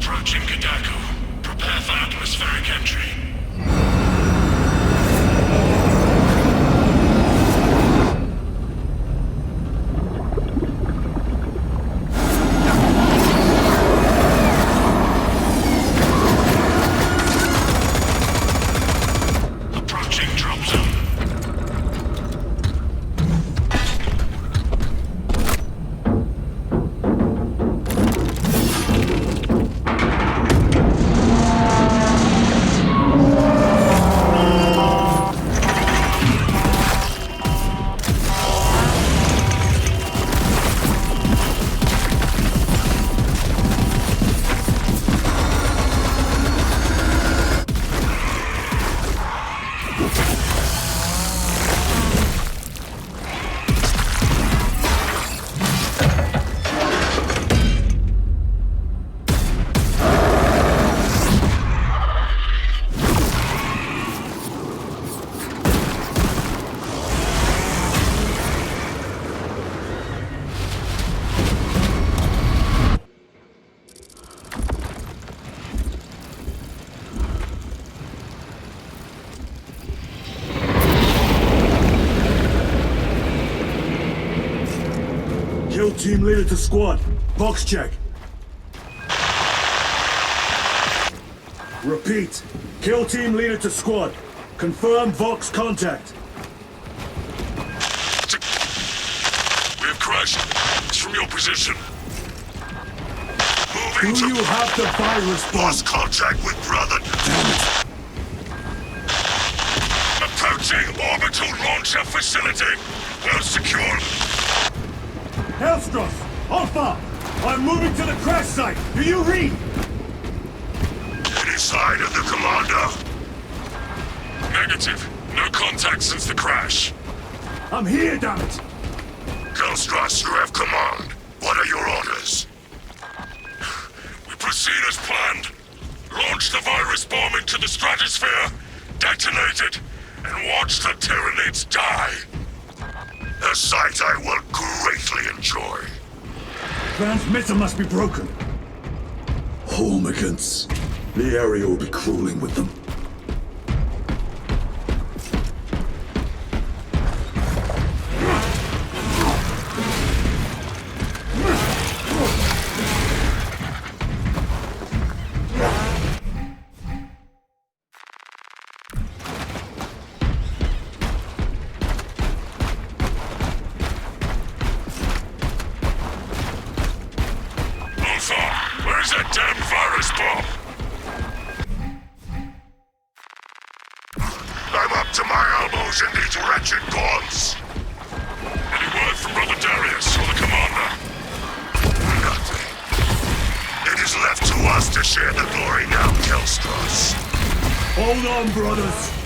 Approaching Kadaku. Prepare for atmospheric entry. Kill team leader to squad. Box check. Repeat. Kill team leader to squad. Confirm Vox contact. We have crashed. It's from your position. Do Moving to... you have the virus bomb? Lost contact with brother. Damn it. Approaching orbital launcher facility. Well secured. Hellstros! Alpha! I'm moving to the crash site! Do you read? Any sign of the commander? Negative. No contact since the crash. I'm here, damn it! Hellstros, you have command. What are your orders? We proceed as planned. Launch the virus bomb into the stratosphere, detonate it, and watch the Tyranids die. A sight I will greatly enjoy. Transmitter must be broken. Homicans. The area will be crawling with them. Where's that damn virus bomb? I'm up to my elbows in these wretched gods. Any word from Brother Darius or the commander? Nothing. It is left to us to share the glory now, Kelstros. Hold on, brothers.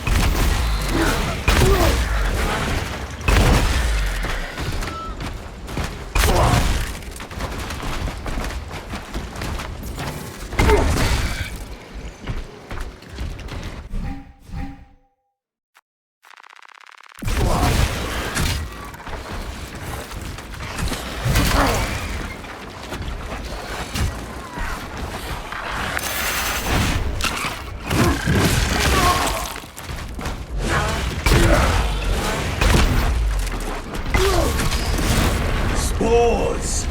Spores!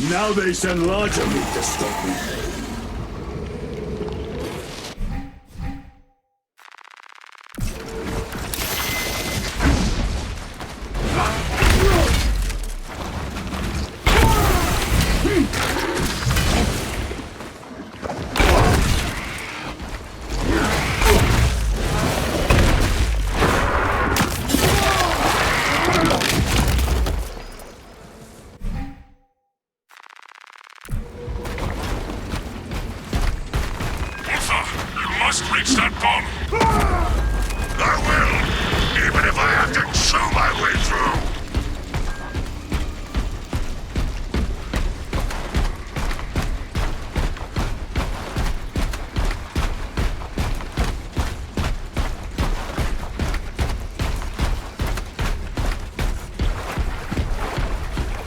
Now they send larger meat to stop me. must reach that bomb. I will, even if I have to chew my way through.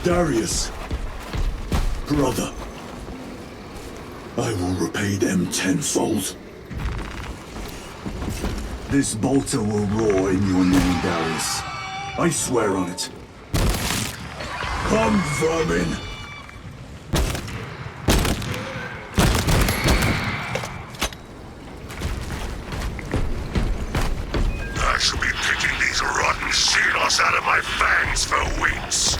Darius, brother, I will repay them tenfold. This bolter will roar in your name, Darius. I swear on it. Come, vermin! I shall be picking these rotten seals out of my fangs for weeks.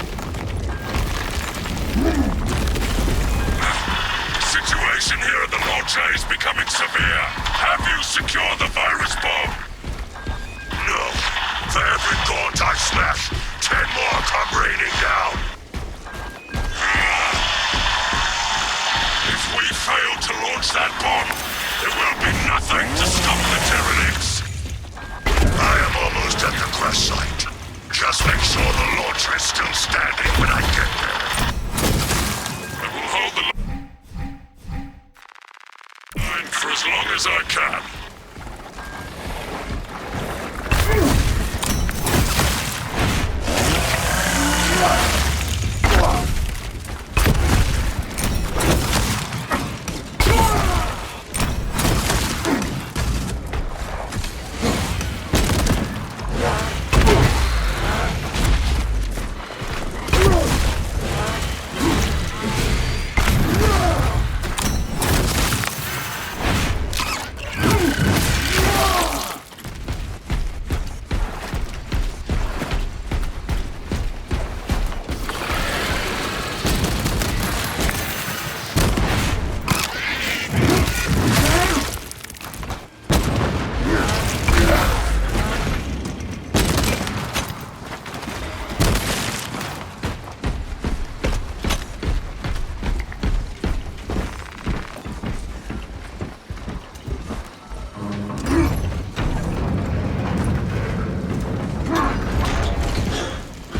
The situation here at the launcher is becoming severe. Have you secured the virus bomb? No. For every gaunt I smash, 10 more come raining down. If we fail to launch that bomb, there will be nothing to stop the Tyranids. I am almost at the crash site. Just make sure the launcher is still standing when I get there. I will hold the line for as long as I can.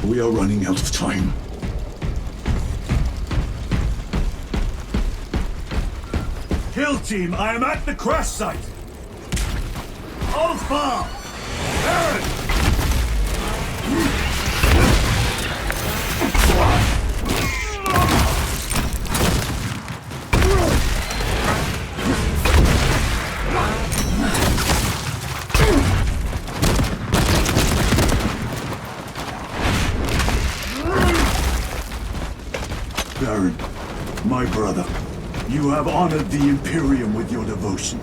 We are running out of time. Kill team, I am at the crash site! Alpha! Aaron! Baron, my brother, you have honored the Imperium with your devotion.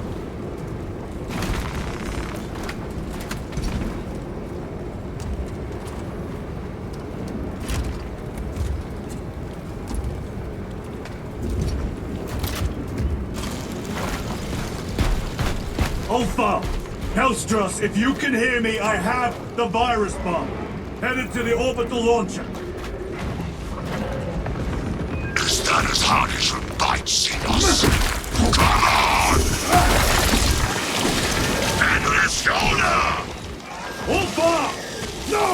Alpha! Hellstros, if you can hear me, I have the virus bomb. Headed to the orbital launcher. Is that as hard as you bite, Xenos? Come on! Endless shoulder! Alpha! No!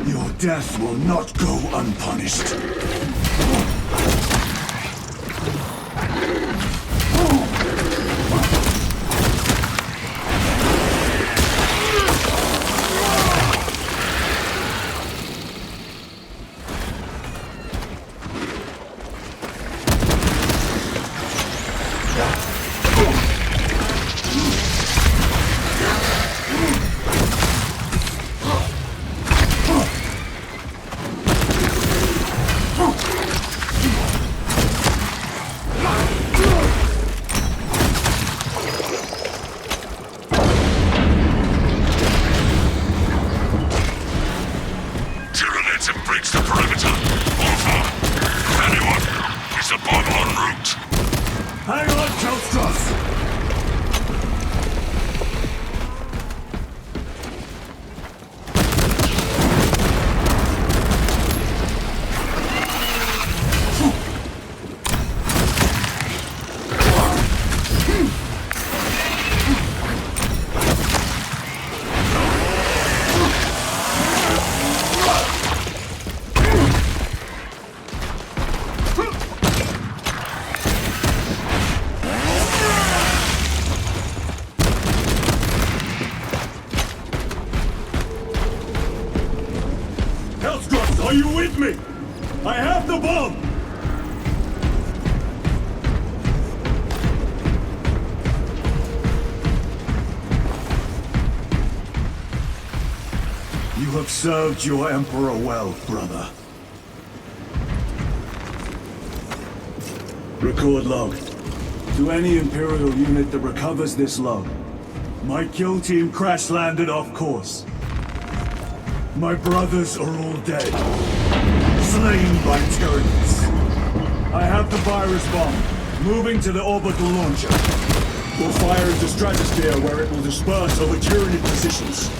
Your death will not go unpunished. Hang on, Kelstros! Are you with me? I have the bomb! You have served your Emperor well, brother. Record log. To any Imperial unit that recovers this log, my kill team crash-landed off course. My brothers are all dead. Slain by Tyranids. I have the virus bomb. Moving to the orbital launcher. We'll fire into stratosphere where it will disperse over Tyranid positions.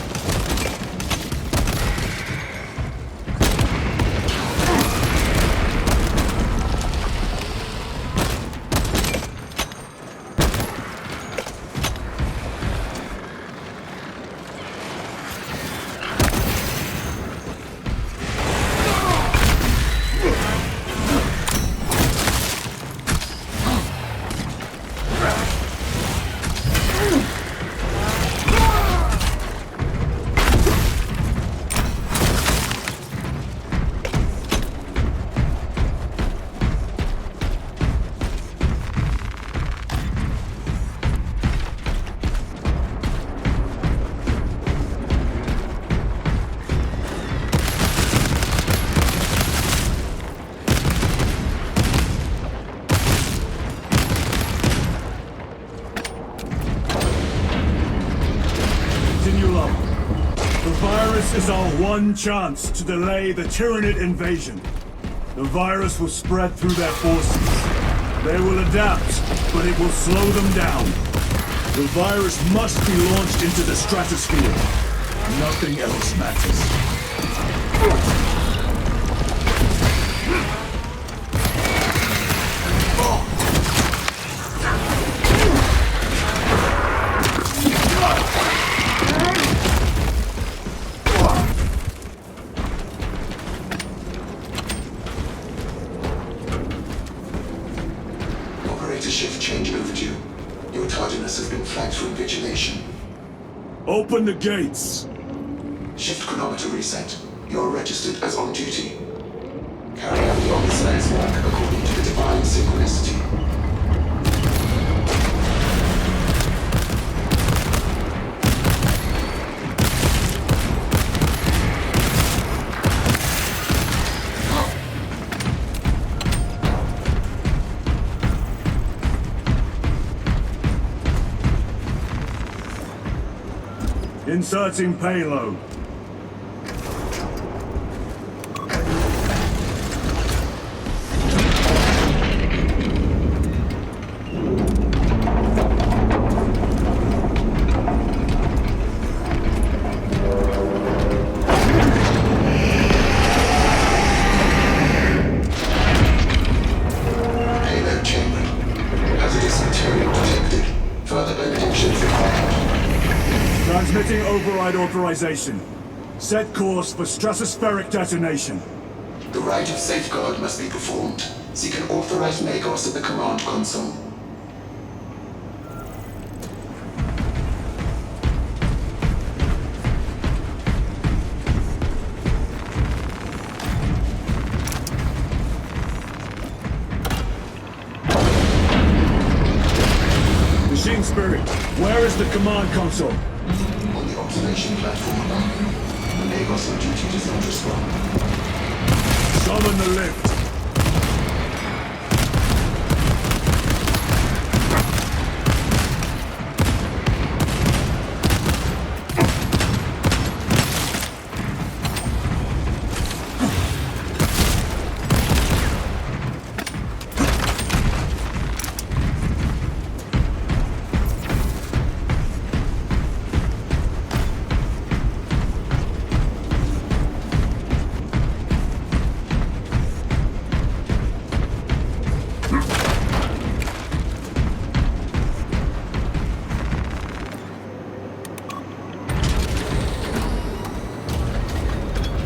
This is our one chance to delay the Tyranid invasion. The virus will spread through their forces. They will adapt, but it will slow them down. The virus must be launched into the stratosphere. Nothing else matters. Open the gates! Shift chronometer reset. You're registered as on duty. Carry out the Omnissiah's work according to the divine synchronicity. Inserting payload. Payload chamber. Hazardous material detected. Further benedictions required. Transmitting override authorization. Set course for stratospheric detonation. The rite of safeguard must be performed. Seek an authorized Magos at the command console. Machine Spirit, where is the command console? On the observation platform above. The Magos on duty does not respond. Summon the lift.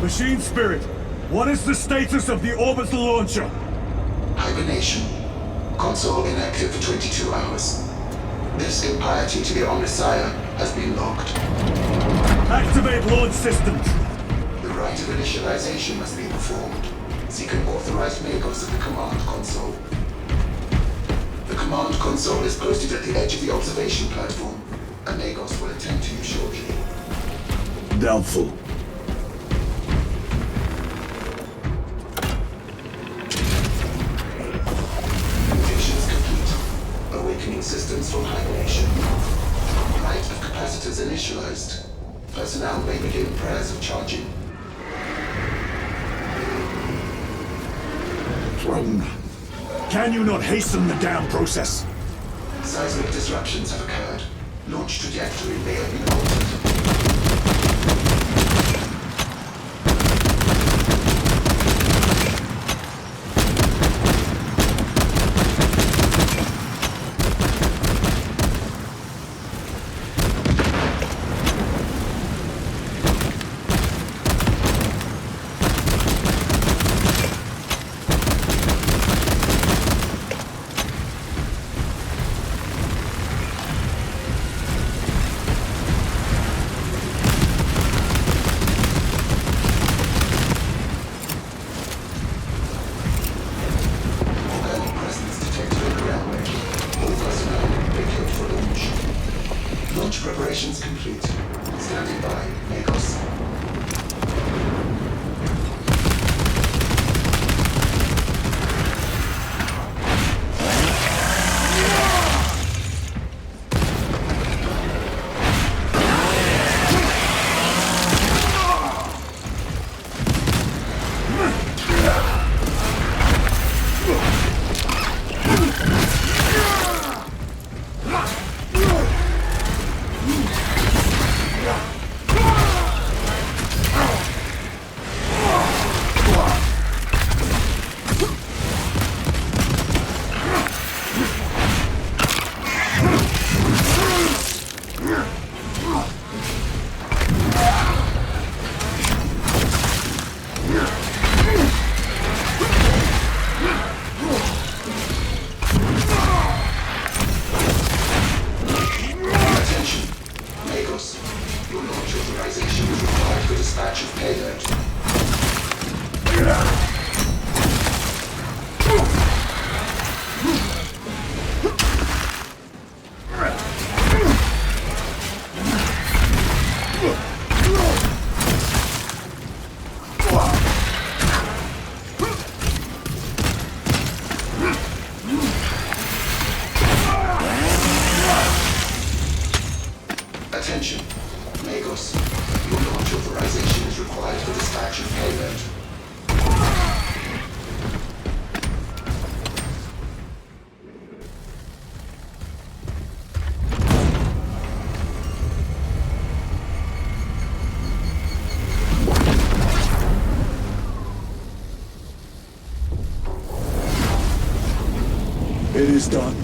Machine Spirit, what is the status of the orbital launcher? Hibernation. Console inactive for 22 hours. This impiety to the Omnissiah has been logged. Activate launch systems. The rite point of initialization must be performed. Seek an authorized Magos at the command console. The command console is posted at the edge of the observation platform. A Magos will attend to you shortly. Doubtful. Mutations complete. Awakening systems from hibernation. Light of capacitors initialized. Personnel may begin prayers of charging. Drone. Can you not hasten the damn process? Seismic disruptions have occurred. Launch trajectory may have been altered. Launch preparations complete. Standing by, Magos. Attention, Magos. Your launch authorization is required for dispatch of payload. It is done.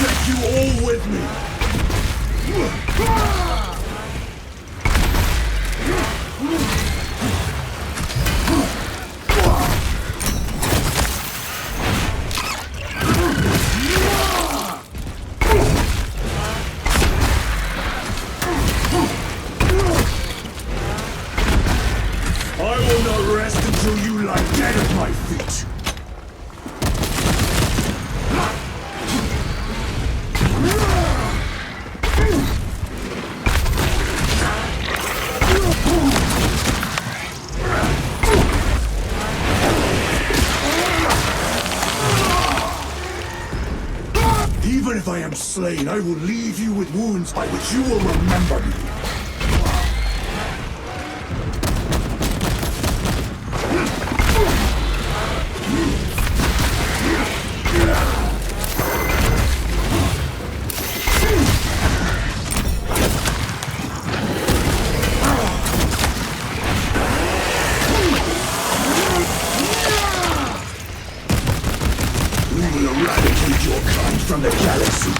Take you all with me! I will not rest until you lie dead at my feet! Even if I am slain, I will leave you with wounds by which you will remember me. We will eradicate your kind from the galaxy.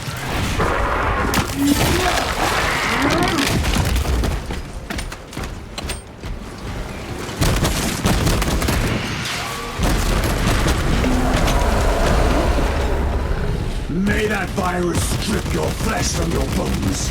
May that virus strip your flesh from your bones.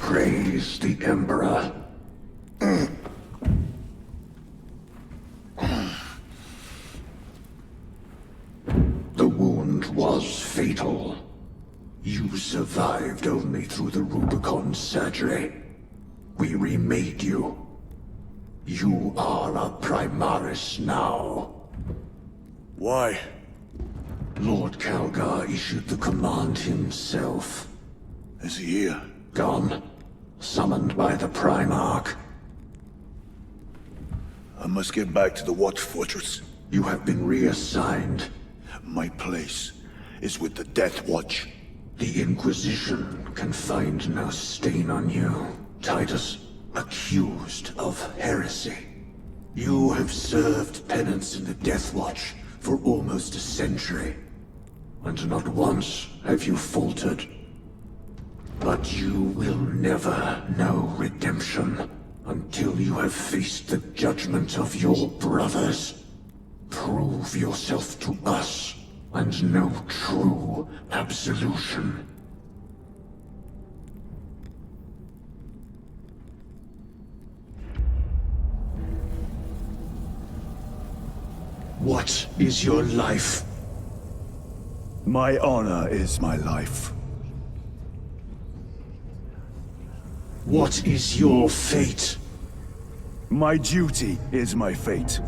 Praise the Emperor. was fatal. You survived only through the Rubicon surgery. We remade you. You are a Primaris now. Why? Lord Calgar issued the command himself. Is he here? Gone. Summoned by the Primarch. I must get back to the Watch Fortress. You have been reassigned. My place is with the Death Watch. The Inquisition can find no stain on you, Titus. Accused of heresy. You have served penance in the Death Watch for almost a century. And not once have you faltered. But you will never know redemption until you have faced the judgment of your brothers. Prove yourself to us, and know true absolution. What is your life? My honor is my life. What is your fate? My duty is my fate.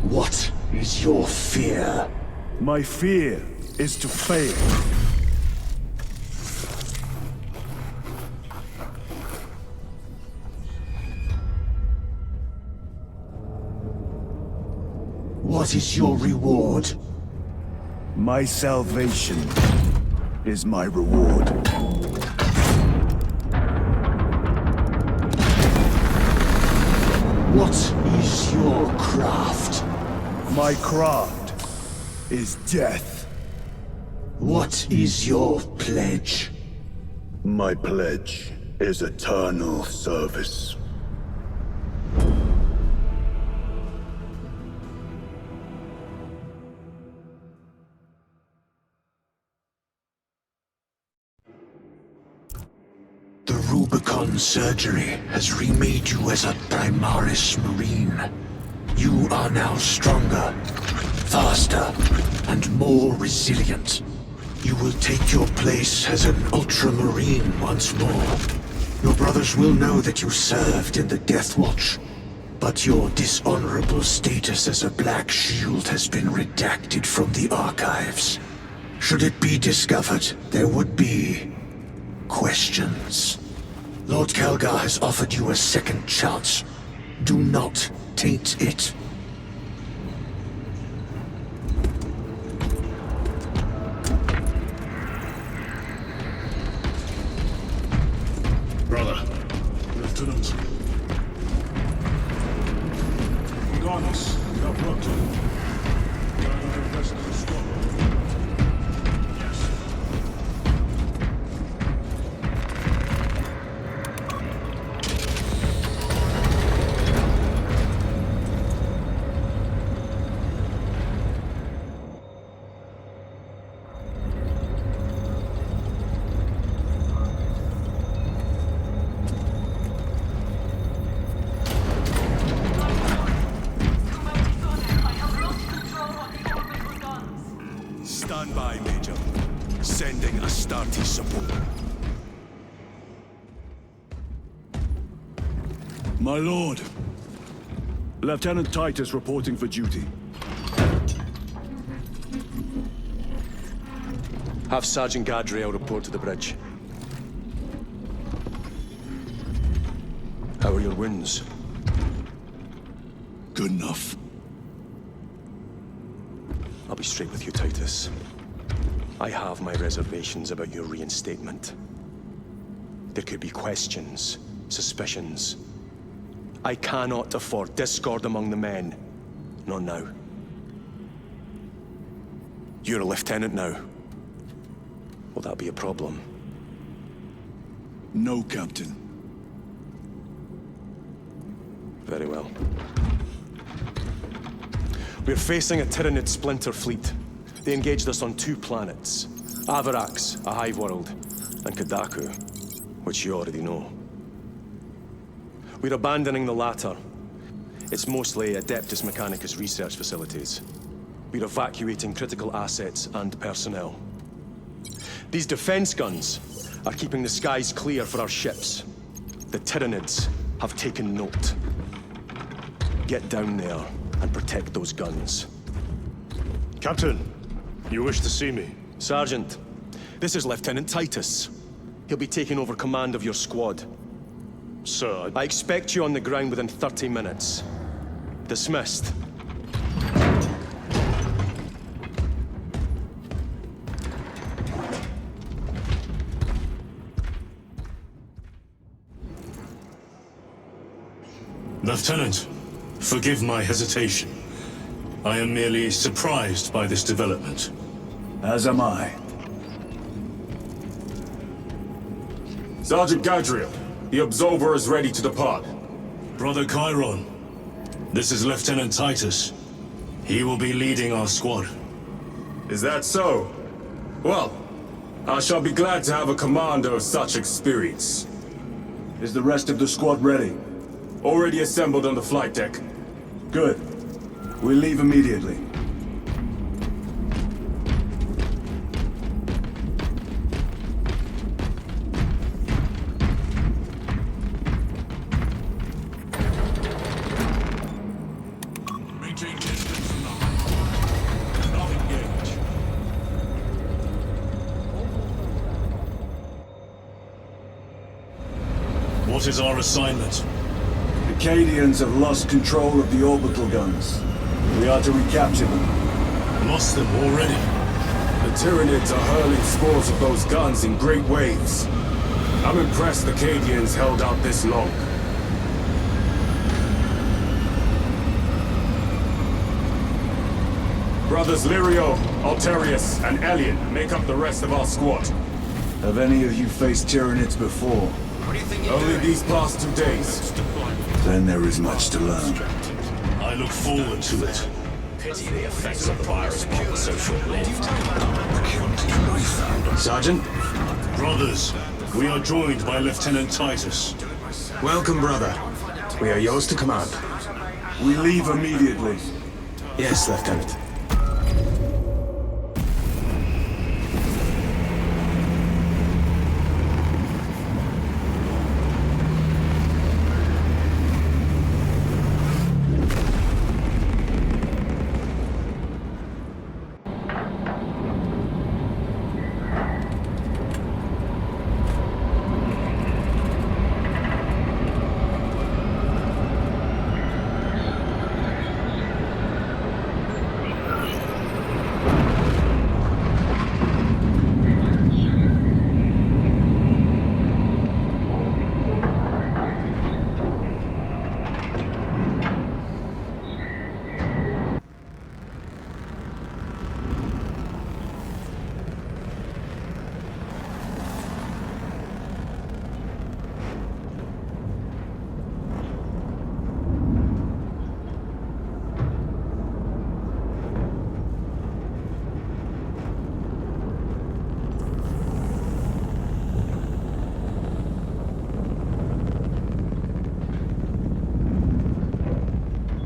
What is your fear? My fear is to fail. What is your reward? My salvation is my reward. What is your craft? My craft is death. What is your pledge? My pledge is eternal service. The Rubicon surgery has remade you as a Primaris Marine. You are now stronger, faster, and more resilient. You will take your place as an Ultramarine once more. Your brothers will know that you served in the Death Watch, but your dishonorable status as a Black Shield has been redacted from the archives. Should it be discovered, there would be questions. Lord Calgar has offered you a second chance. Do not taint it. Brother. Lieutenant. Goddess, Brooklyn. Yes. Stand by, Major. Sending Astartes support. My lord. Lieutenant Titus reporting for duty. Have Sergeant Gadriel report to the bridge. How are your wounds? Good enough. I'll be straight with you, Titus. I have my reservations about your reinstatement. There could be questions, suspicions. I cannot afford discord among the men. Not now. You're a lieutenant now. Will that be a problem? No, Captain. Very well. We're facing a Tyranid splinter fleet. They engaged us on 2 planets. Avarax, a hive world, and Kadaku, which you already know. We're abandoning the latter. It's mostly Adeptus Mechanicus research facilities. We're evacuating critical assets and personnel. These defense guns are keeping the skies clear for our ships. The Tyranids have taken note. Get down there and protect those guns. Captain, you wish to see me? Sergeant, this is Lieutenant Titus. He'll be taking over command of your squad. Sir, I expect you on the ground within 30 minutes. Dismissed. Lieutenant, forgive my hesitation. I am merely surprised by this development. As am I. Sergeant Gadriel, the Absolver is ready to depart. Brother Chiron, this is Lieutenant Titus. He will be leading our squad. Is that so? Well, I shall be glad to have a commander of such experience. Is the rest of the squad ready? Already assembled on the flight deck. Good. We'll leave immediately. Maintain distance from the high. Not engage. What is our assignment? The Cadians have lost control of the orbital guns. We are to recapture them. Lost them already. The Tyranids are hurling scores of those guns in great waves. I'm impressed the Cadians held out this long. Brothers Lirio, Alterius, and Elian make up the rest of our squad. Have any of you faced Tyranids before? Only these past 2 days. Then there is much to learn. I look forward to it. Pity the effects of the virus are so short-lived. Sergeant? Brothers, we are joined by Lieutenant Titus. Welcome, brother. We are yours to command. We leave immediately. Yes, Lieutenant.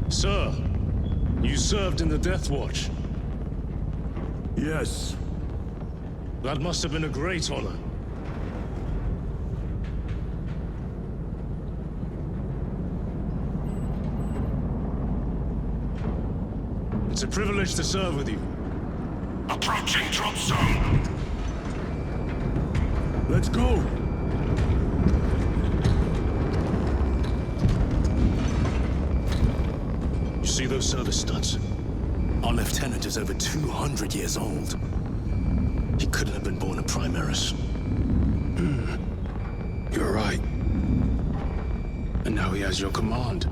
Sir, you served in the Death Watch. Yes. That must have been a great honor. It's a privilege to serve with you. Approaching drop zone. Let's go! You see those service studs? Our lieutenant is over 200 years old. He couldn't have been born a Primaris. You're right. And now he has your command.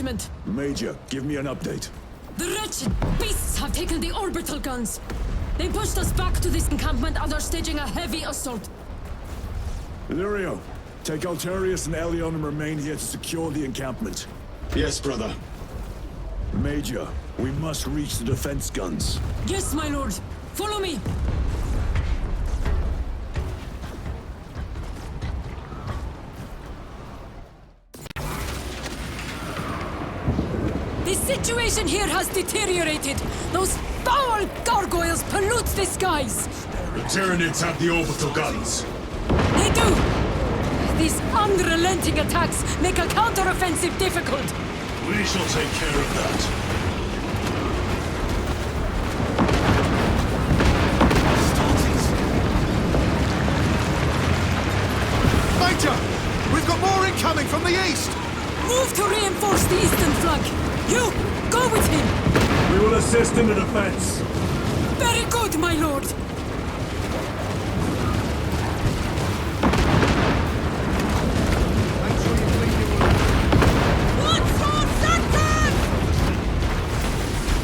regiment. Major, give me an update. The wretched beasts have taken the orbital guns. They pushed us back to this encampment and are staging a heavy assault. Illyrio, take Altarius and Elion and remain here to secure the encampment. Yes, brother. Major, we must reach the defense guns. Yes, my lord. Follow me. The situation here has deteriorated. Those foul gargoyles pollute the skies. The Tyranids have the orbital guns. They do. These unrelenting attacks make a counteroffensive difficult. We shall take care of that. Major! We've got more incoming from the east! Move to reinforce the eastern flank. You, go with him. We will assist in the defense. Very good, my lord.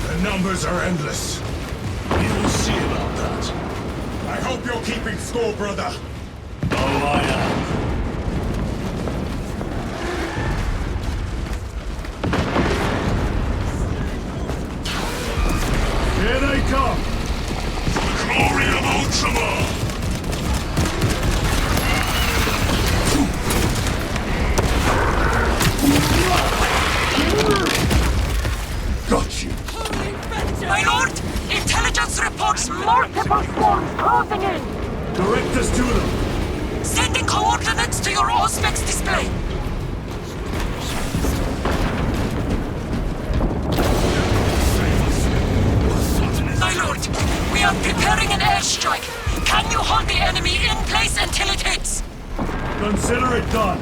The numbers are endless. We will see about that. I hope you're keeping score, brother. Oh, I am. Here they come! Glory of Ultramar! Got you! My lord, intelligence reports multiple swarms closing in. Direct us to them! Sending coordinates to your Auspex display. My lord, we are preparing an airstrike. Can you hold the enemy in place until it hits? Consider it done!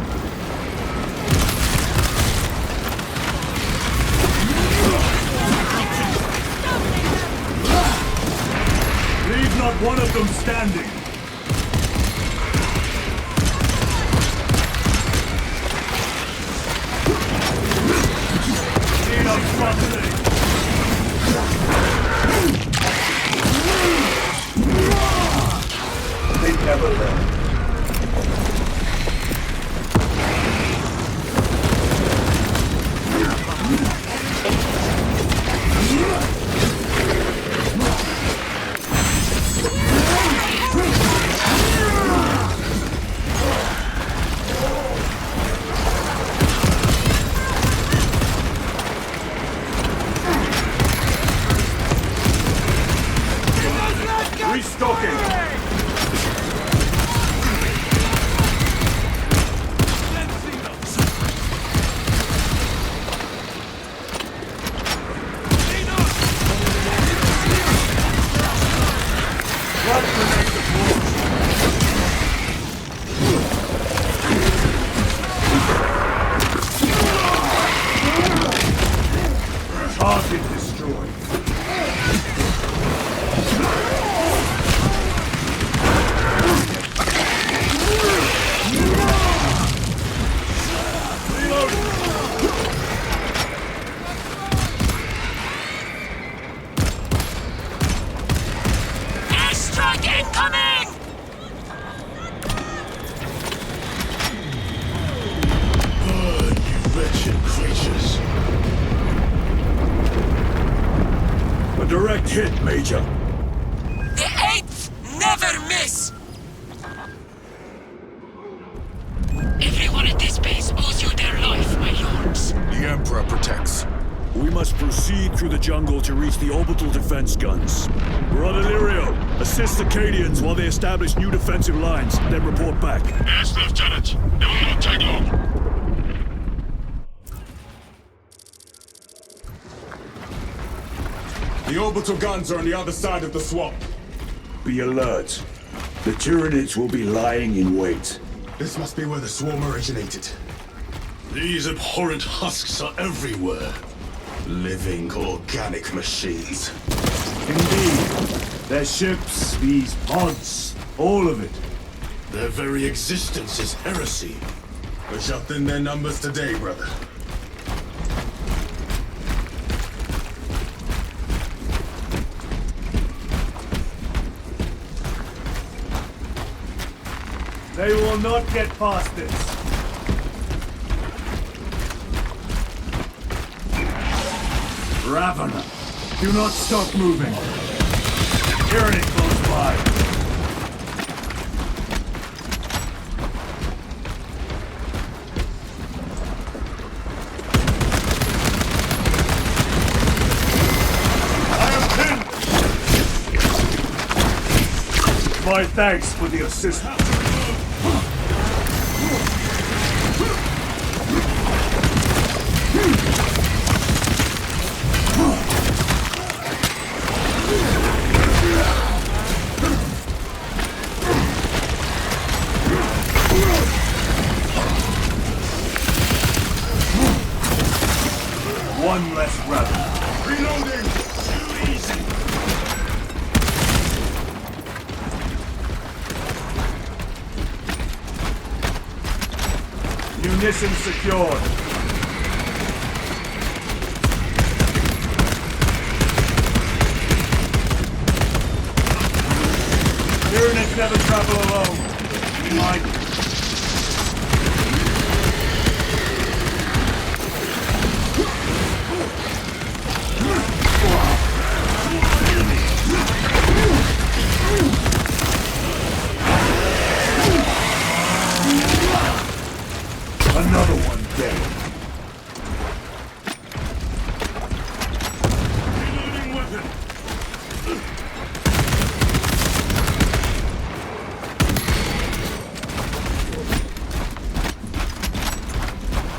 Leave not one of them standing! Need a company! They never learn. Restocking! Target destroyed. Airstrike incoming! Burn, you wretched creatures. A direct hit, Major. The 8th never miss! Everyone at this base owes you their life, my lords. The Emperor protects. We must proceed through the jungle to reach the orbital defense guns. Brother Lirio, assist the Cadians while they establish new defensive lines, then report back. Yes, Lieutenant. It will not take long. The orbital guns are on the other side of the swamp. Be alert. The Tyranids will be lying in wait. This must be where the swarm originated. These abhorrent husks are everywhere. Living organic machines. Indeed. Their ships, these pods, all of it. Their very existence is heresy. We're shut in their numbers today, brother. They will not get past this. Ravener, do not stop moving. Hearing it close by. My thanks for the assistance. One less rebel. Reloading! Too easy! Munitions secured. Tyranids never travel alone. Mind it. Another one dead. Reloading weapon.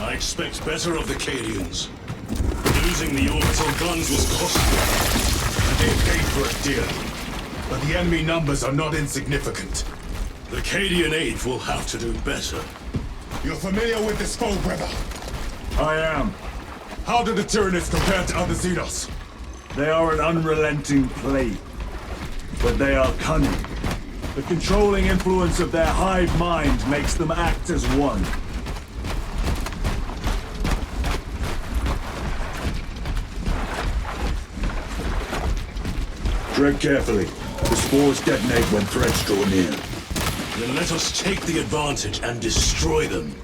I expect better of the Cadians. Losing the orbital guns was costly. They paid for it dear. But the enemy numbers are not insignificant. The Cadian 8th will have to do better. You're familiar with this foe, brother? I am. How do the Tyranids compare to other Xenos? They are an unrelenting plague. But they are cunning. The controlling influence of their hive mind makes them act as one. Tread carefully. The spores detonate when threats draw near. Then let us take the advantage and destroy them.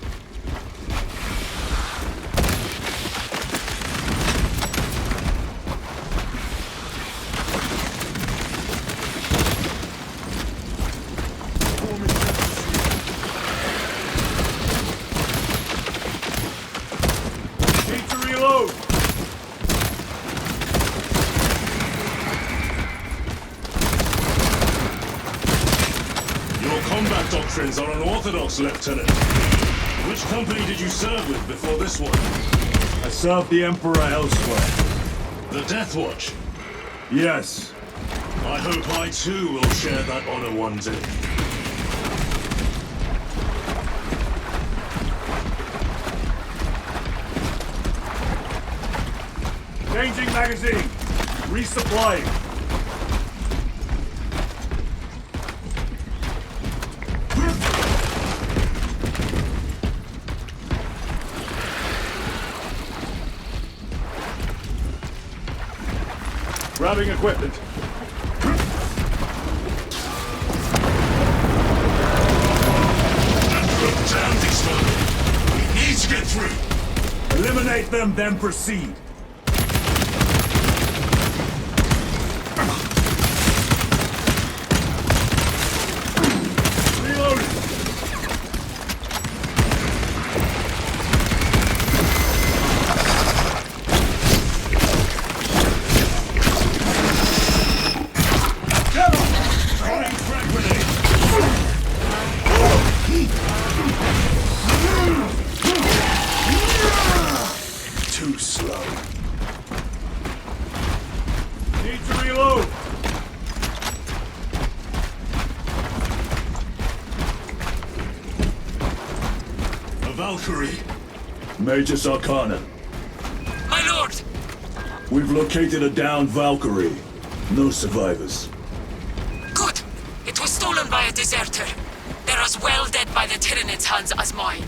Need to reload! Your combat doctrines are unorthodox, Lieutenant. Which company did you serve with before this one? I served the Emperor elsewhere. The Death Watch? Yes. I hope I too will share that honor one day. Changing magazine. Resupplying. Grabbing equipment. Damn these men! We need to get through! Eliminate them, then proceed. Reloading. Throwing frag grenade! Too slow. Need to reload. A Valkyrie! Magus Arcana. My lord! We've located a downed Valkyrie. No survivors. Good! It was stolen by a deserter. They're as well dead by the Tyranids' hands as mine.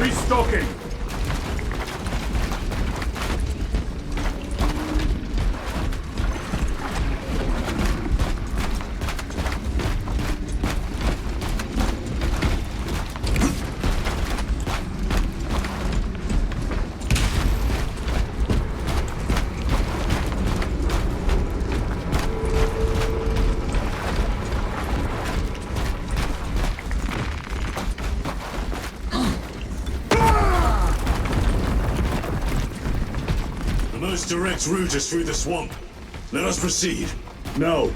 Restocking! Direct route is through the swamp. Let us proceed. No.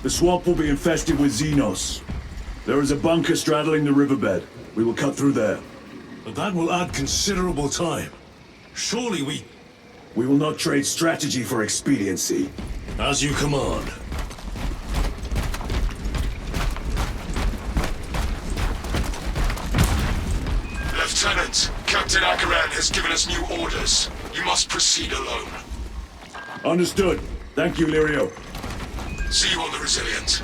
The swamp will be infested with Xenos. There is a bunker straddling the riverbed. We will cut through there. But that will add considerable time. Surely we... We will not trade strategy for expediency. As you command. Lieutenant, Captain Akaran has given us new orders. You must proceed alone. Understood. Thank you, Lirio. See you on the Resilient.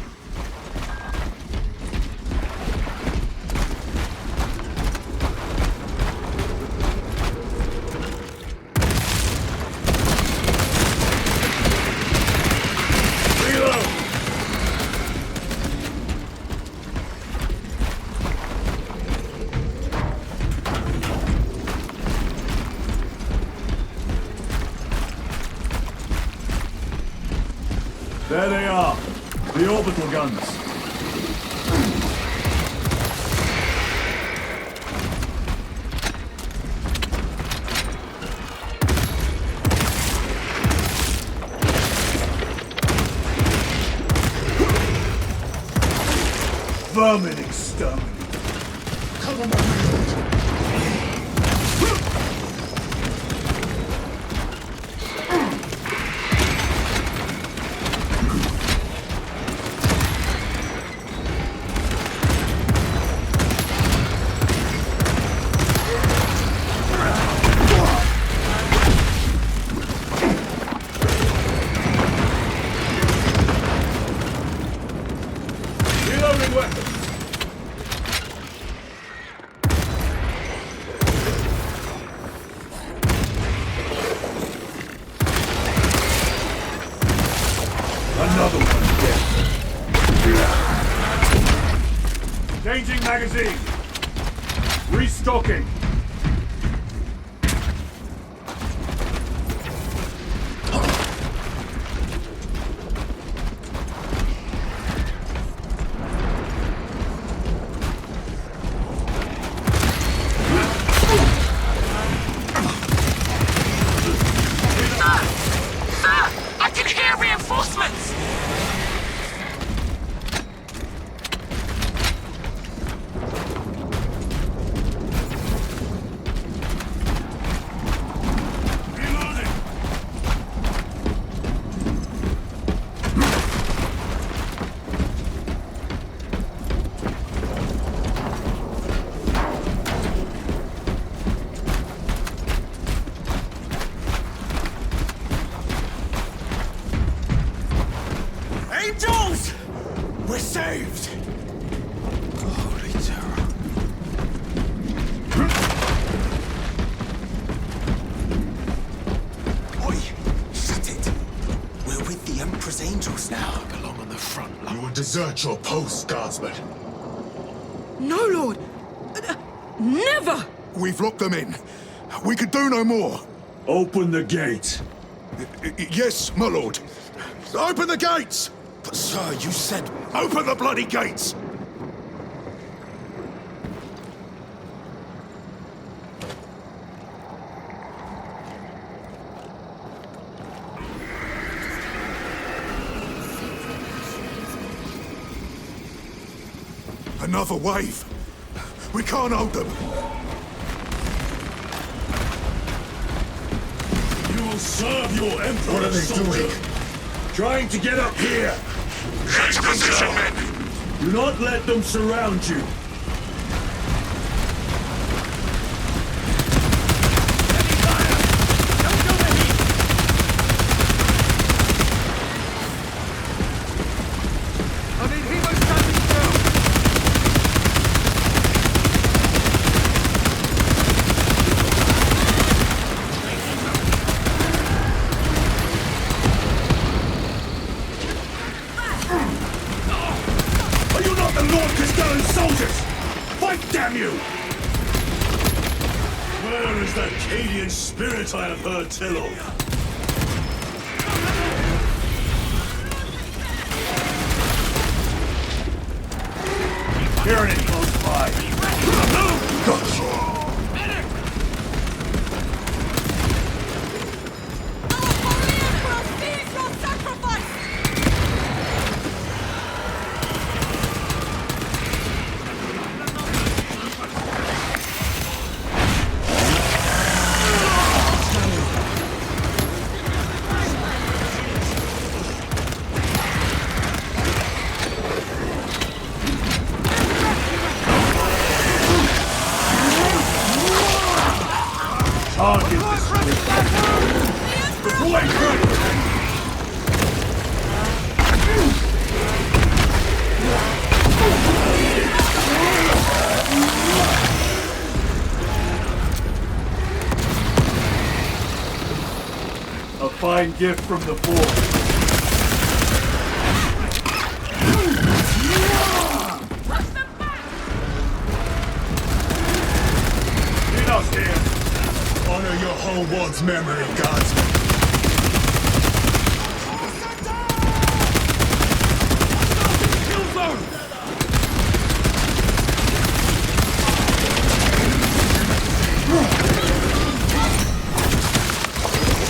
There they are. The orbital guns. Vermin exterminated. Cover my reload. Another one dead. Changing magazine. Restocking. Angels! We're saved! Holy terror. Oi! Shut it! We're with the Emperor's Angels now. We belong on the front line. You will desert your post, Guardsman. No, Lord! Never! We've locked them in. We could do no more. Open the gate. Yes, my lord. Open the gates! But sir, you said... Open the bloody gates! Another wave. We can't hold them. You will serve your Emperor. What are they doing? Trying to get up here. Change position, men. Do not let them surround you. Lord Castellan's soldiers! Fight, damn you! Where is that Cadian spirit I have heard tell of? Hearing it close by. Gotcha. A fine gift from the Forge. Enough here. Honor your whole world's memory, guardsmen.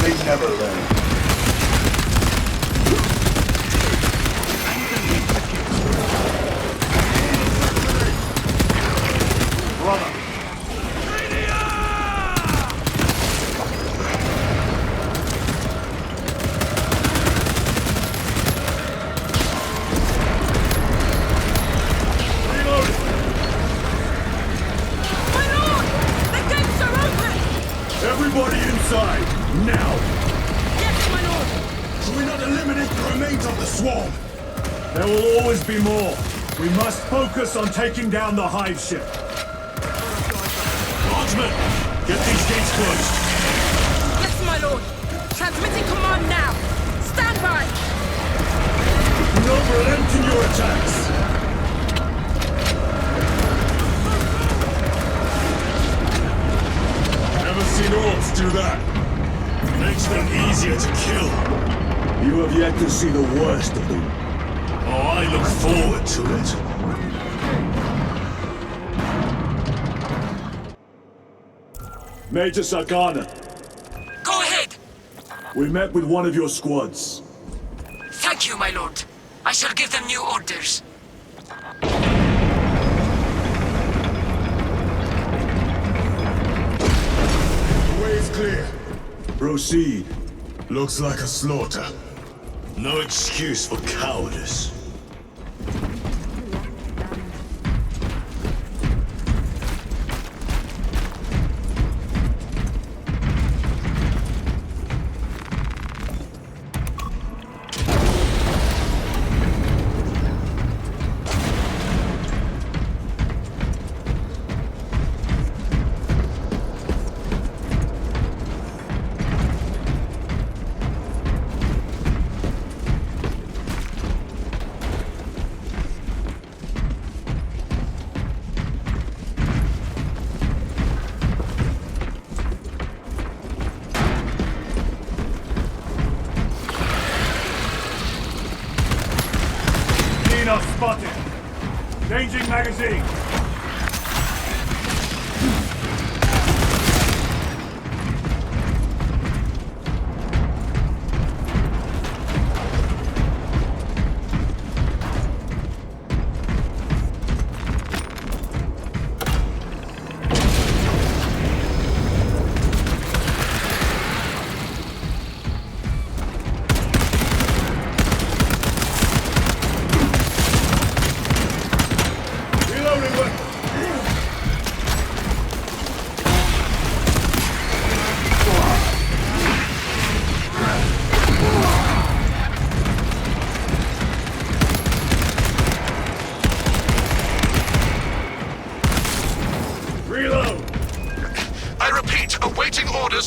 They never learn. Brother. Everybody inside, now! Yes, my lord! Should we not eliminate the remains of the swarm? There will always be more. We must focus on taking down the hive ship. Guardsmen, get these gates closed. Yes, my lord! Transmitting command now! Stand by! Do not relent in your attacks! Never seen orcs do that. Makes them easier to kill. You have yet to see the worst of them. Oh, I look forward to it. Major Sargana, Go ahead! we met with one of your squads. Thank you, my lord. I shall give them new orders. The way is clear. Proceed. Looks like a slaughter. No excuse for cowardice. Spotted. Changing magazine.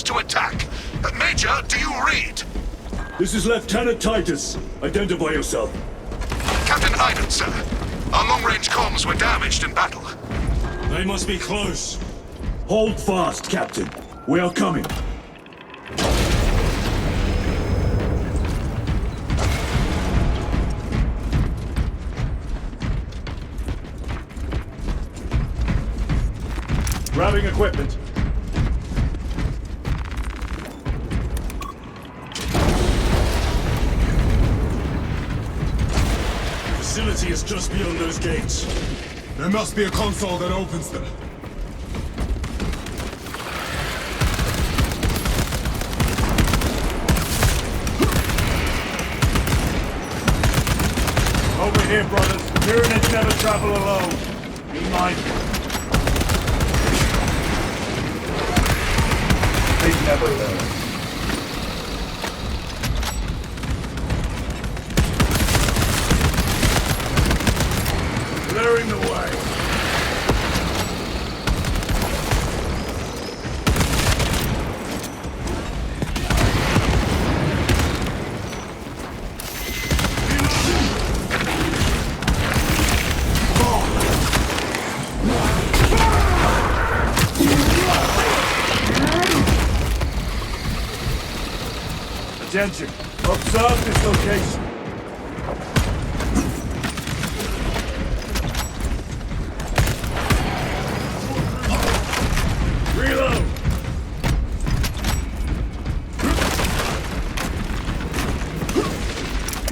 To attack. Major, do you read? This is Lieutenant Titus. Identify yourself. Captain Iden, sir. Our long-range Bridge comms were damaged in battle. They must be close. Hold fast, Captain. We are coming. Grabbing equipment. Facility is just beyond those gates. There must be a console that opens them. Over here, brothers. Pyramids never travel alone. Be mindful. They never learn. Clearing the way. Attention! Observe this location! Reload!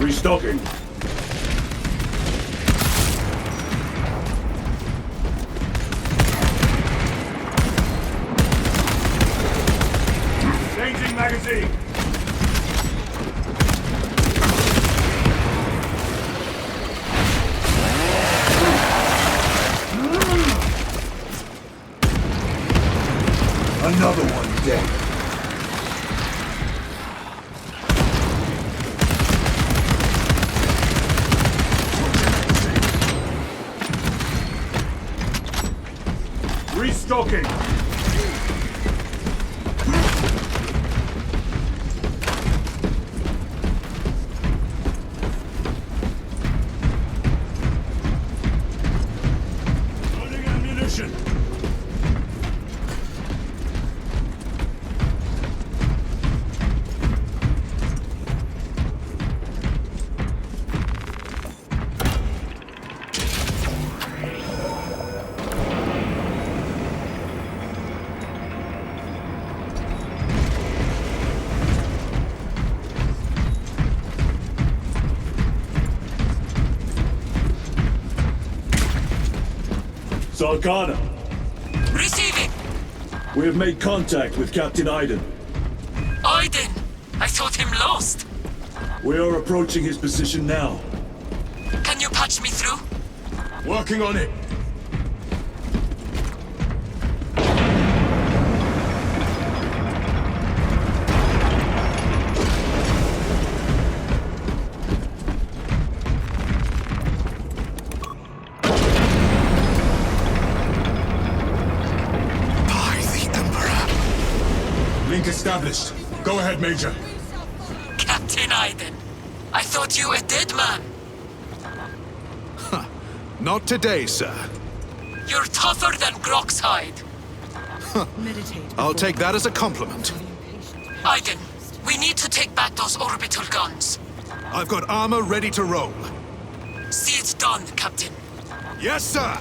Restocking! Changing magazine! Another one dead. Restocking. Loading ammunition. Zarkana, Receiving! we have made contact with Captain Aiden. Aiden! I thought him lost. We are approaching his position now. Can you patch me through? Working on it. Link established. Go ahead, Major. Captain Aiden, I thought you a dead man. Not today, sir. You're tougher than Grok's hide. I'll take that as a compliment. Aiden, we need to take back those orbital guns. I've got armor ready to roll. See it done, Captain. Yes, sir.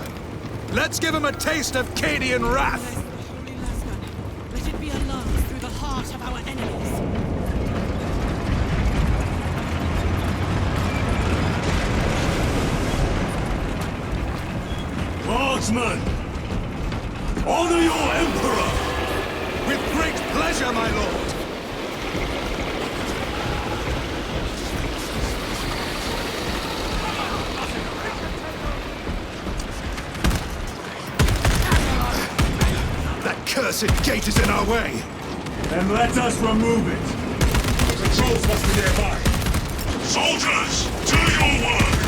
Let's give him a taste of Cadian wrath. Let it be a lance through the heart of our enemies. Marksman! Honor your Emperor! With great pleasure, my lord! That cursed gate is in our way! Then let us remove it! The controls must be nearby! Soldiers, do your work!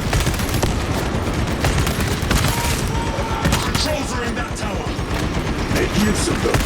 Controls are in that tower! Make use of them!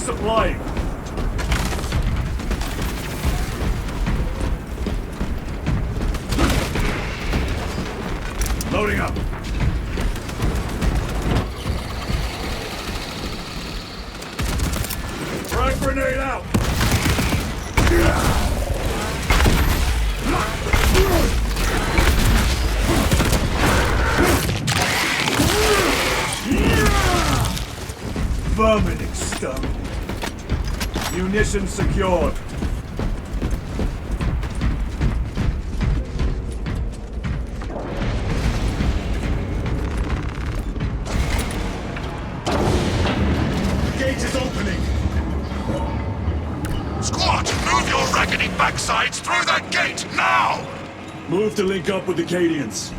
resupplying. Loading up. Frag grenade out. Vermin exterminated. Munitions secured. Gate is opening. Squad, move your raggedy backsides through that gate, now! Move to link up with the Cadians.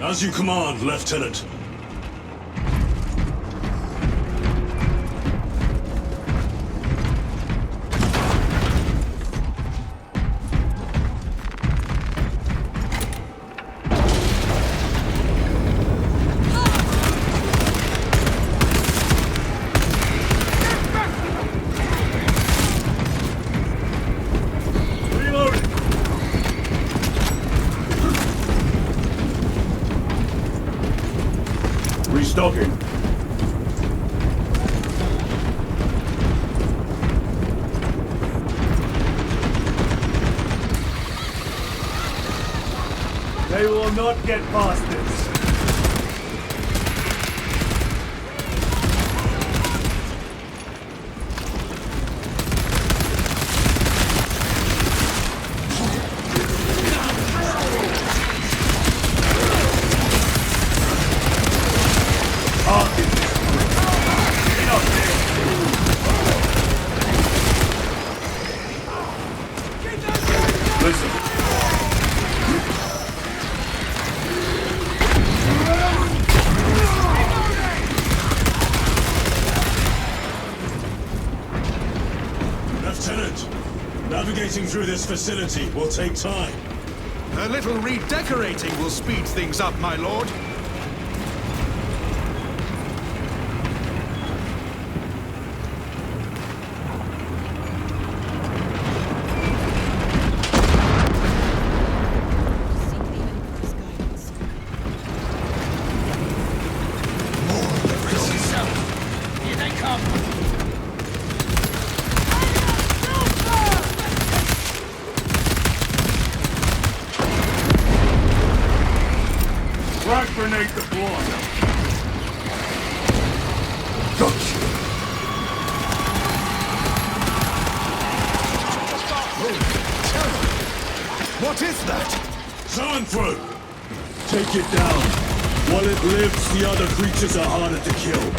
As you command, Lieutenant. Restocking. They will not get past this. Listen. Lieutenant, navigating through this facility will take time. A little redecorating will speed things up, my lord. Frag grenade deployed. Gotcha. What is that? Coming through! Take it down. While it lives, the other creatures are harder to kill.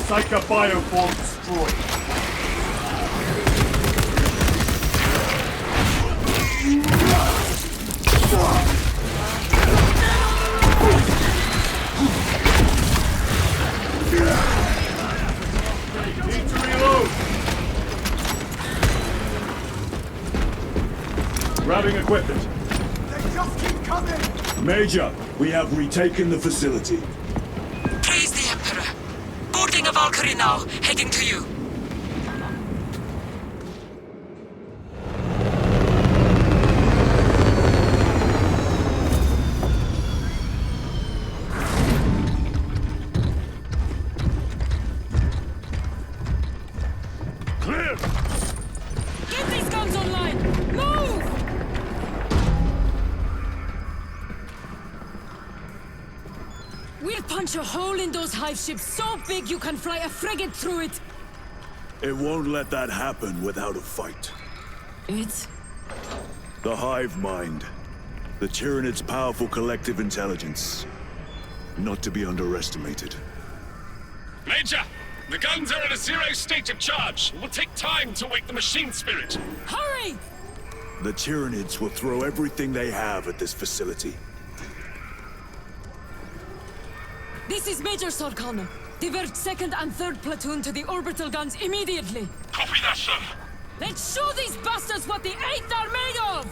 Psycho bioform destroyed. Need to reload. Grabbing equipment. They just keep coming! Major, we have retaken the facility. Praise the Emperor. Boarding a Valkyrie now, heading to you. Clear! Get these guns online! Move! We'll punch a hole in those hive ships so big you can fly a frigate through it! It won't let that happen without a fight. It's... The hive mind. The Tyranid's powerful collective intelligence. Not to be underestimated. Major, the guns are in a zero state of charge. It will take time to wake the machine spirit. Hurry! The Tyranids will throw everything they have at this facility. This is Major Sorkana. Divert 2nd and 3rd platoon to the orbital guns immediately. Copy that, sir. Let's show these bastards what the 8th are made of!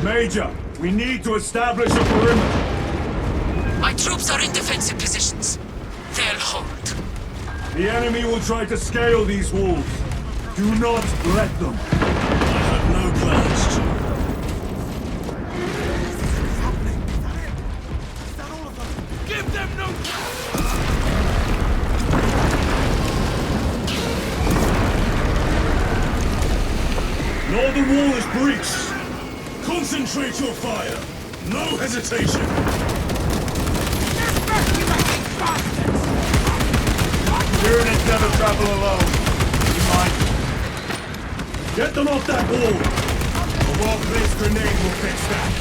Major, we need to establish a perimeter. My troops are in defensive positions. They'll hold. The enemy will try to scale these walls. Do not let them. I have no plans to. Give them no... Northern wall is breached. Concentrate your fire! No hesitation! Units never travel alone. Be mindful. Get them off that wall. A well-placed grenade will fix that.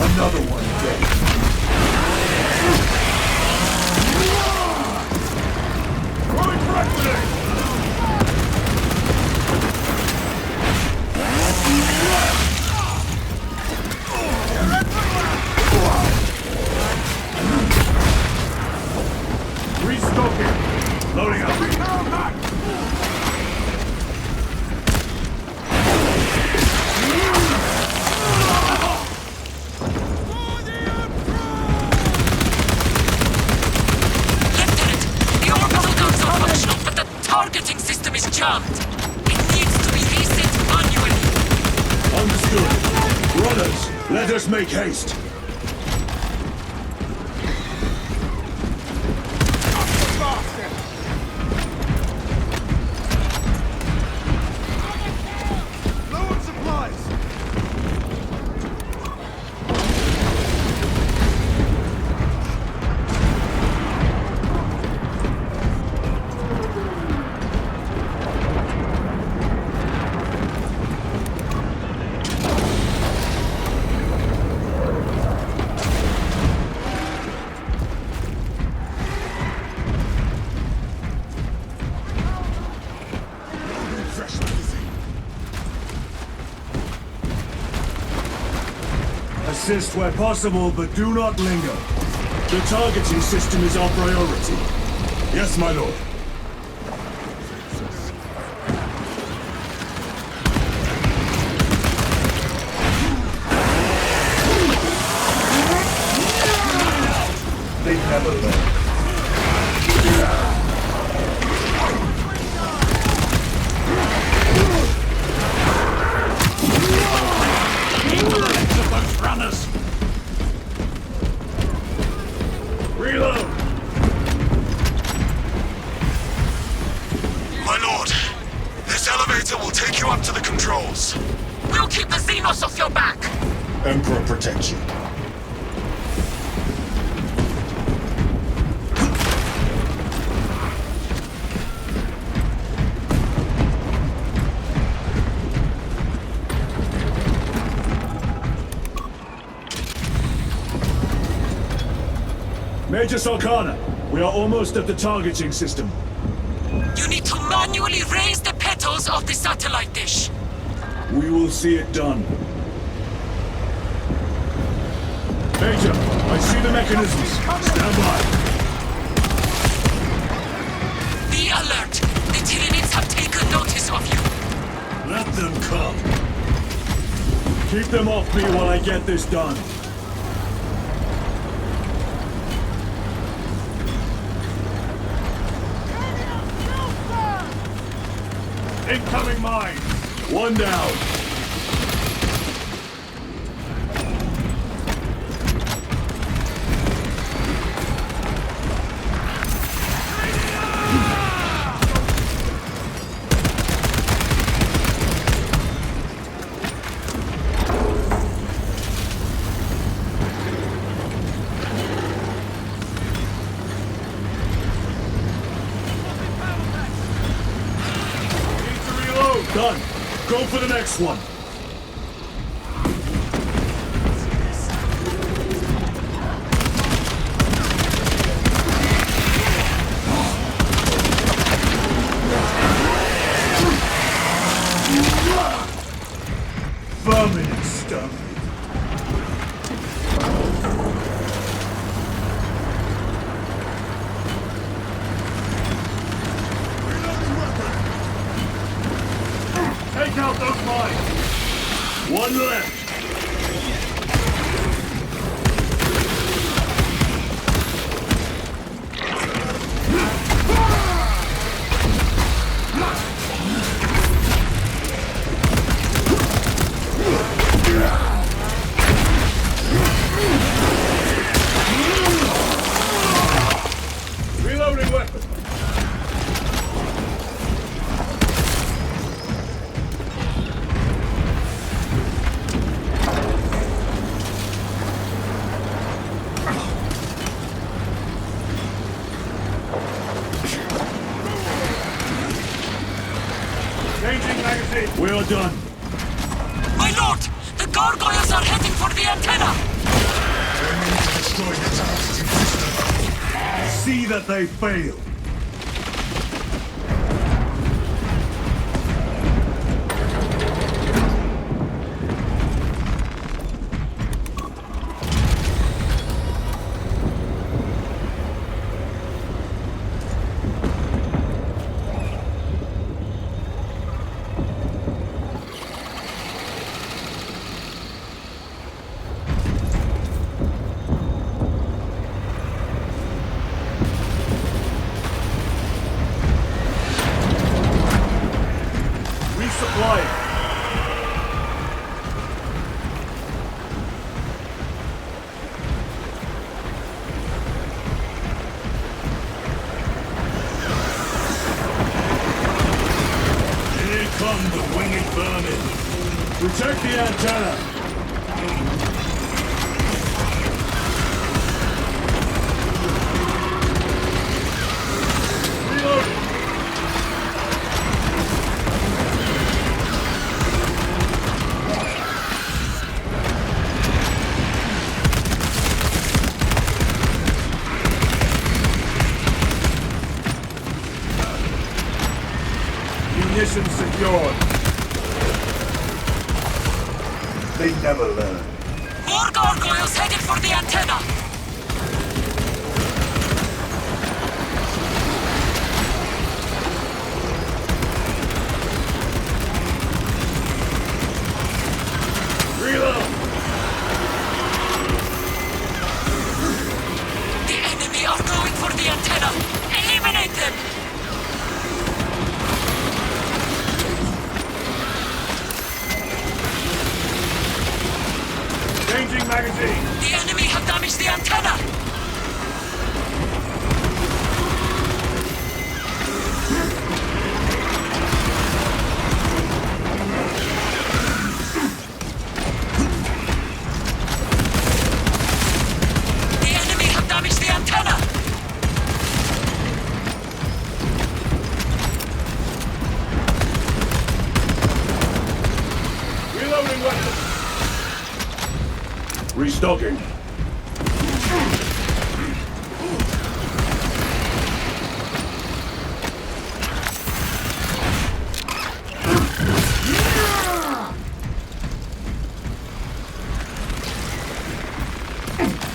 Another one dead. Restocking. Loading up. Targeting system is jammed. It needs to be reset manually. Understood. Runners, let us make haste. Low on supplies! Assist where possible, but do not linger. The targeting system is our priority. Yes, my lord. They never learn. Runners! Reload! My lord, this elevator will take you up to the controls. We'll keep the Xenos off your back. Emperor protect you. Major Sarkana, we are almost at the targeting system. You need to manually raise the petals of the satellite dish. We will see it done. Major, I see the mechanisms. Stand by. Be alert. The Tyranids have taken notice of you. Let them come. Keep them off me while I get this done. Incoming mine! One down. Go for the next one. Vermin exterminate. Take out those mines! One left! Reloading weapon! Changing magazine! We are done. My lord! The gargoyles are heading for the antenna! They need to destroy the targeting system. See that they fail. Resupply. Here come the winged vermin. Protect the antenna. Reloading. Munitions secured. They never learn. More gargoyles headed for the antenna! Reload! The enemy are going for the antenna! Eliminate them! Changing magazine! The enemy have damaged the antenna! The enemy have damaged the antenna! Reloading weapon! Restocking.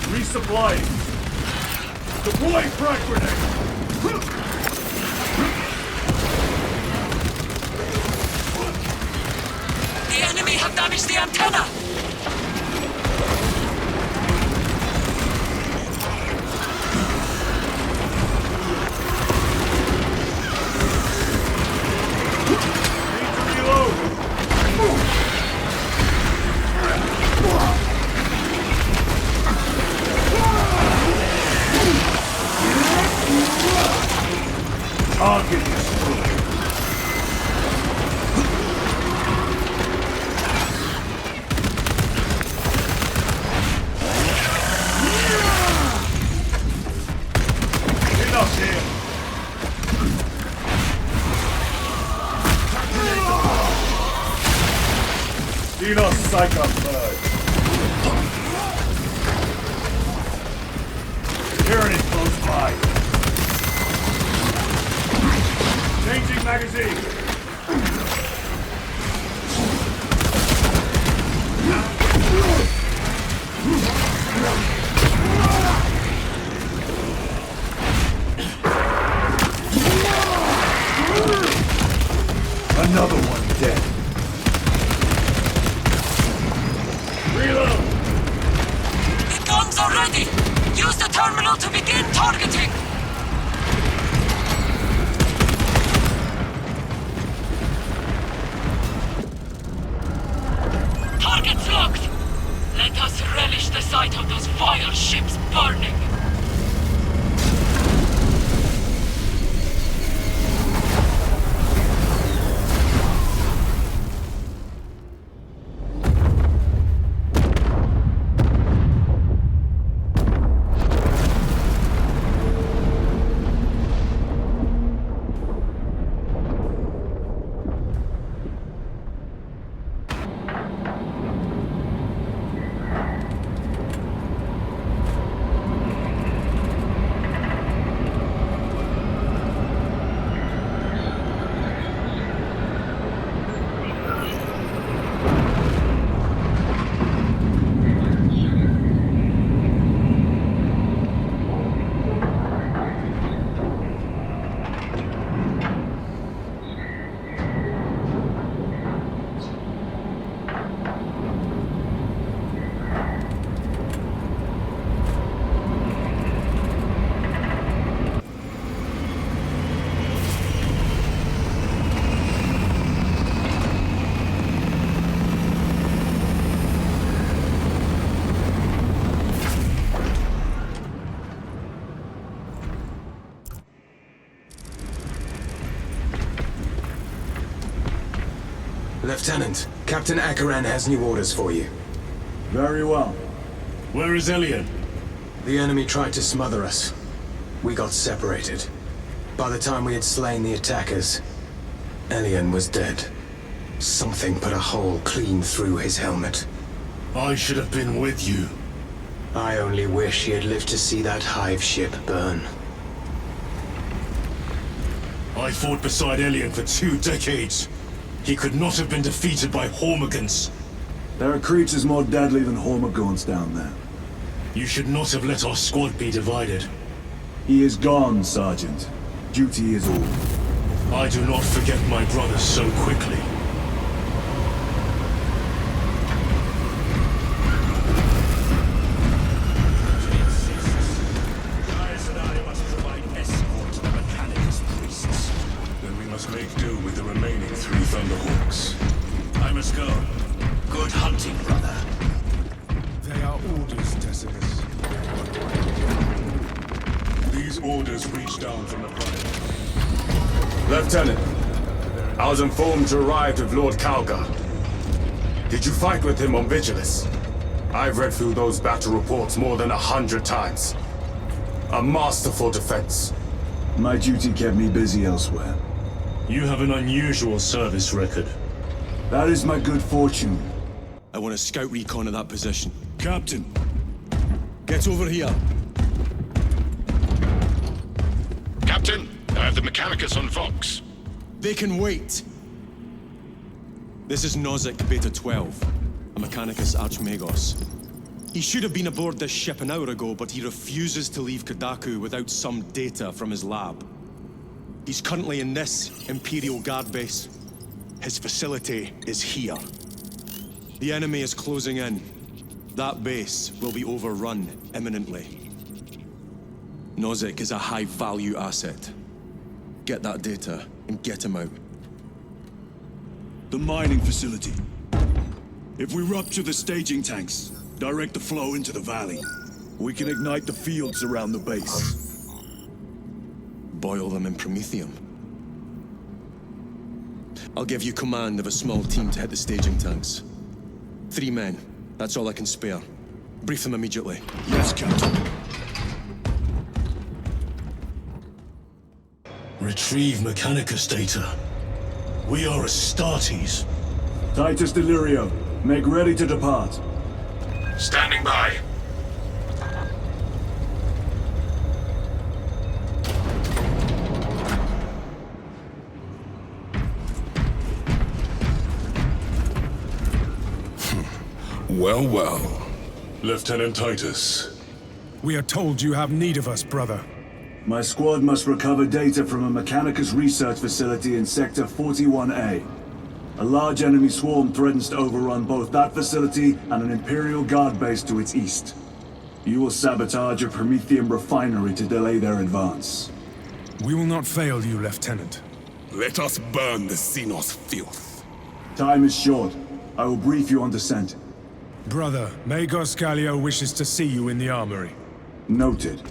Resupplying. Deploy frag grenade. The enemy have damaged the antenna! Need to reload. Target destroyed. Xenos Psycho Bird. Hearing it close by. Changing magazine. Another one dead. Reload! The guns are ready! Use the terminal to begin targeting! Targets locked! Let us relish the sight of those vile ships burning! Lieutenant, Captain Akaran has new orders for you. Very well. Where is Elian? The enemy tried to smother us. We got separated. By the time we had slain the attackers, Elian was dead. Something put a hole clean through his helmet. I should have been with you. I only wish he had lived to see that hive ship burn. I fought beside Elian for 2 decades. He could not have been defeated by Hormigans. There are creatures more deadly than Hormigons down there. You should not have let our squad be divided. He is gone, Sergeant. Duty is all. I do not forget my brothers so quickly. Gaius and I must provide escort to the Mechanicus priests. Then we must make do with the remaining 3 Thunderhawks. I must go. Good hunting, brother. They are orders, Decimus. These orders reach down from the Prime. Lieutenant, I was informed you arrived with Lord Calgar. Did you fight with him on Vigilus? I've read through those battle reports more than 100 times. A masterful defense. My duty kept me busy elsewhere. You have an unusual service record. That is my good fortune. I want a scout recon of that position. Captain. Get over here. Captain, I have the Mechanicus on Vox. They can wait. This is Nozick Beta 12, a Mechanicus Archmagos. He should have been aboard this ship an hour ago, but he refuses to leave Kadaku without some data from his lab. He's currently in this Imperial Guard base. His facility is here. The enemy is closing in. That base will be overrun imminently. Nozick is a high-value asset. Get that data and get him out. The mining facility. If we rupture the staging tanks, direct the flow into the valley, we can ignite the fields around the base. Boil them in promethium. I'll give you command of a small team to hit the staging tanks. 3 men. That's all I can spare. Brief them immediately. Yes, Captain. Retrieve Mechanicus data. We are Astartes. Titus Delirio, Make ready to depart. Standing by. Well, well. Lieutenant Titus. We are told you have need of us, brother. My squad must recover data from a Mechanicus research facility in Sector 41A. A large enemy swarm threatens to overrun both that facility and an Imperial Guard base to its east. You will sabotage a Prometheum refinery to delay their advance. We will not fail you, Lieutenant. Let us burn the Xenos filth. Time is short. I will brief you on descent. Brother, Magos Gallio wishes to see you in the armory. Noted.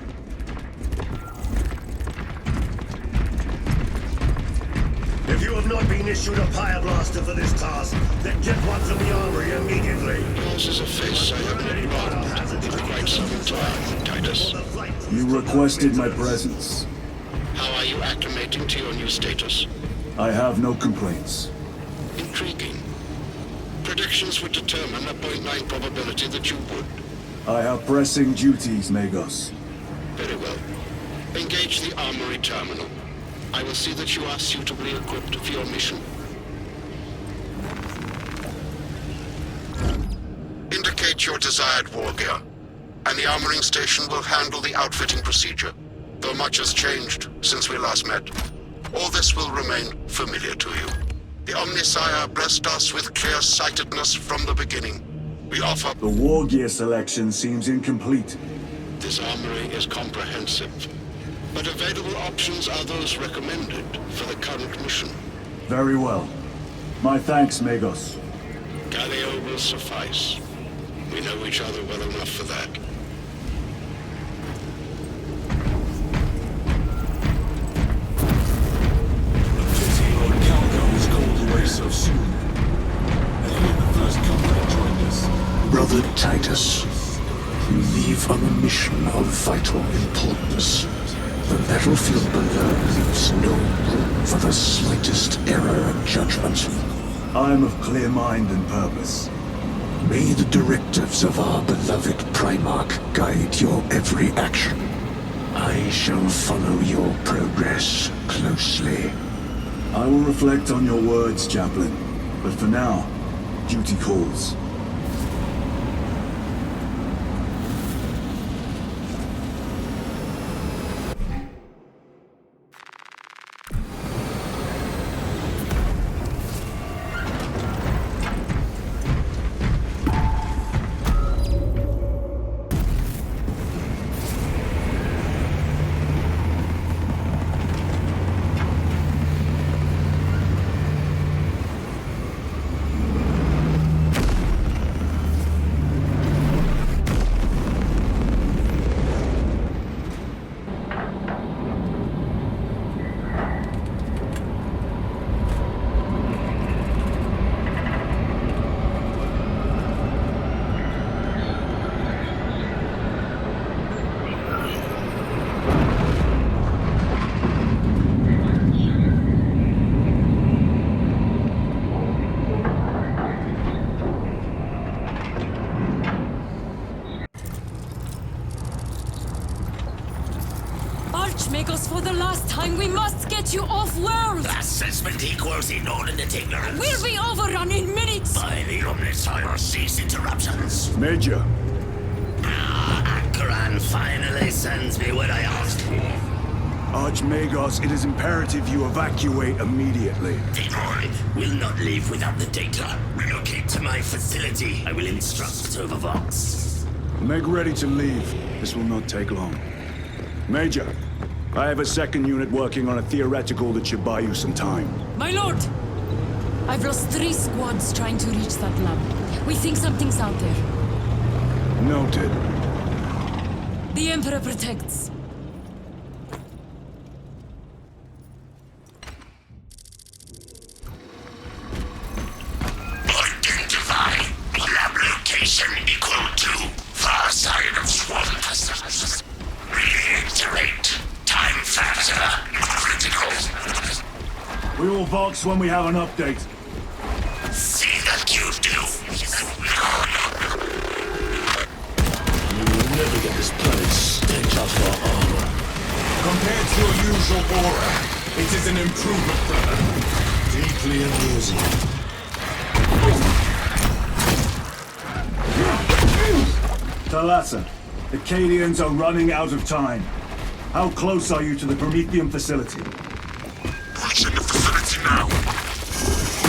If you have not been issued a Pyreblaster for this task, then get one from the armory immediately. Yours is a face I have not known for quite some time, Titus. You requested my presence. How are you acclimating to your new status? I have no complaints. Intriguing. Predictions would determine a 0.9 probability that you would. I have pressing duties, Magos. Very well. Engage the armory terminal. I will see that you are suitably equipped for your mission. Indicate your desired war gear, and the armoring station will handle the outfitting procedure, though much has changed since we last met. All this will remain familiar to you. The Omnisire blessed us with clear-sightedness from the beginning. We offer... The war gear selection seems incomplete. This armory is comprehensive, but available options are those recommended for the current mission. Very well. My thanks, Magos. Gallio will suffice. We know each other well enough for that. So soon. And he and the first company joined us. Brother Titus, you leave on a mission of vital importance. The battlefield below leaves no room for the slightest error in judgment. I am of clear mind and purpose. May the directives of our beloved Primarch guide your every action. I shall follow your progress closely. I will reflect on your words, Chaplain. But for now, duty calls. Magos, for the last time, we must get you off-world! Assessment equals inordinate ignorance. We'll be overrun in minutes! By the Omnisire, cease interruptions. Major. Akran finally sends me what I asked for. Archmagos, it is imperative you evacuate immediately. Decoy will not leave without the data. Relocate to my facility. I will instruct over Vox. Make ready to leave. This will not take long. Major, I have a second unit working on a theoretical that should buy you some time. My lord! I've lost 3 squads trying to reach that lab. We think something's out there. Noted. The Emperor protects. Identify lab location equal to far side of swamp. Reiterate, time factor critical. We will Vox when we have an update. See that you do. You will never get this planet's stench out of our armor. Compared to your usual aura, it is an improvement, brother. Deeply amusing. Thalassa, the Cadians are running out of time. How close are you to the Prometheum facility? Reaching the facility now.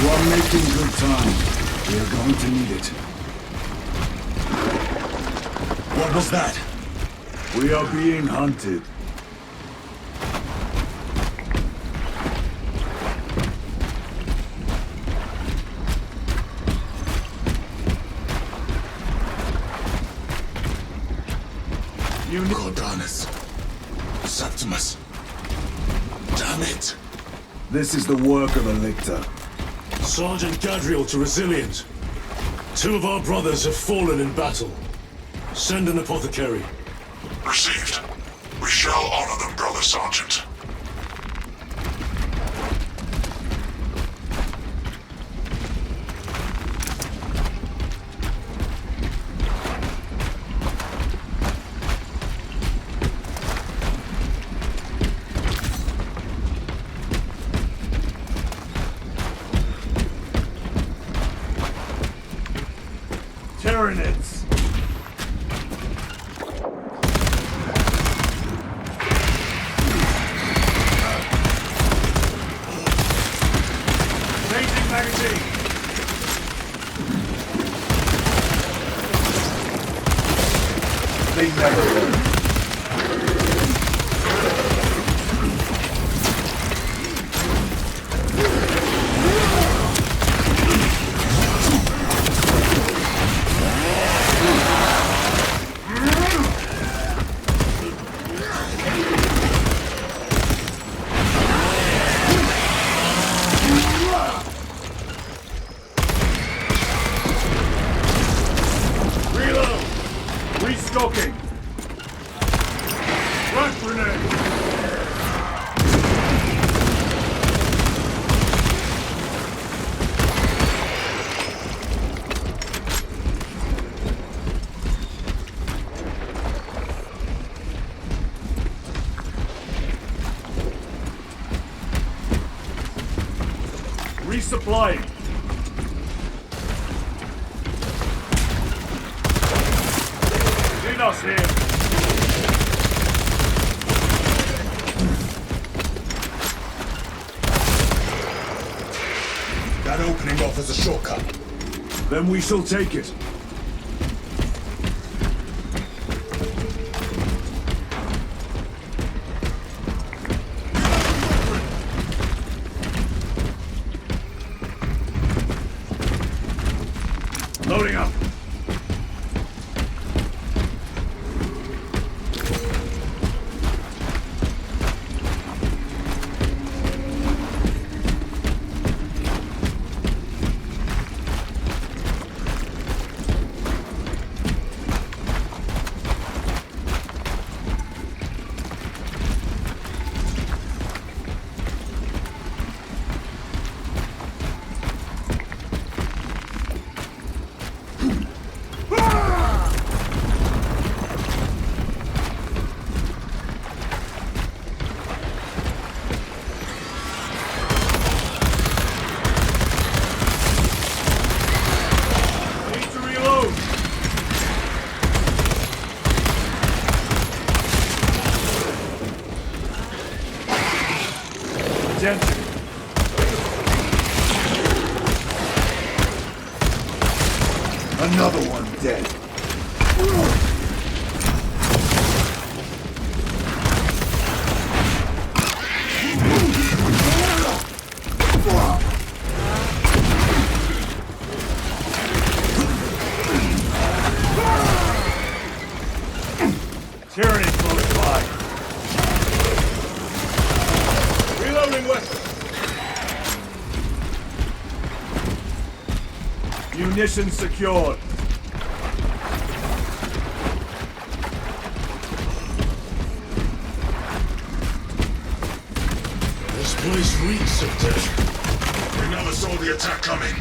You are making good time. We are going to need it. What was that? We are being hunted. Cordanus. Septimus. Damn it. This is the work of a lictor. Sergeant Gadriel to Resilient. 2 of our brothers have fallen in battle. Send an apothecary. Received. We shall honor them, Brother Sergeant. Tyranids! Changing magazine! They never learn. Restocking! Front grenade! Resupplying! Us here. That opening offers a shortcut. Then we shall take it. Loading up. Attention. Another one dead. Tyranny close by. Reloading weapon. Munitions secured. This place reeks of death. We never saw the attack coming.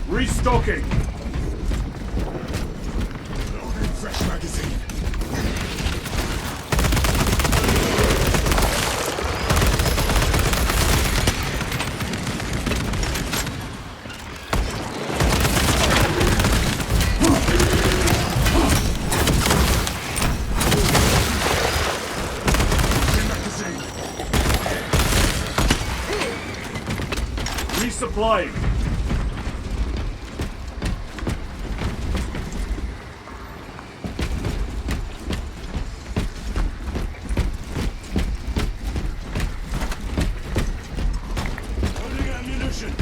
Restocking! Loading fresh magazine. Resupplying! Loading ammunition.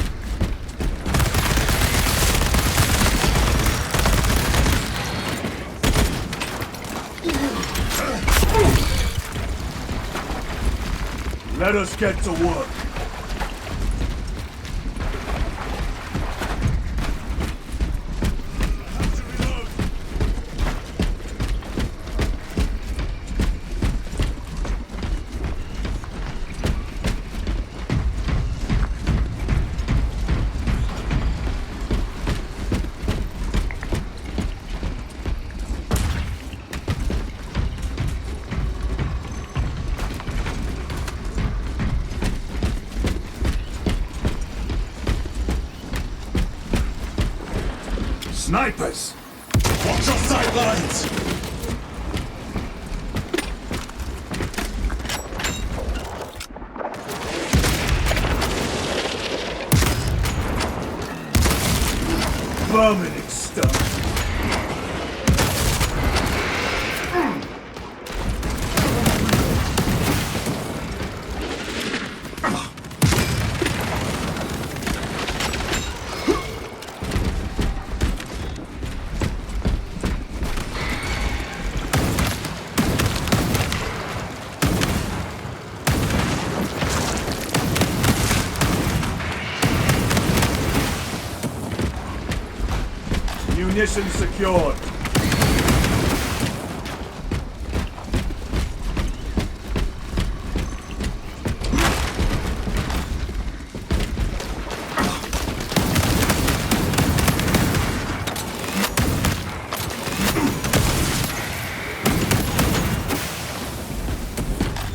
Let us get to work. Snipers! Watch your sidelines! Vermin stuff! Munitions secured.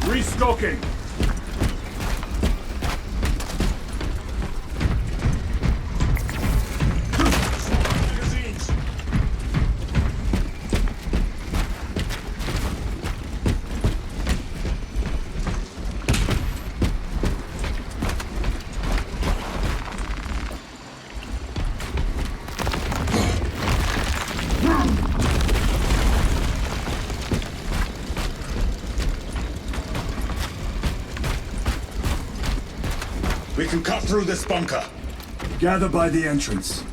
Restocking. We can cut through this bunker. Gather by the entrance.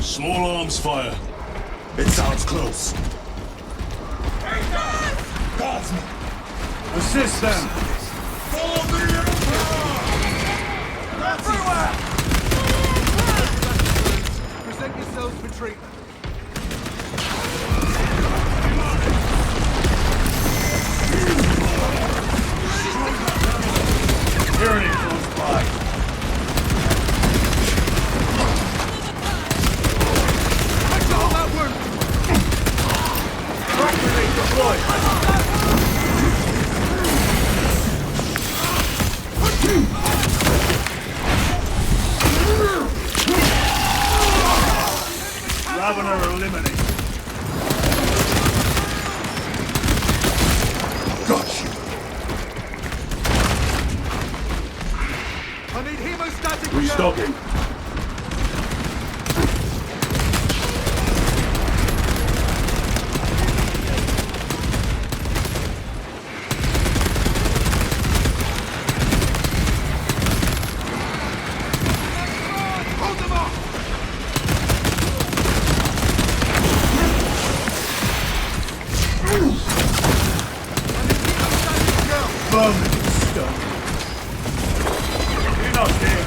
Small arms fire. It sounds close. Guardsmen! Assist them! For the Emperor! Everywhere! Present yourselves for treatment. Tyranny close by. Let's hold that wound! Rock grenade deployed! Ravener eliminated. Got you! I need hemostatic Restocking. Hold them off! Vermin stuff. us here!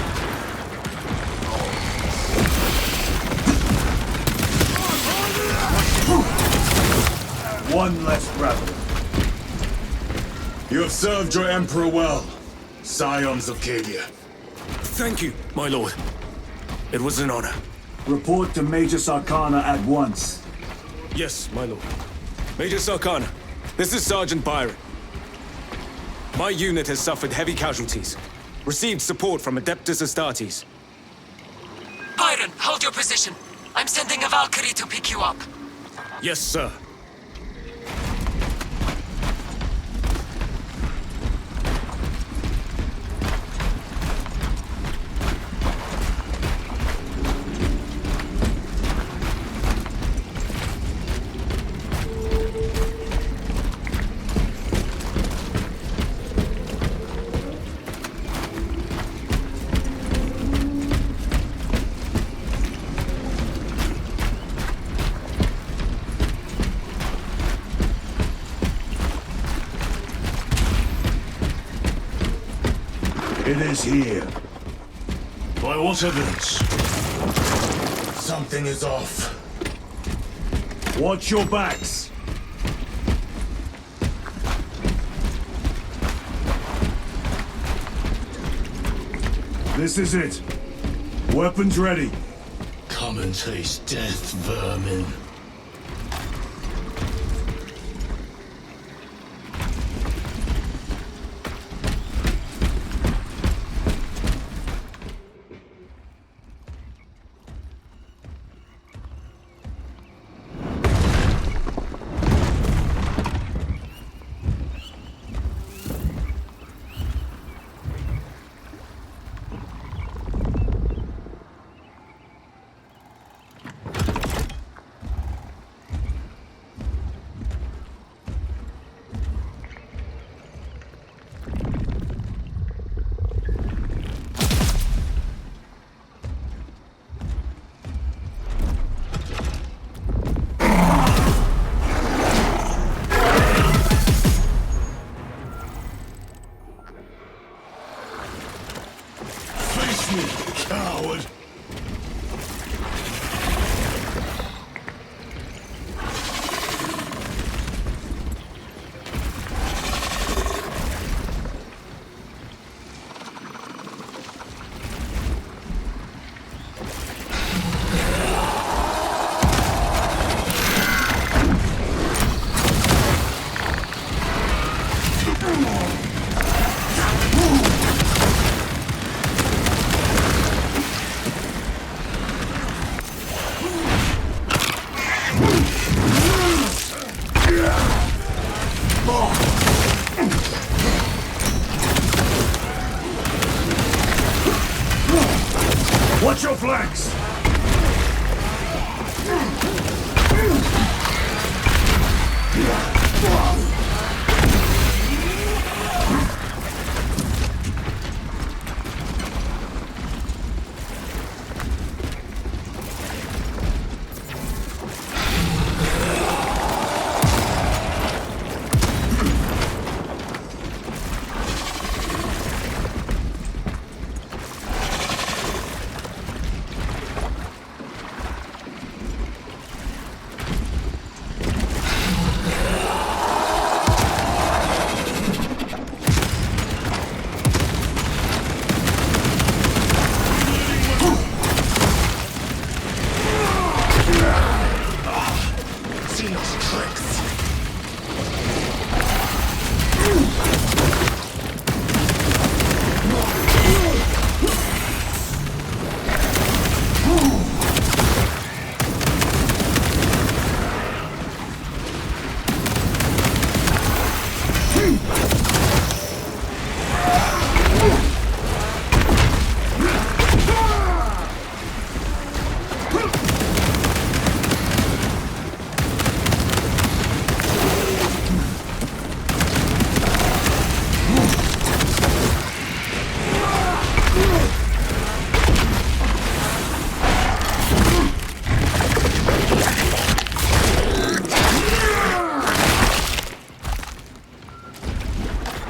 One less rebel. You have served your Emperor well, scions of Cadia. Thank you, my lord. It was an honor. Report to Major Sarkana at once. Yes, my lord. Major Sarkana, this is Sergeant Byron. My unit has suffered heavy casualties. Received support from Adeptus Astartes. Byron, hold your position. I'm sending a Valkyrie to pick you up. Yes, sir. It is here. By what evidence? Something is off. Watch your backs. This is it. Weapons ready. Come and taste death, vermin. Coward! Watch your flanks!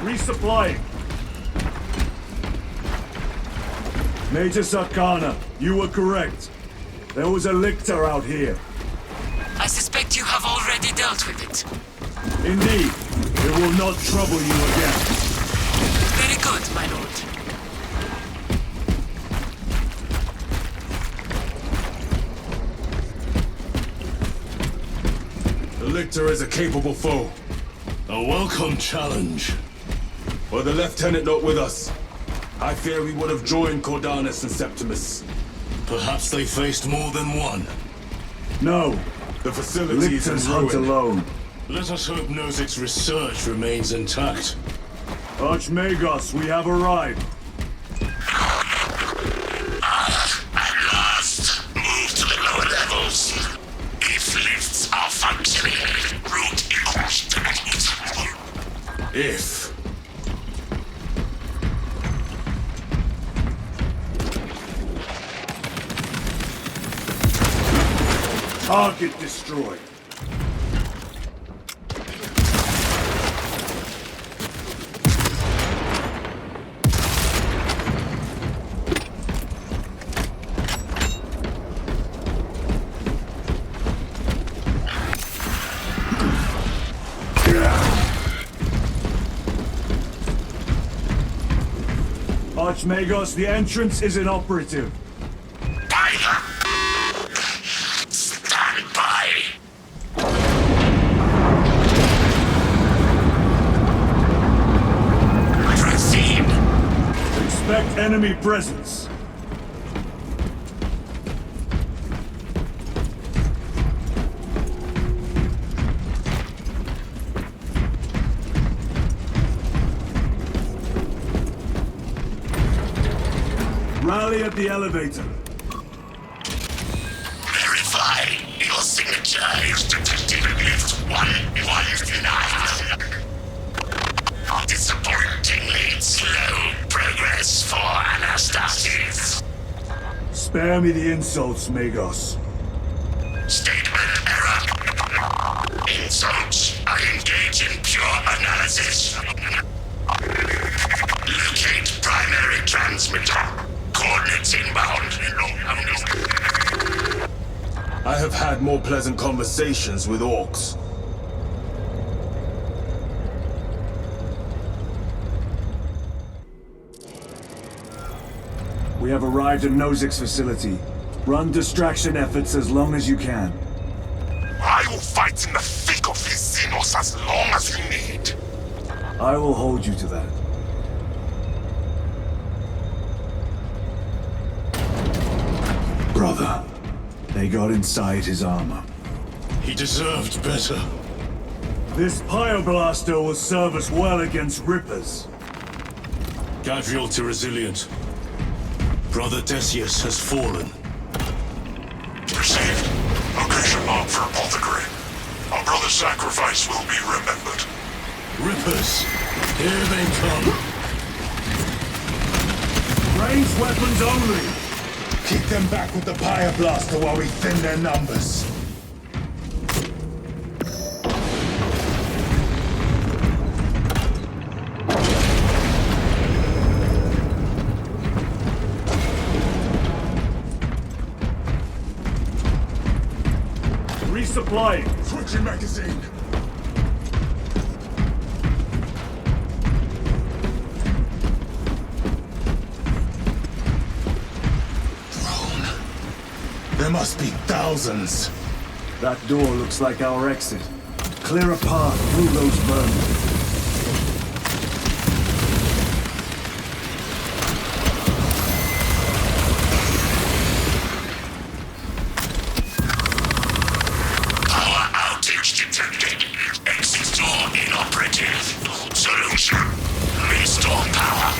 Resupplying. Major Sakana, you were correct. There was a lictor out here. I suspect you have already dealt with it. Indeed. It will not trouble you again. Very good, my lord. The lictor is a capable foe. A welcome challenge. Were the lieutenant not with us, I fear we would have joined Cordanus and Septimus. Perhaps they faced more than one. No. The facility is in Lictors hunt ruin. alone. Let us hope Nozick's research remains intact. Archmagos, we have arrived. At last, move to the lower levels. If lifts are functioning, route across the If. Target destroyed. Archmagos, the entrance is inoperative. Stand by. Proceed. Expect enemy presence. Rally at the elevator. Verify your signature is detected in lift 119. Disappointingly slow progress for Anastasis. Spare me the insults, Magos. Statement error. Insults. I engage in pure analysis. Locate primary transmitter. Coordinates inbound. I have had more pleasant conversations with orcs. We have arrived at Nozick's facility. Run distraction efforts as long as you can. I will fight in the thick of this Xenos as long as you need. I will hold you to that. Brother, they got inside his armor. He deserved better. This Pyoblaster will serve us well against Rippers. Gadriel to resilient. Brother Decius has fallen. Received. Location marked for apothecary. Our brother's sacrifice will be remembered. Rippers! Here they come! Ranged weapons only! Keep them back with the Pyoblaster while we thin their numbers. Resupplying. Switching magazine. There must be thousands. That door looks like our exit. Clear a path through those vermin. Power outage detected. Exit door inoperative. Solution. Restore power.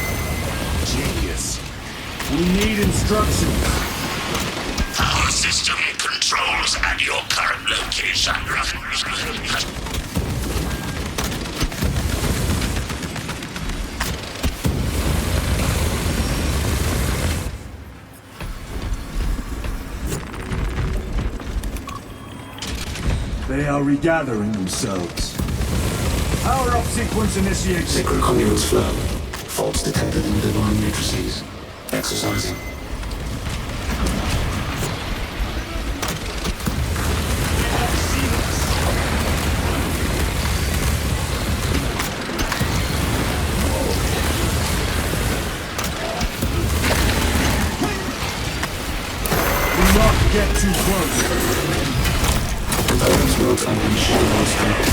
Genius. We need instructions. Power system controls at your current location. They are regathering themselves. Power-up sequence initiated. Sacred conduits flow. Faults detected in the divine matrices. Exercising. not get too close. Components will unleash your strength.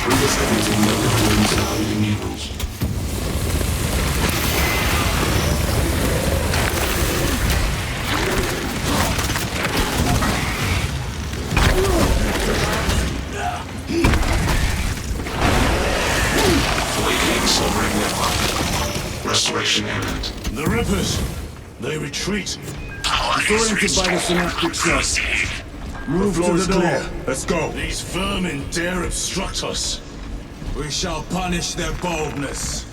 Redisconnecting local rooms and hiding evils. Awakening sobering network. Restoration imminent. The Rippers! They retreat. Power is Disoriented by the synaptic shock. Proceed. Move to the door. Let's go. These vermin dare obstruct us. We shall punish their boldness.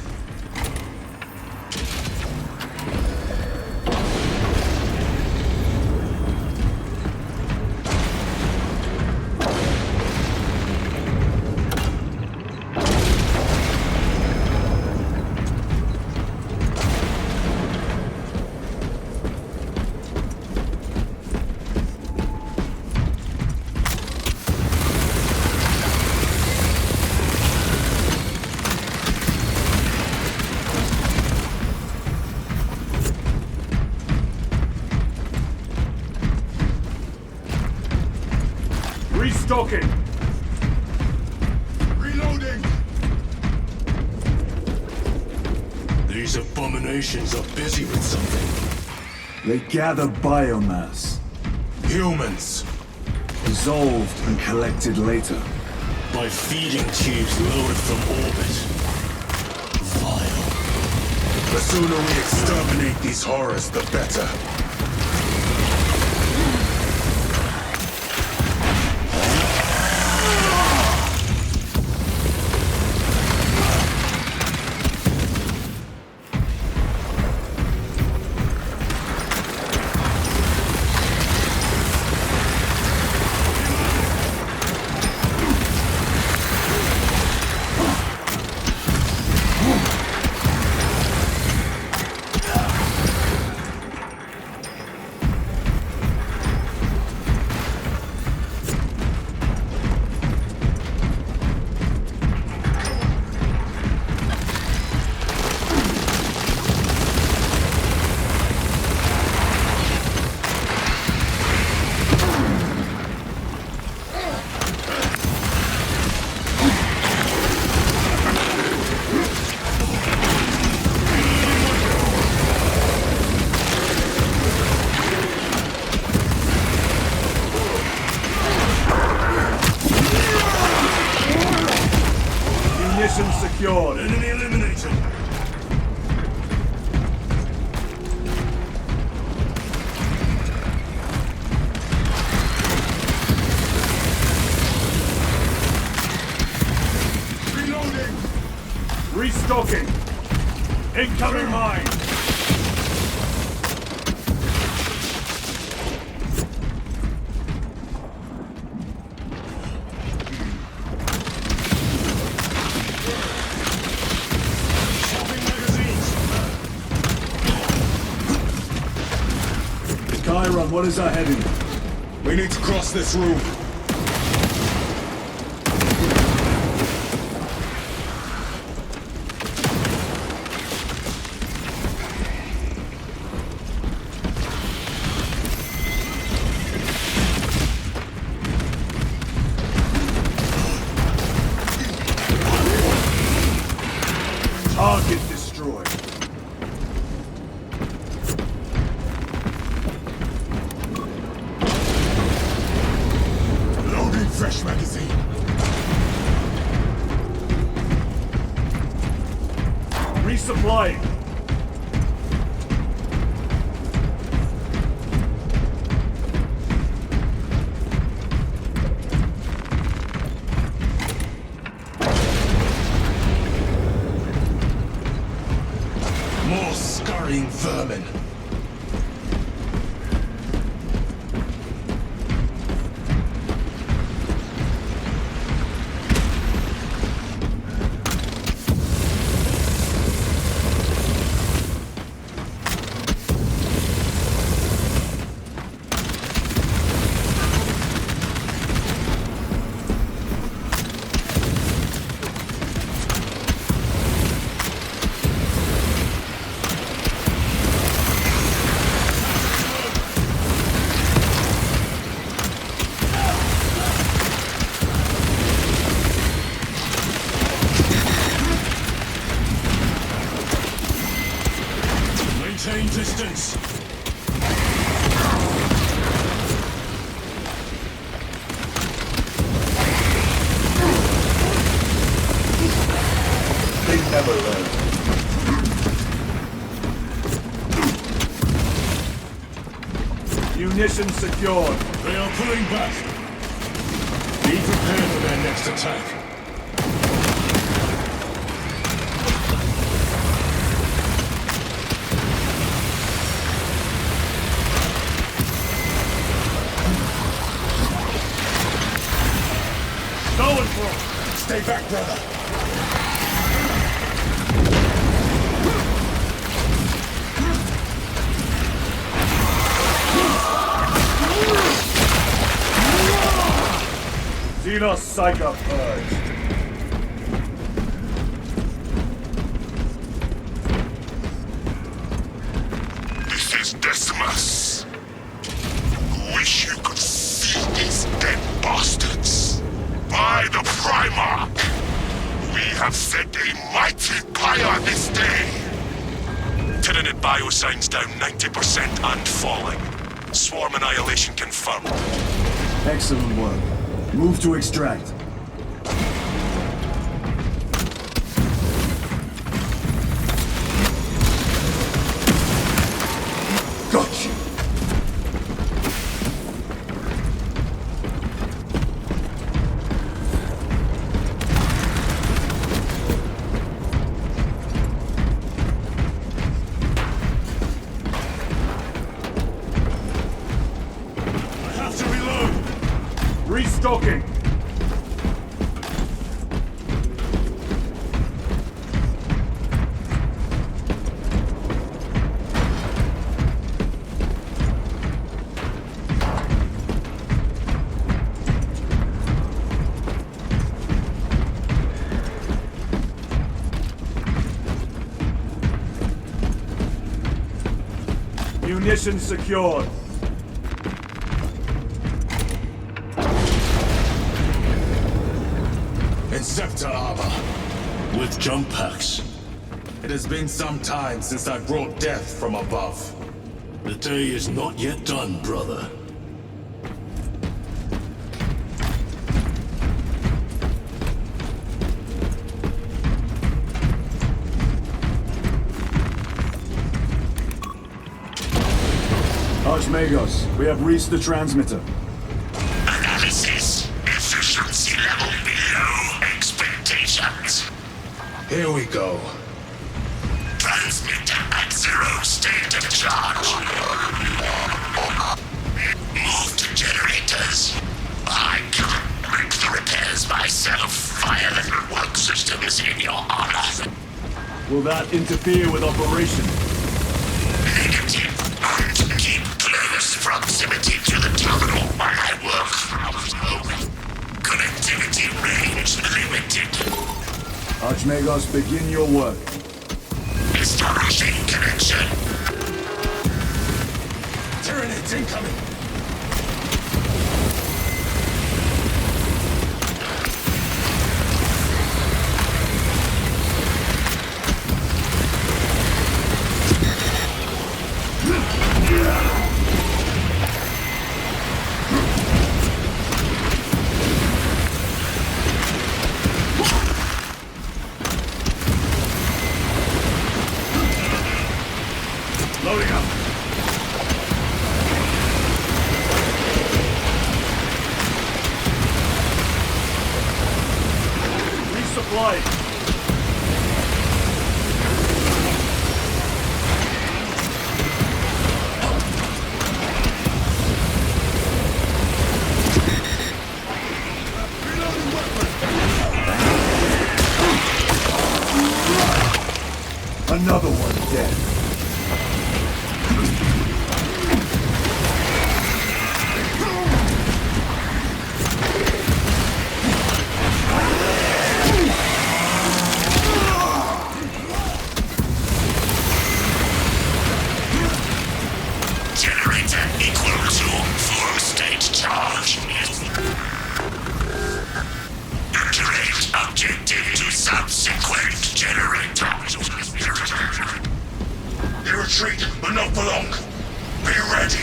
Restocking. Reloading! These abominations are busy with something. They gather biomass, Humans! dissolved and collected later. By feeding tubes lowered from orbit. Vile. The sooner we exterminate these horrors, the better. Mission secured. Enemy eliminated. Reloading. Restocking. Incoming mine. Chiron, what is our heading? We need to cross this room. Target destroyed. Loading fresh magazine. Resupplying. More scurrying vermin. Maintain distance. They never learn. Munitions secured. They are pulling back. Be prepared for their next attack. Going for it. Stay back, brother. Xenos Psycho Purge. This is Decimus. Wish you could see these dead bastards. By the Primarch, we have set a mighty pyre this day. Tyranid biosigns down 90% and falling. Swarm annihilation confirmed. Excellent work. Move to extract. Got you. I have to reload. Restocking. Munitions secured. Inceptor armor. With jump packs. It has been some time since I brought death from above. The day is not yet done, brother. Archmagos, we have reached the transmitter. Analysis. Efficiency level below expectations. Here we go. Transmitter at 0 state of charge. Move to generators. I can't make the repairs myself via the work systems in your honor. Will that interfere with operation? Negative. And keep close proximity to the terminal while I work. Connectivity range limited. Archmagos, begin your work. Establishing connection. Tyranids incoming! Loading up. Resupply. Another one dead. Generator equal to full state charge. Iterate objective to subsequent generator. They retreat, but not for long. Be ready.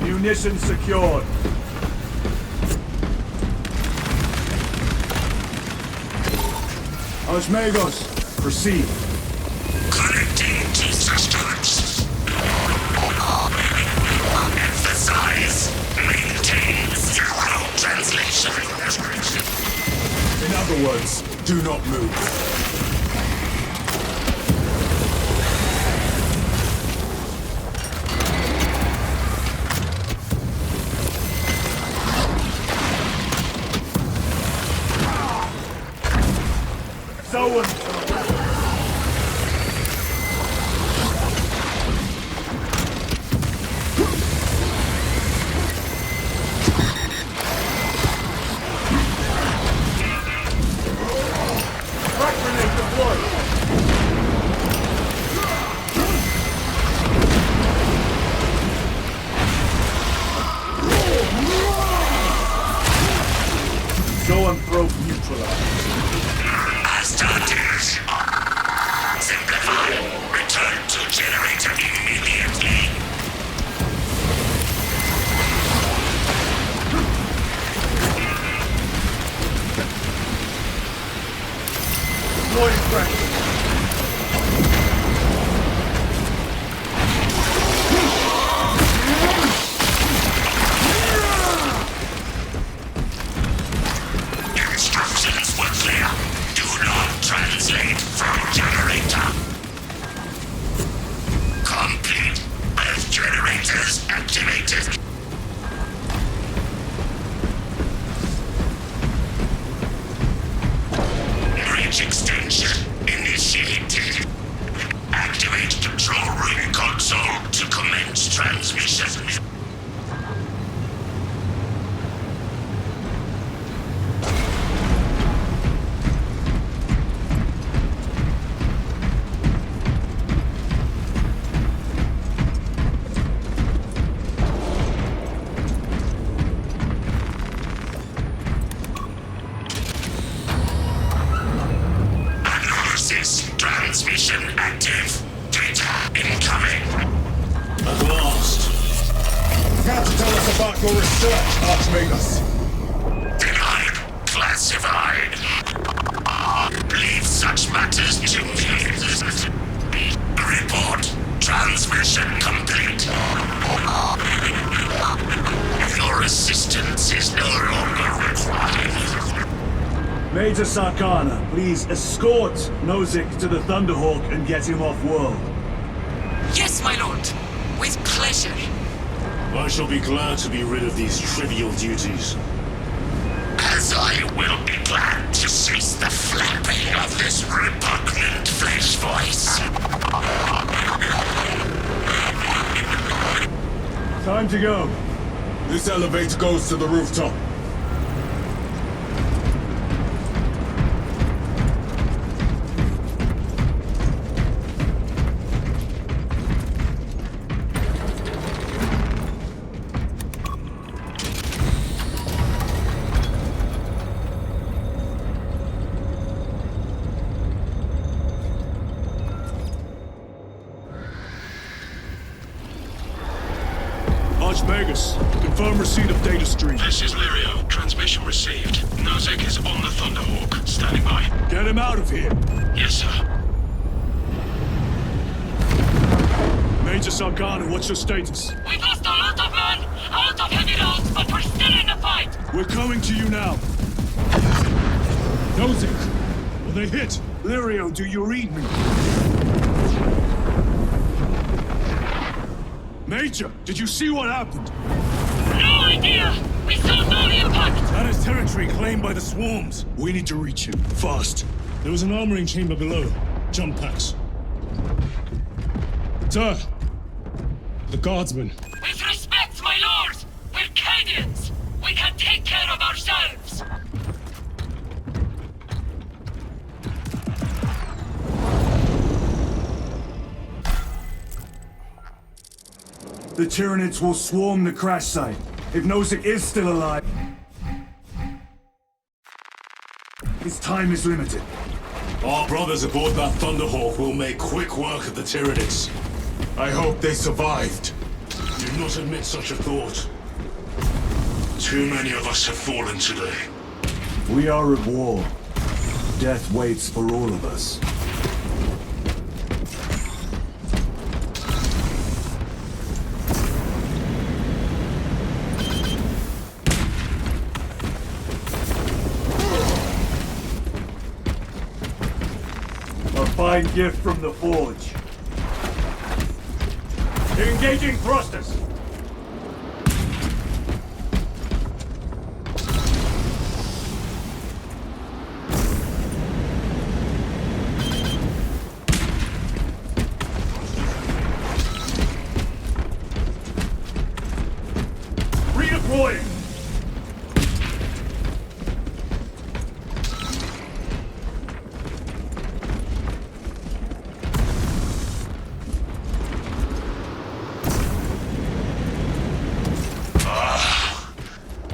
Munitions secured. Osmagos, proceed. Connecting to systems. Emphasize. Maintain zero translation. In other words, do not move. Zoanthrope neutralized. Astartes. Simplify. Return to generator immediately. Deploying pressure. Instructions were clear. Do not translate from generator. Complete. Both generators activated. Bridge extension initiated. Activate control room console to commence transmission. Transmission active. Data incoming. At last. Care to tell us about your research, Archmagus? Denied. Classified. Leave such matters to me. Report. Transmission complete. Your assistance is no longer required. Major Sarkana, please escort Nozick to the Thunderhawk and get him off-world. Yes, my lord. With pleasure. I shall be glad to be rid of these trivial duties. As I will be glad to cease the flapping of this repugnant flesh voice. Time to go. This elevator goes to the rooftop. Archmagus, confirm receipt of data stream. This is Lirio. Transmission received. Nozick is on the Thunderhawk. Standing by. Get him out of here. Yes, sir. Major Sarkana, what's your status? We've lost a lot of men, a lot of heavy rounds, but we're still in the fight. We're coming to you now. Nozick, will they hit? Lirio, do you read me? Major, did you see what happened? No idea! We saw no impact! That is territory claimed by the swarms. We need to reach him, fast. There was an armoring chamber below. Jump packs. Sir! The guardsmen. With respect, my lord! We're Cadians! We can take The Tyranids will swarm the crash site. If Nozick is still alive, his time is limited. Our brothers aboard that Thunderhawk will make quick work of the Tyranids. I hope they survived. Do not admit such a thought. Too many of us have fallen today. We are at war. Death waits for all of us. A fine gift from the Forge. Engaging thrusters! Redeploying!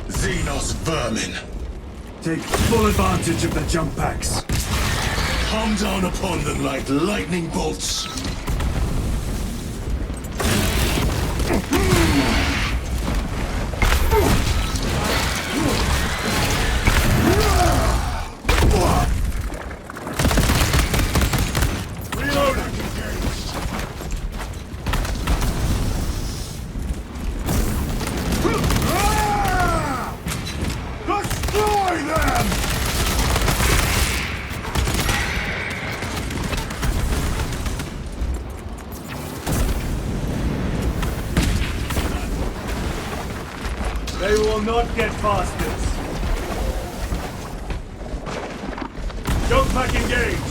Xenos vermin. Take full advantage of the jump packs. Come down upon them like lightning bolts. They will not get past this. Jump pack engaged.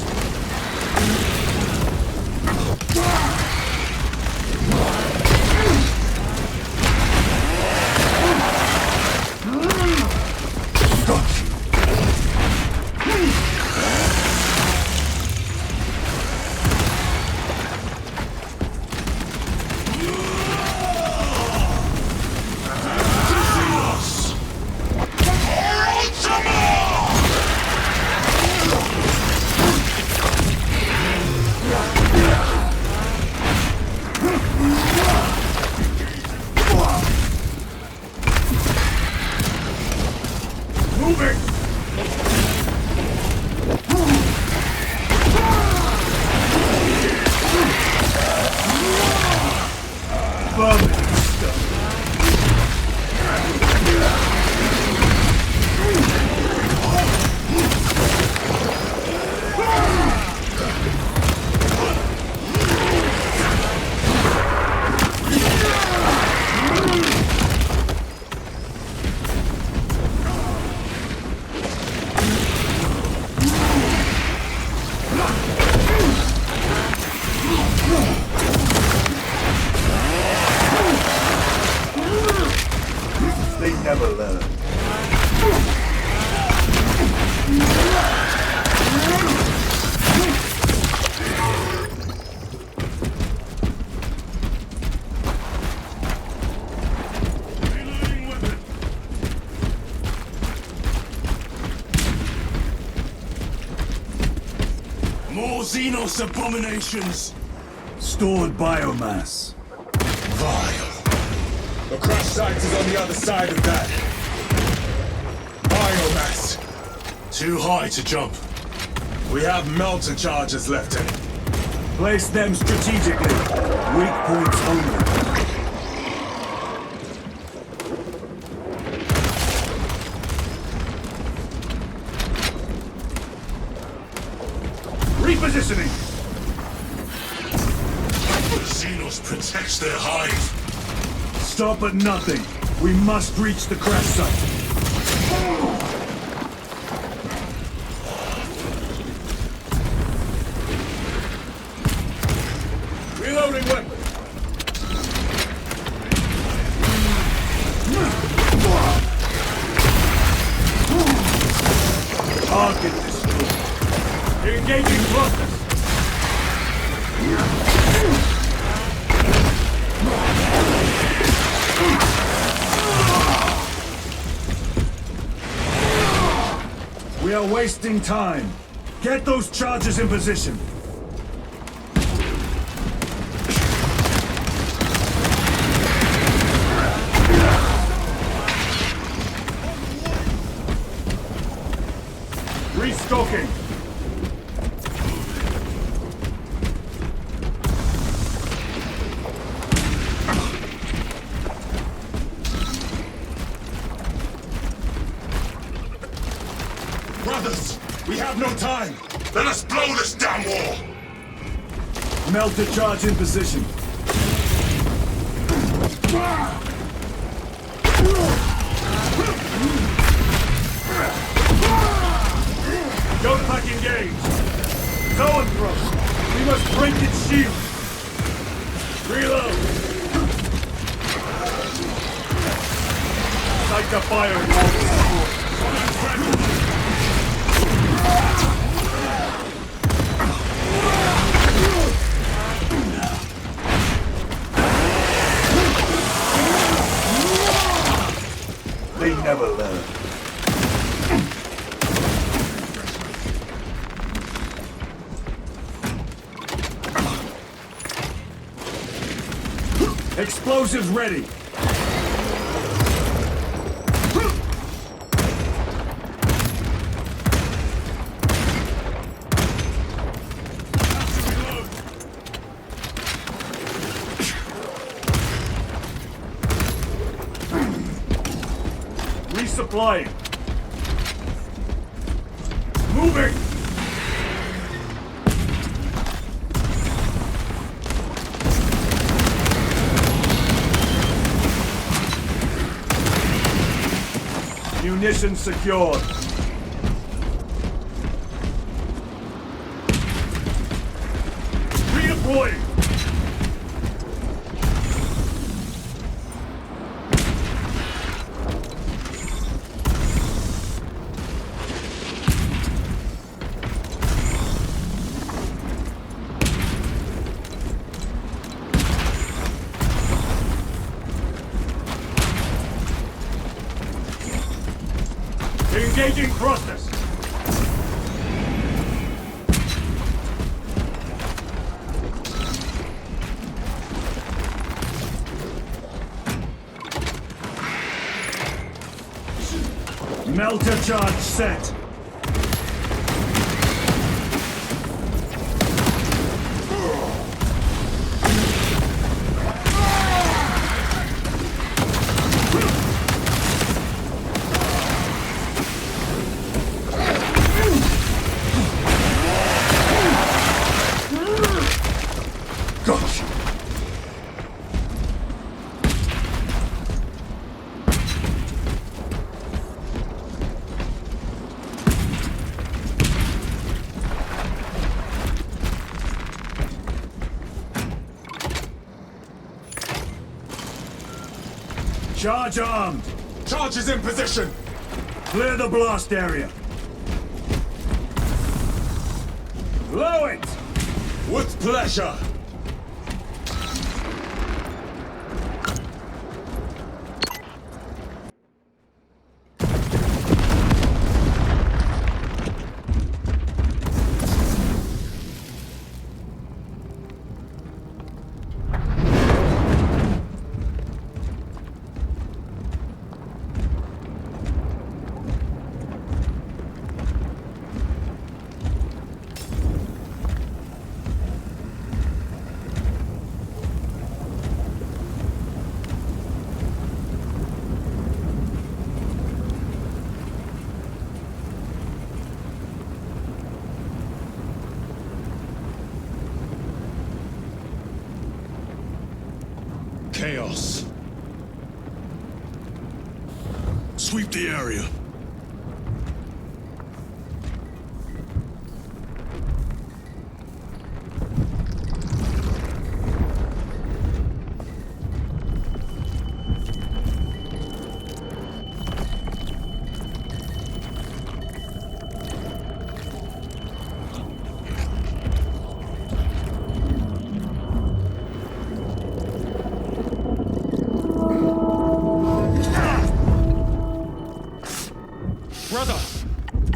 They never learn. More Xenos abominations! Stored biomass. Vile. The crash site is on the other side of that. Biomass. Too high to jump. We have melter charges, Lieutenant. Place them strategically. Weak points only. Repositioning. Xenos protects their hive. Stop at nothing. We must reach the crash site. Reloading weapon. Target destroyed. Engaging thrusters. We are wasting time. Get those charges in position. Restocking. Brothers, we have no time. Let us blow this damn wall. Melter charge in position. Gun pack engaged. Throw and throw. We must break its shield. Reload. Sight the fire. They never learn. Explosives ready. Resupplying. Moving. Munitions secured. Redeploying. Engaging thrusters. Melter charge set. Charge armed! Charge is in position! Clear the blast area! Blow it! With pleasure! Chaos. Sweep the area.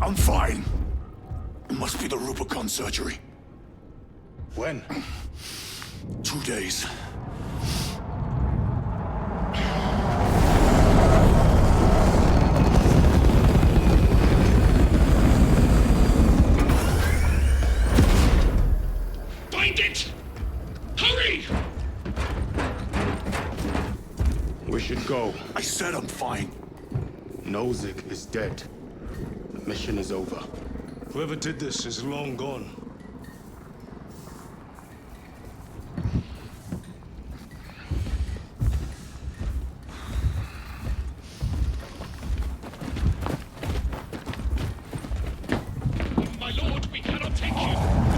I'm fine. It must be the Rubicon surgery. When? 2 days. Find it! Hurry! We should go. I said I'm fine. Nozick is dead. The mission is over. Whoever did this is long gone. My lord, we cannot take you.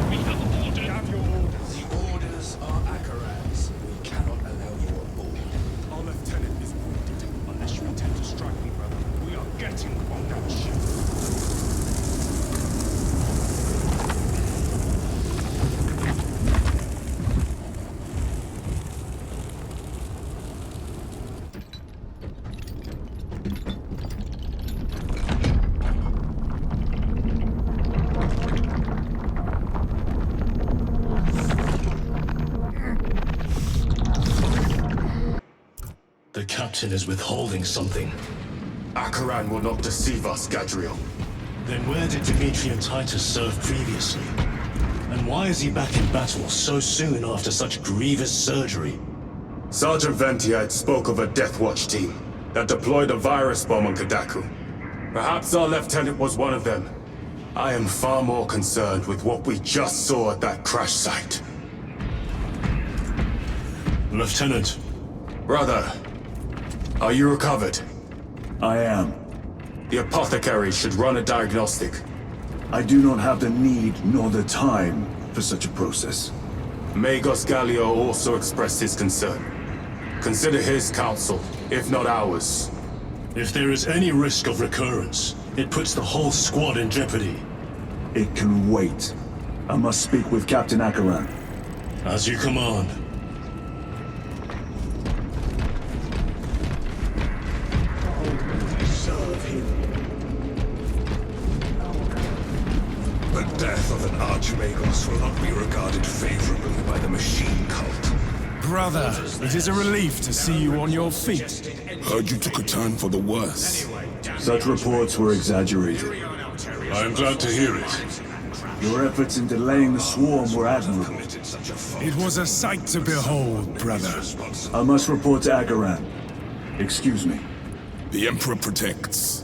We have ordered. Have your orders. The orders are Akaran's. We cannot allow you aboard. Our lieutenant is wounded. Unless you intend to strike me, brother, we are getting on that ship. The captain is withholding something. Akaran will not deceive us, Gadriel. Then where did Dimitri and Titus serve previously? And why is he back in battle so soon after such grievous surgery? Sergeant Ventiad spoke of a Death Watch team that deployed a virus bomb on Kadaku. Perhaps our lieutenant was one of them. I am far more concerned with what we just saw at that crash site. Lieutenant. Brother, are you recovered? I am. The apothecary should run a diagnostic. I do not have the need nor the time for such a process. Magos Gallio also expressed his concern. Consider his counsel, if not ours. If there is any risk of recurrence, it puts the whole squad in jeopardy. It can wait. I must speak with Captain Akaran. As you command. The death of an Archmagos will not be regarded favorably by the machine cult. Brother, it is a relief to see you on your feet. Heard you took a turn for the worse. Such reports were exaggerated. I am glad to hear it. Your efforts in delaying the swarm were admirable. It was a sight to behold, brother. I must report to Akaran. Excuse me. The Emperor protects.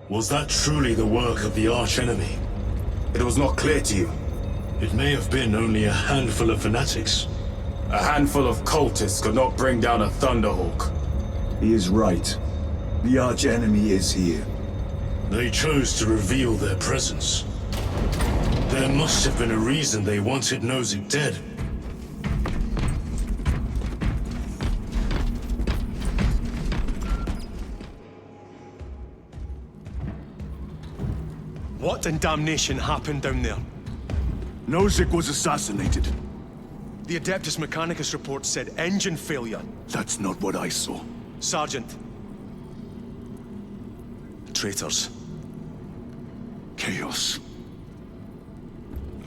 Was that truly the work of the archenemy? It was not clear to you. It may have been only a handful of fanatics. A handful of cultists could not bring down a Thunderhawk. He is right. The archenemy is here. They chose to reveal their presence. There must have been a reason they wanted Nozick dead. What in damnation happened down there? Nozick was assassinated. The Adeptus Mechanicus report said engine failure. That's not what I saw. Sergeant. Traitors. Chaos.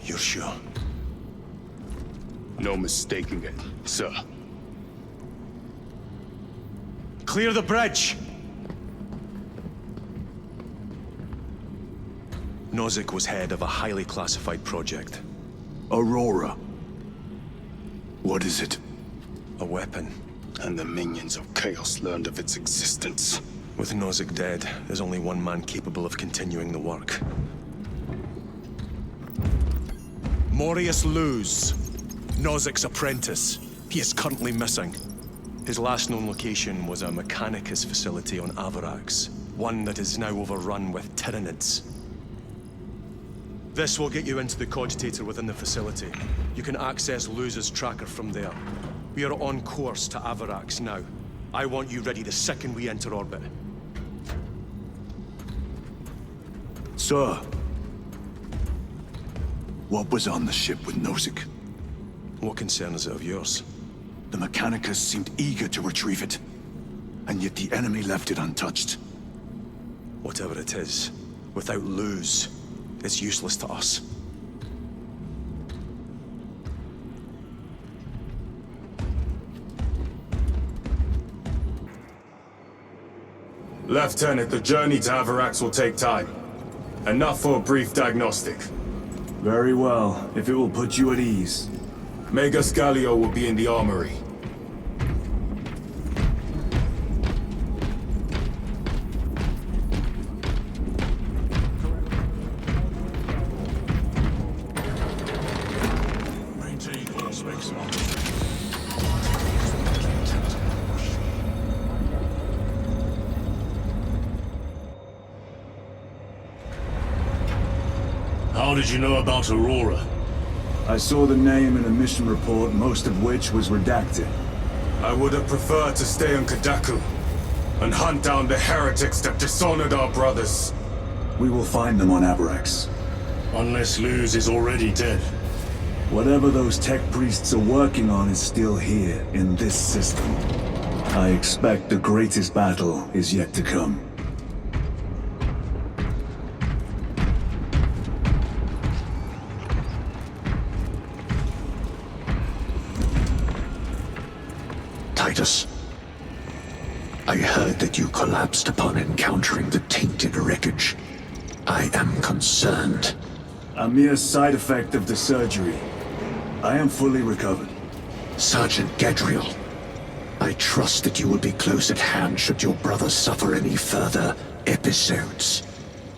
You're sure? No mistaking it, sir. Clear the bridge! Nozick was head of a highly classified project. Aurora. What is it? A weapon. And the minions of Chaos learned of its existence. With Nozick dead, there's only one man capable of continuing the work. Morius Luz, Nozick's apprentice. He is currently missing. His last known location was a Mechanicus facility on Avarax, one that is now overrun with Tyranids. This will get you into the cogitator within the facility. You can access Luz's tracker from there. We are on course to Avarax now. I want you ready the second we enter orbit. Sir. What was on the ship with Nozick? What concern is it of yours? The Mechanicus seemed eager to retrieve it, and yet the enemy left it untouched. Whatever it is, without Luz, it's useless to us. Lieutenant, the journey to Avarax will take time. Enough for a brief diagnostic. Very well, if it will put you at ease. Magus Gallio will be in the armory. How did you know about Aurora? I saw the name in a mission report, most of which was redacted. I would have preferred to stay on Kadaku and hunt down the heretics that dishonored our brothers. We will find them on Avarax. Unless Luz is already dead. Whatever those tech priests are working on is still here, in this system. I expect the greatest battle is yet to come. Titus, I heard that you collapsed upon encountering the tainted wreckage. I am concerned. A mere side effect of the surgery. I am fully recovered. Sergeant Gadriel, I trust that you will be close at hand should your brother suffer any further episodes.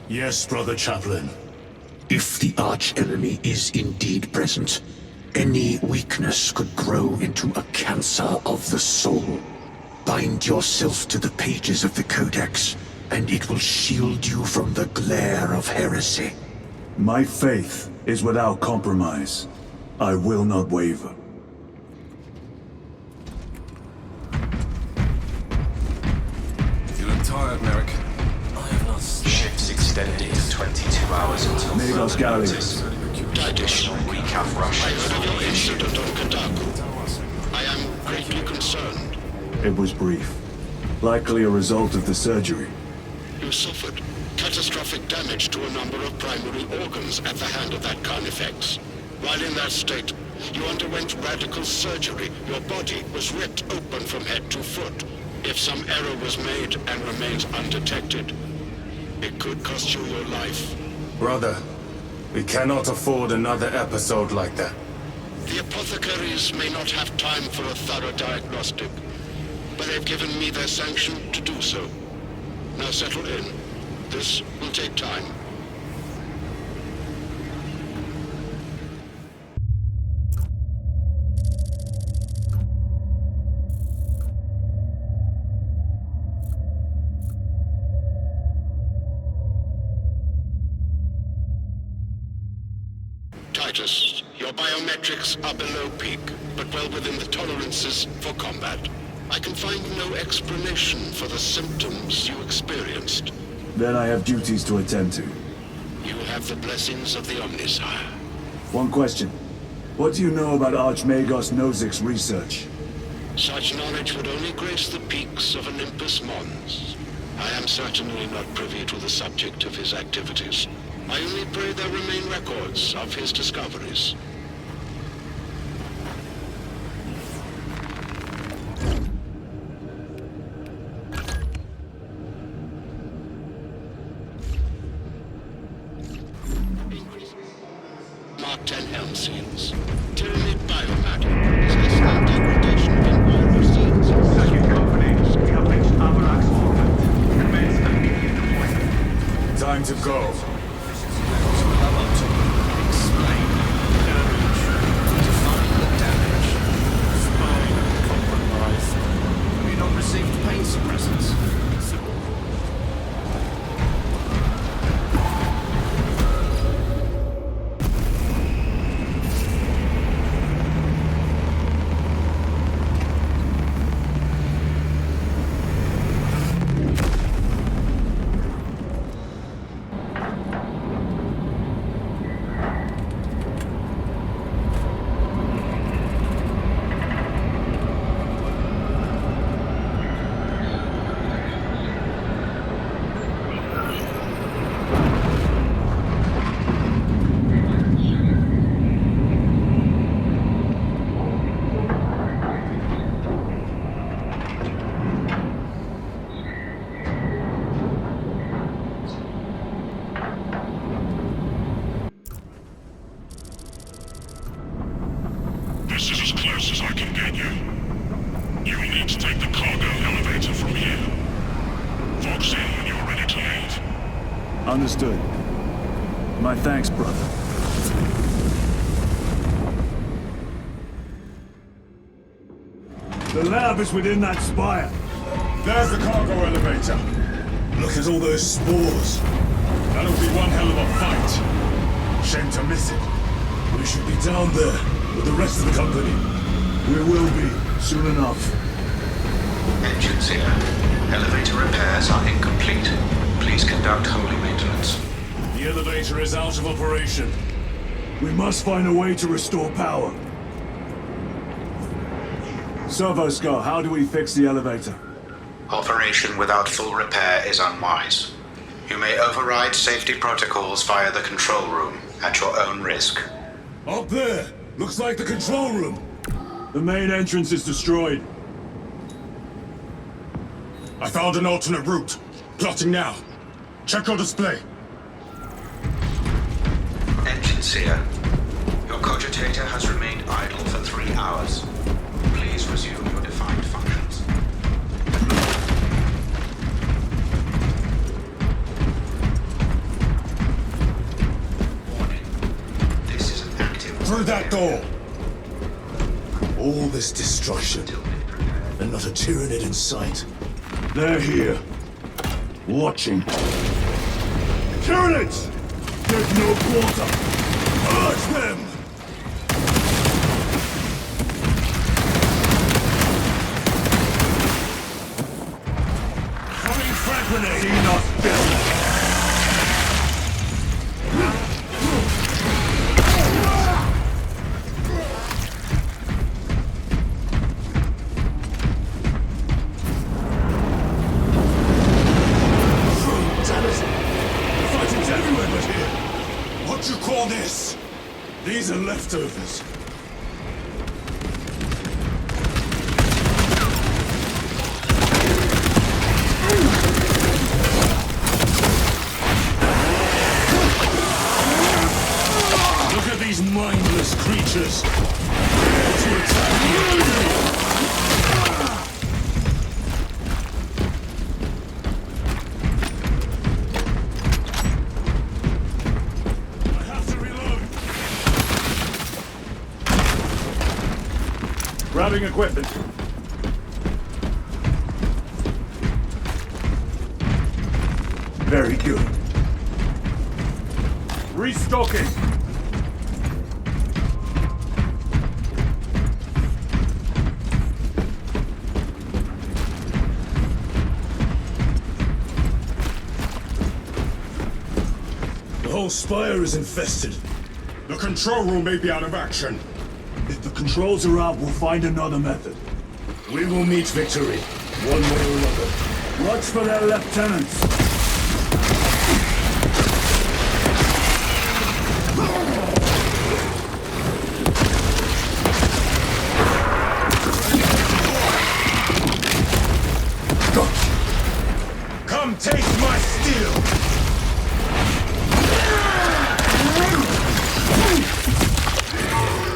Yes, Brother Chaplain. If the arch-enemy is indeed present, any weakness could grow into a cancer of the soul. Bind yourself to the pages of the Codex, and it will shield you from the glare of heresy. My faith is without compromise. I will not waver. You look tired, Merrick. I have lost. Shifts extended to 22 hours until Magus further notice. Additional recap rush. I heard of your incident on Kadaku. I am greatly concerned. It was brief. Likely a result of the surgery. You suffered catastrophic damage to a number of primary organs at the hand of that Carnifex. While in that state, you underwent radical surgery. Your body was ripped open from head to foot. If some error was made and remains undetected, it could cost you your life. Brother, we cannot afford another episode like that. The apothecaries may not have time for a thorough diagnostic, but they've given me their sanction to do so. Now settle in. This will take time. Titus, your biometrics are below peak, but well within the tolerances for combat. I can find no explanation for the symptoms you experienced. Then I have duties to attend to. You have the blessings of the Omnisire. One question. What do you know about Archmagos Nozick's research? Such knowledge would only grace the peaks of Olympus Mons. I am certainly not privy to the subject of his activities. I only pray there remain records of his discoveries. Mark 10 Helm seals. Tyranid biomatter is excellent degradation of environmental seals. Second companies, we have reached Avarax orbit. Commence immediate deployment. Time to go. Explain damage. Define the damage. Spine compromised. Have you not received pain suppressants? Understood. My thanks, brother. The lab is within that spire. There's the cargo elevator. Look at all those spores. That'll be one hell of a fight. Shame to miss it. We should be down there with the rest of the company. We will be, soon enough. Engines here. Elevator repairs are incomplete. Please conduct holy maintenance. The elevator is out of operation. We must find a way to restore power. Servoscar, how do we fix the elevator? Operation without full repair is unwise. You may override safety protocols via the control room at your own risk. Up there! Looks like the control room. The main entrance is destroyed. I found an alternate route. Plotting now. Check your display. Engines here. Your cogitator has remained idle for 3 hours. Please resume your defined functions. Warning. This is an active... Through that door! All this destruction, and not a Tyranid in sight. They're here. Watching. Tyranids! There's no quarter! Urge them! Coming frag grenade! Enough build! These are leftovers. Look at these mindless creatures. To attack you. Grabbing equipment. Very good. Restocking. The whole spire is infested. The control room may be out of action. If the controls are out, we'll find another method. We will meet victory, one way or another. Watch for their lieutenants. Come taste my steel!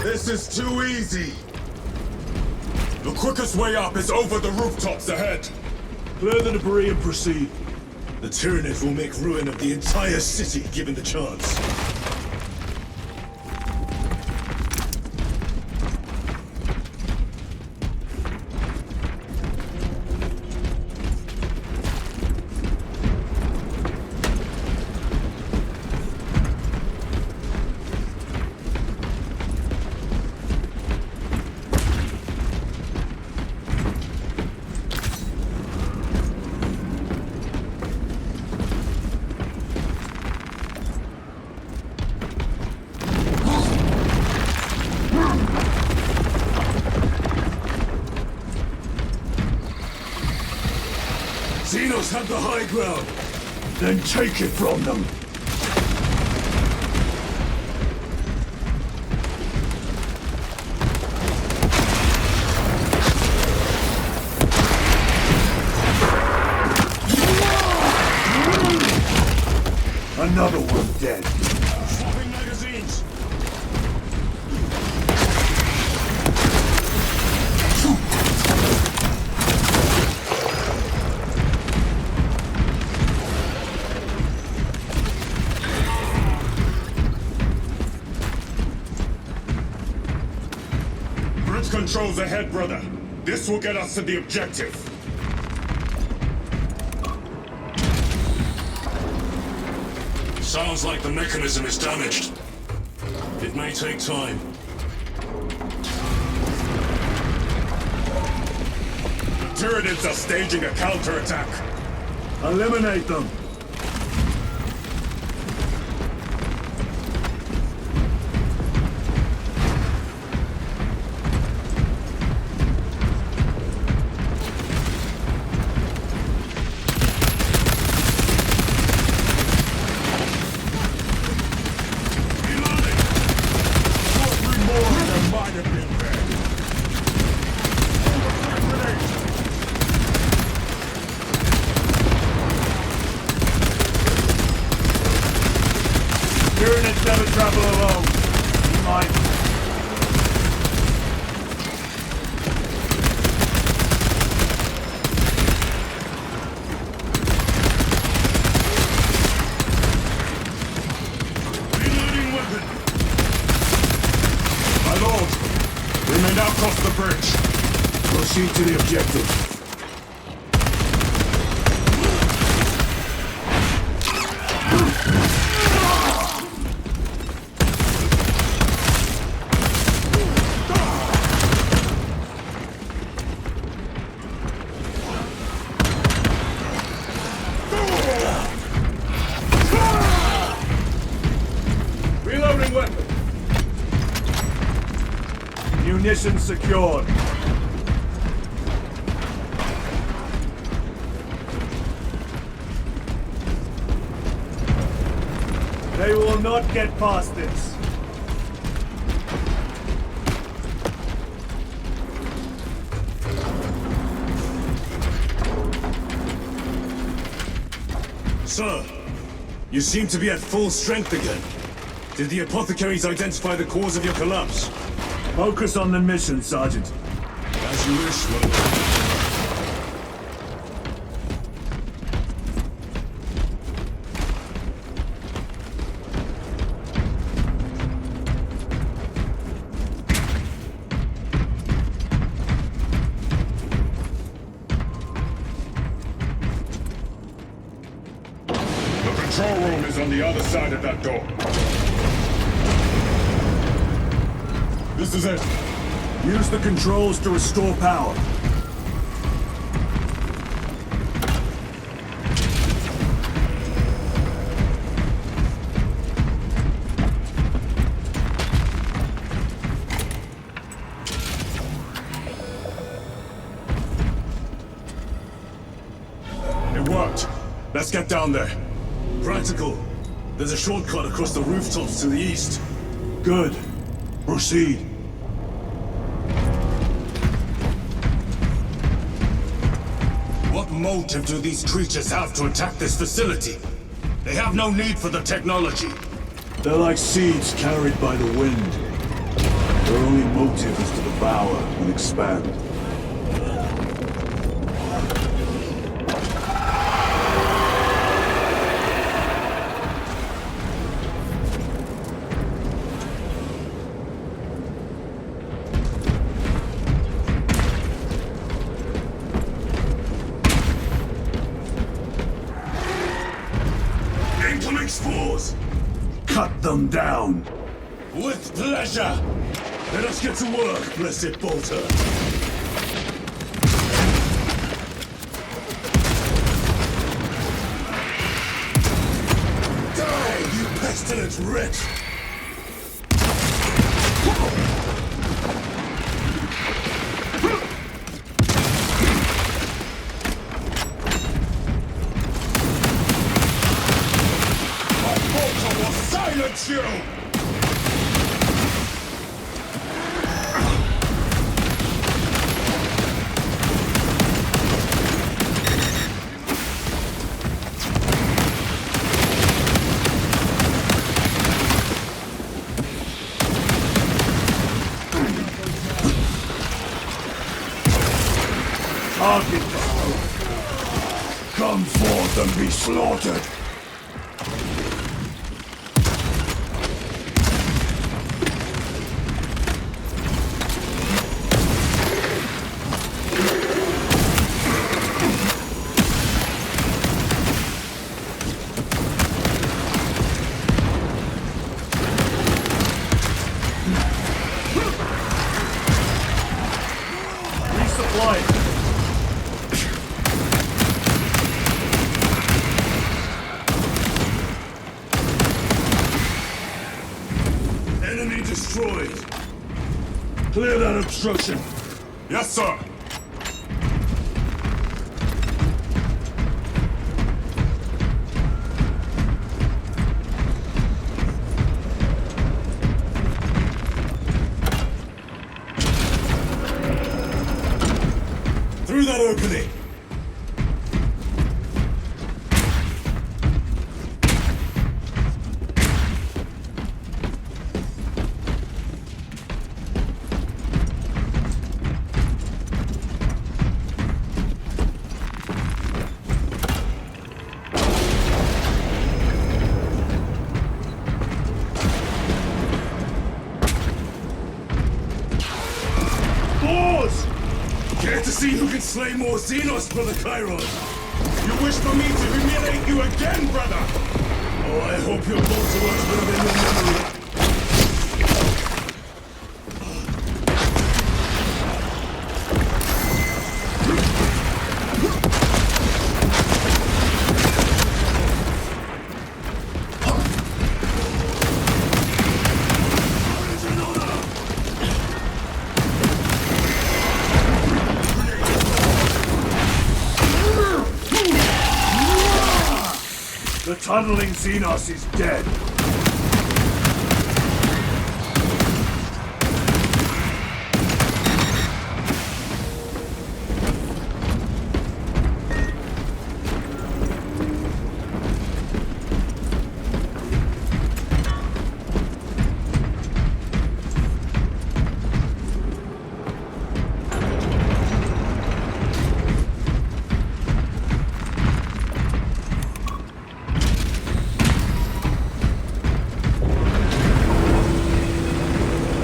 This is too easy! The quickest way up is over the rooftops ahead! Clear the debris and proceed. The Tyranid will make ruin of the entire city, given the chance. Xenos have the high ground. Then take it from them. Another one dead. Swapping magazines. controls ahead, brother. This will get us to the objective. Sounds like the mechanism is damaged. It may take time. The Tyranids are staging a counterattack. Eliminate them! Tyranids never travel alone. You might. Reloading weapon. My lord, we may now cross the bridge. Proceed to the objective. Reloading weapon. Munitions secured. They will not get past this. Sir, you seem to be at full strength again. Did the apothecaries identify the cause of your collapse? Focus on the mission, Sergeant. As you wish, my lord. The control room is on the other side of that door. This is it. Use the controls to restore power. It worked. Let's get down there. Practical. There's a shortcut across the rooftops to the east. Good. Proceed. What motive do these creatures have to attack this facility? They have no need for the technology. They're like seeds carried by the wind. Their only motive is to devour and expand. Incoming spores! Cut them down! With pleasure! Let us get to work, blessed bolter! Die, you pestilent wretch! My bolter will silence you! Target down! Come forth and be slaughtered! destroyed. Clear that obstruction. Yes, sir. Through that opening. Care to see who can slay more Xenos, Brother Chiron? You wish for me to humiliate you again, brother? Oh, I hope your bolter works better than your memory. The tunneling Xenos is dead.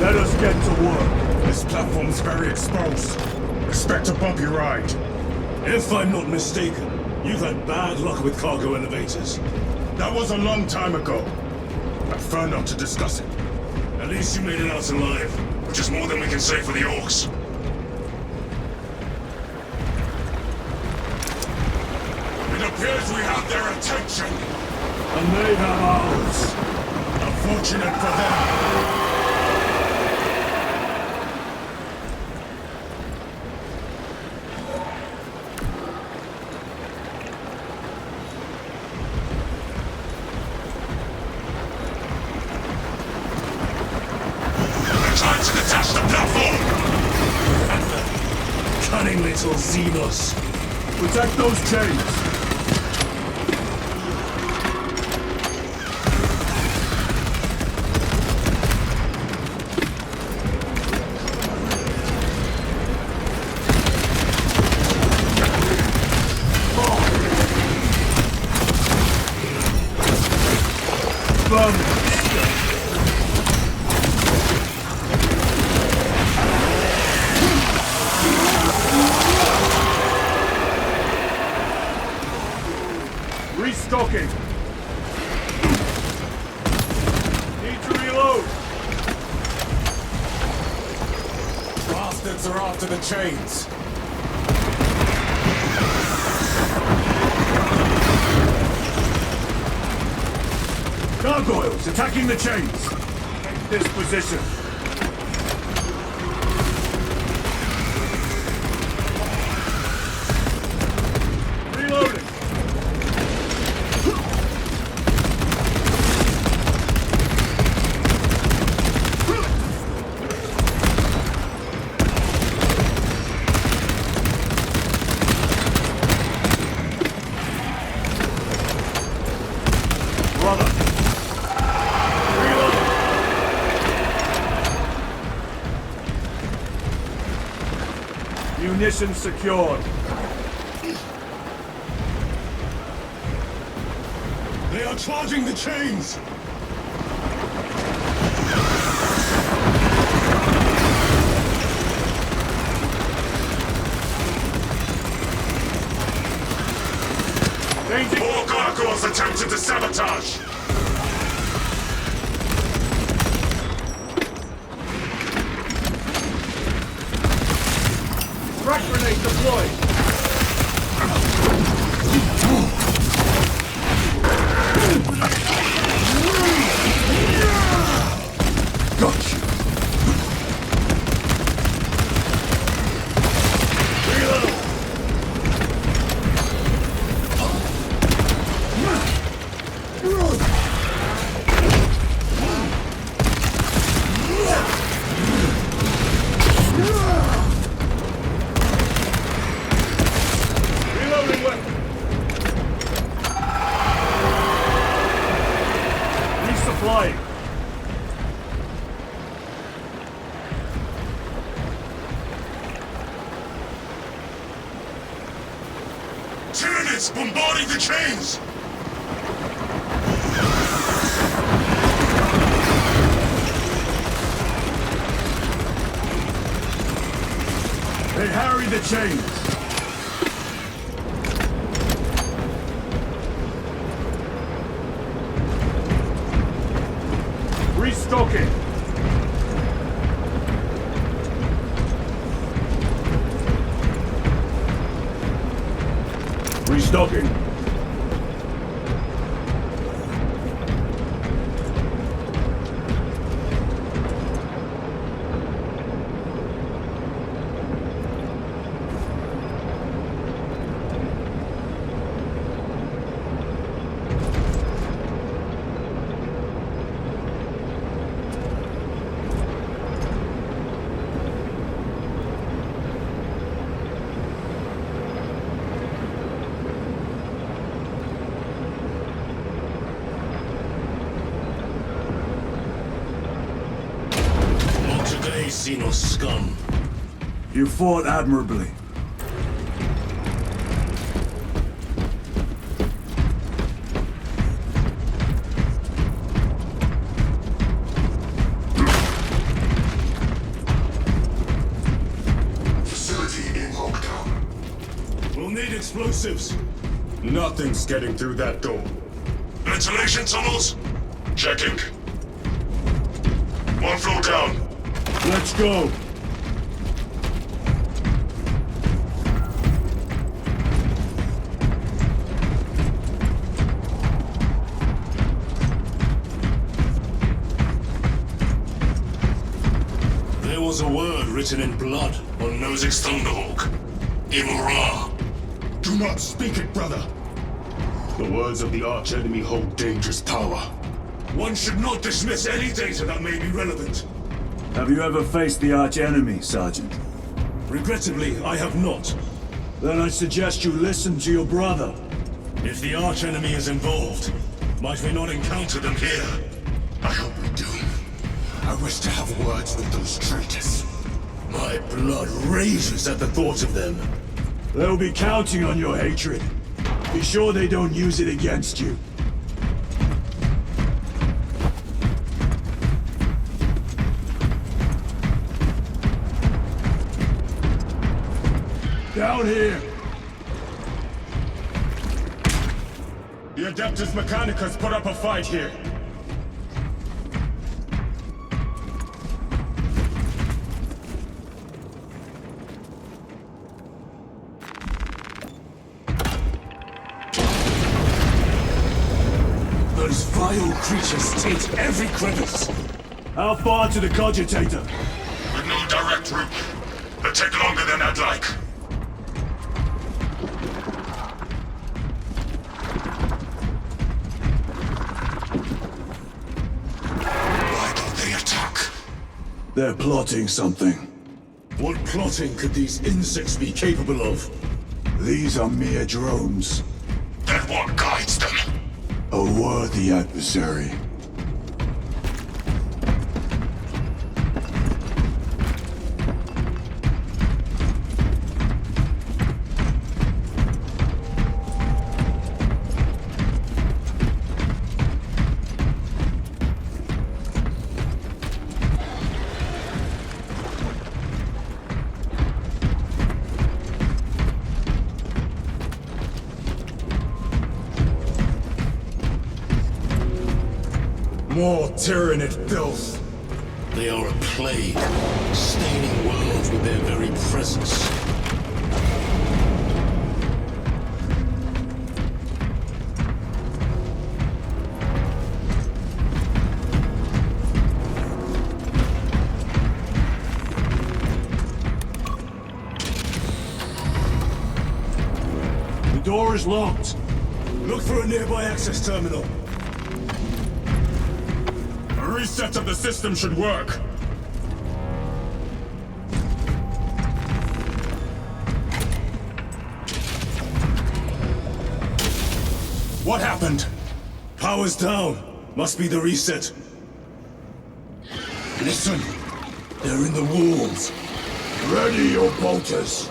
Let us get to work. This platform's very exposed. Expect a bumpy ride. If I'm not mistaken, you've had bad luck with cargo elevators. That was a long time ago. I prefer not to discuss it. At least you made it out alive, which is more than we can say for the orcs. It appears we have their attention. And they have ours. Unfortunate for them. Time to detach the platform! Cunning little Xenos. Protect those chains! Restocking. Need to reload. Bastards are after the chains. Gargoyles attacking the chains. Take this position. Reloading. Brother. Munitions secured. They are charging the chains! More gargoyles attempted to sabotage! Frag grenade deployed! Got you! flying. Tyranids bombarding the chains! They harry the chains. Restocking. Restocking. Xenos scum. You fought admirably. Facility in lockdown. We'll need explosives. Nothing's getting through that door. Ventilation tunnels? Checking. One floor down. Let's go. There was a word written in blood on Nozick's Thunderhawk. Imura. Do not speak it, brother. The words of the archenemy hold dangerous power. One should not dismiss any data that may be relevant. Have you ever faced the arch-enemy, Sergeant? Regrettably, I have not. Then I suggest you listen to your brother. If the arch-enemy is involved, might we not encounter them here? I hope we do. I wish to have words with those traitors. My blood rages at the thought of them. They'll be counting on your hatred. Be sure they don't use it against you. Down here! The Adeptus Mechanicus put up a fight here. Those vile creatures taint every crevice. How far to the cogitator? With no direct route. It'll take longer than I'd like. Why don't they attack? They're plotting something. What plotting could these insects be capable of? These are mere drones. Then what guides them? A worthy adversary. More tyrannid filth. They are a plague, staining worlds with their very presence. The door is locked. Look for a nearby access terminal. A reset of the system should work. What happened? Power's down. Must be the reset. Listen! They're in the walls. Ready your bolters.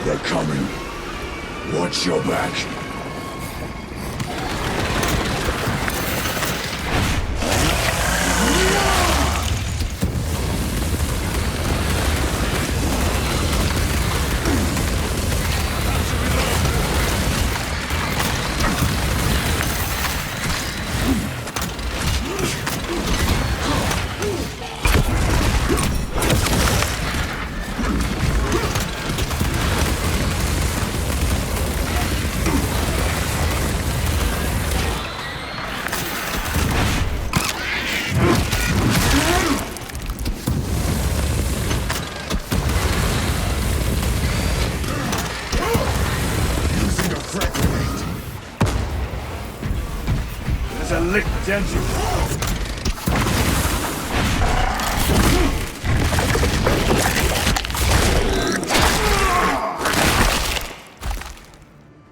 They're coming. Watch your back. There's a licked engine.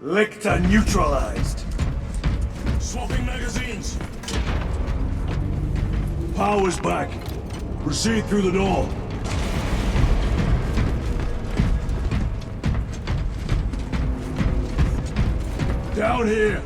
Lictor neutralized. Swapping magazines. Power's back. Proceed through the door. Down here.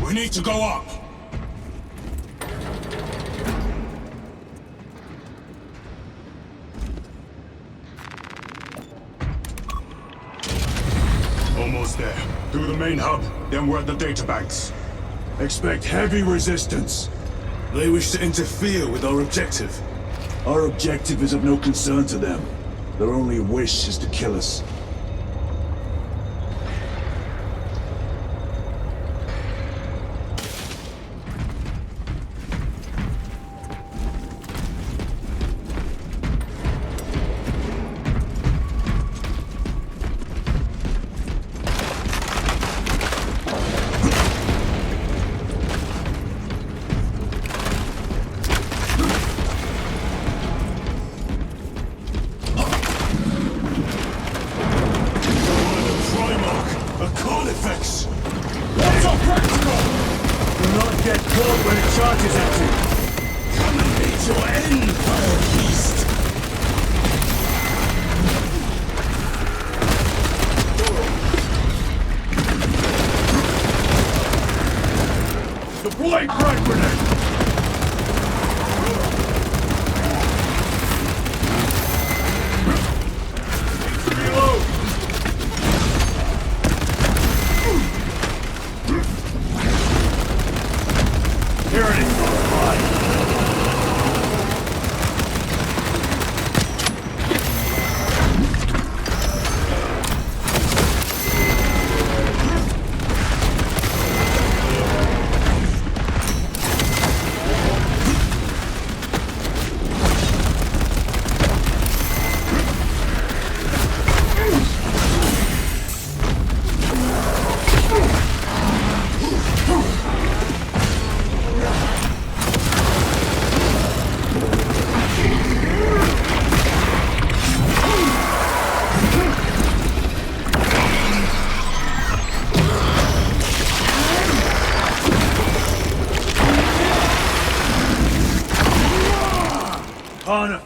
We need to go up. Almost there. Through the main hub, then we're at the databanks. Expect heavy resistance. They wish to interfere with our objective. Our objective is of no concern to them. Their only wish is to kill us.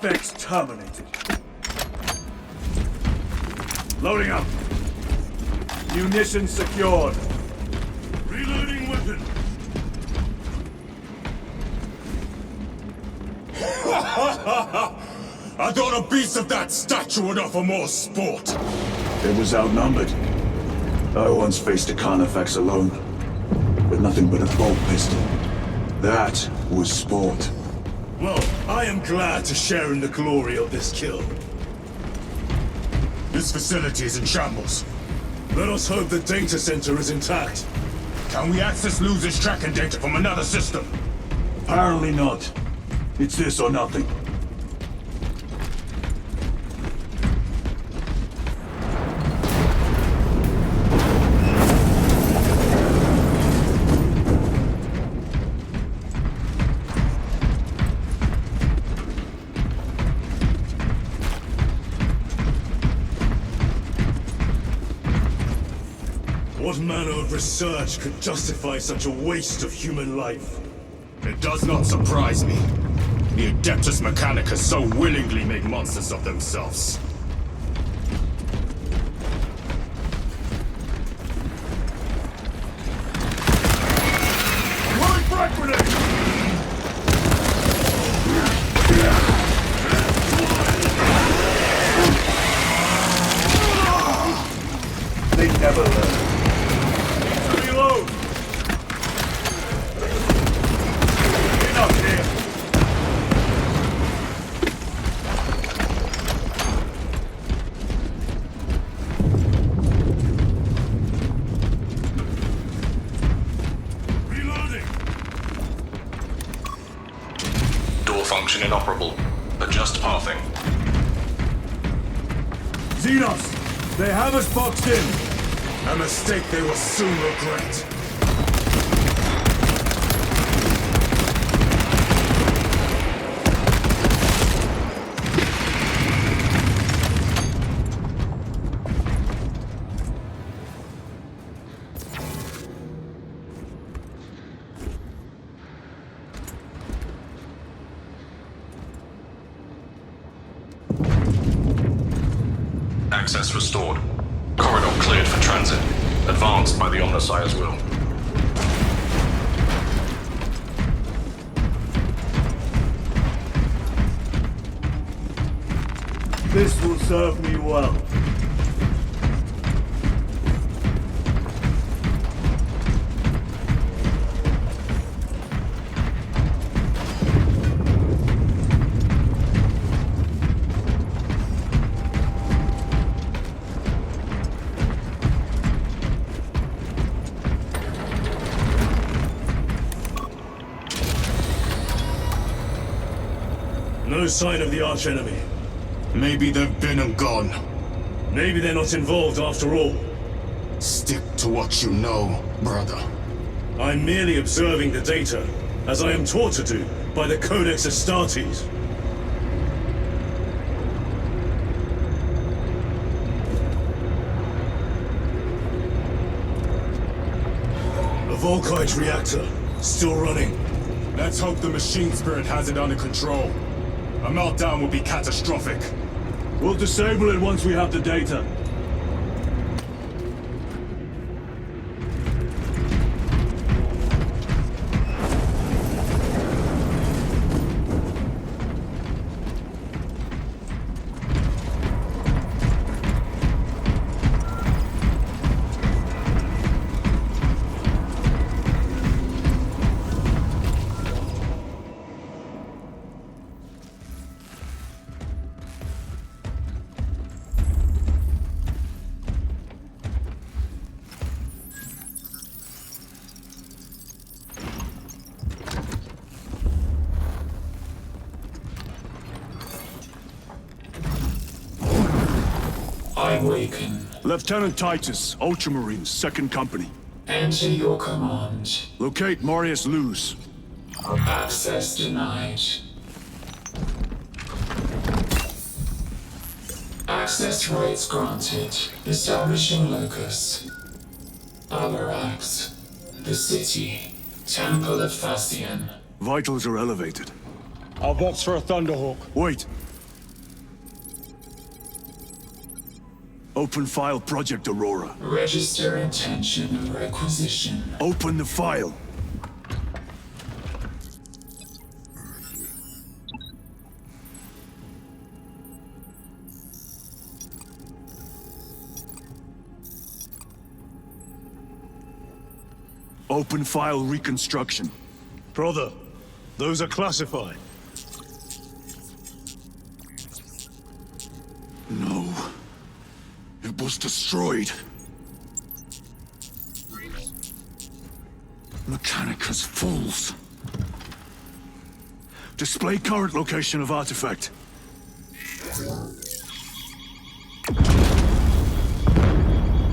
Effects terminated. Loading up. Munitions secured. Reloading weapon. I thought a beast of that stature would offer more sport. It was outnumbered. I once faced a Carnifex alone, with nothing but a bolt pistol. That was sport. Well, I am glad to share in the glory of this kill. This facility is in shambles. Let us hope the data center is intact. Can we access losers' tracking data from another system? Apparently not. It's this or nothing. of research could justify such a waste of human life? It does not surprise me. The Adeptus Mechanicus so willingly make monsters of themselves. Throwing frag grenade! They never learn. Reload! Enough here! Reloading! Door function inoperable. Adjust pathing. Xenos! They have us boxed in! A mistake they will soon regret. Access restored. Corridor cleared for transit. Advanced by the Omnissiah's will. This will serve me well. No sign of the archenemy. Maybe they've been and gone. Maybe they're not involved after all. Stick to what you know, brother. I'm merely observing the data, as I am taught to do by the Codex Astartes. The Volkite reactor, still running. Let's hope the machine spirit has it under control. A meltdown would be catastrophic. We'll disable it once we have the data. Awaken. Lieutenant Titus, Ultramarines, 2nd Company. Enter your command. Locate Marius Luz. Access denied. Access rights granted. Establishing locus. Avarax. The city. Temple of Fascian. Vitals are elevated. I'll box for a Thunderhawk. Wait. Open file Project Aurora. Register intention of requisition. Open the file. Open file reconstruction. Brother, those are classified. No. It was destroyed. Mechanicus fools. Display current location of artifact.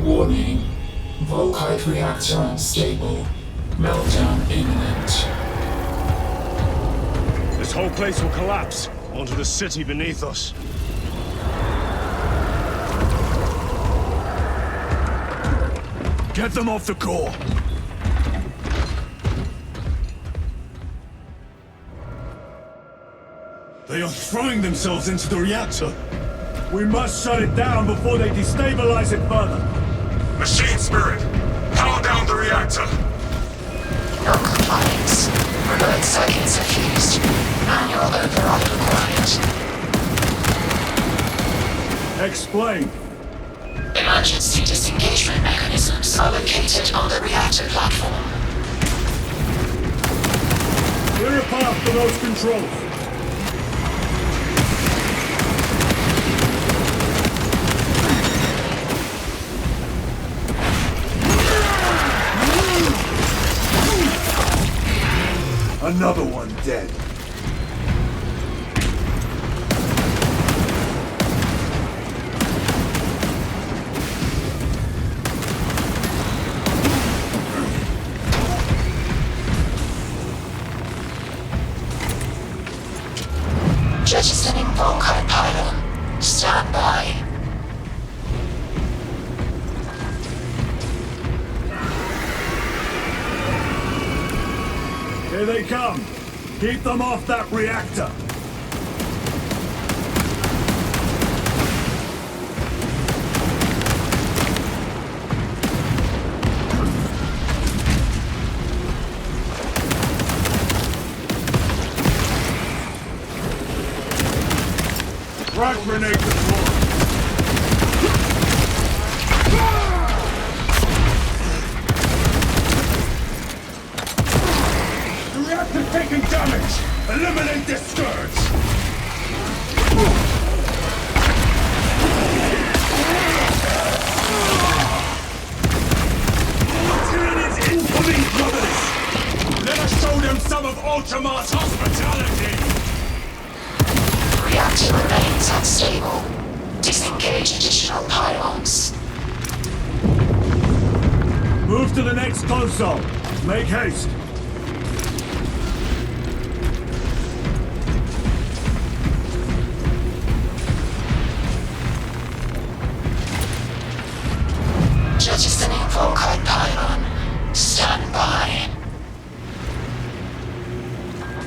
Warning. Volkite reactor unstable. Meltdown imminent. This whole place will collapse onto the city beneath us. Get them off the core! They are throwing themselves into the reactor. We must shut it down before they destabilize it further. Machine Spirit, power down the reactor. No compliance. Remote circuits are fused. Manual override required. Explain. Emergency disengagement mechanisms are located on the reactor platform. Clear a path for those controls. Another one dead. Jettisoning Volkite pylon. Stand by. Here they come! Keep them off that reactor! Frag grenade deployed! Taking damage! Eliminate this scourge! Tyranids incoming, brothers! Let us show them some of Ultramar's hospitality! Reactor remains unstable. Disengage additional pylons. Move to the next console. Make haste. Jettisoning Volkite pylon. Stand by.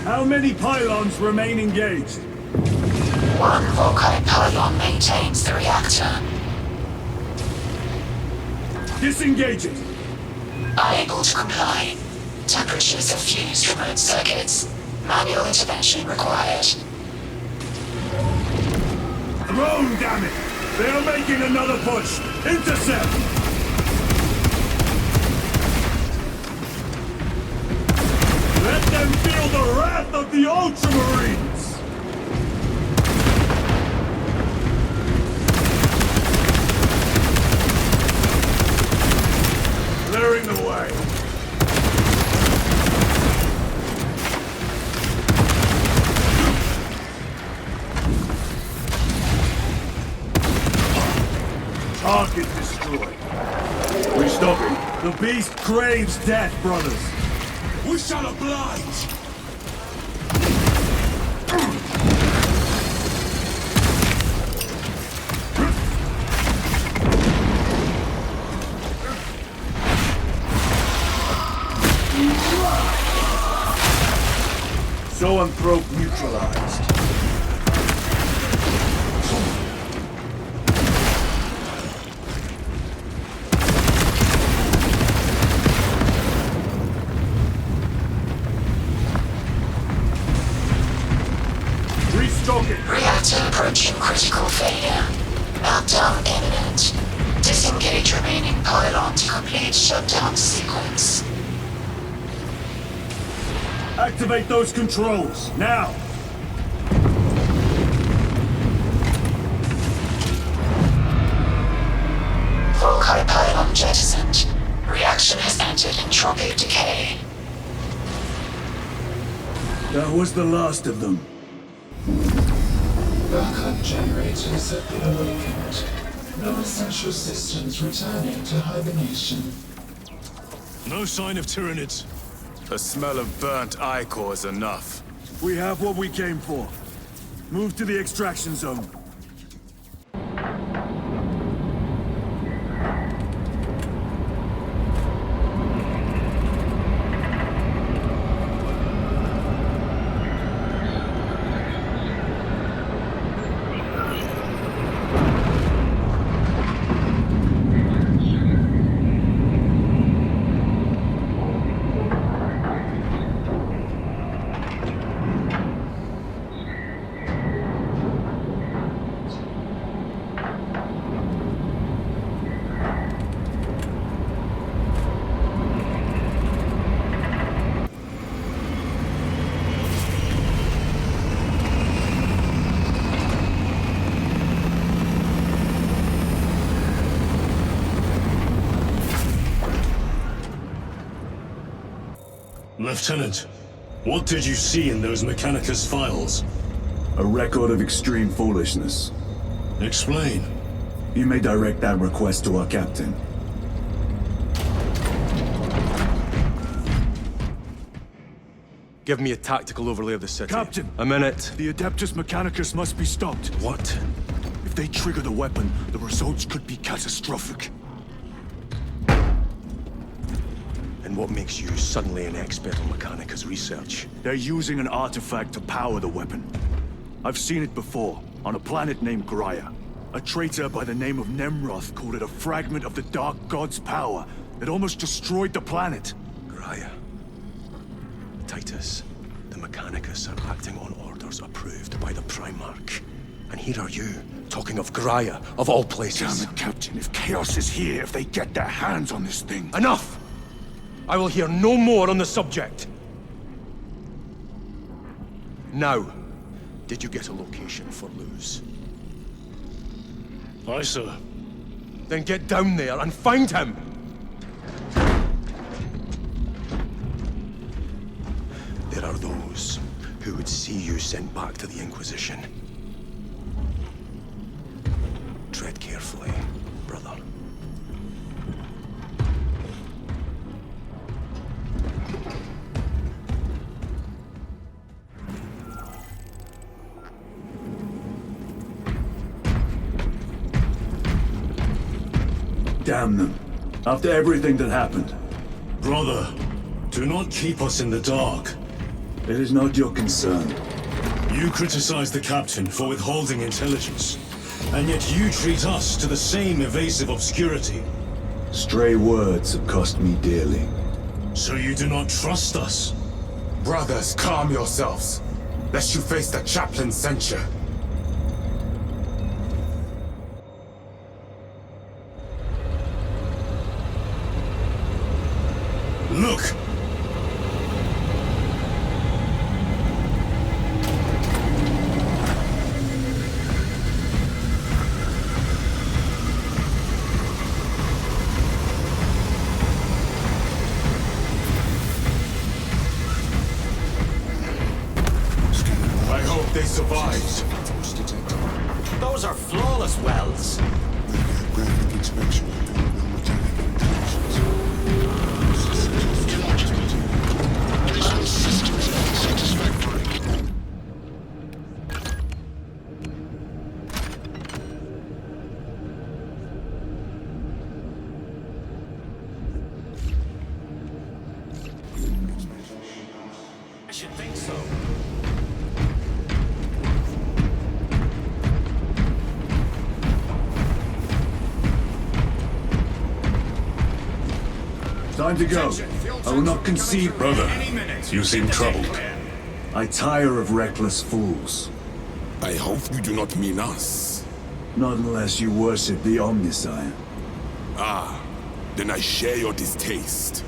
How many pylons remain engaged? One Volkite pylon maintains the reactor. Disengage it! Unable to comply. Temperatures have fused remote circuits. Manual intervention required. Drone, damn it! They are making another push! Intercept! Let them feel the wrath of the Ultramarines! Clearing the way. Target destroyed. Restocking. The beast craves death, brothers. We shall oblige! Zoanthrope neutralized. Reactor approaching critical failure. Meltdown imminent. Disengage remaining pylon to complete shutdown sequence. Activate those controls, now! Volkite pylon jettisoned. Reaction has entered entropic decay. That was the last of them. Backup generators have been awakened. Non-essential systems returning to hibernation. No sign of Tyranids. The smell of burnt ichor is enough. We have what we came for. Move to the extraction zone. Lieutenant, what did you see in those Mechanicus files? A record of extreme foolishness. Explain. You may direct that request to our captain. Give me a tactical overlay of the city. Captain! A minute. The Adeptus Mechanicus must be stopped. What? If they trigger the weapon, the results could be catastrophic. And what makes you suddenly an expert on Mechanicus research? They're using an artifact to power the weapon. I've seen it before, on a planet named Graia. A traitor by the name of Nemroth called it a fragment of the Dark God's power that almost destroyed the planet. Graia. Titus, the Mechanicus are acting on orders approved by the Primarch. And here are you, talking of Graia, of all places. Damn it, Captain, if Chaos is here, if they get their hands on this thing... Enough! I will hear no more on the subject. Now, did you get a location for Luz? Aye, sir. Then get down there and find him! There are those who would see you sent back to the Inquisition. Tread carefully, brother. Damn them. After everything that happened. Brother, do not keep us in the dark. It is not your concern. You criticize the captain for withholding intelligence, and yet you treat us to the same evasive obscurity. Stray words have cost me dearly. So you do not trust us? Brothers, calm yourselves, lest you face the chaplain's censure. Look! I hope they survived. Those are flawless welds. Graphic inspection of the metallic intelligence. This system is unsatisfactory. I should think so. Time to go. I will not concede. Brother, you seem troubled. I tire of reckless fools. I hope you do not mean us. Not unless you worship the Omniscient. Ah, then I share your distaste.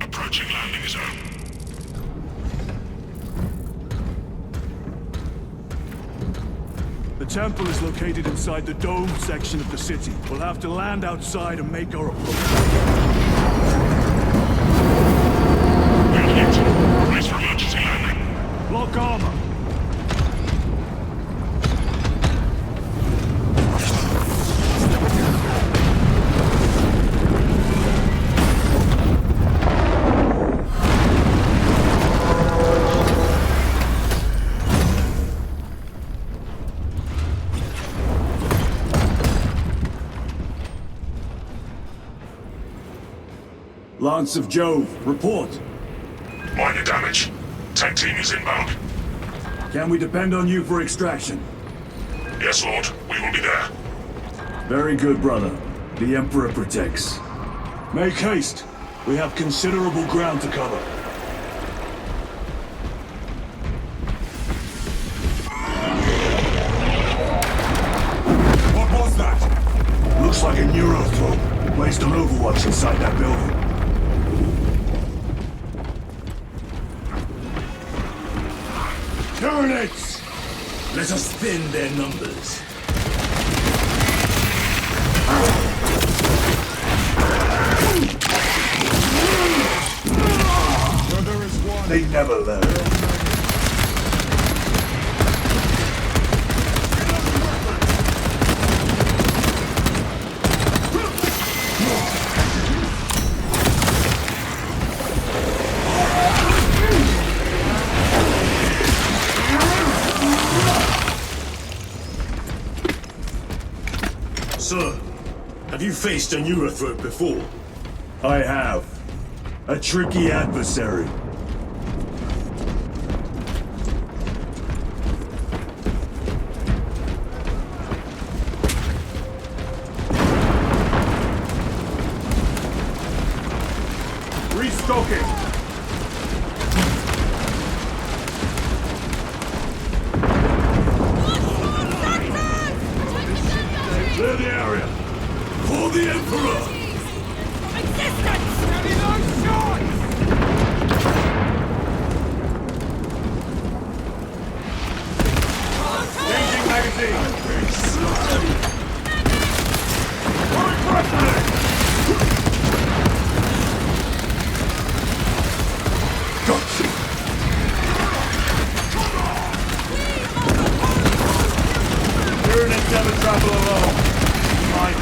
Approaching landing zone. The temple is located inside the dome section of the city. We'll have to land outside and make our approach. We're hit. Brace for emergency landing. Lock armor. Lance of Jove, report. Minor damage. Tech team is inbound. Can we depend on you for extraction? Yes, Lord. We will be there. Very good, brother. The Emperor protects. Make haste. We have considerable ground to cover. What was that? Looks like a neurothrope placed on overwatch inside that building. Turrets! Let us thin their numbers. They never learn. Sir, have you faced a neurothrope before? I have. A tricky adversary. Restocking! Clear the area! For the Emperor! Changing magazine! Gotcha! Tyranids never travel alone. Mine.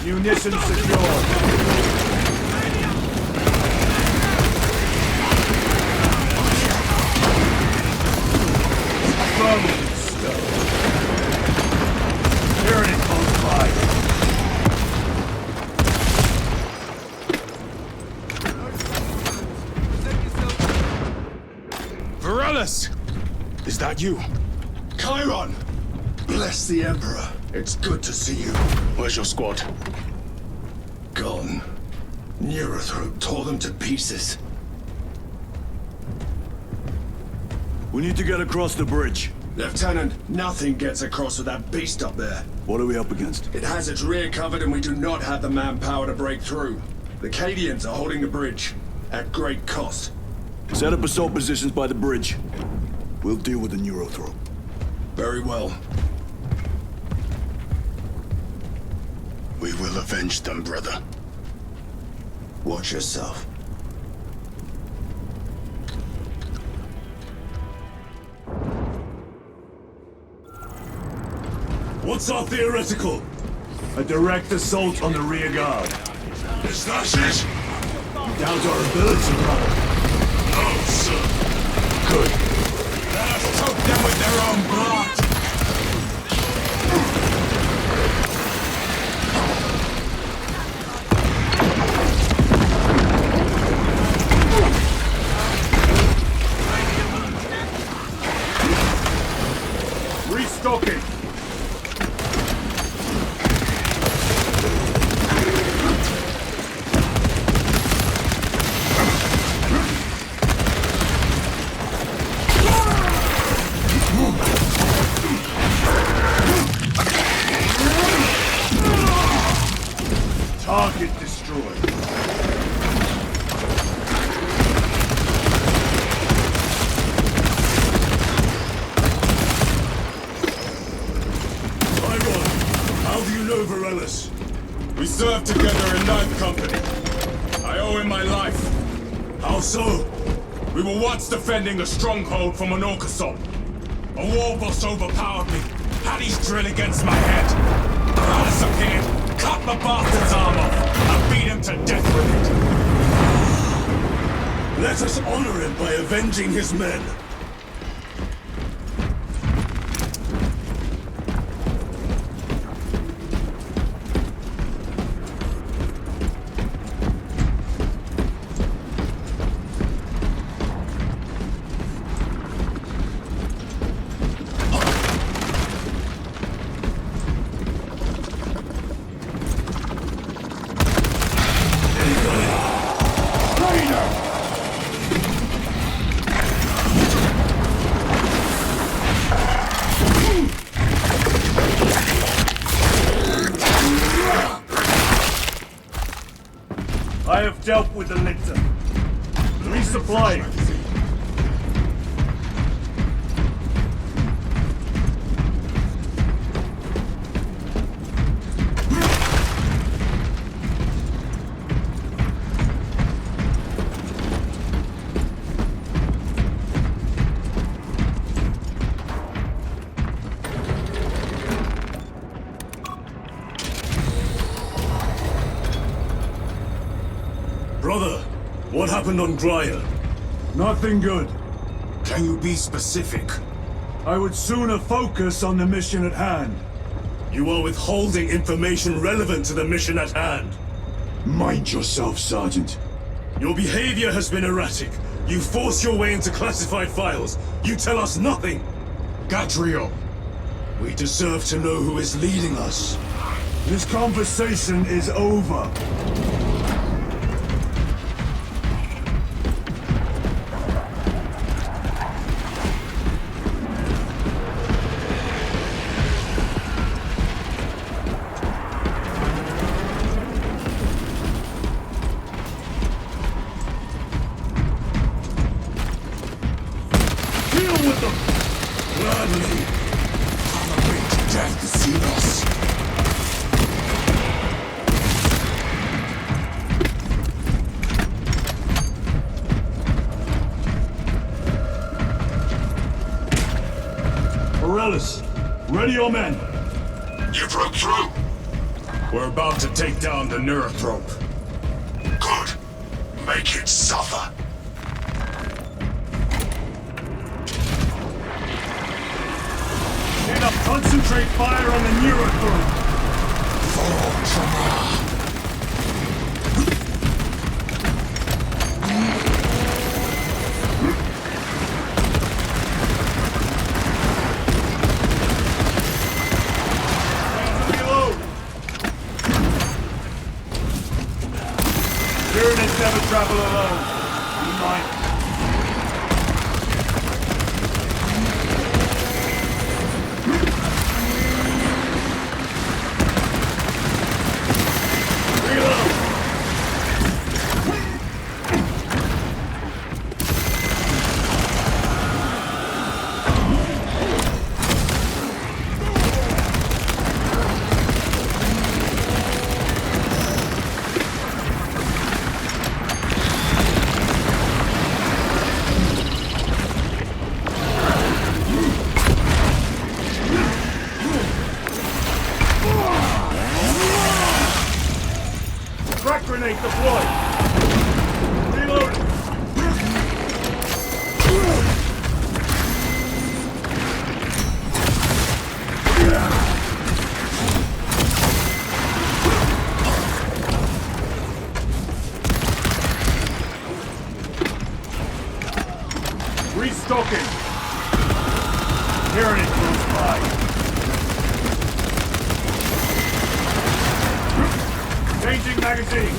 Munition secure. Firmly stowed. Tyranny close by. Varellus! Is that you? Chiron! Bless the Emperor. It's good to see you. Where's your squad? Gone. Neurothrope tore them to pieces. We need to get across the bridge. Lieutenant, nothing gets across with that beast up there. What are we up against? It has its rear covered and we do not have the manpower to break through. The Cadians are holding the bridge, at great cost. Set up assault positions by the bridge. We'll deal with the neurothrope. Very well. We will avenge them, brother. Watch yourself. What's our theoretical? A direct assault on the rear guard. Is that it? You doubt our ability, brother? No, sir. Good. Let us choke them with their own blood! Restocking! Target destroyed. How do you know Varellus? We served together in 9th Company. I owe him my life. How so? We were once defending a stronghold from an orc assault. A war boss overpowered me, had his drill against my head. Varellus appeared, cut the bastard's arm off and beat him to death with it. Let us honor him by avenging his men. I have dealt with the lictor. Resupplying. Brother, what happened on Gryer? Nothing good. Can you be specific? I would sooner focus on the mission at hand. You are withholding information relevant to the mission at hand. Mind yourself, Sergeant. Your behavior has been erratic. You force your way into classified files. You tell us nothing. Gadriel, we deserve to know who is leading us. This conversation is over. Ready your men. You broke through. We're about to take down the Neurothrope. Good. Make it suffer. Need up. Concentrate fire on the Neurothrope. Never travel alone. Be mindful. Grenade deployed! Reloading! Restocking! Hearing it close by. Changing magazine!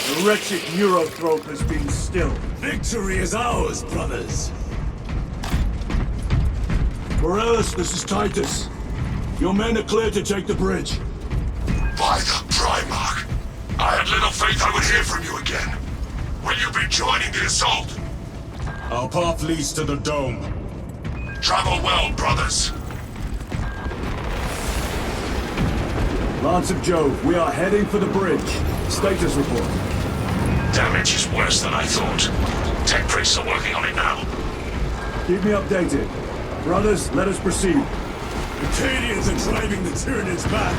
The wretched Neurothrope has been stilled. Victory is ours, brothers! Morellis, this is Titus. Your men are cleared to take the bridge. By By the Primarch! I had little faith I would hear from you again. Will you be joining the assault? Our path leads to the dome. Travel well, brothers. Lance of Jove, we are heading for the bridge. Status report. Damage is worse than I thought. Tech priests are working on it now. Keep me updated. Brothers, let us proceed. The Cadians are driving the Tyranids back.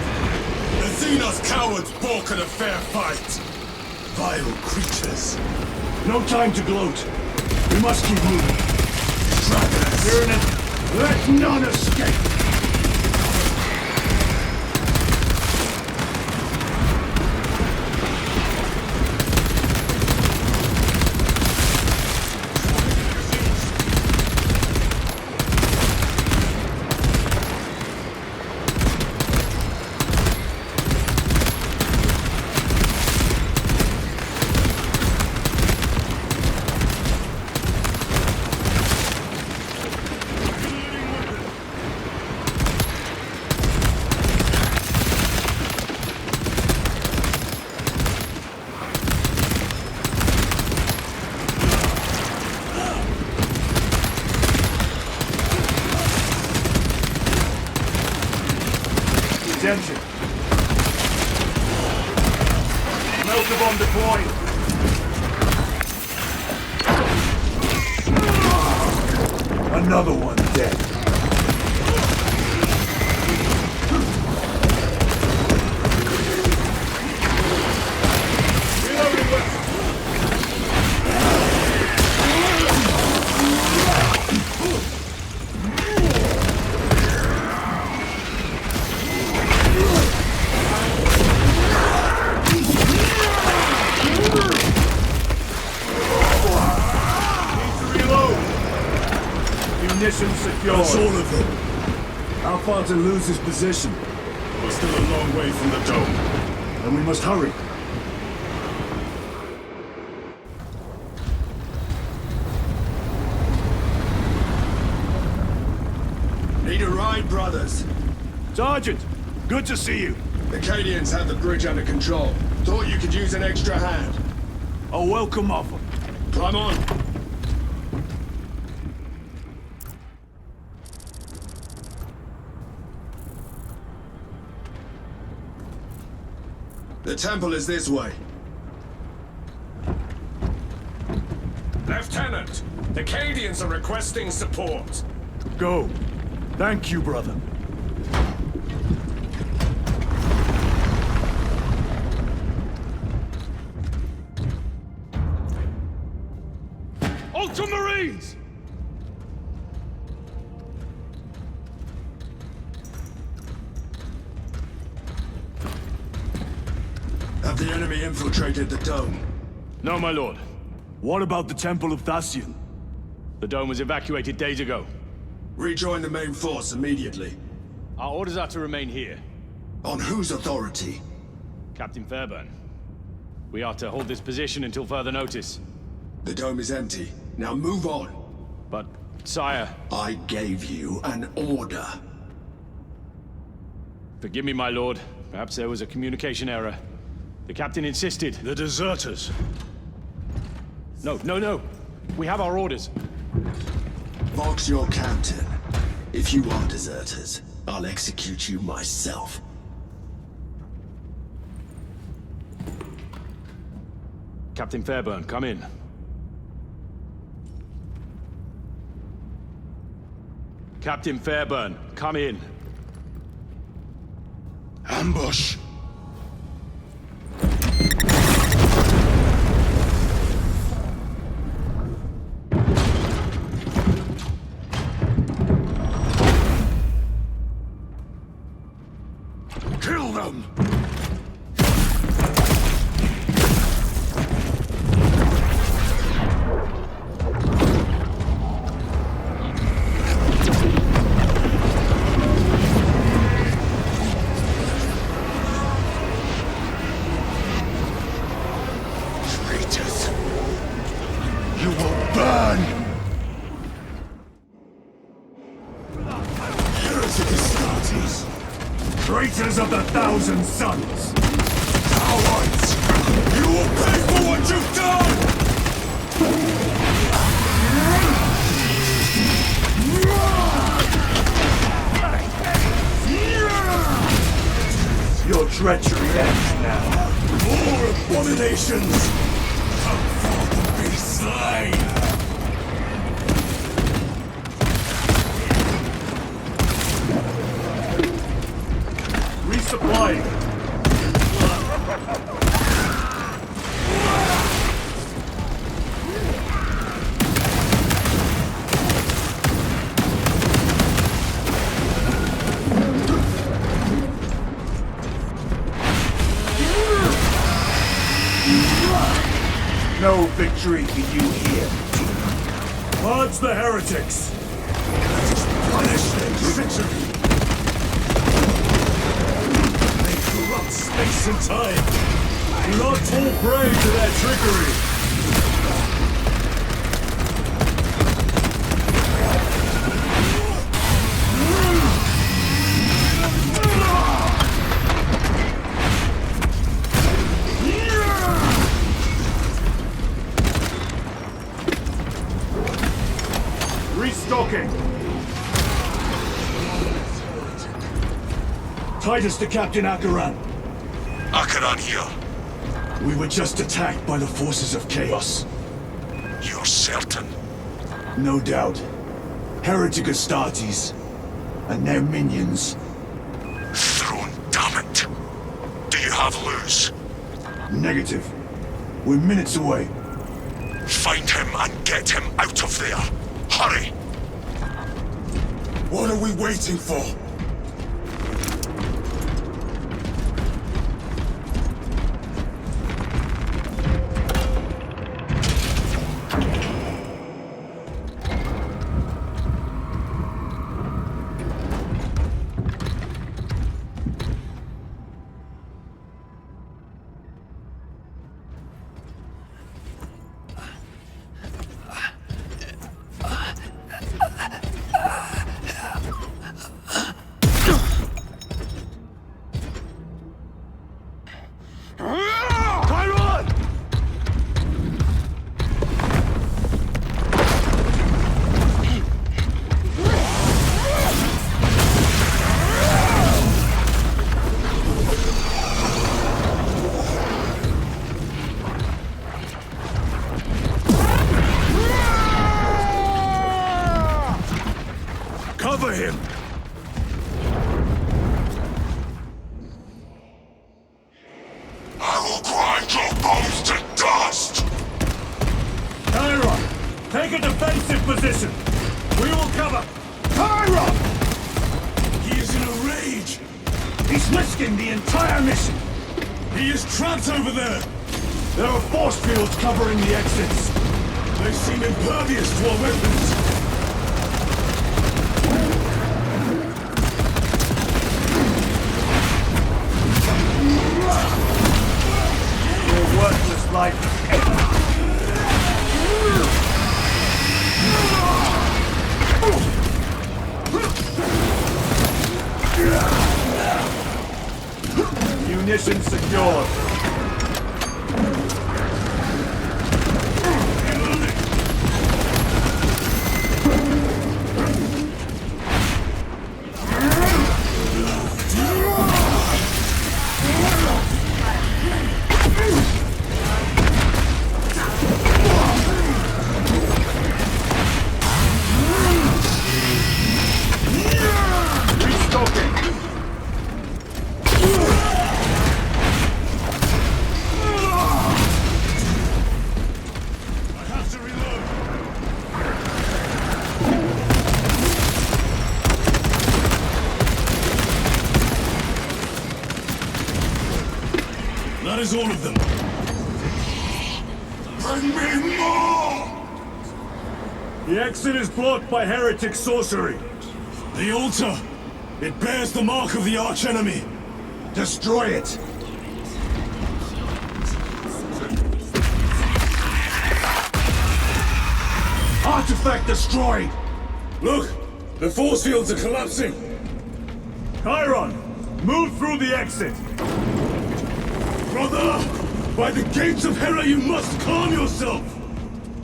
The Xenos cowards balk at a fair fight. Vile creatures. No time to gloat. We must keep moving. Dragons! Tyranids, let none escape! Attention. Melter bomb deployed. Another one dead. Munitions secured. That's all of them. How far to lose his position? We're still a long way from the dome. Then we must hurry. Need a ride, brothers? Sergeant, good to see you. The Cadians have the bridge under control. Thought you could use an extra hand. A welcome offer. Climb on. The temple is this way. Lieutenant, the Cadians are requesting support. Go. Thank you, brother. Ultramarines! Have the enemy infiltrated the dome? No, my lord. What about the Temple of Thasian? The dome was evacuated days ago. Rejoin the main force immediately. Our orders are to remain here. On whose authority? Captain Fairburn. We are to hold this position until further notice. The dome is empty. Now move on. But, sire... I gave you an order. Forgive me, my lord. Perhaps there was a communication error. The captain insisted. The deserters. No. We have our orders. Vox your captain. If you are deserters, I'll execute you myself. Captain Fairburn, come in. Captain Fairburn, come in. Ambush! Kill them! Traitors! You will burn! Heretic Astartes! Traitors of the Thousand Suns! Cowards! You will pay for what you've done! Your treachery ends now. More abominations! Come forth to be slain! Resupplying. No victory for you here. Purge the heretics. Punish their treachery! They corrupt space and time! Do not fall prey to their trickery. Restocking. Titus to Captain Akaran. Akaran here. We were just attacked by the forces of chaos. You're certain? No doubt. Heretic Astartes. And their minions. Throne, damn it. Do you have Luz? Negative. We're minutes away. Find him and get him out of there. Hurry! What are we waiting for? Cover him! I will grind your bones to dust! Chiron! Take a defensive position! We will cover! Chiron! He is in a rage! He's risking the entire mission! He is trapped over there! There are force fields covering the exits! They seem impervious to our weapons! Your worthless life is ended! Munitions secured. That is all of them. Bring me more! The exit is blocked by heretic sorcery. The altar! It bears the mark of the archenemy. Destroy it! Artifact destroyed! Look! The force fields are collapsing! Chiron! Move through the exit! Brother! By the gates of Hera, you must calm yourself!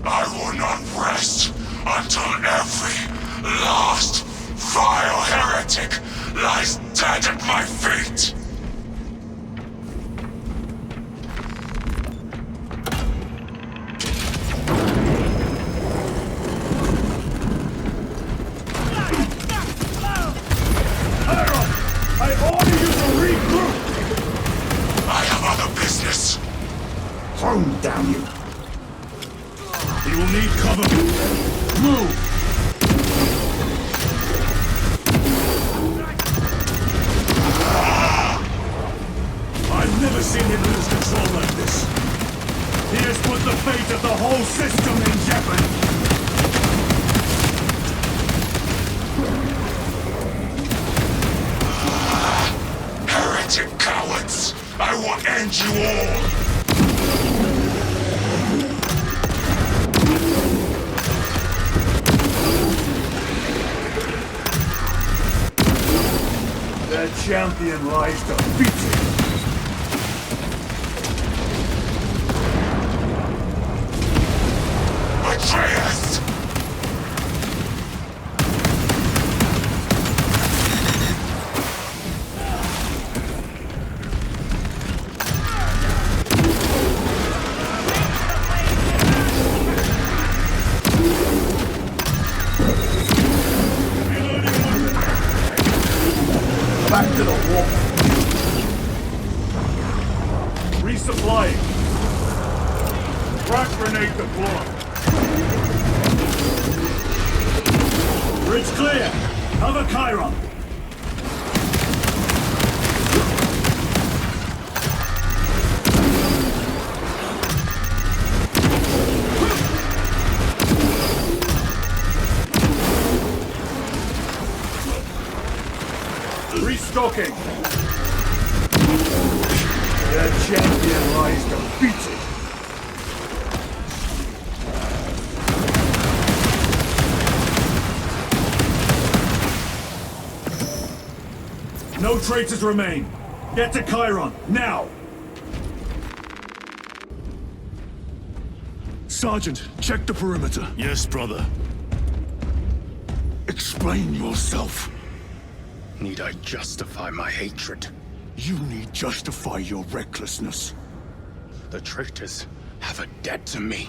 I will not rest until every last vile heretic lies dead at my feet! Thrown down you! You will need cover! Move! I've never seen him lose control like this. He has put the fate of the whole system in jeopardy! Heretic cowards! I will end you all! Their champion lies defeated! Atreus! Back to the wall! Resupplying! Frag grenade deployed! Bridge clear! Cover Chiron! Restocking! Their champion lies defeated! No traitors remain! Get to Chiron, now! Sergeant, check the perimeter. Yes, brother. Explain yourself. Need I justify my hatred? You need justify your recklessness. The traitors have a debt to me.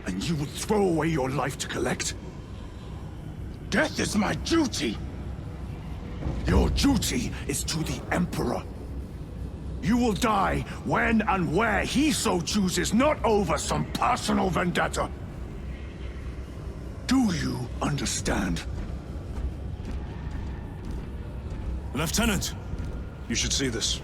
And you would throw away your life to collect? Death is my duty! Your duty is to the Emperor. You will die when and where he so chooses, not over some personal vendetta. Do you understand? Lieutenant, you should see this.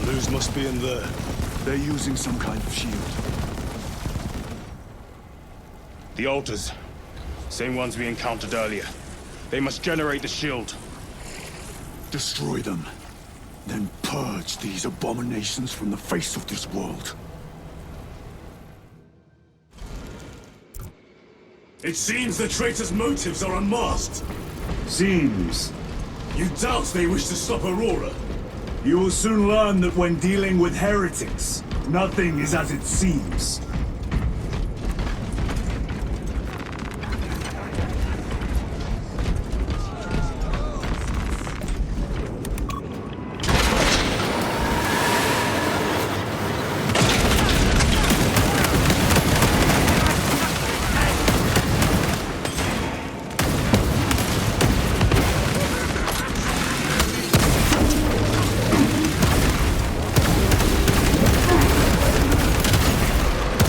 Luz must be in there. They're using some kind of shield. The altars. Same ones we encountered earlier. They must generate the shield. Destroy them. Then purge these abominations from the face of this world. It seems the traitors' motives are unmasked. Seems. You doubt they wish to stop Aurora? You will soon learn that when dealing with heretics, nothing is as it seems.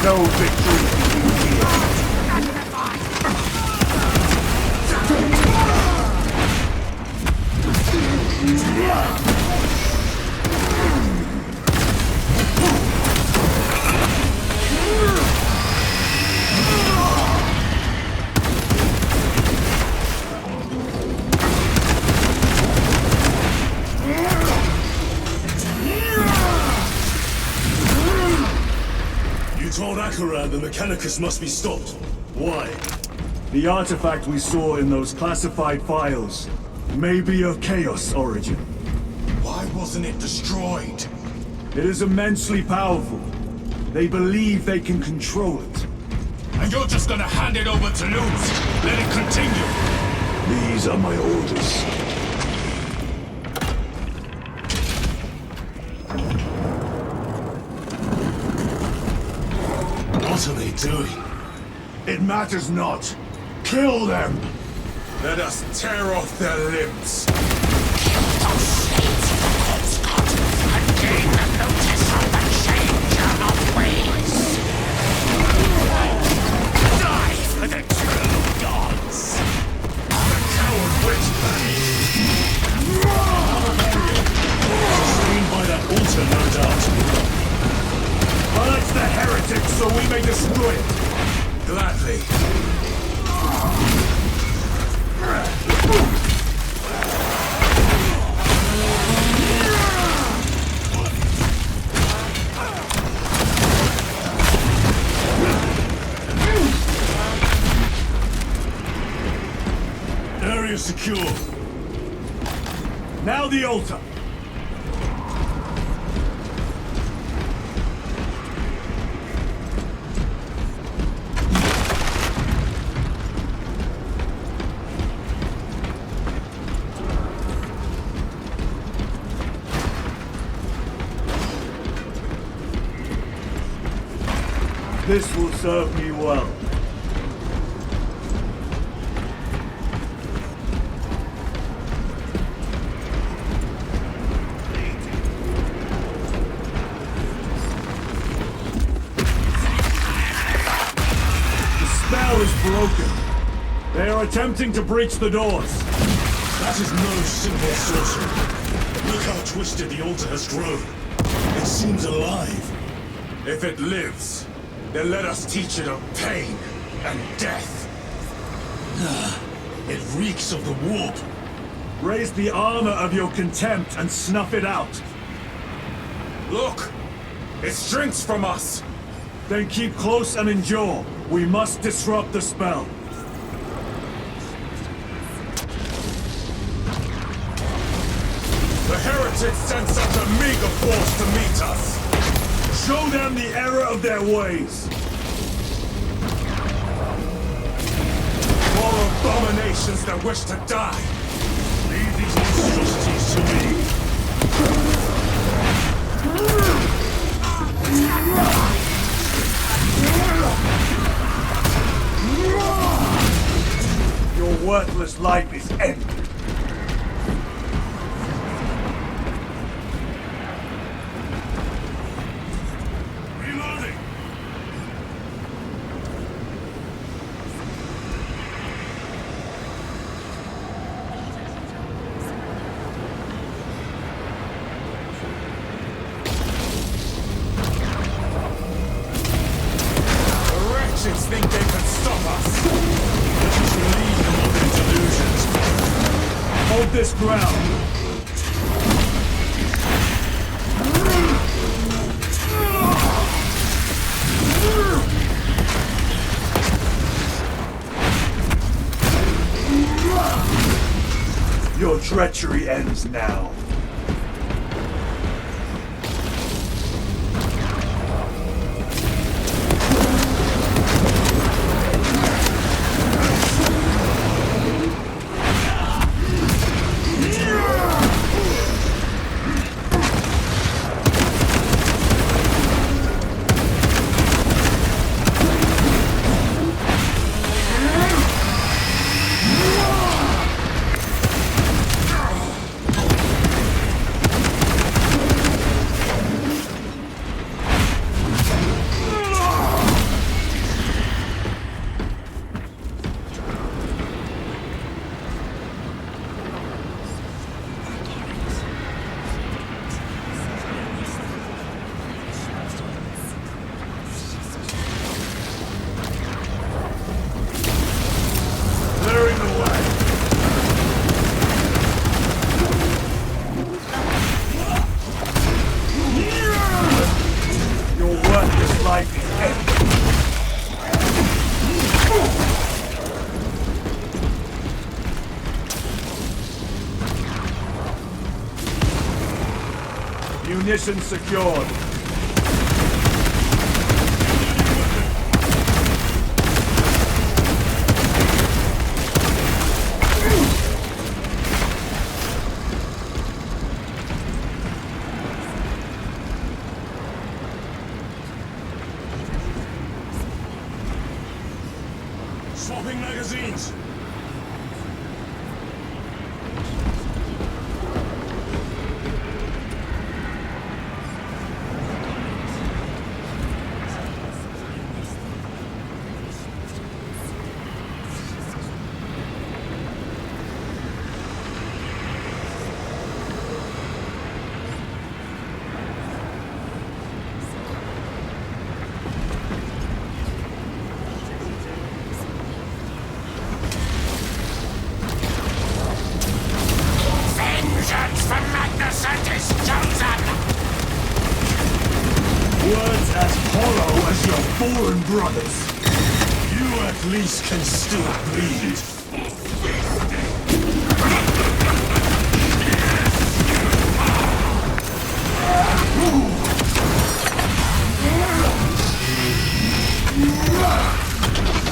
No victory Akaran, the Mechanicus must be stopped. Why? The artifact we saw in those classified files may be of Chaos origin. Why wasn't it destroyed? It is immensely powerful. They believe they can control it. And you're just gonna hand it over to Lutz? Let it continue? These are my orders. What are they doing? It matters not. Kill them! Let us tear off their limbs. Pillage the heretics so we may destroy it! Gladly. Area secure. Now the altar! This will serve me well. The spell is broken. They are attempting to breach the doors. That is no simple sorcery. Look how twisted the altar has grown. It seems alive. If it lives, then let us teach it of pain and death. It reeks of the warp. Raise the armor of your contempt and snuff it out. Look! It shrinks from us! Then keep close and endure. We must disrupt the spell. The heretics sent such a meager force to meet us! Show them the error of their ways! More abominations that wish to die! Leave these monstrosities to me! Your worthless life is ended. Think they can stop us? Let us relieve them of their delusions. Hold this ground. Your treachery ends now. Munitions secured. Swapping magazines! Words as hollow as your foreign brothers. You at least can still breathe.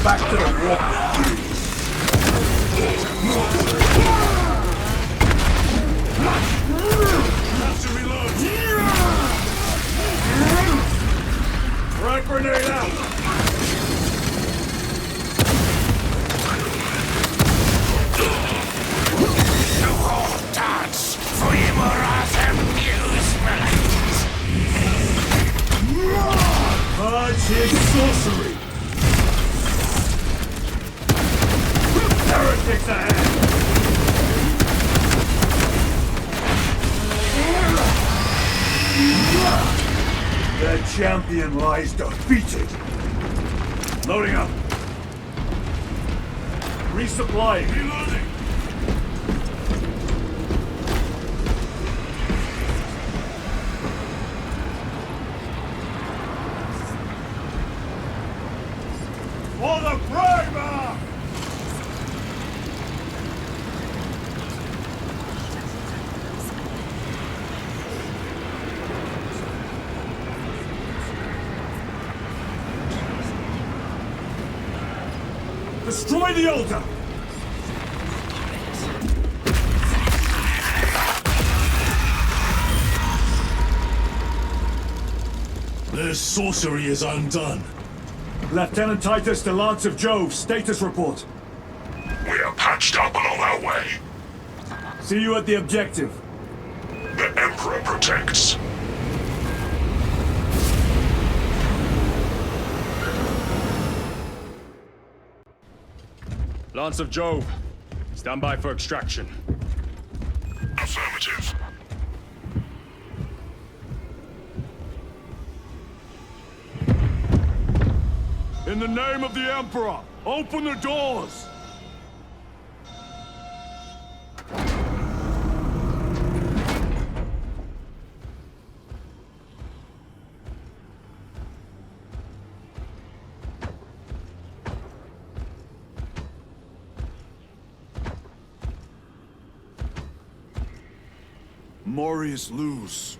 Back to the walk. Have to reload. Frag grenade out. You all dance for Imora's amusement. Purge his sorcery. Heretics ahead. Their champion lies defeated. Loading up. Resupplying. Reloading. For the primer! Destroy the altar! Their sorcery is undone. Lieutenant Titus to Lance of Jove, status report. We are patched up and on our way. See you at the objective. The Emperor protects. Lance of Jove, stand by for extraction. Affirmative. In the name of the Emperor, open the doors! Morius lose.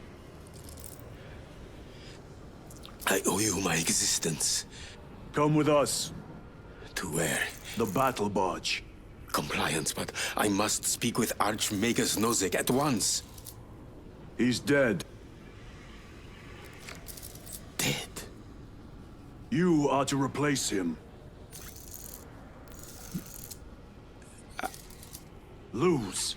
I owe you my existence. Come with us. To where? The battle barge. Compliance, but I must speak with Archmagus Nozick at once. He's dead. Dead? You are to replace him. Lose.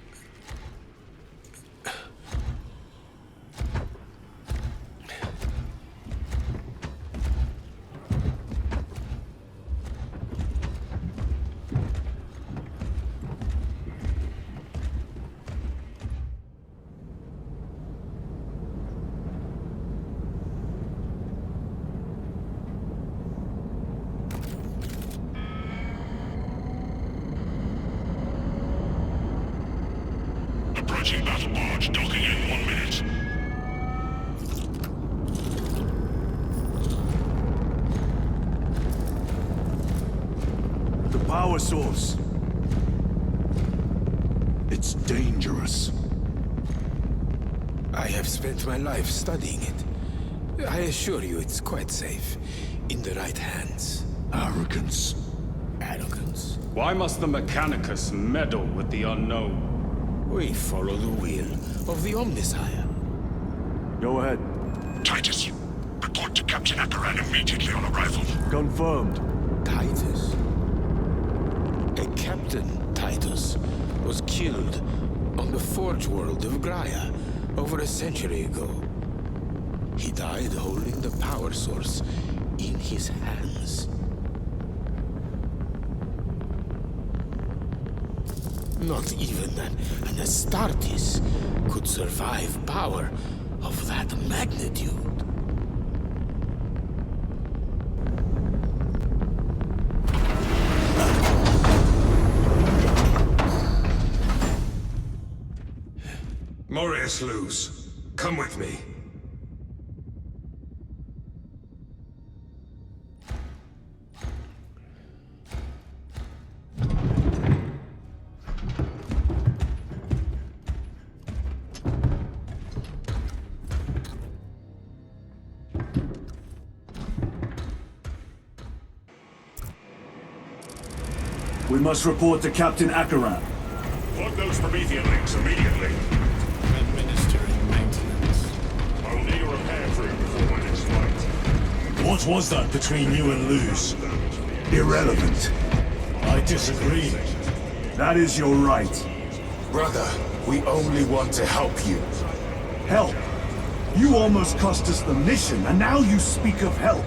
Approaching battle barge, docking in 1 minute. The power source. It's dangerous. I have spent my life studying it. I assure you it's quite safe. In the right hands. Arrogance. Arrogance? Why must the Mechanicus meddle with the unknown? We follow the will of the Omnisire. Go ahead. Titus, report to Captain Akaran immediately on arrival. Confirmed. Titus? A Captain Titus was killed on the Forge world of Graia over a century ago. He died holding the power source in his hands. Not even an Astartes could survive power of that magnitude. Morius Luz, come with me. We must report to Captain Akaran. Plug those Promethean links immediately. Administering maintenance. I will need a repair crew before my next flight. What was that between you and Luz? Irrelevant. I disagree. That is your right. Brother, we only want to help you. Help? You almost cost us the mission, and now you speak of help.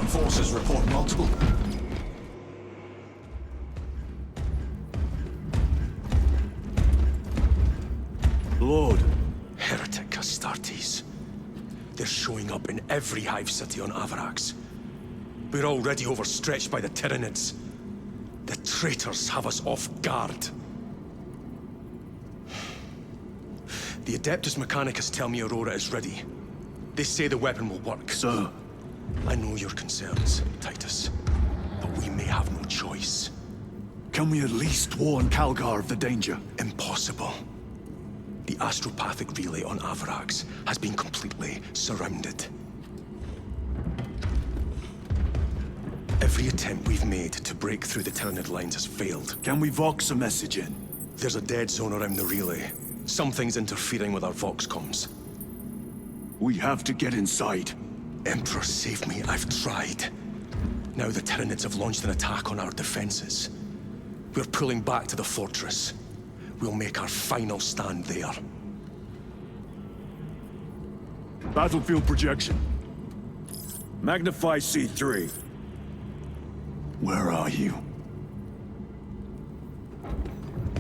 Forces report multiple. Lord. Heretic Astartes. They're showing up in every hive city on Avarax. We're already overstretched by the Tyranids. The traitors have us off guard. The Adeptus Mechanicus tell me Aurora is ready. They say the weapon will work. Sir. I know your concerns, Titus, but we may have no choice. Can we at least warn Calgar of the danger? Impossible. The astropathic relay on Avarax has been completely surrounded. Every attempt we've made to break through the Tyranid lines has failed. Can we Vox a message in? There's a dead zone around the relay. Something's interfering with our Vox comms. We have to get inside. Emperor, save me. I've tried. Now the Tyranids have launched an attack on our defenses. We're pulling back to the fortress. We'll make our final stand there. Battlefield projection. Magnify C3. Where are you?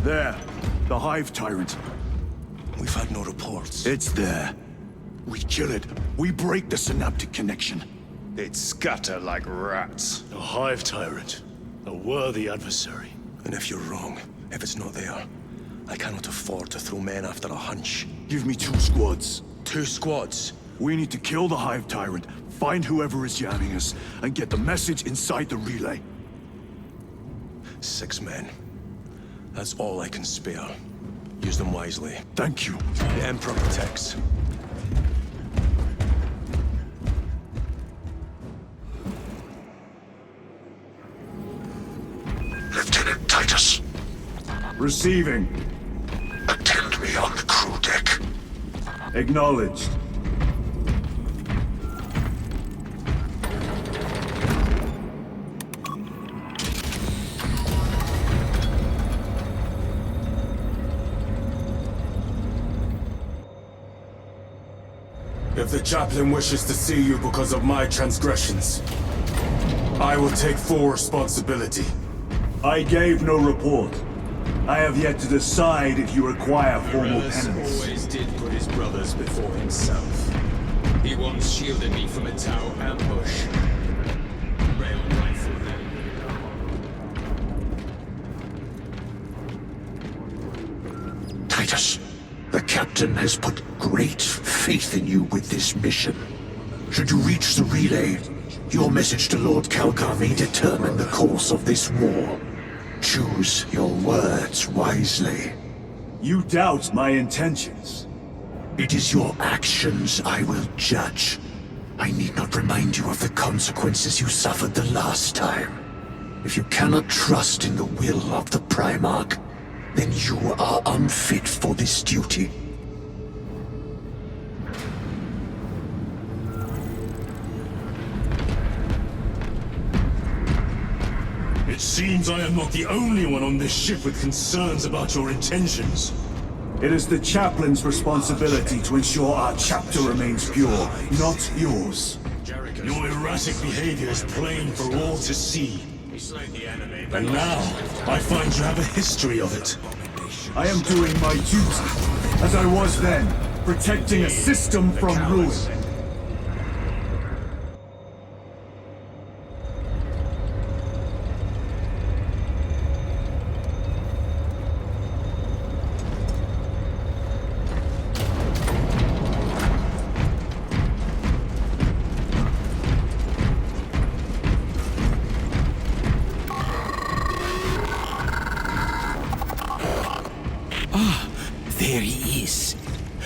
There. The Hive Tyrant. We've had no reports. It's there. We kill it. We break the synaptic connection. They'd scatter like rats. A Hive Tyrant. A worthy adversary. And if you're wrong, if it's not there, I cannot afford to throw men after a hunch. Give me 2 squads. 2 squads? We need to kill the Hive Tyrant, find whoever is jamming us, and get the message inside the relay. 6 men. That's all I can spare. Use them wisely. Thank you. The Emperor protects. Lieutenant Titus. Receiving. Attend me on the crew deck. Acknowledged. If the chaplain wishes to see you because of my transgressions, I will take full responsibility. I gave no report. I have yet to decide if you require formal penance. Always did put his brothers before himself. He once shielded me from a Tau ambush. Rail rifle them. Titus, the captain has put great faith in you with this mission. Should you reach the relay, your message to Lord Calgar may determine the course of this war. Choose your words wisely. You doubt my intentions. It is your actions I will judge. I need not remind you of the consequences you suffered the last time. If you cannot trust in the will of the Primarch, then you are unfit for this duty. It seems I am not the only one on this ship with concerns about your intentions. It is the chaplain's responsibility to ensure our chapter remains pure, not yours. Your erratic behavior is plain for all to see. And now, I find you have a history of it. I am doing my duty, as I was then, protecting a system from ruin. There he is.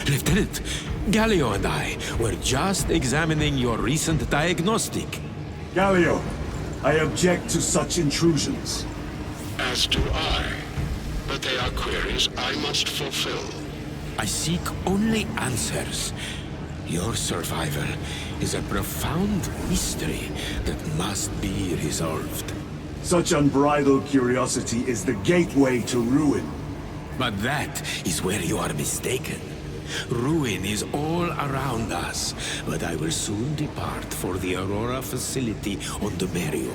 Lieutenant, Galio and I were just examining your recent diagnostic. Galio, I object to such intrusions. As do I. But they are queries I must fulfill. I seek only answers. Your survival is a profound mystery that must be resolved. Such unbridled curiosity is the gateway to ruin. But that is where you are mistaken. Ruin is all around us, but I will soon depart for the Aurora facility on the Merium.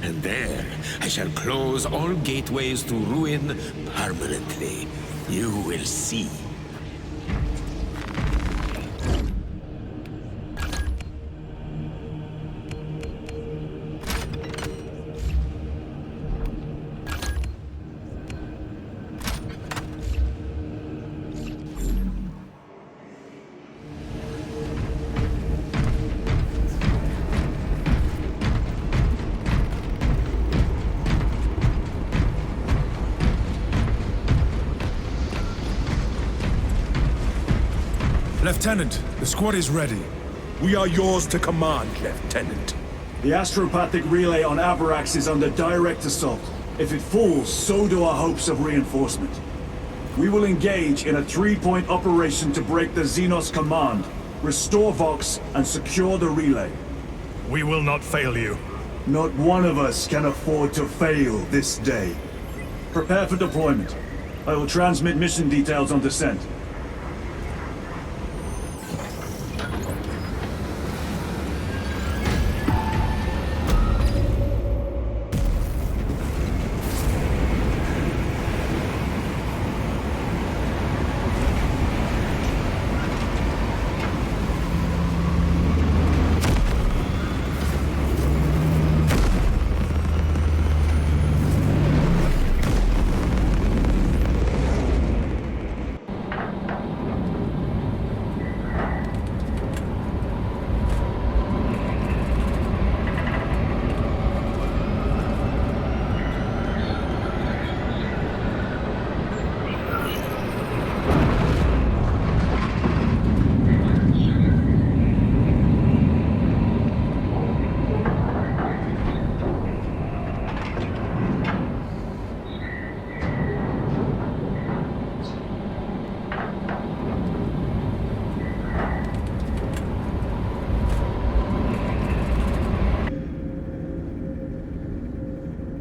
And there, I shall close all gateways to ruin permanently. You will see. Lieutenant, the squad is ready. We are yours to command, Lieutenant. The astropathic relay on Avarax is under direct assault. If it falls, so do our hopes of reinforcement. We will engage in a three-point operation to break the Xenos command, restore Vox, and secure the relay. We will not fail you. Not one of us can afford to fail this day. Prepare for deployment. I will transmit mission details on descent.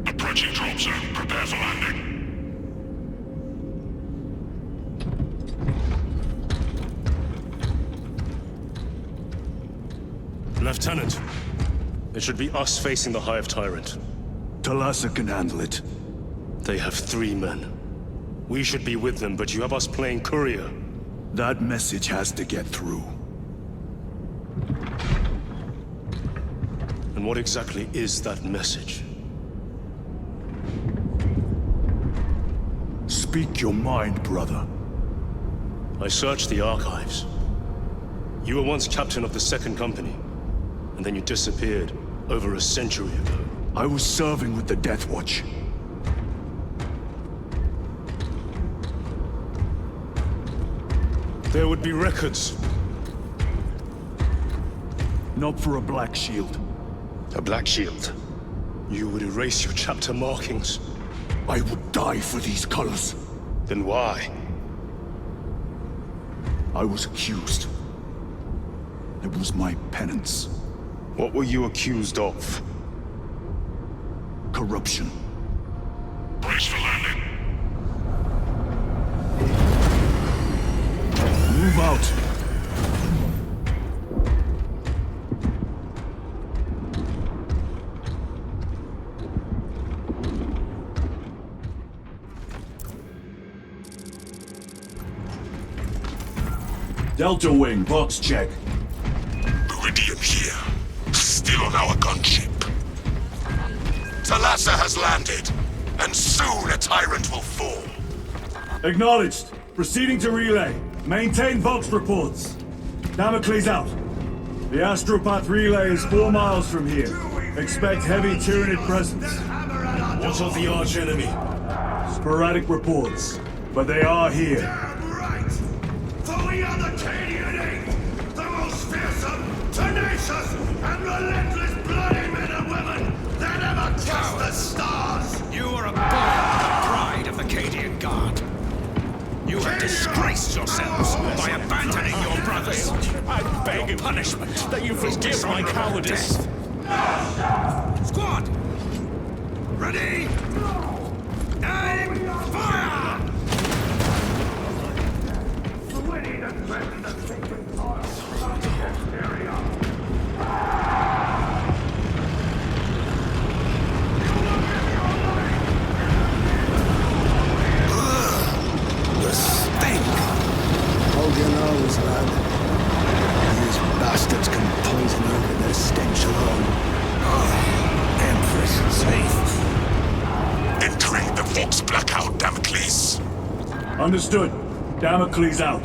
Approaching drop zone. Prepare for landing. Lieutenant, It should be us facing the Hive Tyrant. Talassa can handle it. They have 3 men. We should be with them, but you have us playing courier. That message has to get through. And what exactly is that message? Speak your mind, brother. I searched the archives. You were once captain of the Second Company, and then you disappeared over a century ago. I was serving with the Death Watch. There would be records. Not for a Black Shield. A Black Shield? You would erase your chapter markings. I would die for these colors. Then why? I was accused. It was my penance. What were you accused of? Corruption. Brace for landing. Move out. Delta Wing, box check. Meridian here. Still on our gunship. Talassa has landed, and soon a tyrant will fall. Acknowledged. Proceeding to relay. Maintain Vox reports. Damocles out. The Astropath relay is 4 miles from here. Expect heavy Tyranid presence. What of the arch-enemy? Sporadic reports, but they are here. Right! For we are the Cadian Eight, the most fearsome, tenacious, and relentless bloody men and women that ever crossed the stars! You are a boy, the pride of the Cadian Guard. You have disgraced yourselves by abandoning your brothers. I beg your punishment that you forgive my cowardice. Squad! Ready! Aim! Fire! Winning and threaten the sacred soil of the area. The stink! Hold your nose, lad. These bastards can poison you with their stench alone. Empress safe. Entering the Vox blackout, Damocles. Understood. Damocles out.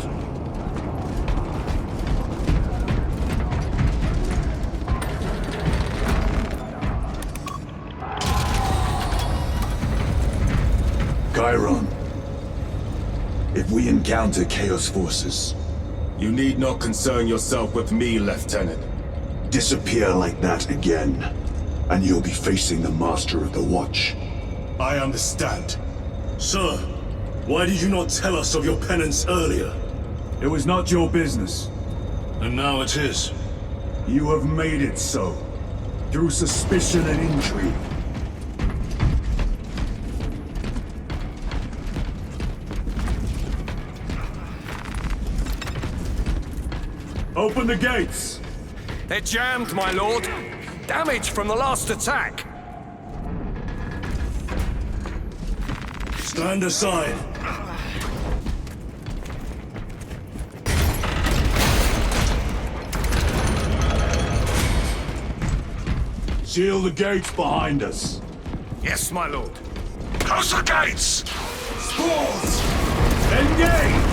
Chiron. If we encounter Chaos forces, You need not concern yourself with me, Lieutenant. disappear like that again, and you'll be facing the Master of the Watch. I understand. Sir, why did you not tell us of your penance earlier? It was not your business. And now it is. You have made it so, through suspicion and intrigue. Open the gates! They're jammed, my lord. Damage from the last attack. Stand aside. Seal the gates behind us. Yes, my lord. Close the gates! Spores! Engage!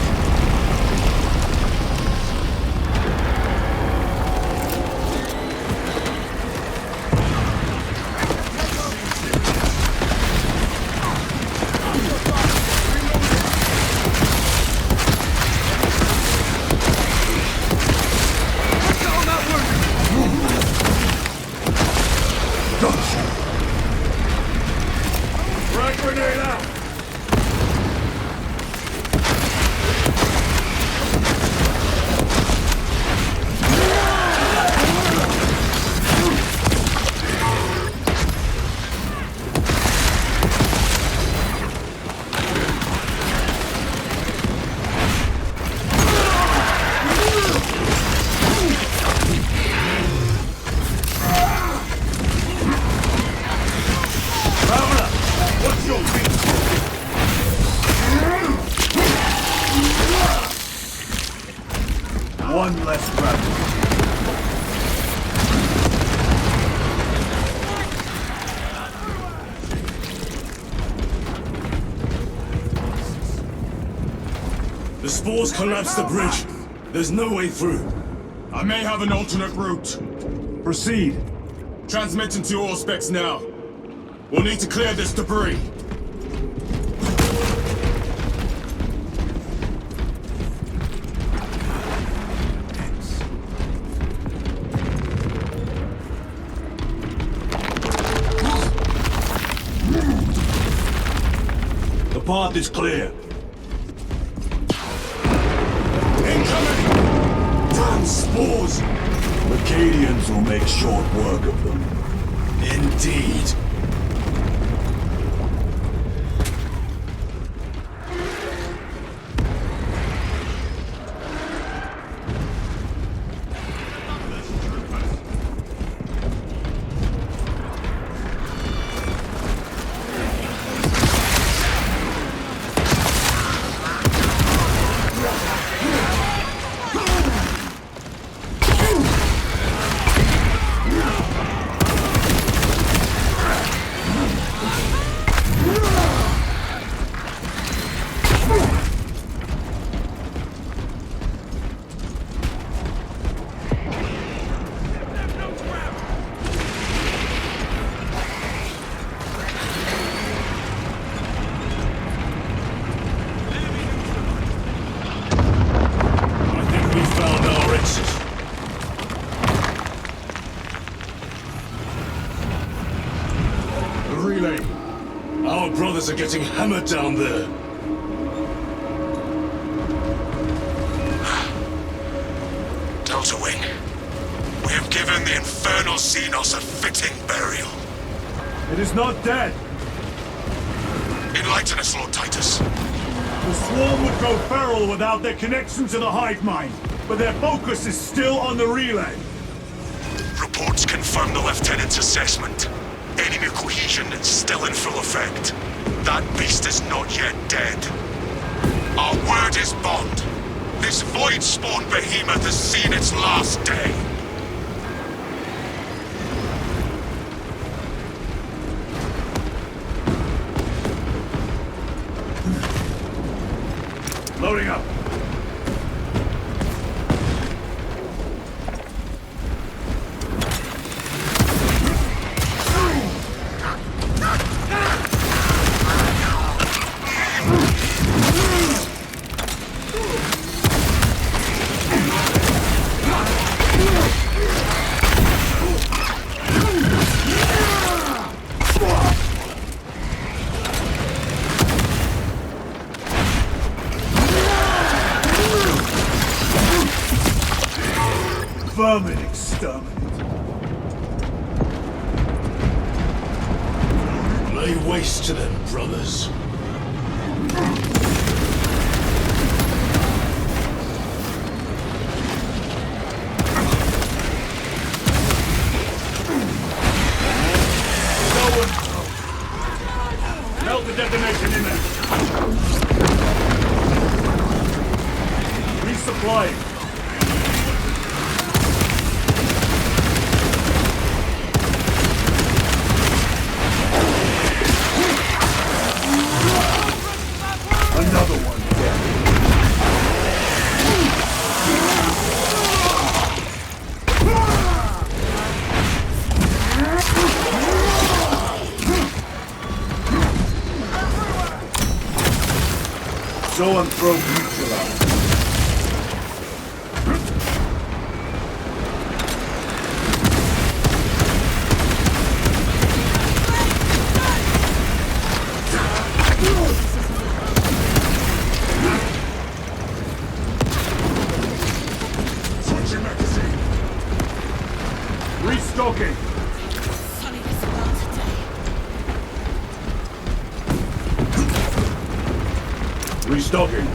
Frag grenade out! spores collapse the bridge. There's no way through. I may have an alternate route. Proceed. Transmitting to all specs now. We'll need to clear this debris. The path is clear. Incoming! Damn spores! The Cadians will make short work of them. Indeed. Our brothers are getting hammered down there. Delta Wing, we have given the infernal Xenos a fitting burial. It is not dead. Enlighten us, Lord Titus. The swarm would go feral without their connection to the hive mind, but their focus is still on the relay. Reports confirm the Lieutenant's assessment. Enemy cohesion is still in full effect. That beast is not yet dead. Our word is bond. This void-spawn behemoth has seen its last day. Loading up. Vermin exterminate. Lay waste to them, brothers. Melt the detonation in there. Resupplying. Another one dead. Zoanthrope neutralized. Restocking. Restocking.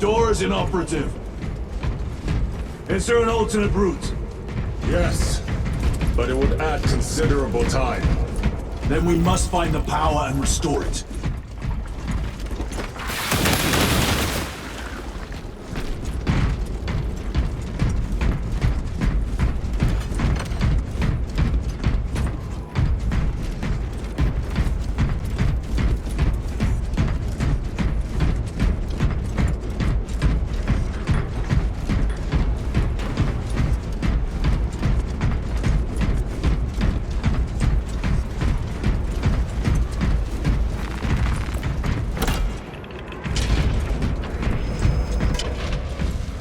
door is inoperative. Is there an alternate route? Yes, but it would add considerable time. Then we must find the power and restore it.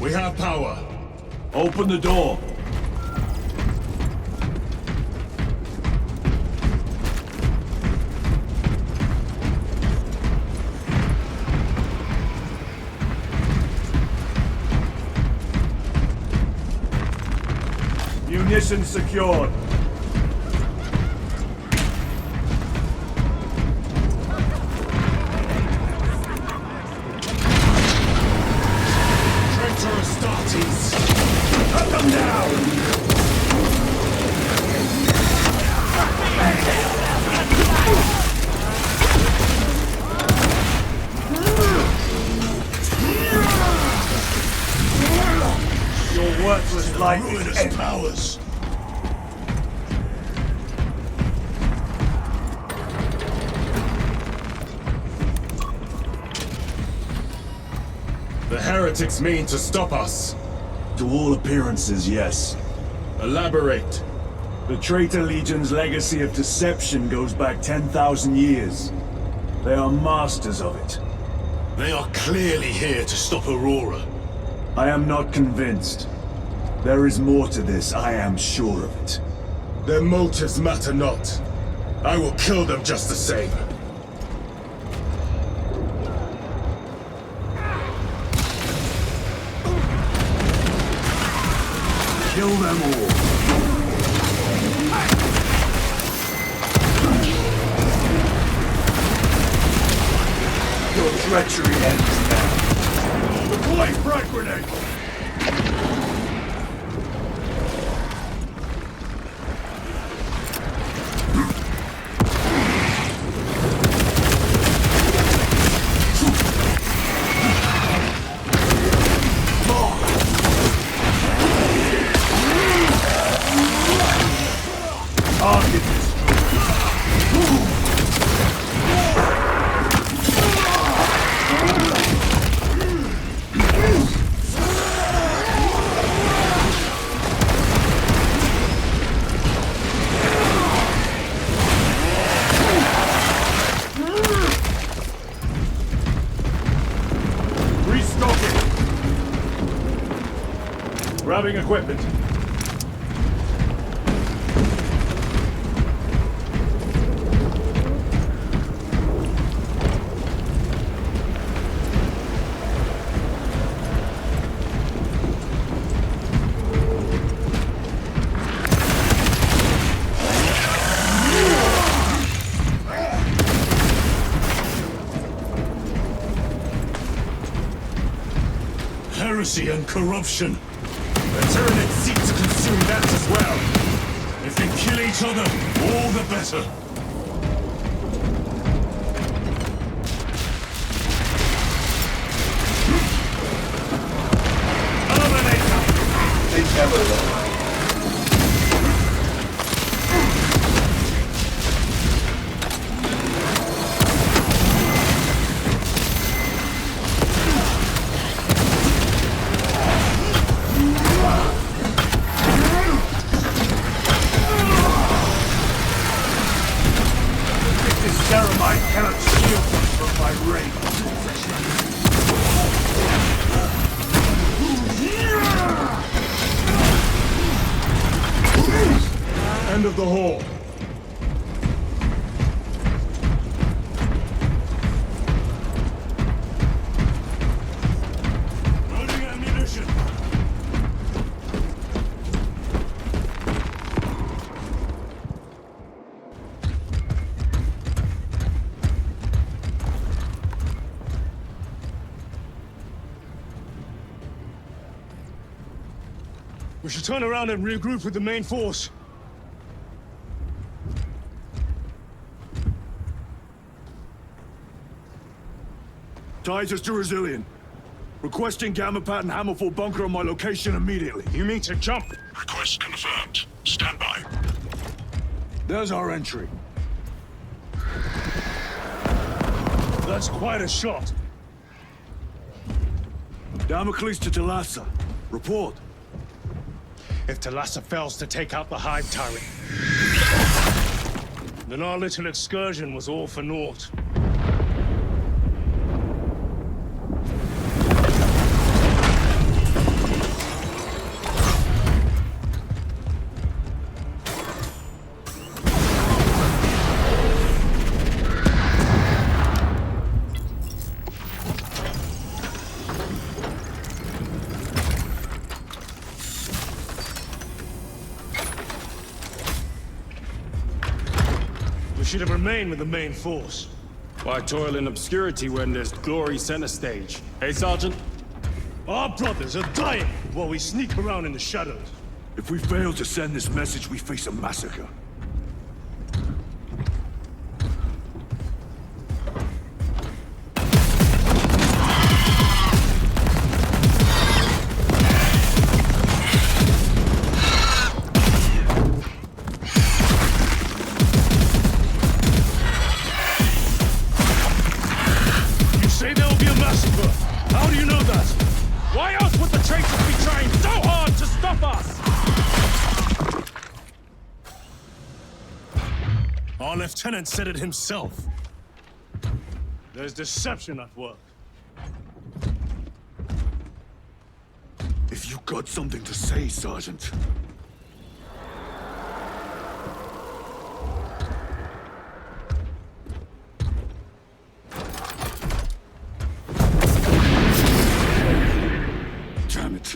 We have power. Open the door. Munitions secured. Cut them down! Your worthless life is Ruinous powers. The heretics mean to stop us. To all appearances, yes. Elaborate. The Traitor Legion's legacy of deception goes back 10,000 years. They are masters of it. They are clearly here to stop Aurora. I am not convinced. There is more to this, I am sure of it. Their motives matter not. I will kill them just the same. Kill them all. Your treachery ends now. Deploy frag grenade! Grabbing equipment. Heresy and corruption. The Tyranids seek to consume that as well. If they kill each other, all the better. Terminator! They never learn. Ceramite cannot shield them from my rain. End of the hall. Loading ammunition. should turn around and regroup with the main force. Titus to Resilient. Requesting Gamma Pat and Hammerfall bunker on my location immediately. You mean to jump? Request confirmed. Stand by. There's our entry. That's quite a shot. Damocles to Talassa. Report. If Talassa fails to take out the Hive Tyrant, then our little excursion was all for naught. We should have remained with the main force. Why toil in obscurity when there's glory center stage? Hey, Sergeant? Our brothers are dying while we sneak around in the shadows. If we fail to send this message, we face a massacre. How do you know that? Why else would the traitors be trying so hard to stop us? Our lieutenant said it himself. There's deception at work. If you got something to say, Sergeant. Damn it.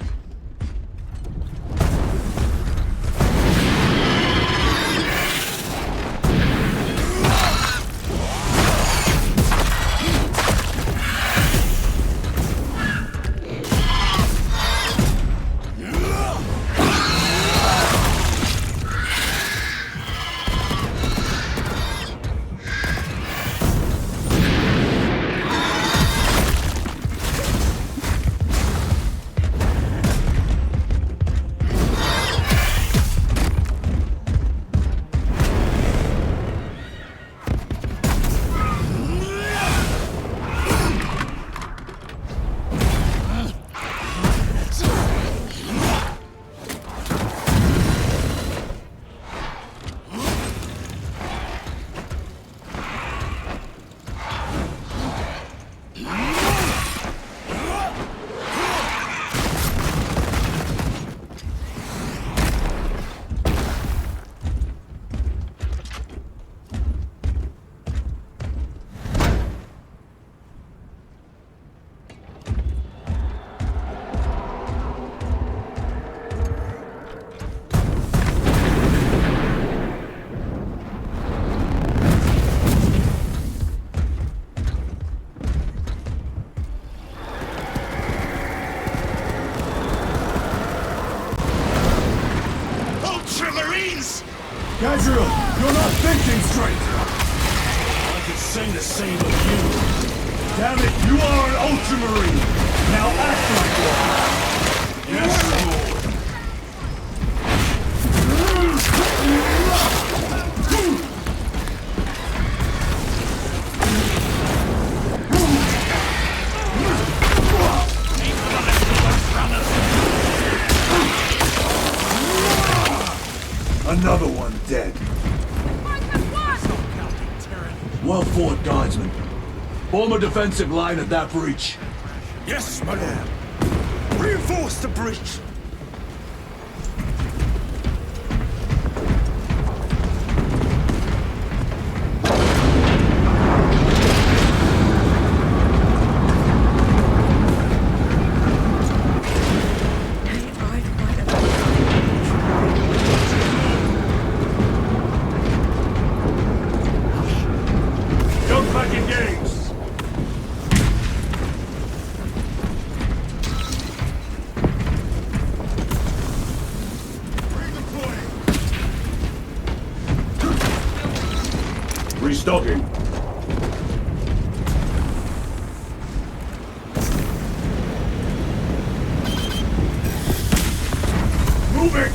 Gabriel, you're not thinking straight! I could say the same of you. Damn it, you are an Ultramarine! Now act like one! Yes, Lord! Another one dead. Well fought, Guardsman. Form a defensive line at that breach. Yes, my lord. Reinforce the breach. Restocking. Moving!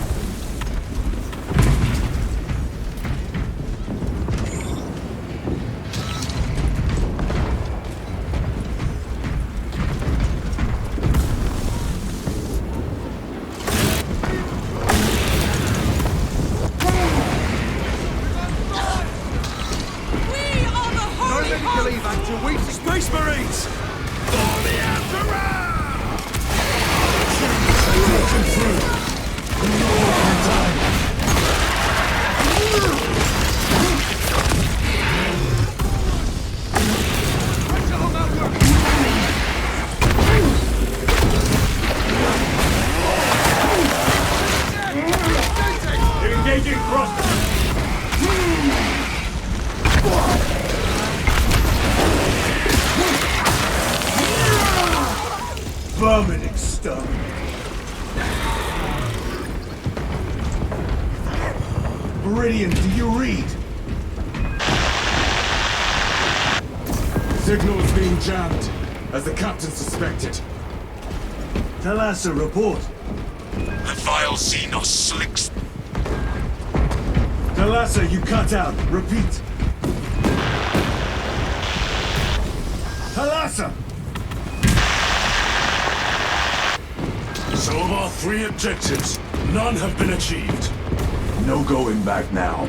Space Marines! For the Emperor! Broken through! In time! Engaging thrusters! Vermin exterminate. Meridian, do you read? Signals being jammed, as the captain suspected. Talassa, report. The vile Xenos slicks. Talassa, you cut out. Repeat. Talassa! So of our 3 objectives, none have been achieved. No going back now.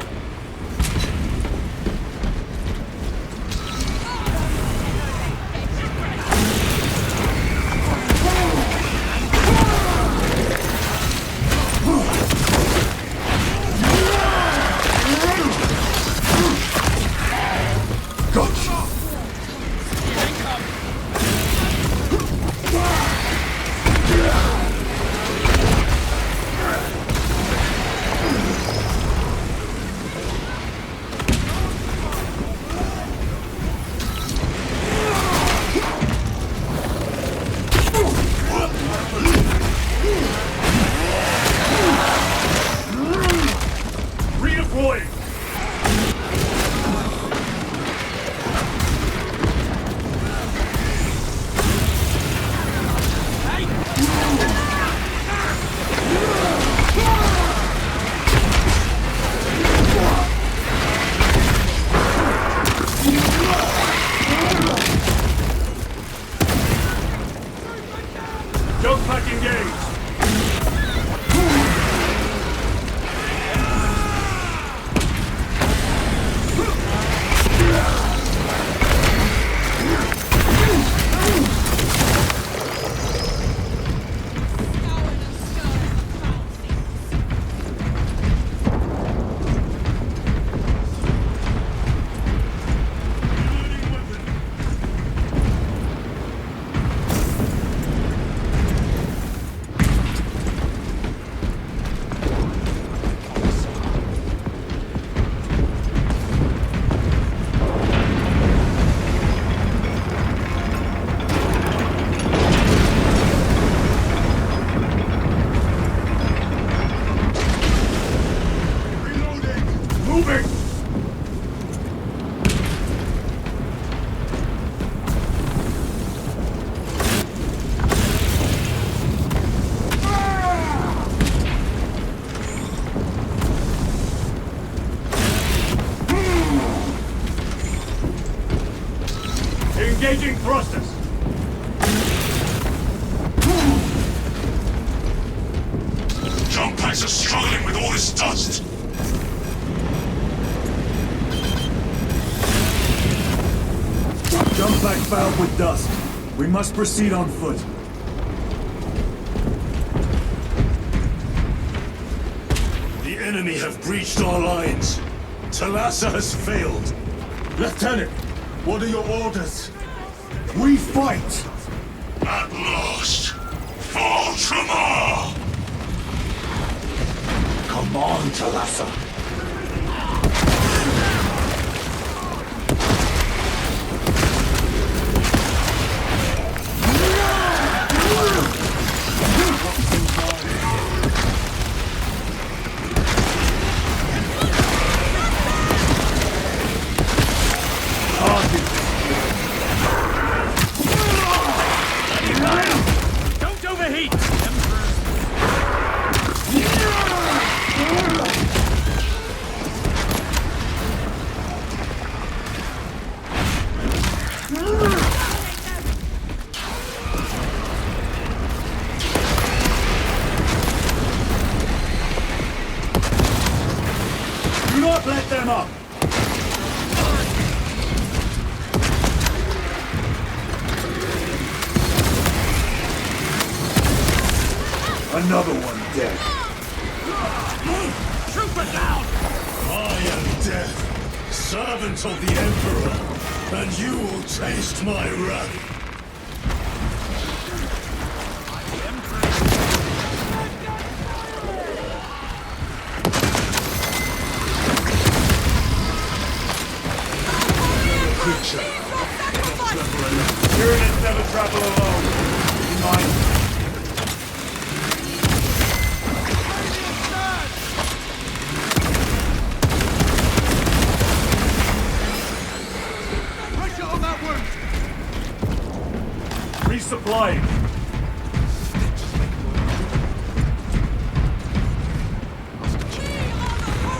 Engaging thrusters! Jump packs are struggling with all this dust! Jump back fouled with dust. We must proceed on foot. The enemy have breached our lines. Talassa has failed. Lieutenant, what are your orders? We fight! At last! For Ultramar! Come on, Talassa. Do not let them up! Another one dead. Trooper down! I am Death, servant of the Emperor, and you will taste my wrath. Creature. Tyranids never travel alone. Be mindful. Resupplying.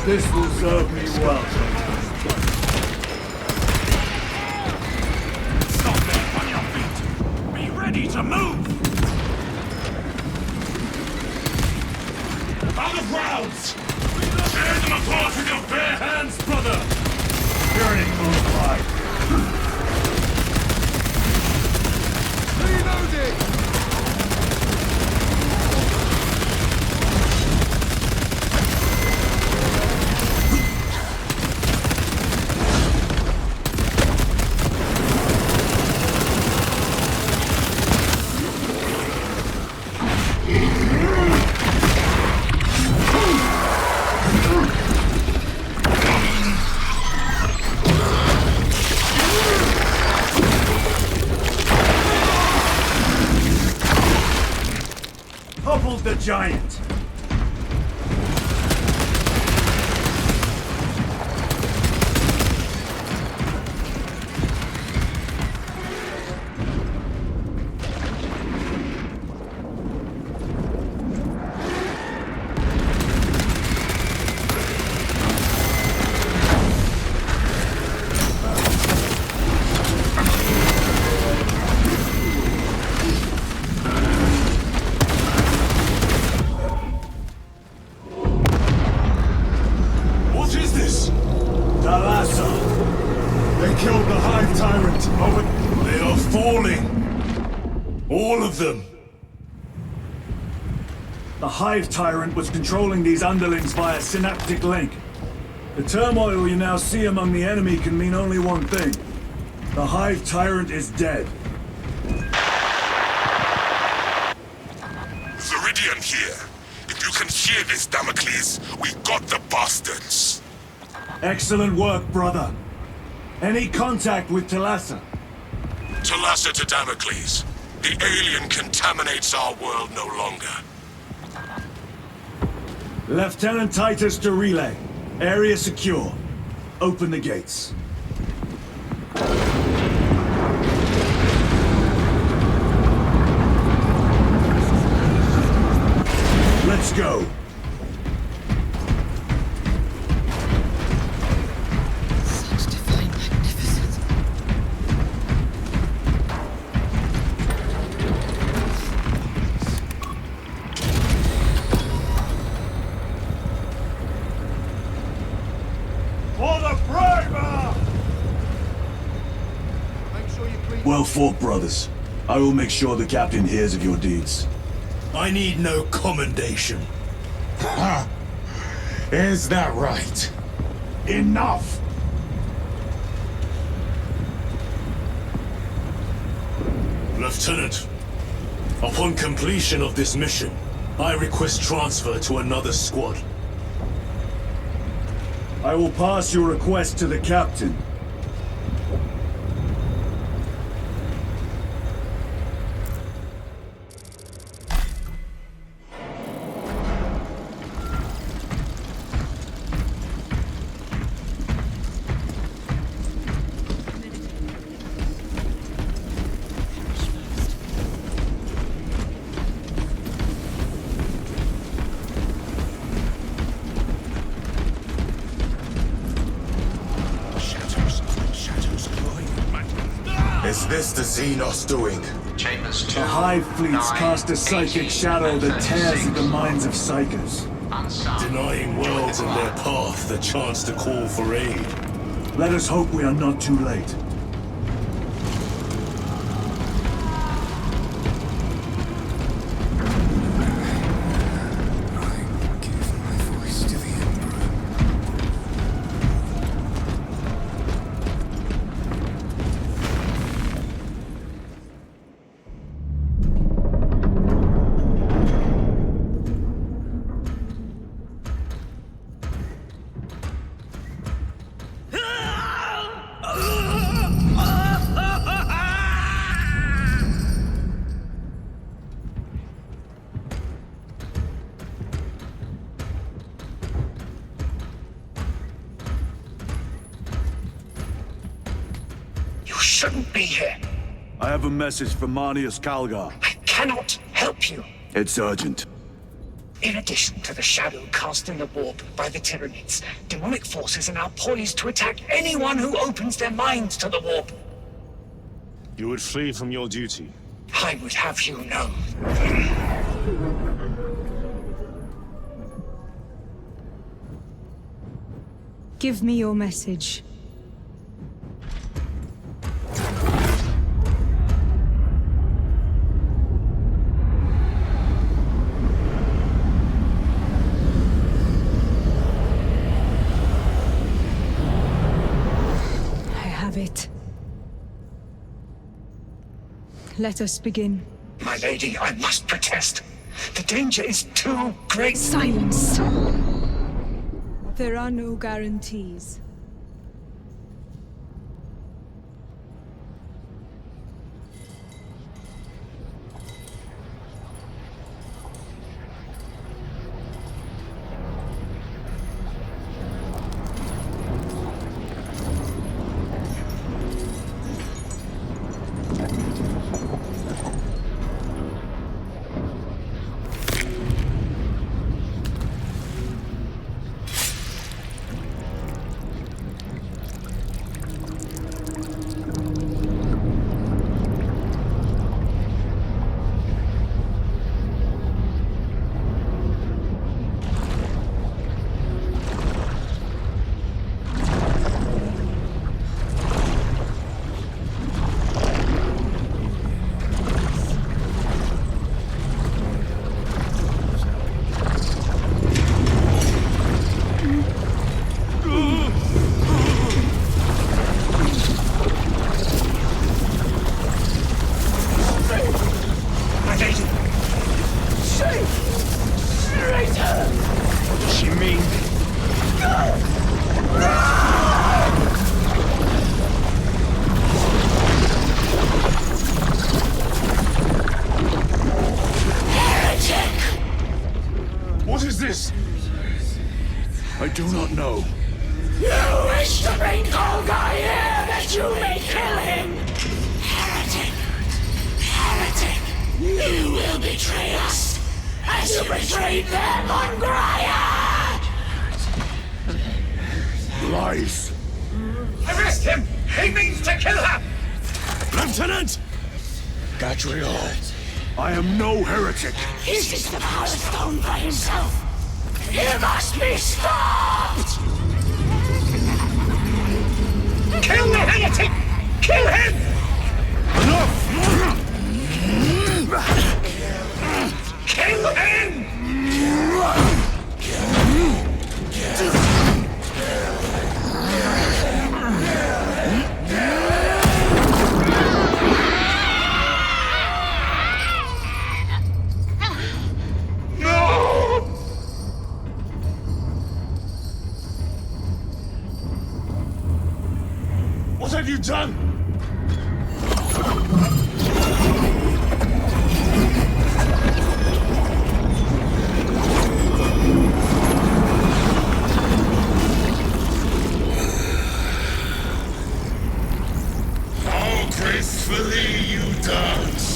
This will serve me well. Stop there on your feet! Be ready to move! Out of rounds! Tear them apart with your bare hands, brother! Tyranid close by. Reloading! Toppled the giant. What is this? Thalassa. They killed the Hive Tyrant over... They are falling! All of them! The Hive Tyrant was controlling these underlings via synaptic link. The turmoil you now see among the enemy can mean only one thing. The Hive Tyrant is dead. Viridian here. If you can hear this, Damocles, we got the bastards. Excellent work, brother. Any contact with Thalassa? Thalassa to Damocles. The alien contaminates our world no longer. Lieutenant Titus to relay. Area secure. Open the gates. Let's go. Such divine magnificence. For the Primer! Well fought, brothers. I will make sure the captain hears of your deeds. I need no commendation. Ha! Is that right? Enough! Lieutenant, upon completion of this mission, I request transfer to another squad. I will pass your request to the captain. Is this the Xenos doing? Chambers 2, The Hive fleets 9, cast a psychic 18, shadow that tears at the 36. minds of psychers. Denying worlds in their path the chance to call for aid. Let us hope we are not too late. Shouldn't be here. I have a message from Marnius Calgar. I cannot help you. It's urgent. In addition to the shadow cast in the warp by the Tyranids, demonic forces are now poised to attack anyone who opens their minds to the warp. You would flee from your duty. I would have you know. Give me your message. It. Let us begin. My lady, I must protest. The danger is too great. Silence! There are no guarantees. I do not know. You wish to bring Calgar here that you may kill him! Heretic! Heretic! You will betray us as you betrayed them on Graia! Lies! Arrest him! He means to kill her! Lieutenant! Gadriel, I am no heretic. This is the Power Stone for himself. He must be stopped! Kill the heretic! Kill him! Enough! Kill him! What have you done? How gracefully you dance!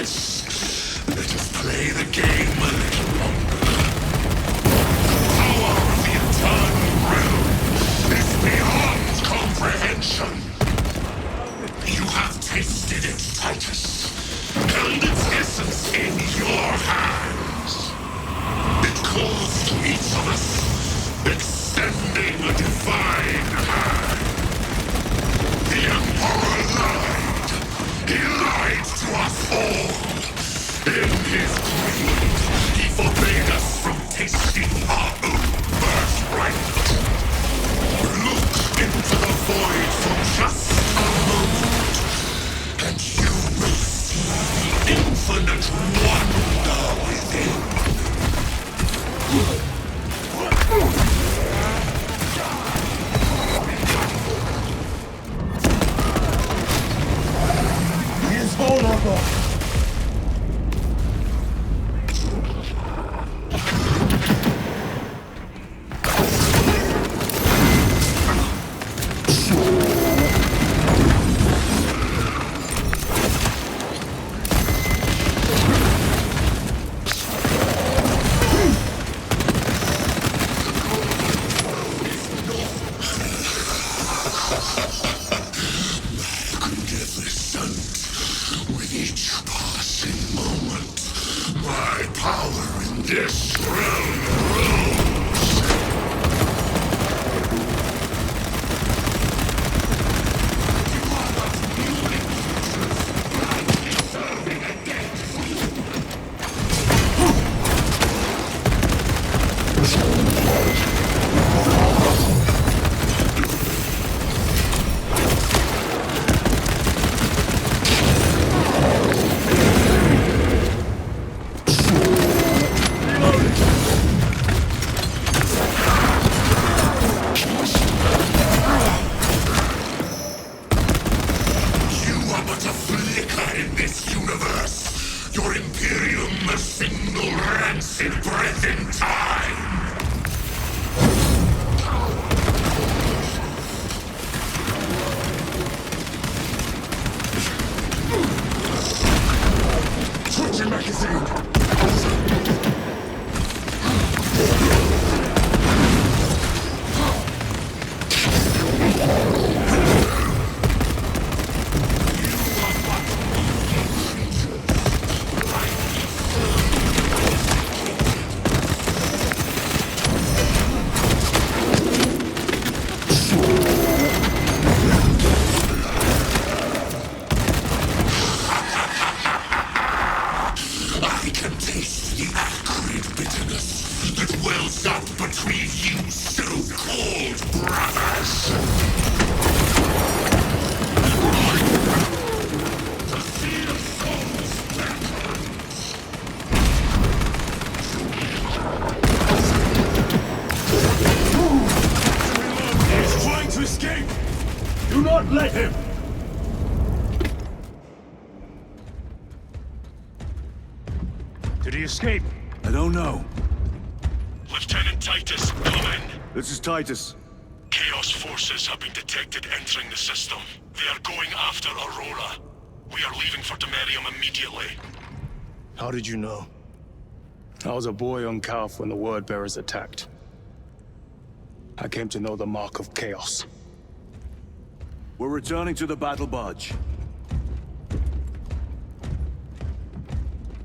this. Let us play the game a little longer. The power of the eternal realm is beyond comprehension. You have tasted it, Titus. Held its essence in your hands. It calls to each of us, extending a divine hand. The Emperor lied. He lied to us all. In his greed, he forbade us from tasting our own birthright. Look into the void for just a moment, and you will see the infinite wonder within. He is vulnerable! With each passing moment, my power in this realm grows. You are not human creatures, blindly serving a dead Let him! Did he escape? I don't know. Lieutenant Titus, come in. This is Titus. Chaos forces have been detected entering the system. They are going after Aurora. We are leaving for Demerium immediately. How did you know? I was a boy on Calf when the Word Bearers attacked. I came to know the mark of chaos. We're returning to the battle barge.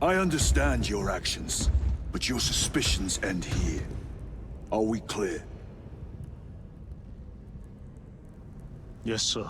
I understand your actions, but your suspicions end here. Are we clear? Yes, sir.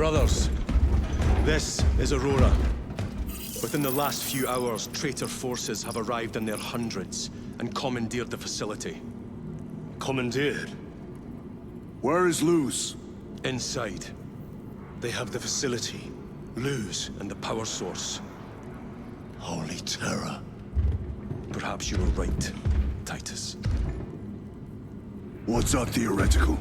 Brothers, this is Aurora. Within the last few hours, traitor forces have arrived in their hundreds and commandeered the facility. Commandeered? Where is Luz? Inside. They have the facility, Luz, and the power source. Holy terror. Perhaps you were right, Titus. What's our theoretical?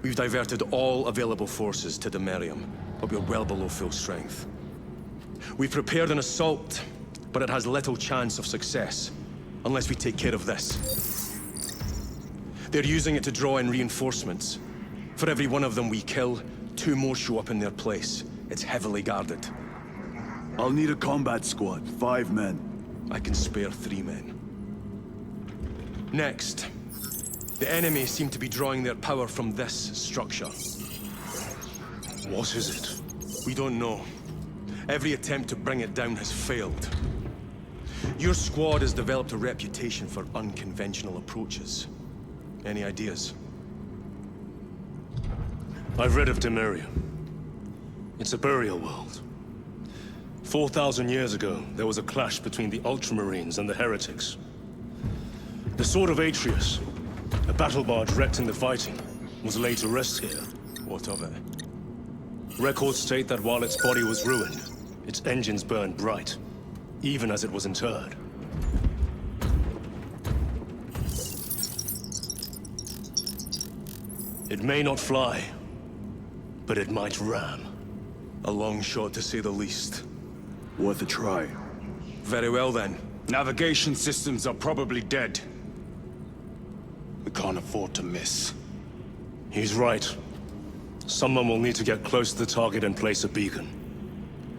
We've diverted all available forces to Demerium, but we're well below full strength. We've prepared an assault, but it has little chance of success, unless we take care of this. They're using it to draw in reinforcements. For every one of them we kill, 2 more show up in their place. It's heavily guarded. I'll need a combat squad, 5 men. I can spare 3 men. Next, the enemy seem to be drawing their power from this structure. What is it? We don't know. Every attempt to bring it down has failed. Your squad has developed a reputation for unconventional approaches. Any ideas? I've read of Demerium. It's a burial world. 4,000 years ago, there was a clash between the Ultramarines and the Heretics. The Sword of Atreus, a battle barge wrecked in the fighting, was laid to rest here. What of it? Records state that while its body was ruined, its engines burned bright, even as it was interred. It may not fly, but it might ram. A long shot, to say the least. Worth a try. Very well, then. Navigation systems are probably dead. We can't afford to miss. He's right. Someone will need to get close to the target and place a beacon.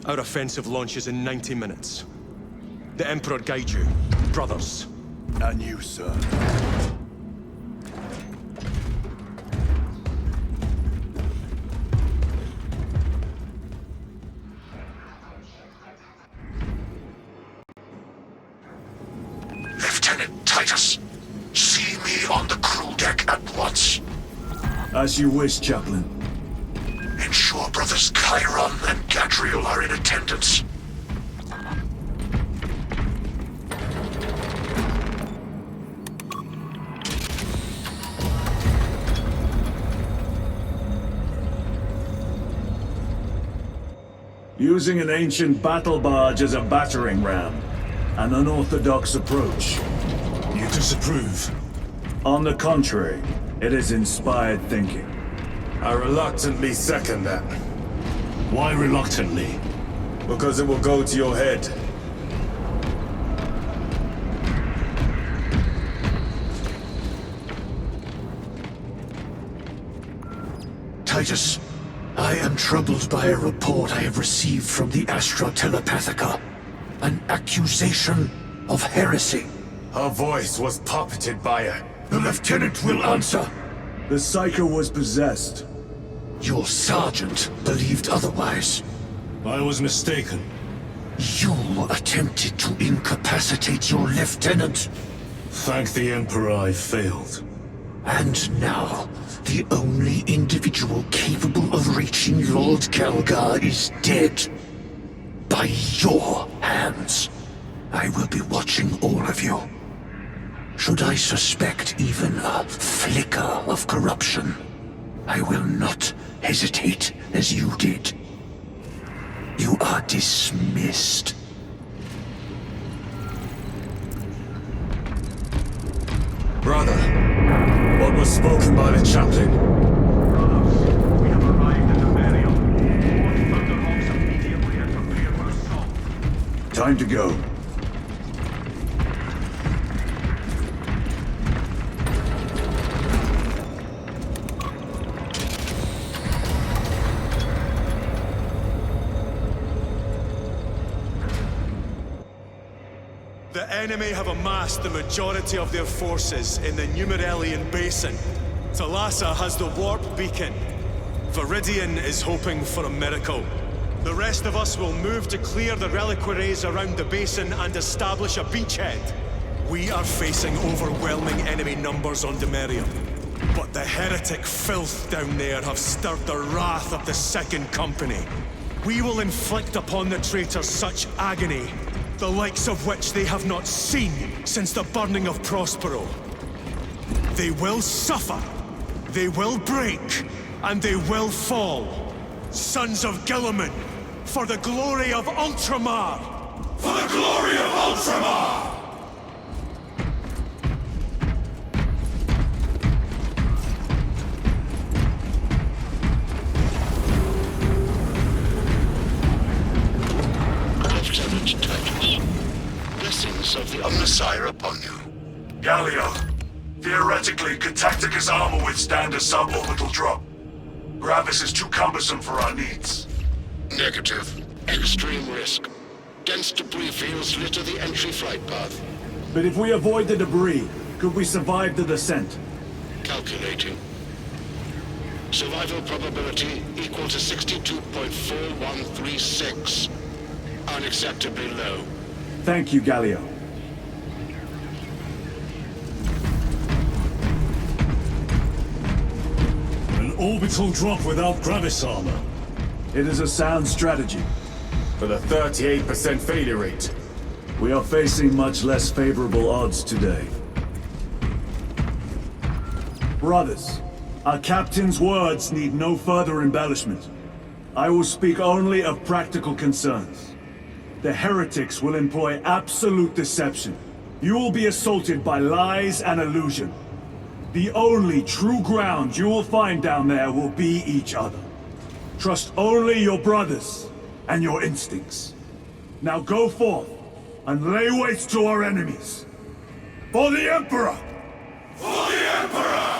Our offensive launches in 90 minutes. The Emperor guide you, brothers. And you, sir. Lieutenant Titus, see me on the crew deck at once. As you wish, Chaplain. Ensure brothers Chiron and Gadriel are in attendance. Using an ancient battle barge as a battering ram. An unorthodox approach. You disapprove? On the contrary, it is inspired thinking. I reluctantly second that. Why reluctantly? Because it will go to your head. Titus, I am troubled by a report I have received from the Astra Telepathica. An accusation of heresy. Her voice was puppeted by her. The lieutenant will answer. The Psycho was possessed. Your sergeant believed otherwise. I was mistaken. You attempted to incapacitate your lieutenant. Thank the Emperor I failed. And now, the only individual capable of reaching Lord Calgar is dead. By your hands. I will be watching all of you. Should I suspect even a flicker of corruption, I will not hesitate as you did. You are dismissed. Brother, what was spoken by the chaplain? Brothers, we have arrived at Demerium. All Thunderhawks immediately and prepare for assault. Time to go. The enemy have amassed the majority of their forces in the Numerelian Basin. Thalassa has the warp beacon. Viridian is hoping for a miracle. The rest of us will move to clear the reliquaries around the basin and establish a beachhead. We are facing overwhelming enemy numbers on Demerium. But the heretic filth down there have stirred the wrath of the Second Company. We will inflict upon the traitors such agony, the likes of which they have not seen since the burning of Prospero. They will suffer, they will break, and they will fall. Sons of Guilliman, for the glory of Ultramar! For the glory of Ultramar! Lieutenant Titus, blessings of the Omnissiah upon you. Gallia, theoretically, could Tacticus armor withstand a suborbital drop? Gravis is too cumbersome for our needs. Negative. Extreme risk. Dense debris fields litter the entry flight path. But if we avoid the debris, could we survive the descent? Calculating. Survival probability equal to 62.4136. Unacceptably low. Thank you, Gallia. An orbital drop without Gravis armor. It is a sound strategy. For the 38% failure rate. We are facing much less favorable odds today. Brothers, our captain's words need no further embellishment. I will speak only of practical concerns. The heretics will employ absolute deception. You will be assaulted by lies and illusion. The only true ground you will find down there will be each other. Trust only your brothers and your instincts. Now go forth and lay waste to our enemies. For the Emperor! For the Emperor!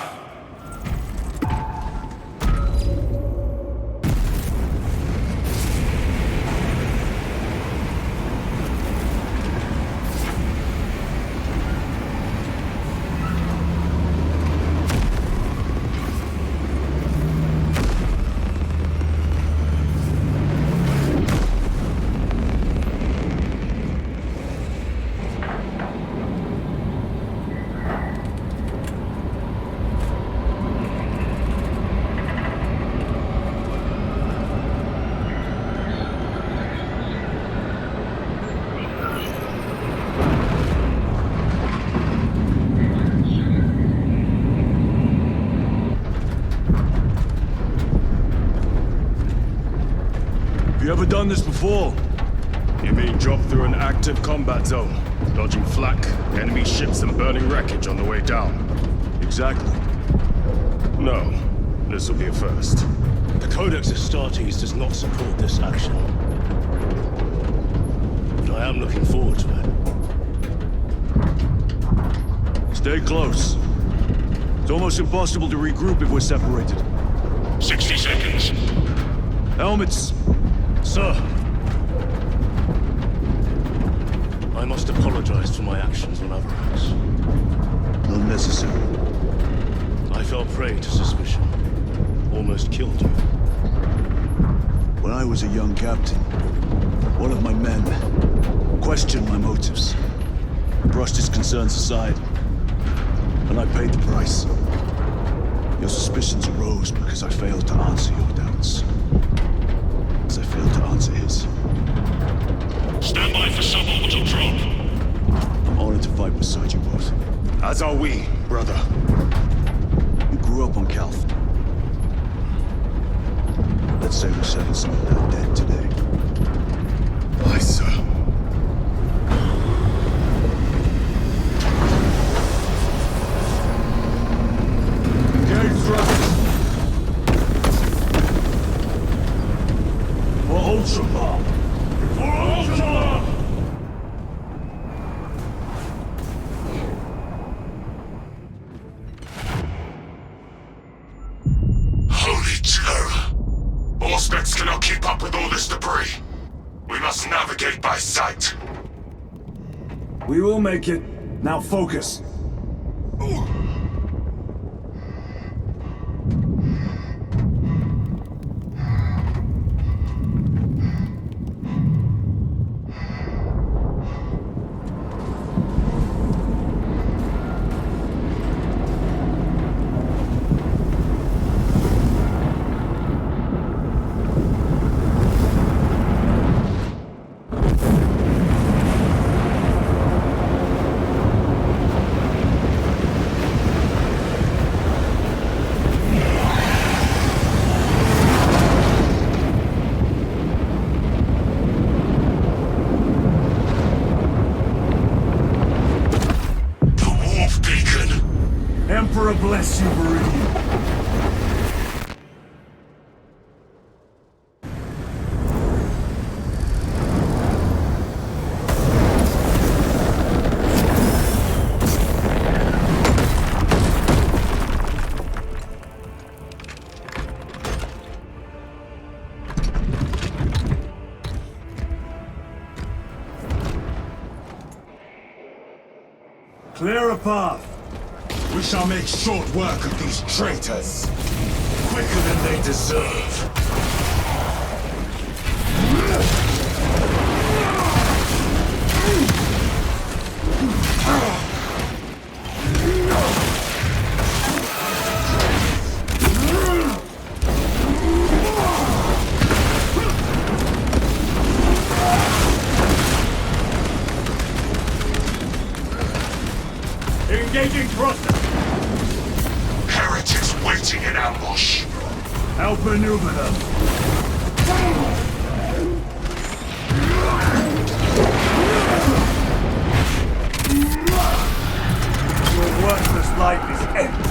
Ever done this before? You mean drop through an active combat zone, dodging flak, enemy ships and burning wreckage on the way down? Exactly. No, this will be a first. The Codex Astartes does not support this action. But I am looking forward to it. Stay close. It's almost impossible to regroup if we're separated. 60 seconds. Helmets! Sir! I must apologize for my actions on Avarax. Unnecessary. I fell prey to suspicion. Almost killed you. When I was a young captain, one of my men questioned my motives. Brushed his concerns aside. And I paid the price. Your suspicions arose because I failed to answer your doubts. As I failed to answer his. Stand by for suborbital drop. I'm honored to fight beside you both. As are we, brother. You grew up on Calth. Let's say we settle some of that debt today. Aye, sir. Engage thrust! For Ultramar! For Ultramar! Holy terror! Auspex cannot keep up with all this debris. We must navigate by sight. We will make it. Now focus. Clear a path. We shall make short work of these traitors. Quicker than they deserve. Engaging thrusters. Heretics waiting in ambush. Help maneuver them. Your worthless life is empty.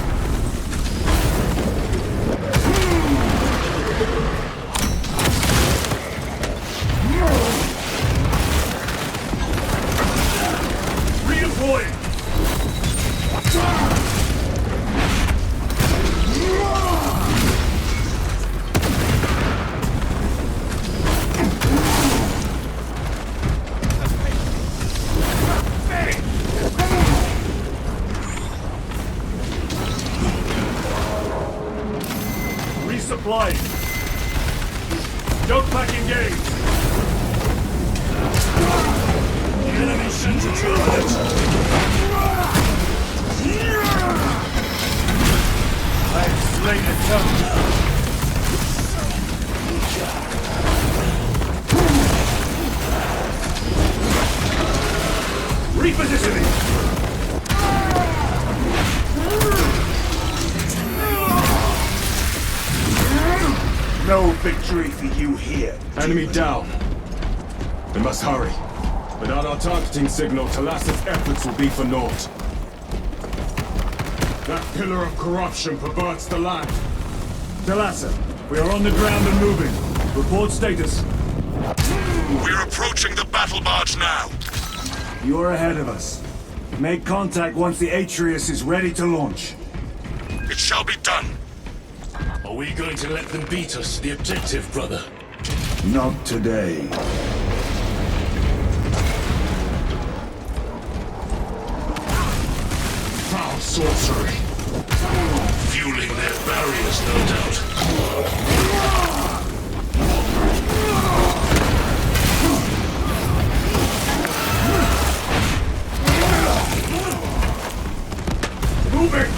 Redeploying. Resupplying. Jump pack engaged. The enemy sent a turret. I have slain a turret. Repositioning. No victory for you here. Enemy down. We must hurry. Without our targeting signal, Talas's efforts will be for naught. That pillar of corruption perverts the land. Talassa, we are on the ground and moving. Report status. We're approaching the battle barge now. You are ahead of us. Make contact once the Atreus is ready to launch. It shall be done. Are we going to let them beat us to the objective, brother? Not today. Foul sorcery. Fueling their barriers, no doubt. Moving!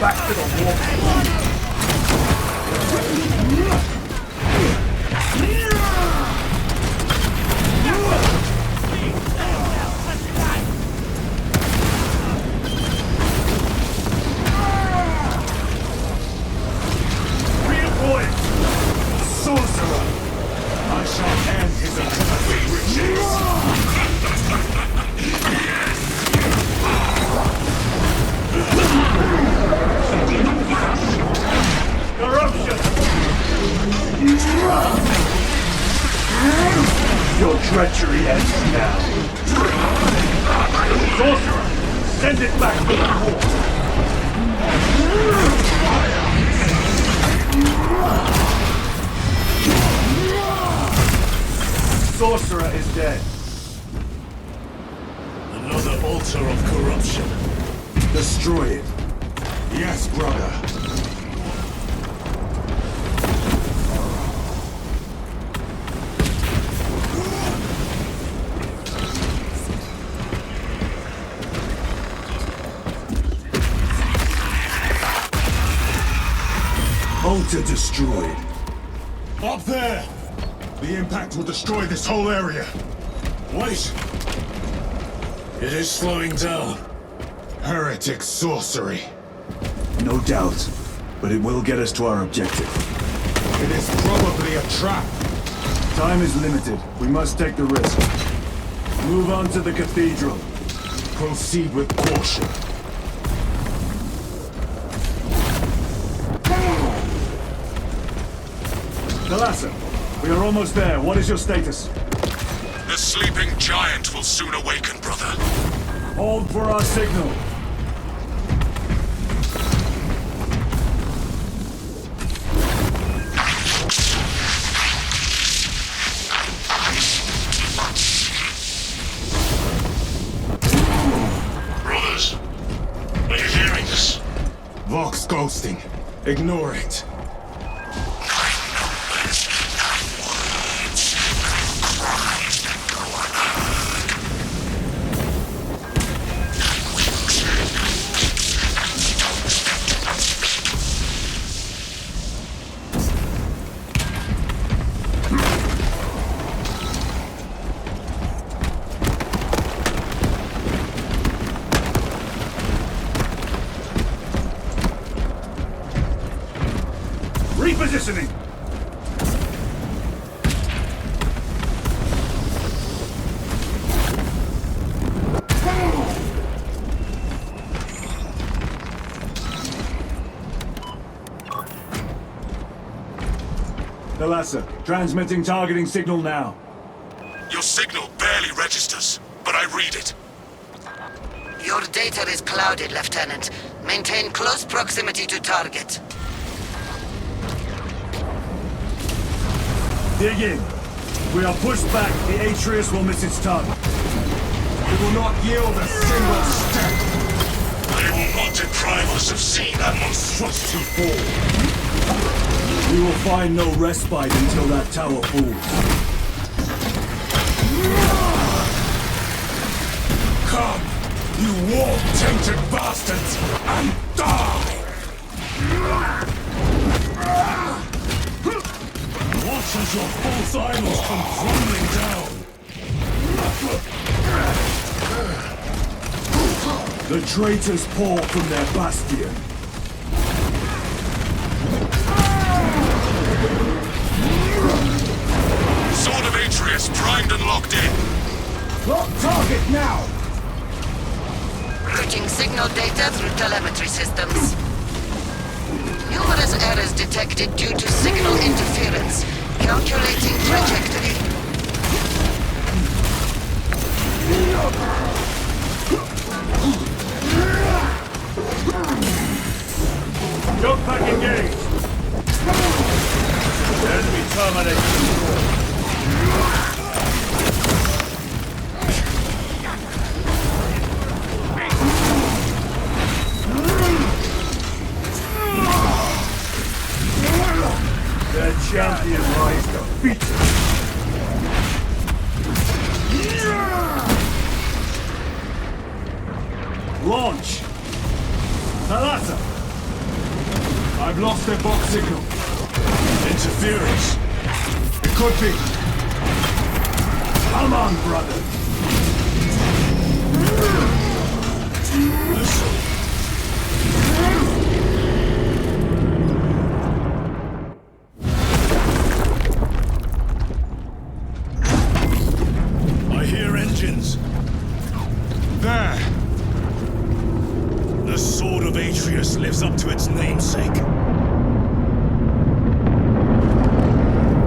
Back to the wall. Redeploying! Sorcerer! I shall end his accursed riches. Corruption! Your treachery ends now. Sorcerer! Send it back to the core! Sorcerer is dead. Another altar of corruption. Destroy it. Yes, brother. Altar destroyed. Up there! The impact will destroy this whole area. Wait! It is slowing down. Heretic sorcery. No doubt, but it will get us to our objective. It is probably a trap. Time is limited. We must take the risk. Move on to the cathedral. Proceed with caution. Talassa, we are almost there. What is your status? The sleeping giant will soon awaken, brother. Hold for our signal. Vox ghosting. Ignore it. Repositioning! Thalassa, transmitting targeting signal now. Your signal barely registers, but I read it. Your data is clouded, Lieutenant. Maintain close proximity to target. Dig in. We are pushed back. The Atreus will miss its target. We will not yield a single step. They will not deprive us of seeing that monstrosity fall. We will find no respite until that tower falls. Come, you war-tainted bastards, and die! Watch as your false idols come crumbling down! The traitors pour from their bastion. Sword of Atreus primed and locked in. Lock target now! Routing signal data through telemetry systems. Numerous errors detected due to signal interference. Calculating trajectory. Jump pack engaged! Enemy terminated. Their champion lies defeated. Launch! Thalassa! I've lost their box signal. Interference. It could be. Come on, brother. Listen. I hear engines. There. The Sword of Atreus lives up to its namesake.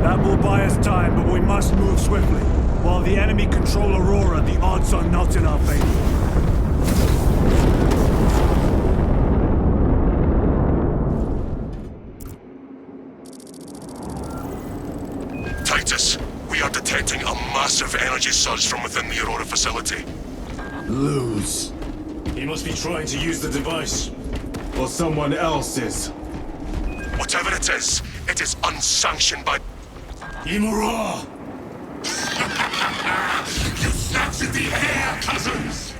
That will buy us time, but we must move swiftly. While the enemy control Aurora, the odds are not in our favor. Titus, we are detecting a massive energy surge from within the Aurora facility. Lose. He must be trying to use the device. Or someone else is. Whatever it is unsanctioned by... Imura! You snapped in the air, cousins!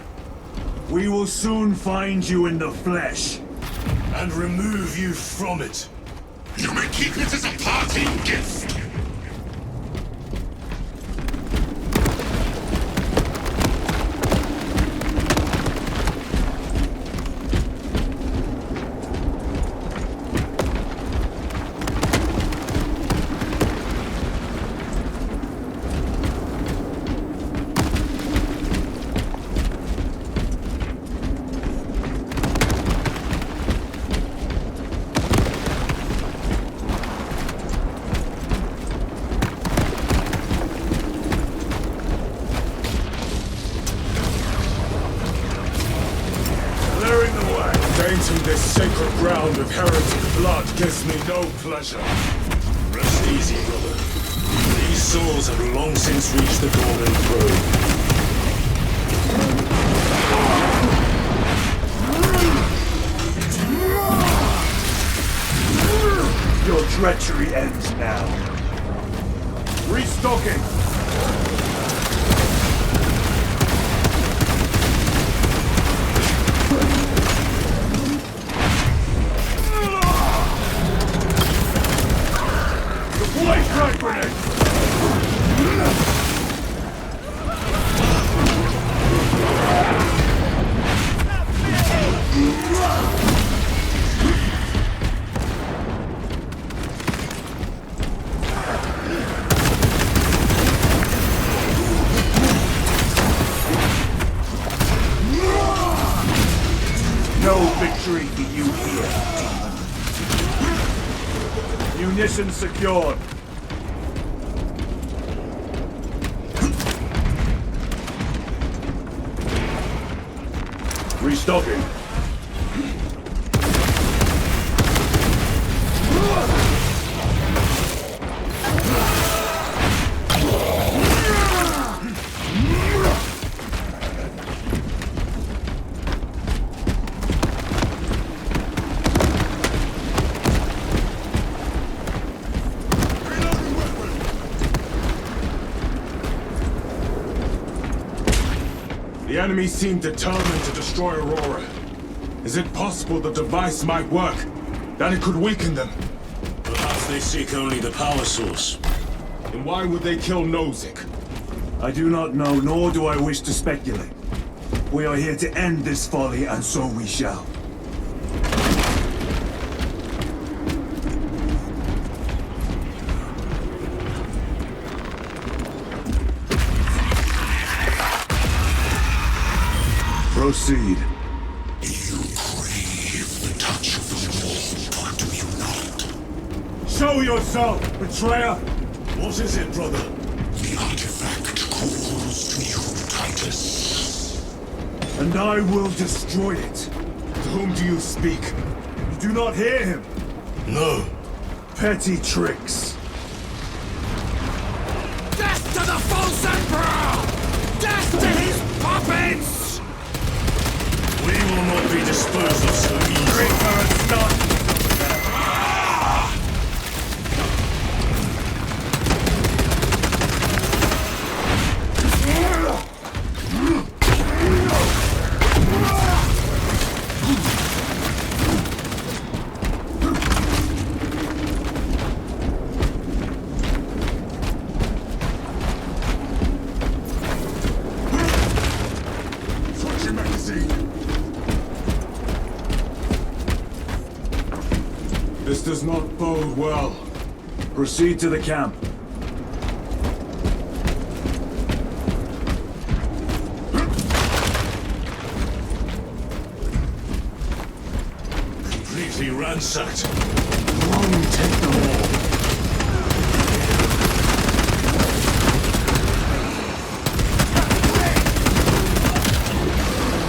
We will soon find you in the flesh. And remove you from it. You may keep it as a parting gift. Tainting this sacred ground with heretic blood gives me no pleasure. Rest easy, brother. These souls have long since reached the golden throne. treachery ends now. Restocking! Deploy frag grenade! No victory for you here, demon. Munitions secured. Restocking. The enemy seem determined to destroy Aurora. Is it possible the device might work? That it could weaken them? Perhaps they seek only the power source. Then why would they kill Nozick? I do not know, nor do I wish to speculate. We are here to end this folly, and so we shall. Proceed. You crave the touch of the Lord, do you not? Show yourself, betrayer! What is it, brother? The artifact calls to you, Titus. And I will destroy it. To whom do you speak? You do not hear him? No. Petty tricks. Death to the false emperor! Death to his puppets! We will not be disposed of so easily. Reaper and stun! This does not bode well. Proceed to the camp. Completely ransacked. Long take them all.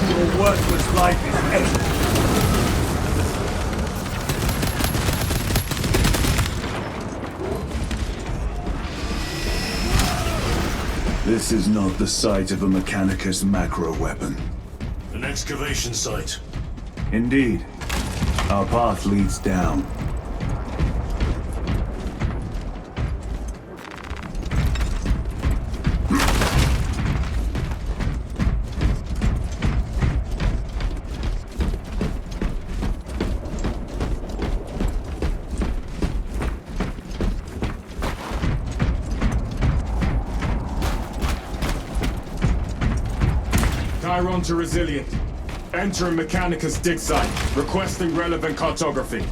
Your worthless life is ended. This is not the site of a Mechanicus macro weapon. An excavation site. Indeed. Our path leads down. Chiron to Resilient. Entering Mechanicus dig site. Requesting relevant cartography.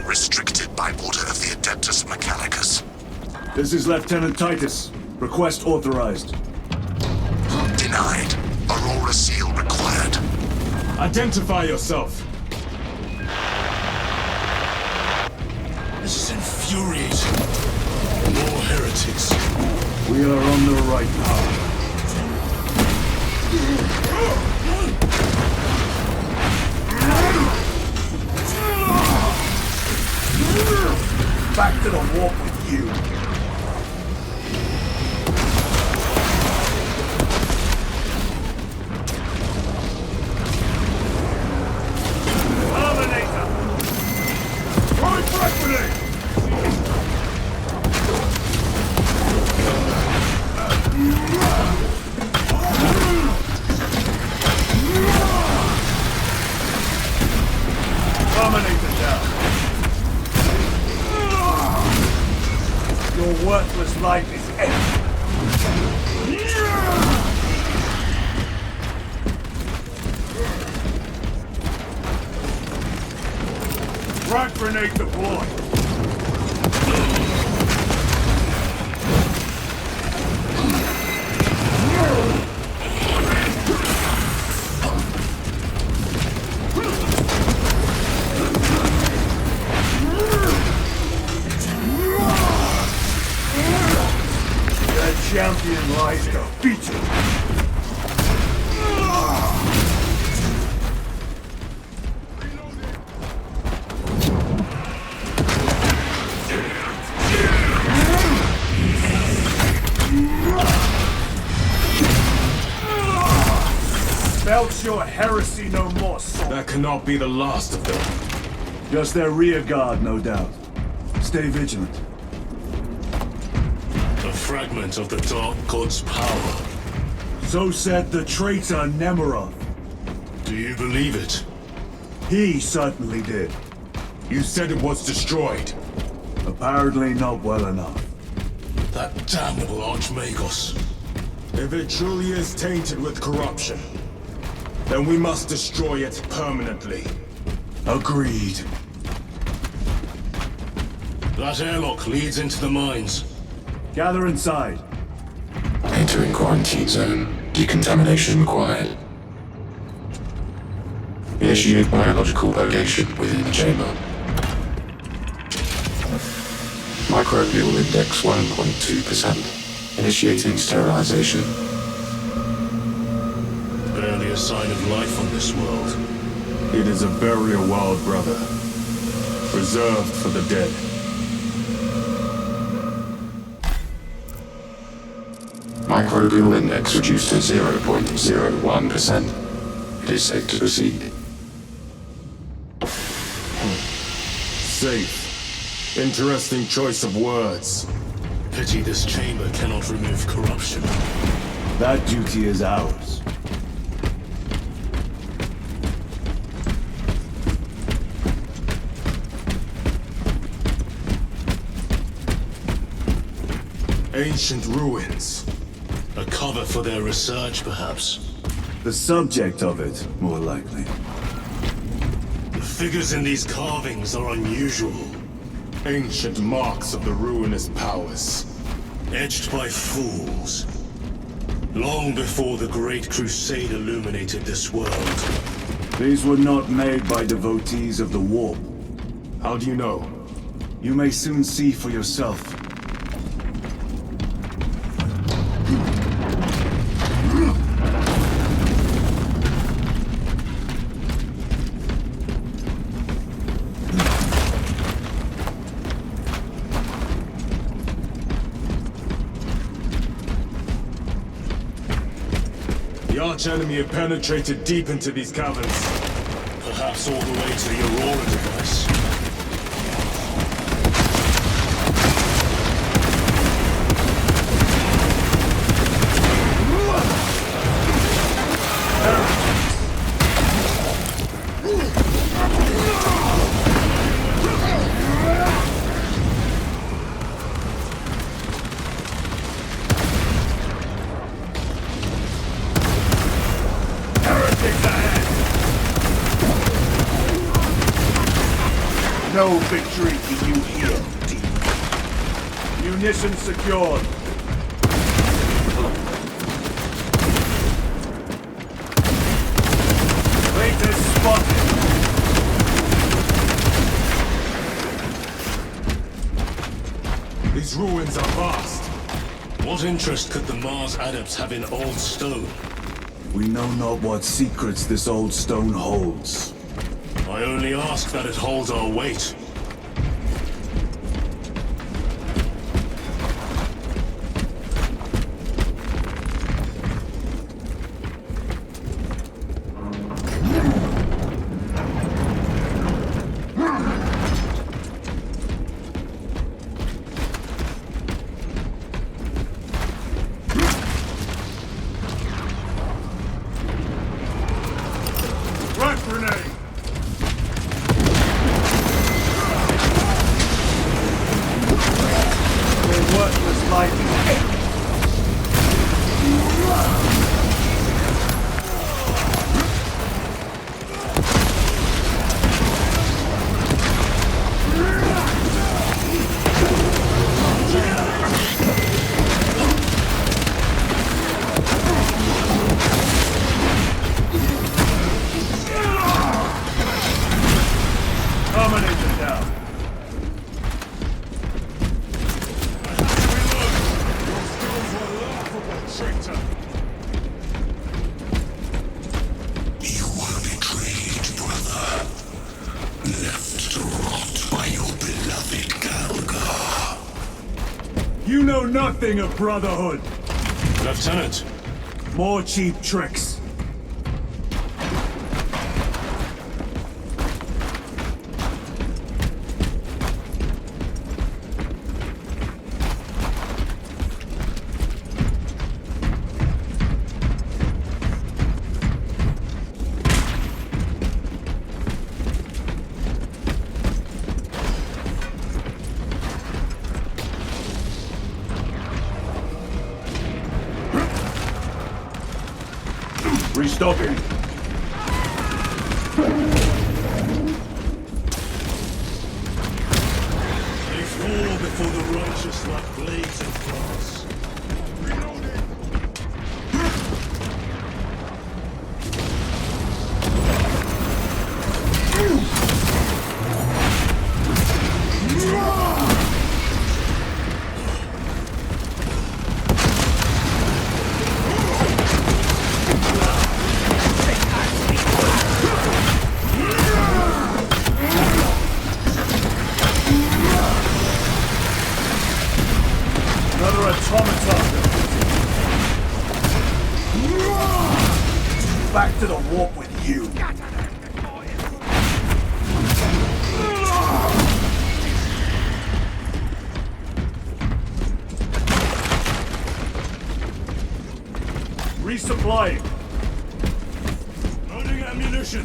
Restricted by order of the Adeptus Mechanicus. This is Lieutenant Titus. Request authorized. Denied. Aurora seal required. Identify yourself. This is infuriating. More heretics. We are on the right path. Back to the warp with you. Terminator! Right frag grenade! life is empty. Frag grenade deployed. Champion lies defeated. Belch your heresy no more, son. That cannot be the last of them. Just their rear guard, no doubt. Stay vigilant. A fragment of the Dark God's power. So said the traitor Nemerov. Do you believe it? He certainly did. You said it was destroyed. Apparently not well enough. That damnable Archmagos. If it truly is tainted with corruption, then we must destroy it permanently. Agreed. That airlock leads into the mines. Gather inside. Entering quarantine zone. Decontamination required. Initiate biological purgation within the chamber. Microbial index 1.2%. Initiating sterilization. Barely a sign of life on this world. It is a burial world, brother. Reserved for the dead. Microbial index reduced to 0.01%. It is safe to proceed. Safe. Interesting choice of words. Pity this chamber cannot remove corruption. That duty is ours. Ancient ruins. A cover for their research, perhaps. The subject of it, more likely. The figures in these carvings are unusual. Ancient marks of the ruinous powers. Etched by fools. Long before the Great Crusade illuminated this world. These were not made by devotees of the warp. How do you know? You may soon see for yourself. The arch-enemy have penetrated deep into these caverns. Perhaps all the way to the Aurora device. No victory for you here, demon. Munitions secured. Traitors spotted. These ruins are vast. What interest could the Mars adepts have in old stone? We know not what secrets this old stone holds. I only ask that it holds our weight. Life know nothing of brotherhood. Lieutenant. More cheap tricks. Restocking. They fall before the righteous like blades of grass. Another automaton. Back to the warp with you. Resupplying. Loading ammunition.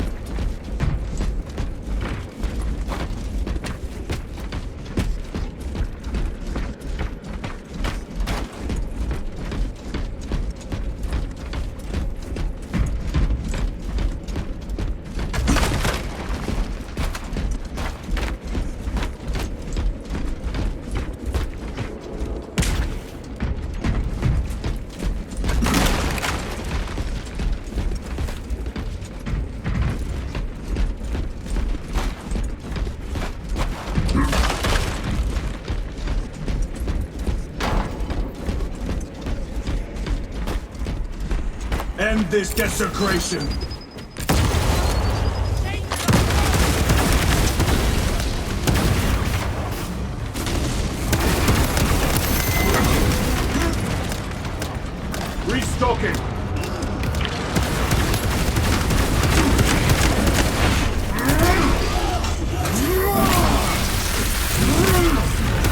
End this desecration. Restocking.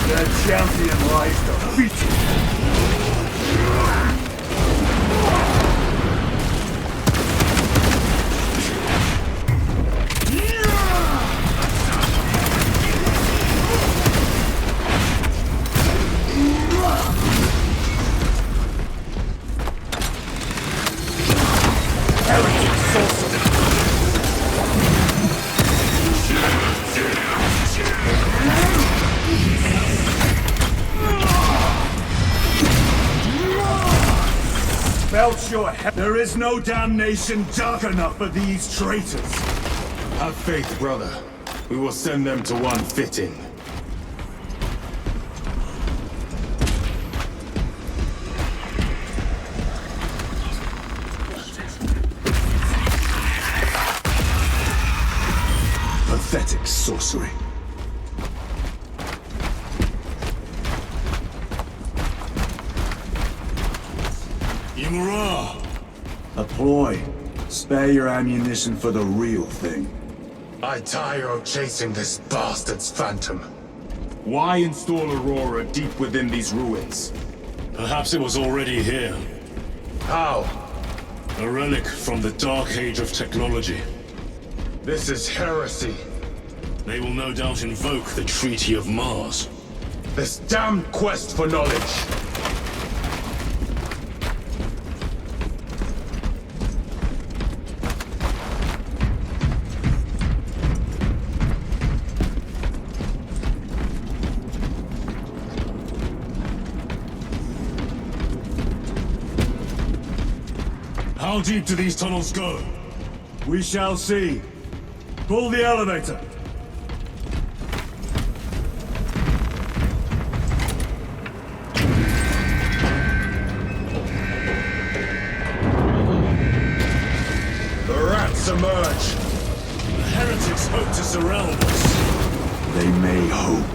Their champion lies defeated. Belch your head. There is no damnation dark enough for these traitors. Have faith, brother. We will send them to one fitting. Pathetic sorcery. Imra! A ploy. Spare your ammunition for the real thing. I tire of chasing this bastard's phantom. Why install Aurora deep within these ruins? Perhaps it was already here. How? A relic from the Dark Age of technology. This is heresy. They will no doubt invoke the Treaty of Mars. This damned quest for knowledge. How deep do these tunnels go? We shall see. Pull the elevator. The rats emerge. The heretics hope to surround us. They may hope.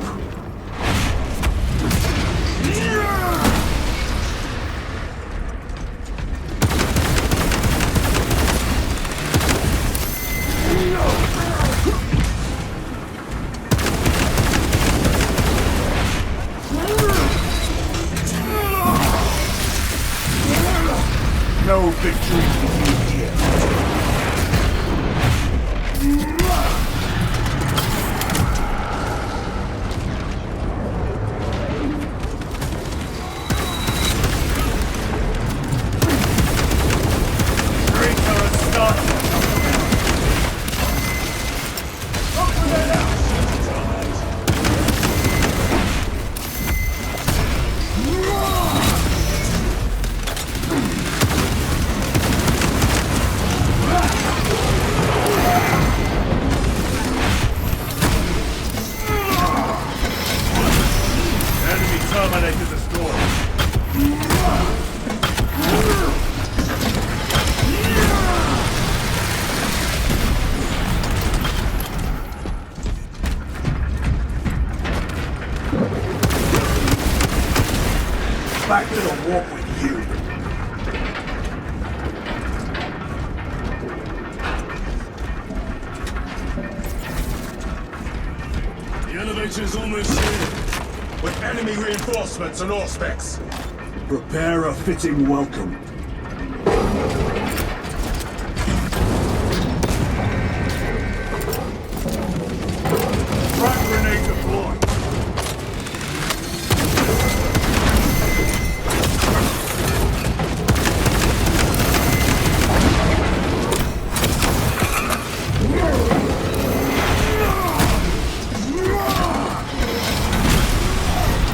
back to the warp with you. The elevator's almost here. With enemy reinforcements and auspex. Prepare a fitting welcome. Frag grenade deployed.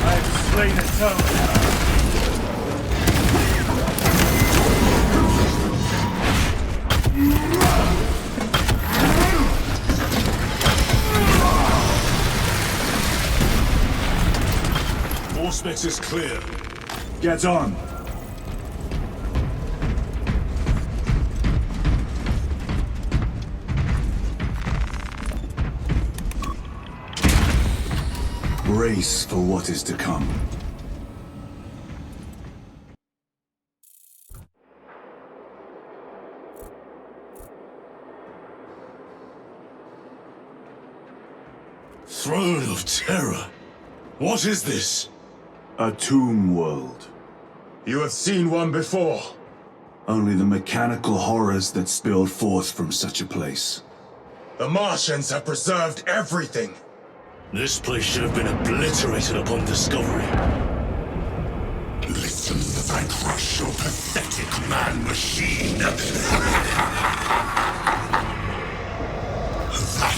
I've slain a toad. Auspex is clear. Get on. Brace for what is to come. Throne of Terror. What is this? A tomb world. You have seen one before. Only the mechanical horrors that spilled forth from such a place. The Martians have preserved everything. This place should have been obliterated upon discovery. Listen as I crush your pathetic man-machine. That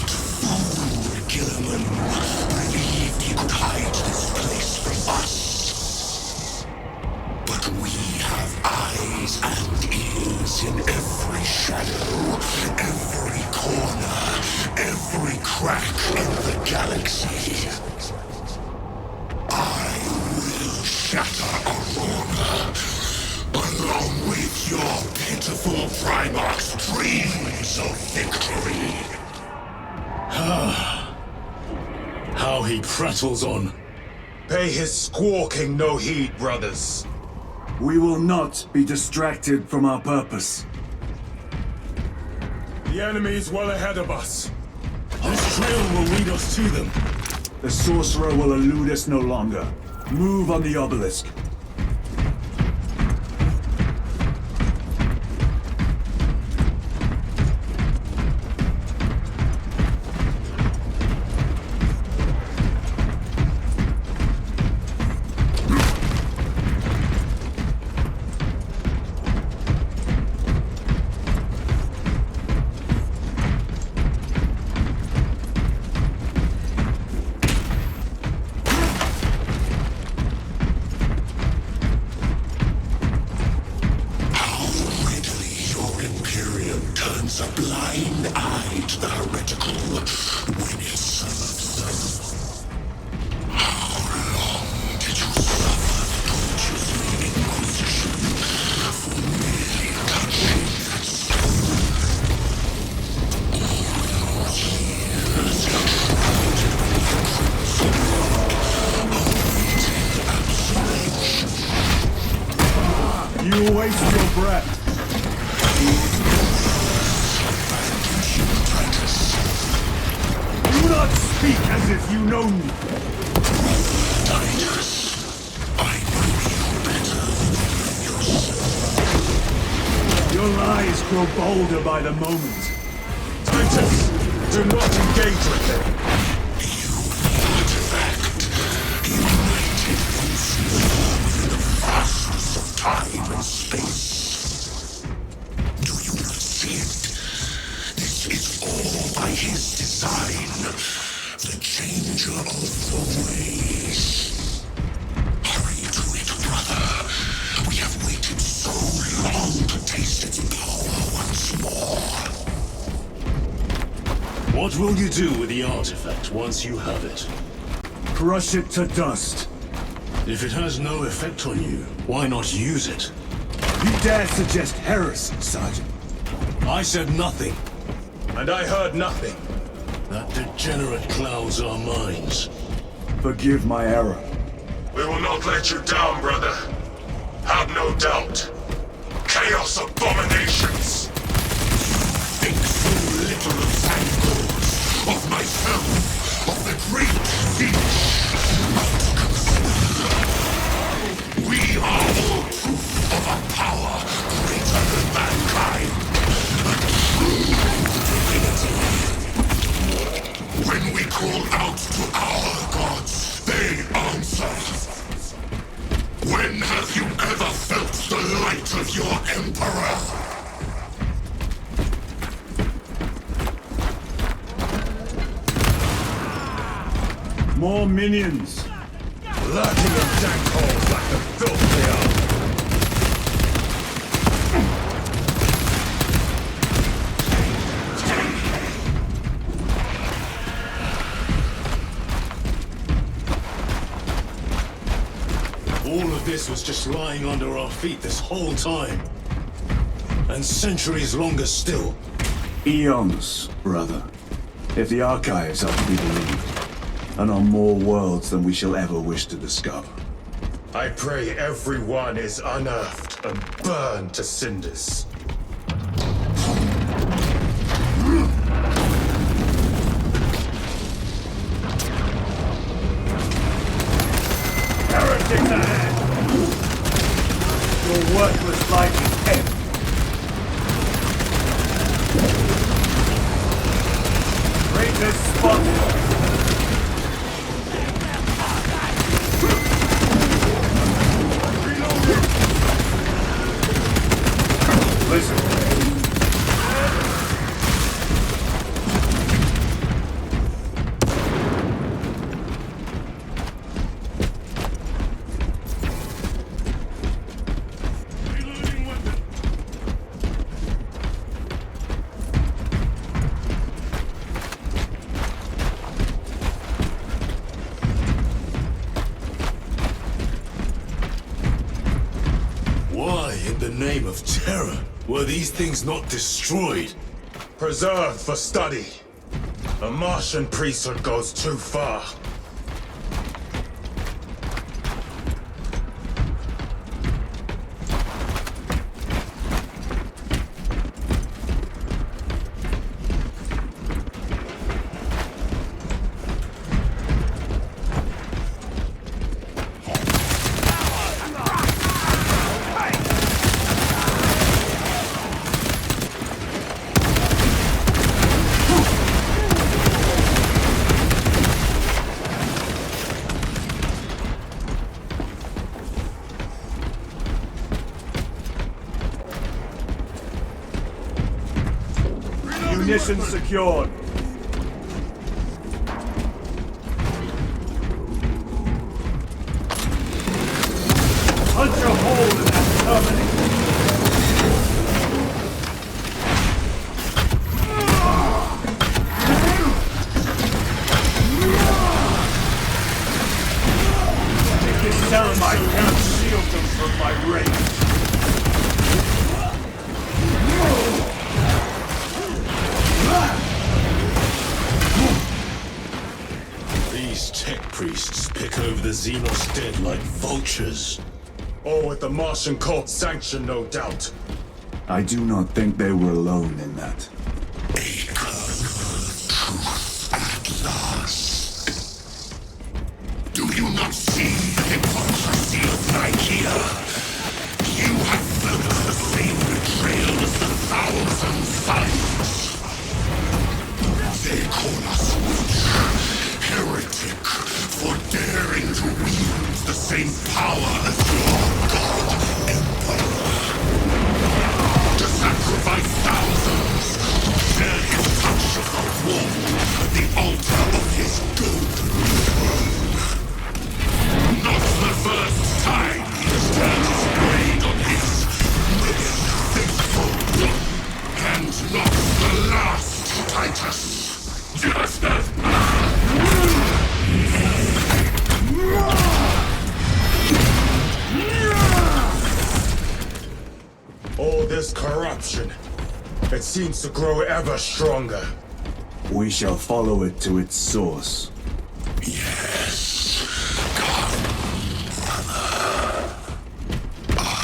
fool Gilliman believed he could hide this place from us. But we have eyes and ears in every shadow, every corner, every crack in the galaxy. I will shatter Aurora, along with your pitiful Primarch's dreams of victory. How he prattles on. Pay his squawking no heed, brothers. We will not be distracted from our purpose. The enemy is well ahead of us. This trail will lead us to them. The sorcerer will elude us no longer. Move on the obelisk. A blind eye to the heretical when it serves them. How long did you suffer the tortures of the Inquisition for merely touching that stone? All those years you shrouded beneath the crimson rod, awaiting absolution. You waste your breath. Do not speak as if you know me. Titus, I know you better than yourself. Your lies grow bolder by the moment. Titus, do not engage with him. You and the artifact, united Lucifer within the vastness of time and space. Do you not see it? This is all by his design. The changer of the ways. Hurry to it, brother. We have waited so long to taste its power once more. What will you do with the artifact once you have it? Crush it to dust. If it has no effect on you, why not use it? You dare suggest heresy, Sergeant? I said nothing. And I heard nothing. That degenerate clouds our minds. Forgive my error. We will not let you down, brother. Have no doubt. Chaos abominations! Think so little of Sangors, of myself, of the great siege. We are all proof of a power greater than mankind. A true divinity. When we call out to our gods, they answer. When have you ever felt the light of your Emperor? More minions! Lurking in dank holes like the filth they are! All of this was just lying under our feet this whole time. And centuries longer still. Eons, brother. If the archives are to be believed. And on more worlds than we shall ever wish to discover. I pray everyone is unearthed and burned to cinders. Heretics ahead! Your worthless life is end. Traitors spotted! Listen. Why, in the name of terror, were these things not destroyed? Preserved for study. A Martian priesthood goes too far. Munitions secured. Punch a hole in that terminal. If this Ceramite can't shield them from my rage. These tech priests pick over the Xenos dead like vultures. All with the Martian cult's sanction, no doubt. I do not think they were alone in that. Do you not see the hypocrisy of Nicaea? You have felt the same betrayal as the thousand silence. They call us witch, heretic, for daring to wield the same power as your god, Emperor. To sacrifice thousands, share his touch of the wolf at the altar of his golden throne. Not the first time he has turned his blade on his most faithful, and not the last, Titus. Just as all this corruption, it seems to grow ever stronger. We shall follow it to its source. yes, come, brother. I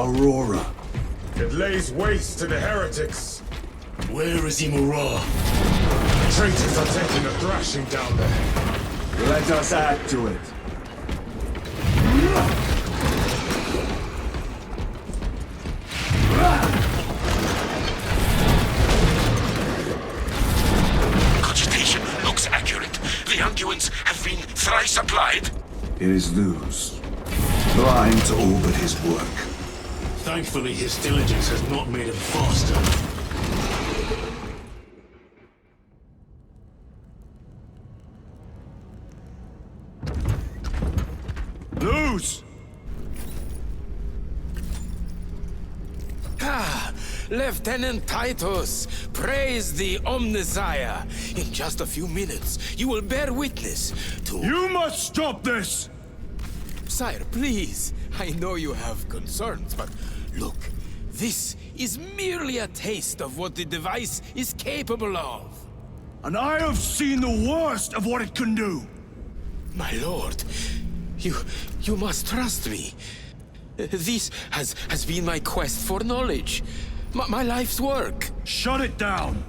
Aurora. It lays waste to the heretics. Where is Imura? Traitors are taking a thrashing down there. Let us add to it. Cogitation looks accurate. The unguents have been thrice applied. It is Luz. Blind to all but his work. Thankfully, his diligence has not made him faster. Luz! Ah, Lieutenant Titus, praise the Omnissiah. In just a few minutes, you will bear witness to... You must stop this! Sire, please. I know you have concerns, but look, this is merely a taste of what the device is capable of. And I have seen the worst of what it can do. My lord, you must trust me. This has been my quest for knowledge. My life's work. Shut it down.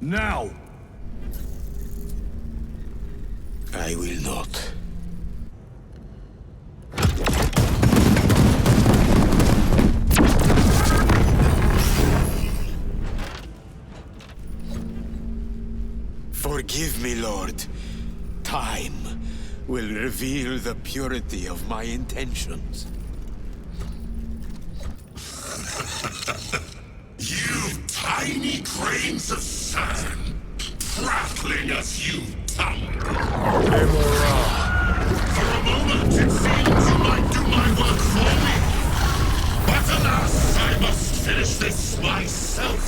Now. I will not. Forgive me, Lord. Time will reveal the purity of my intentions. You tiny grains of sand, prattling as you tumble. For a moment, it seems you might do my work for me. But alas, I must finish this myself.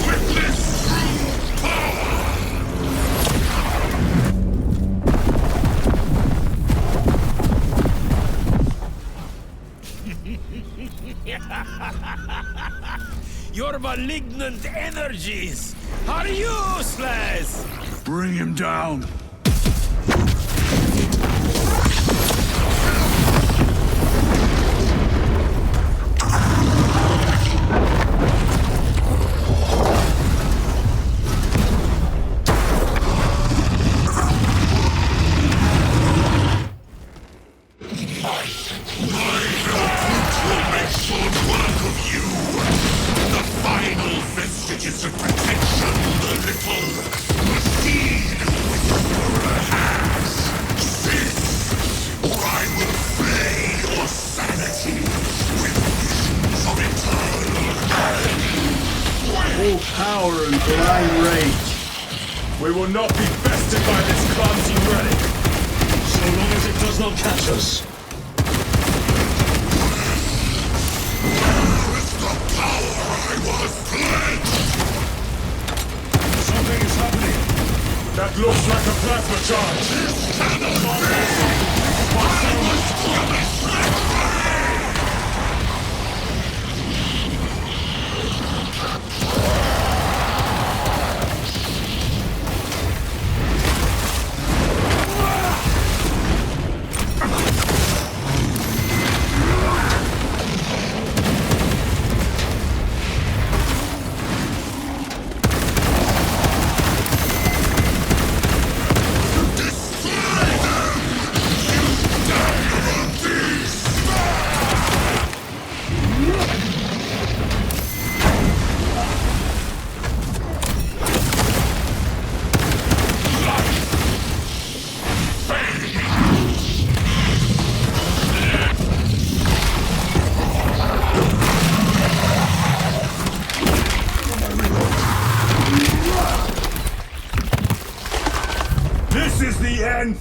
Witness true power! Your malignant energies are useless! Bring him down. Vestiges of protection the little machine whisperer has. This, or I will flay your sanity with visions of eternal agony. Full power and blind rage. We will not be bested by this clumsy relic. So long as it does not catch us. Something is happening. That looks like a plasma charge. This cannot be! I must promise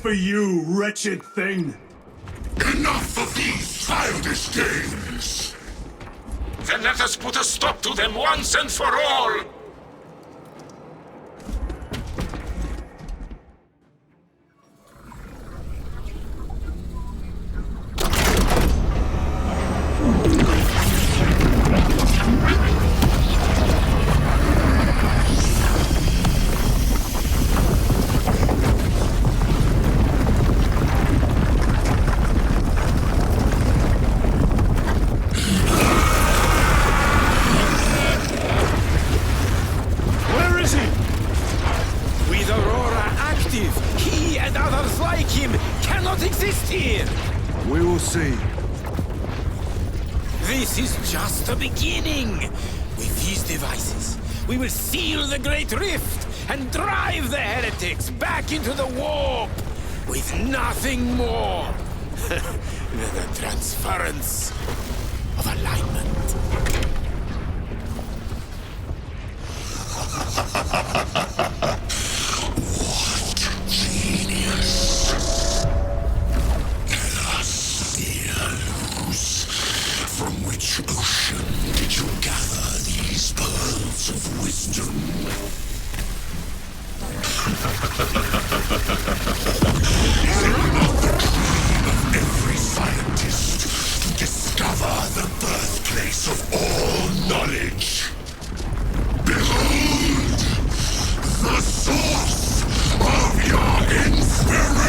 For you, wretched thing! Enough of these childish games! Then let us put a stop to them once and for all! not exist here! We will see. This is just the beginning! With these devices, we will seal the Great Rift and drive the heretics back into the warp with nothing more than a transference of alignment. What genius! Luz, from which ocean did you gather these pearls of wisdom? Is it not the dream of every scientist to discover the birthplace of all knowledge? Behold, the source of your inspiration!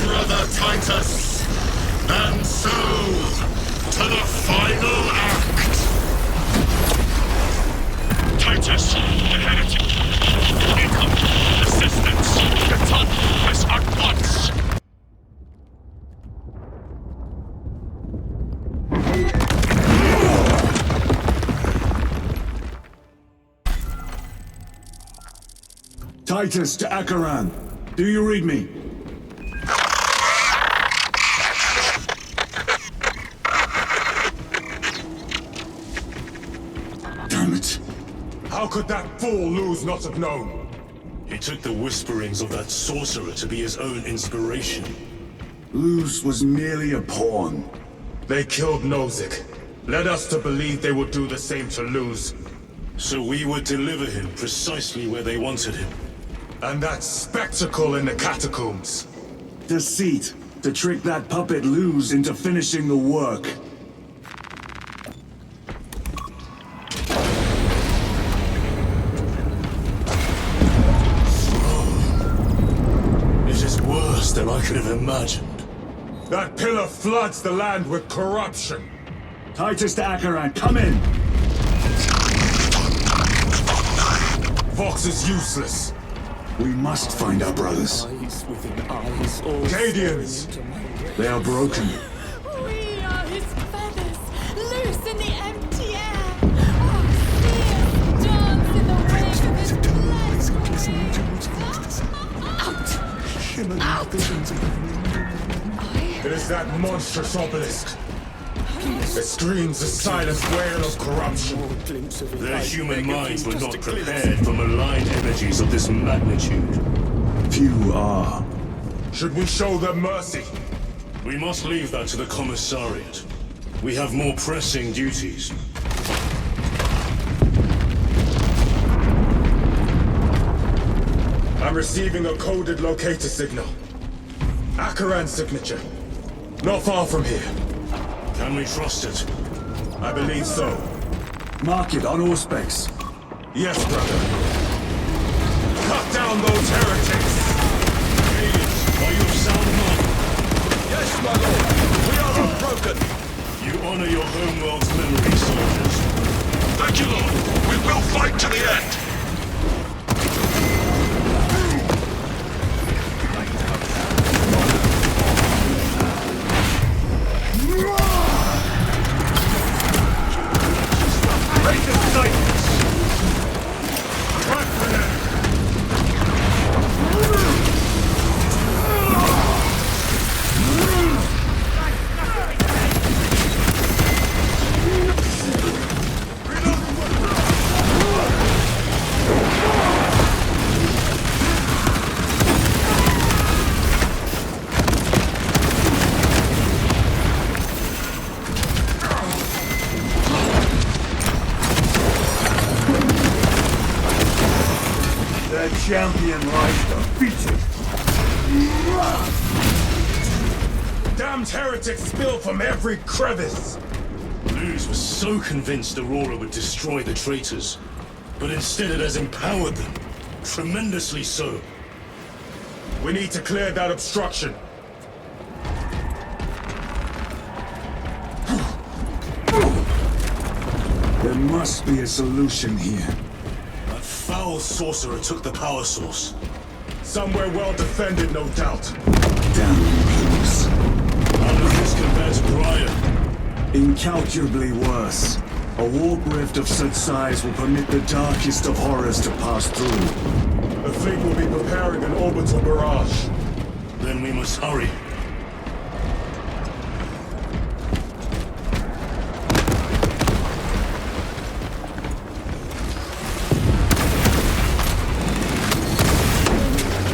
Brother Titus, and so to the final act. Titus, the heretic. Incoming assistance. Return this at once. Titus to Akaran. Do you read me? How could that fool Luz not have known? He took the whisperings of that sorcerer to be his own inspiration. Luz was merely a pawn. They killed Nozick. Led us to believe they would do the same to Luz. So we would deliver him precisely where they wanted him. And that spectacle in the catacombs. Deceit. To trick that puppet Luz into finishing the work. Than I could have imagined. That pillar floods the land with corruption. Titus to Akaran, come in! Vox is useless. We must find our brothers. Cadians! They are broken. We are his feathers, loose in the empty air. Our spears dance in the wake of his Out! It is that monstrous obelisk. It screams a silent wail of corruption. Their human minds were not prepared for malign energies of this magnitude. Few are. Should we show them mercy? We must leave that to the commissariat. We have more pressing duties. I'm receiving a coded locator signal. Akaran's signature. Not far from here. Can we trust it? I believe so. Mark it on Auspex. Yes, brother. Cut down those heretics! Cadians, are you of sound mind? Yes, my lord. We are unbroken. You honor your homeworld's memory, soldiers. Thank you, Lord. We will fight to the end. Champion lies defeated. Damned heretics spill from every crevice. Luz was so convinced Aurora would destroy the traitors, but instead it has empowered them. Tremendously so. We need to clear that obstruction. There must be a solution here. That foul sorcerer took the power source. Somewhere well defended, no doubt. Damn Luz. How does this compare to Graia? Incalculably worse. A warp rift of such size will permit the darkest of horrors to pass through. The fleet will be preparing an orbital barrage. Then we must hurry.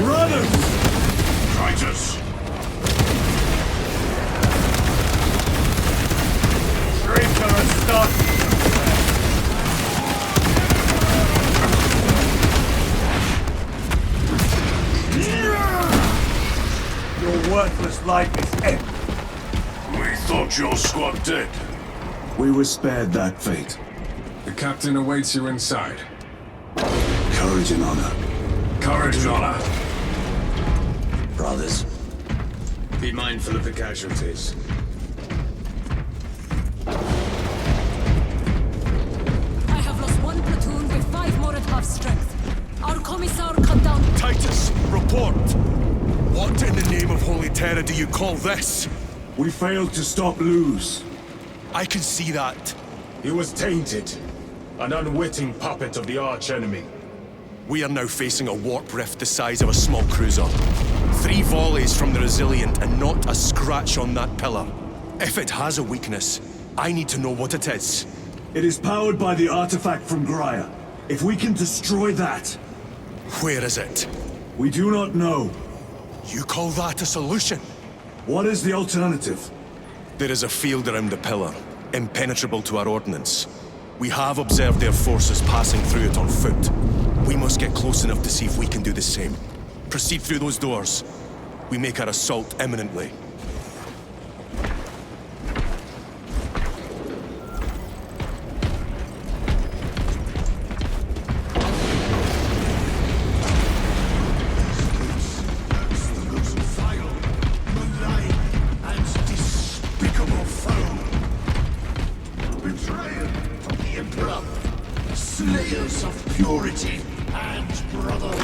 Runners! Traitors! Traitor and stuck! Your worthless life is empty. We thought your squad dead. We were spared that fate. The captain awaits you inside. Courage and honor. Courage and honor. Brothers, Be mindful of the casualties. I have lost one platoon with 5 more at half strength. Our commissar cut down. Titus, report! What in the name of Holy Terra do you call this? We failed to stop Luz. I can see that. He was tainted. An unwitting puppet of the arch-enemy. We are now facing a warp rift the size of a small cruiser. 3 volleys from the Resilient and not a scratch on that pillar. If it has a weakness, I need to know what it is. It is powered by the artifact from Graia. If we can destroy that... Where is it? We do not know. You call that a solution? What is the alternative? There is a field around the pillar, impenetrable to our ordnance. We have observed their forces passing through it on foot. We must get close enough to see if we can do the same. Proceed through those doors. We make our assault imminently. Slayers of purity and brotherhood.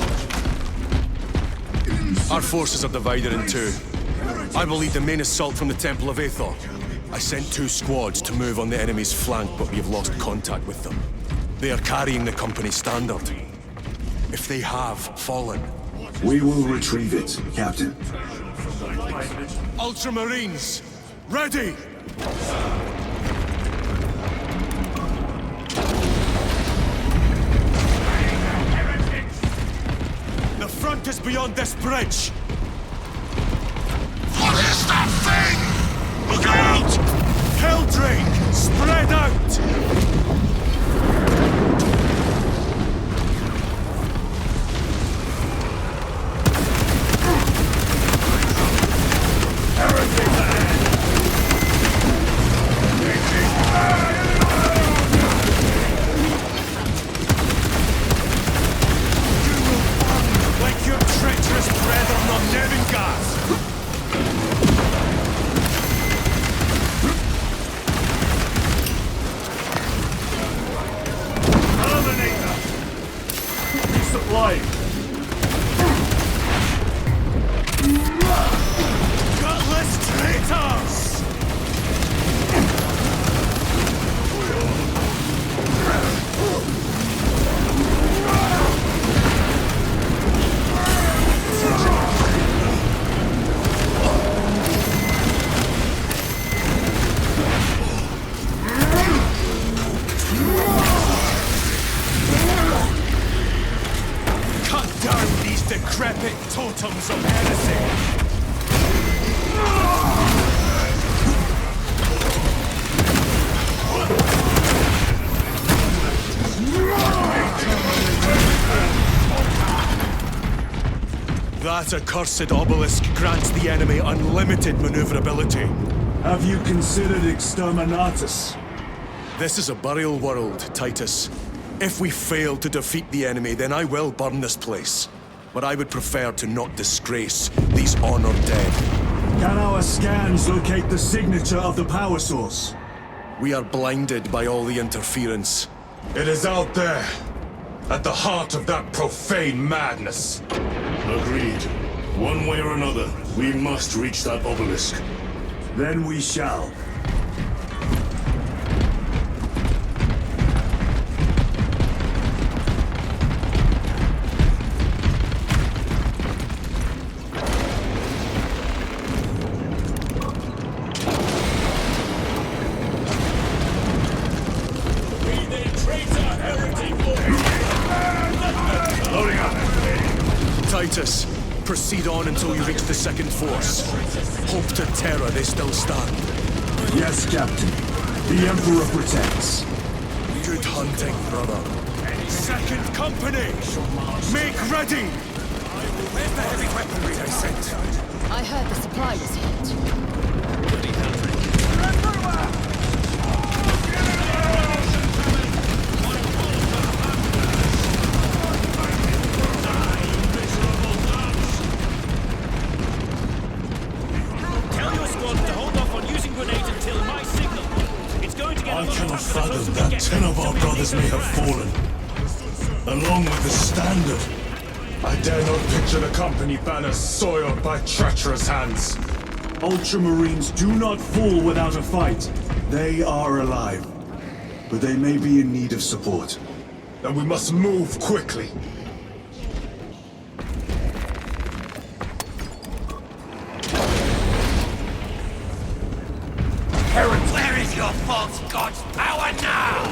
Our forces are divided in 2. I will lead the main assault from the Temple of Aethor. I sent 2 squads to move on the enemy's flank, but we have lost contact with them. They are carrying the company standard. If they have fallen... We will retrieve it, Captain. Ultramarines, ready! The front is beyond this bridge! What is that thing? Look out! Helldrake, spread out! Like your treacherous brethren of Nevingas! Terminator! Resupplying! Gutless traitors! Cut down these decrepit totems of heresy! That accursed obelisk grants the enemy unlimited maneuverability. Have you considered Exterminatus? This is a burial world, Titus. If we fail to defeat the enemy, then I will burn this place. But I would prefer to not disgrace these honored dead. Can our scans locate the signature of the power source? We are blinded by all the interference. It is out there, at the heart of that profane madness. Agreed. One way or another, we must reach that obelisk. Then we shall. Titus, proceed on until you reach the second force. Hope to terror they still stand. Yes, Captain. The Emperor protects. Good hunting, brother. Second company! Make ready! Where's the heavy weaponry they sent? I heard the supply was hit. Tell your squad to hold off on using grenades until my signal. It's going to get I cannot fathom that 10 of our brothers may have fallen. Along with the Standard. I dare not picture the company banners soiled by treacherous hands. Ultramarines do not fall without a fight. They are alive. But they may be in need of support. Then we must move quickly. Where is your false god's power now?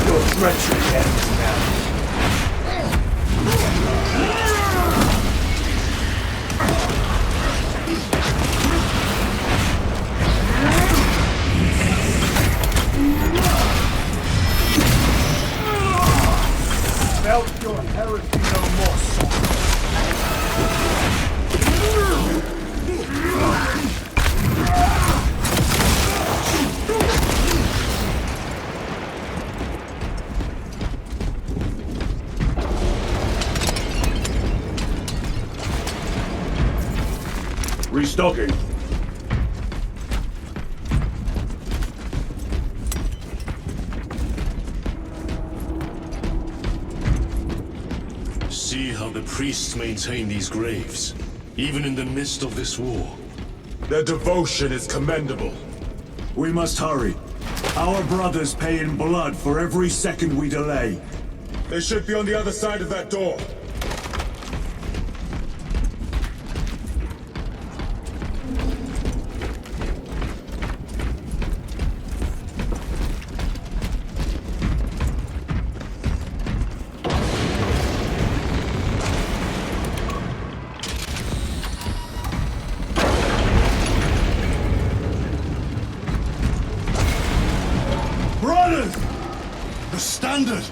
Your treachery ends now. Melt your heresy no more, Restocking. See how the priests maintain these graves, even in the midst of this war. Their devotion is commendable. We must hurry. Our brothers pay in blood for every second we delay. They should be on the other side of that door. Brothers! The Standard!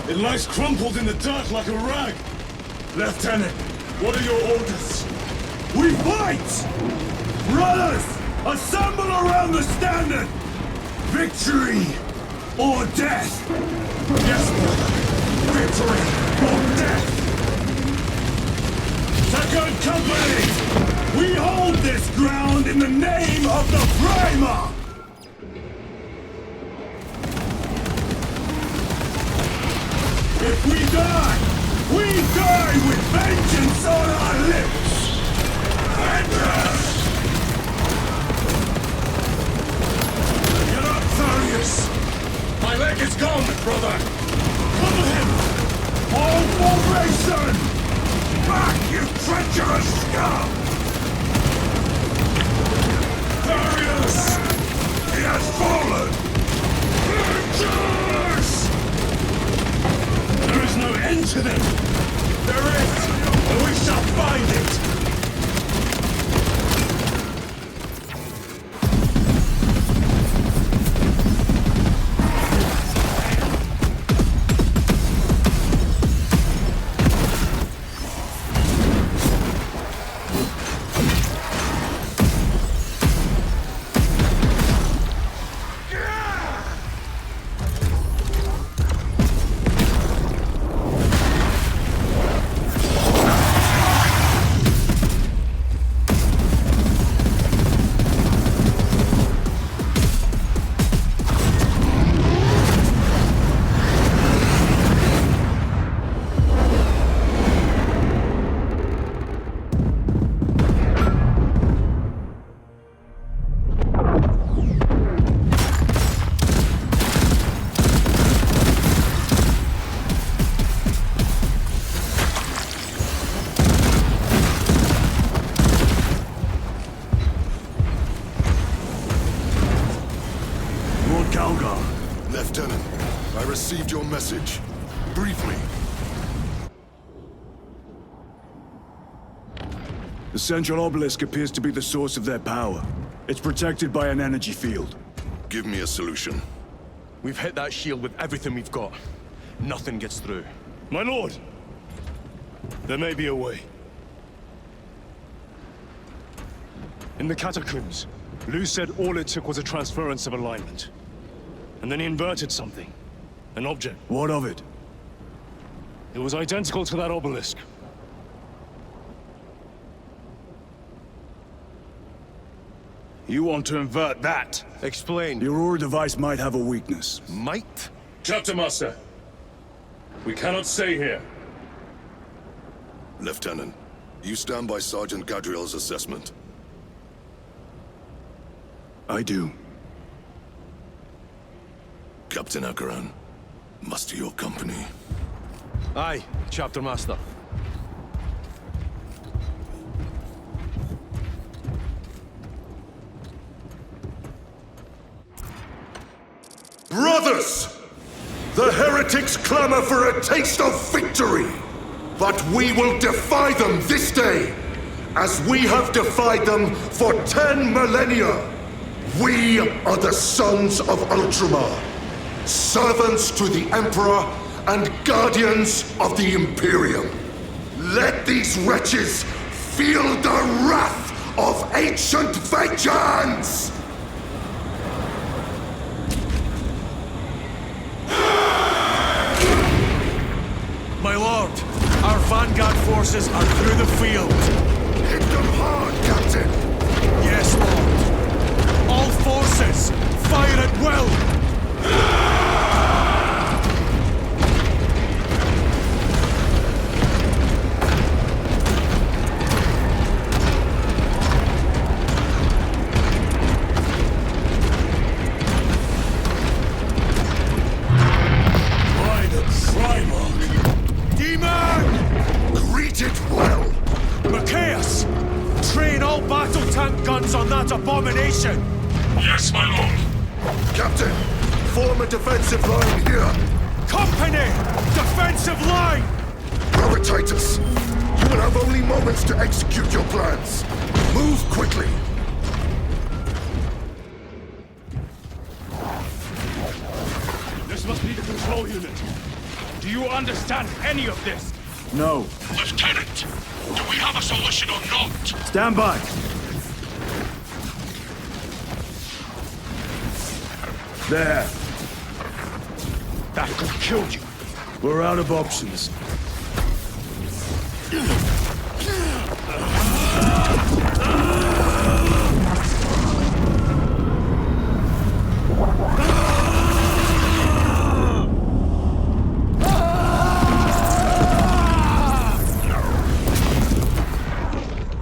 It lies crumpled in the dirt like a rag! Lieutenant, what are your orders? We fight! Brothers! Assemble around the Standard! Victory or death! Yes, brother! Victory or death! Second Company! We hold this ground in the name of the Primer! If we die with vengeance on our lips! Vengeance! Get up, Tharius! My leg is gone, brother! Cover him! All formation! Back, you treacherous scum! Tharius! He has fallen! Vengeance! There is no end to them! There is! And we shall find it! message. Briefly. The central obelisk appears to be the source of their power. It's protected by an energy field. Give me a solution. We've hit that shield with everything we've got. Nothing gets through. My lord! There may be a way. In the catacombs, Lu said all it took was a transference of alignment. And then he inverted something. An object. What of it? It was identical to that obelisk. You want to invert that? Explain. Your Aurora device might have a weakness. Might? Chapter Master. We cannot stay here. Lieutenant, you stand by Sergeant Gadriel's assessment. I do. Captain Akaran, muster your company. Aye, Chapter Master. Brothers! The heretics clamor for a taste of victory! But we will defy them this day, as we have defied them for 10 millennia! We are the sons of Ultramar, servants to the Emperor and guardians of the Imperium. Let these wretches feel the wrath of ancient vengeance! My lord, our vanguard forces are through the field. Hit them hard, Captain! Yes, lord. All forces, fire at will! On that abomination! Yes, my lord! Captain, form a defensive line here! Company! Defensive line! Brother Titus, you will have only moments to execute your plans. Move quickly! This must be the control unit. Do you understand any of this? No. Lieutenant, do we have a solution or not? Stand by! There. That could kill you. We're out of options.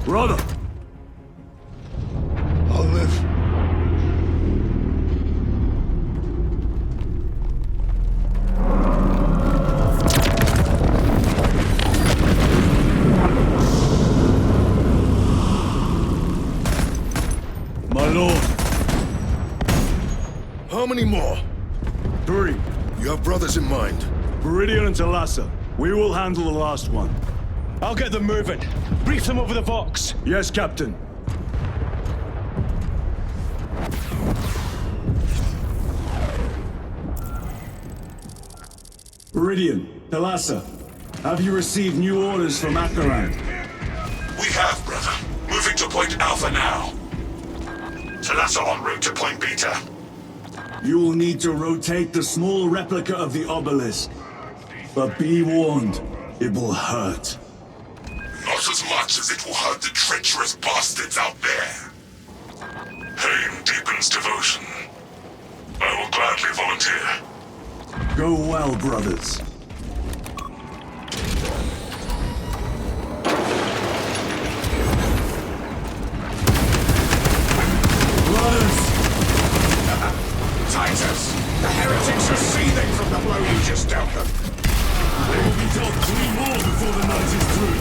Brother! I'll live. How many more? 3. You have brothers in mind? Viridian and Talassa. We will handle the last one. I'll get them moving. Brief them over the Vox. Yes, Captain. Viridian, Talassa, have you received new orders from Akaran? We have, brother. Moving to Point Alpha now. Talassa en route to Point Beta. You will need to rotate the small replica of the obelisk. But be warned, it will hurt. Not as much as it will hurt the treacherous bastards out there. Pain deepens devotion. I will gladly volunteer. Go well, brothers. Titus! The heretics are seething from the blow you just dealt them! They will be dealt 3 more before the night is through!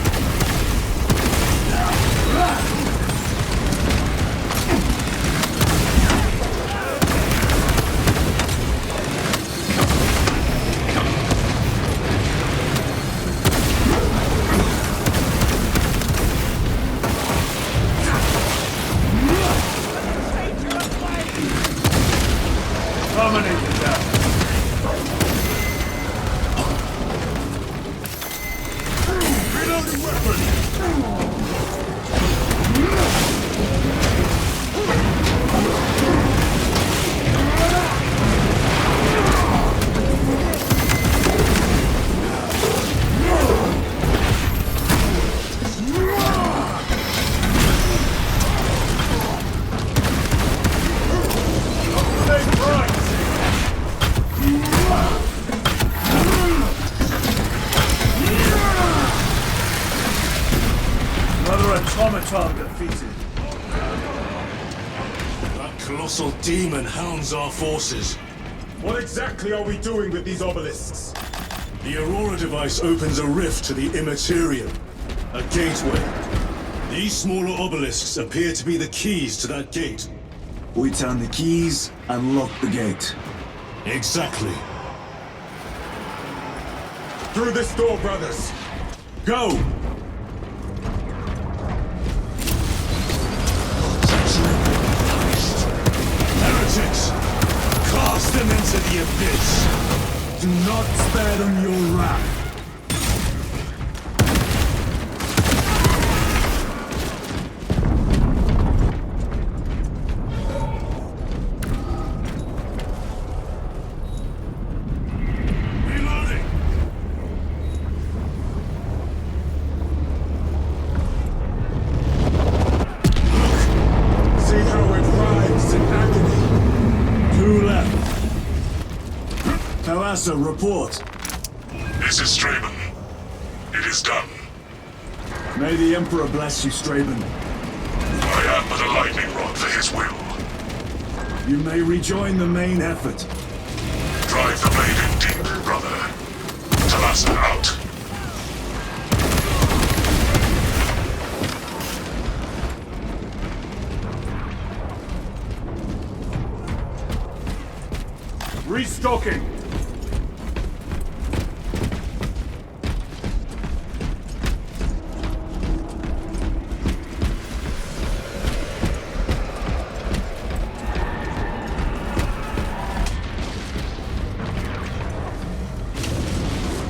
Another automaton defeated. That colossal demon hounds our forces. What exactly are we doing with these obelisks? The Aurora device opens a rift to the Immaterium, a gateway. These smaller obelisks appear to be the keys to that gate. We turn the keys and lock the gate. Exactly. Through this door, brothers! Go! Heretics! Cast them into the abyss! Do not spare them your wrath. Report. This is Straben. It is done. May the Emperor bless you, Straben. I am but a lightning rod for his will. You may rejoin the main effort. Drive the blade in deep, brother. Talassa out. Restocking.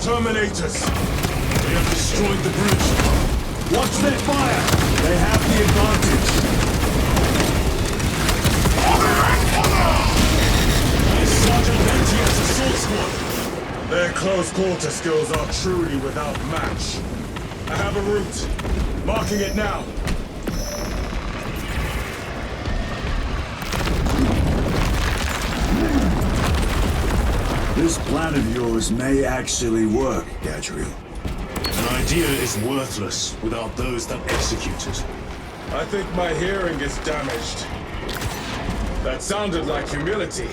Terminators! We have destroyed the bridge. Watch their fire! They have the advantage. Sergeant Ventia's assault squad! Their close quarter skills are truly without match. I have a route. Marking it now. This plan of yours may actually work, Gadriel. An idea is worthless without those that execute it. I think my hearing is damaged. That sounded like humility.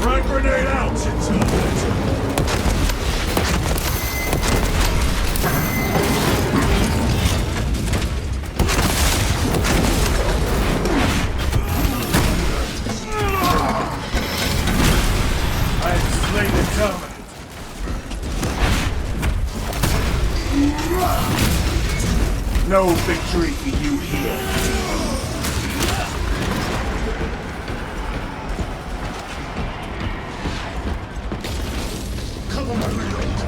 Frag grenade out! No victory for you here. Cover my reload.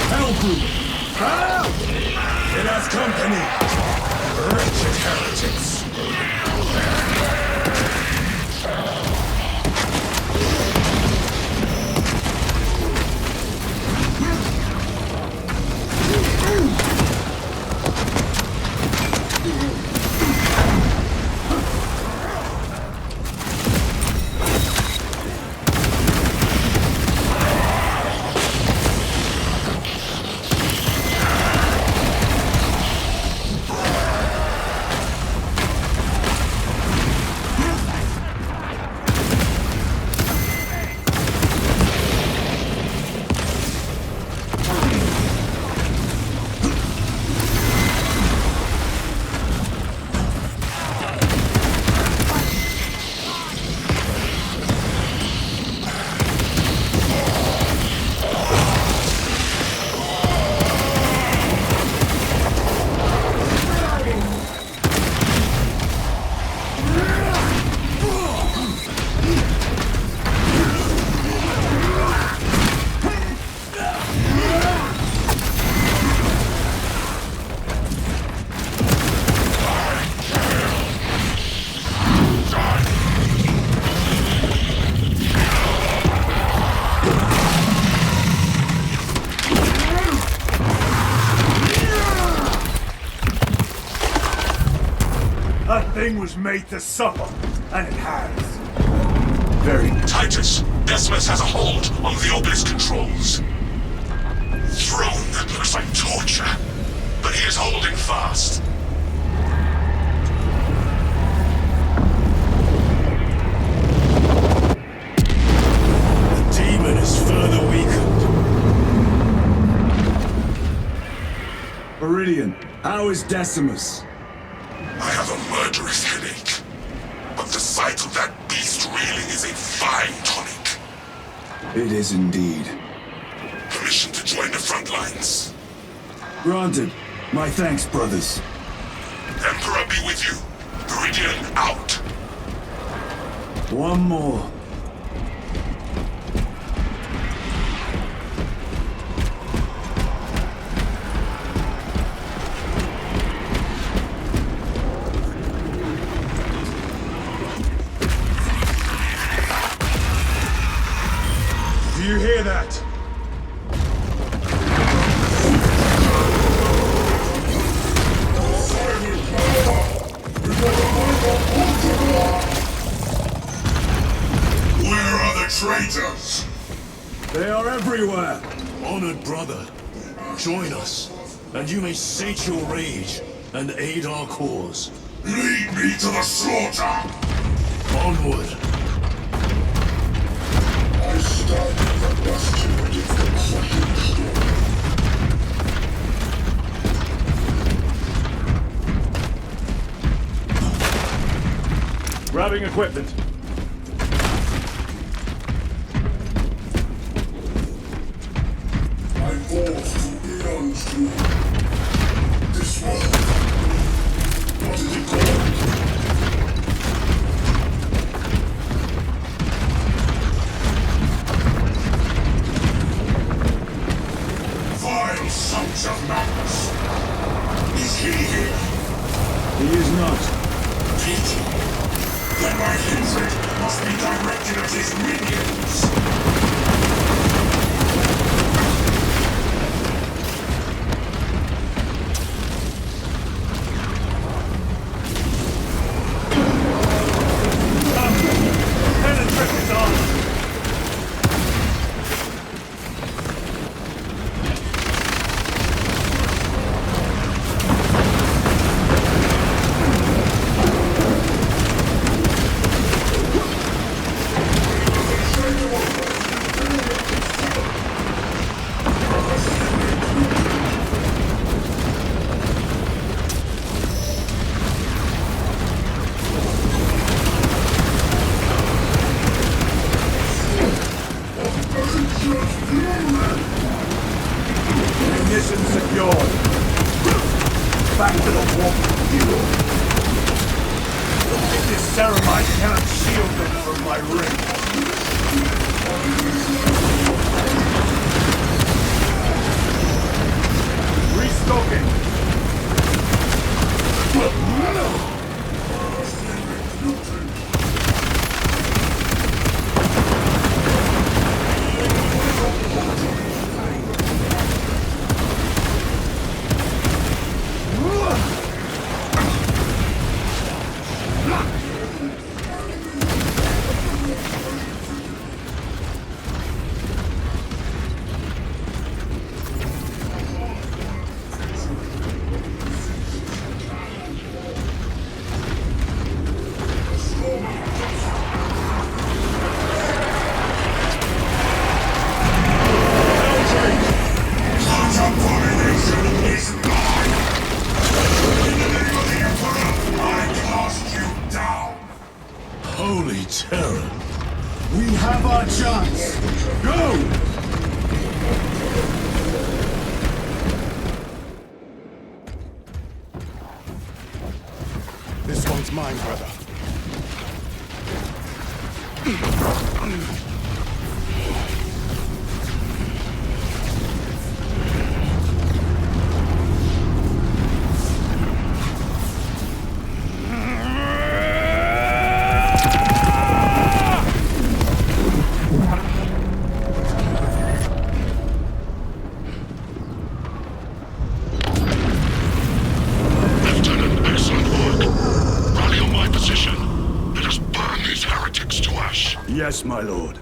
Help group! Help! It has company! Wretched heretics! That thing was made to suffer, and it has. Very Titus, Decimus has a hold on the obelisk controls. Throne that looks like torture, but he is holding fast. The demon is further weakened. Viridian, how is Decimus? I have a murderous headache, but the sight of that beast reeling is a fine tonic. It is indeed. Permission to join the front lines. Granted. My thanks, brothers. Emperor be with you. Viridian out. One more. Do you hear that? Where are the traitors? They are everywhere. Honored brother, join us, and you may sate your rage and aid our cause. Lead me to the slaughter! Onward! I stand in the bastion against the fucking storm. Grabbing equipment. I'm forced to belong to this world. What is it called? Vile sons of madness. Is he here? He is not. Pity. Then my hatred must be directed at his minions. Penetrate his armor. Mission secured. Back to the warp. This ceremony cannot shield them from my ring. Restocking. Holy terror! We have our chance. Go! This one's mine, brother. Yes, my lord.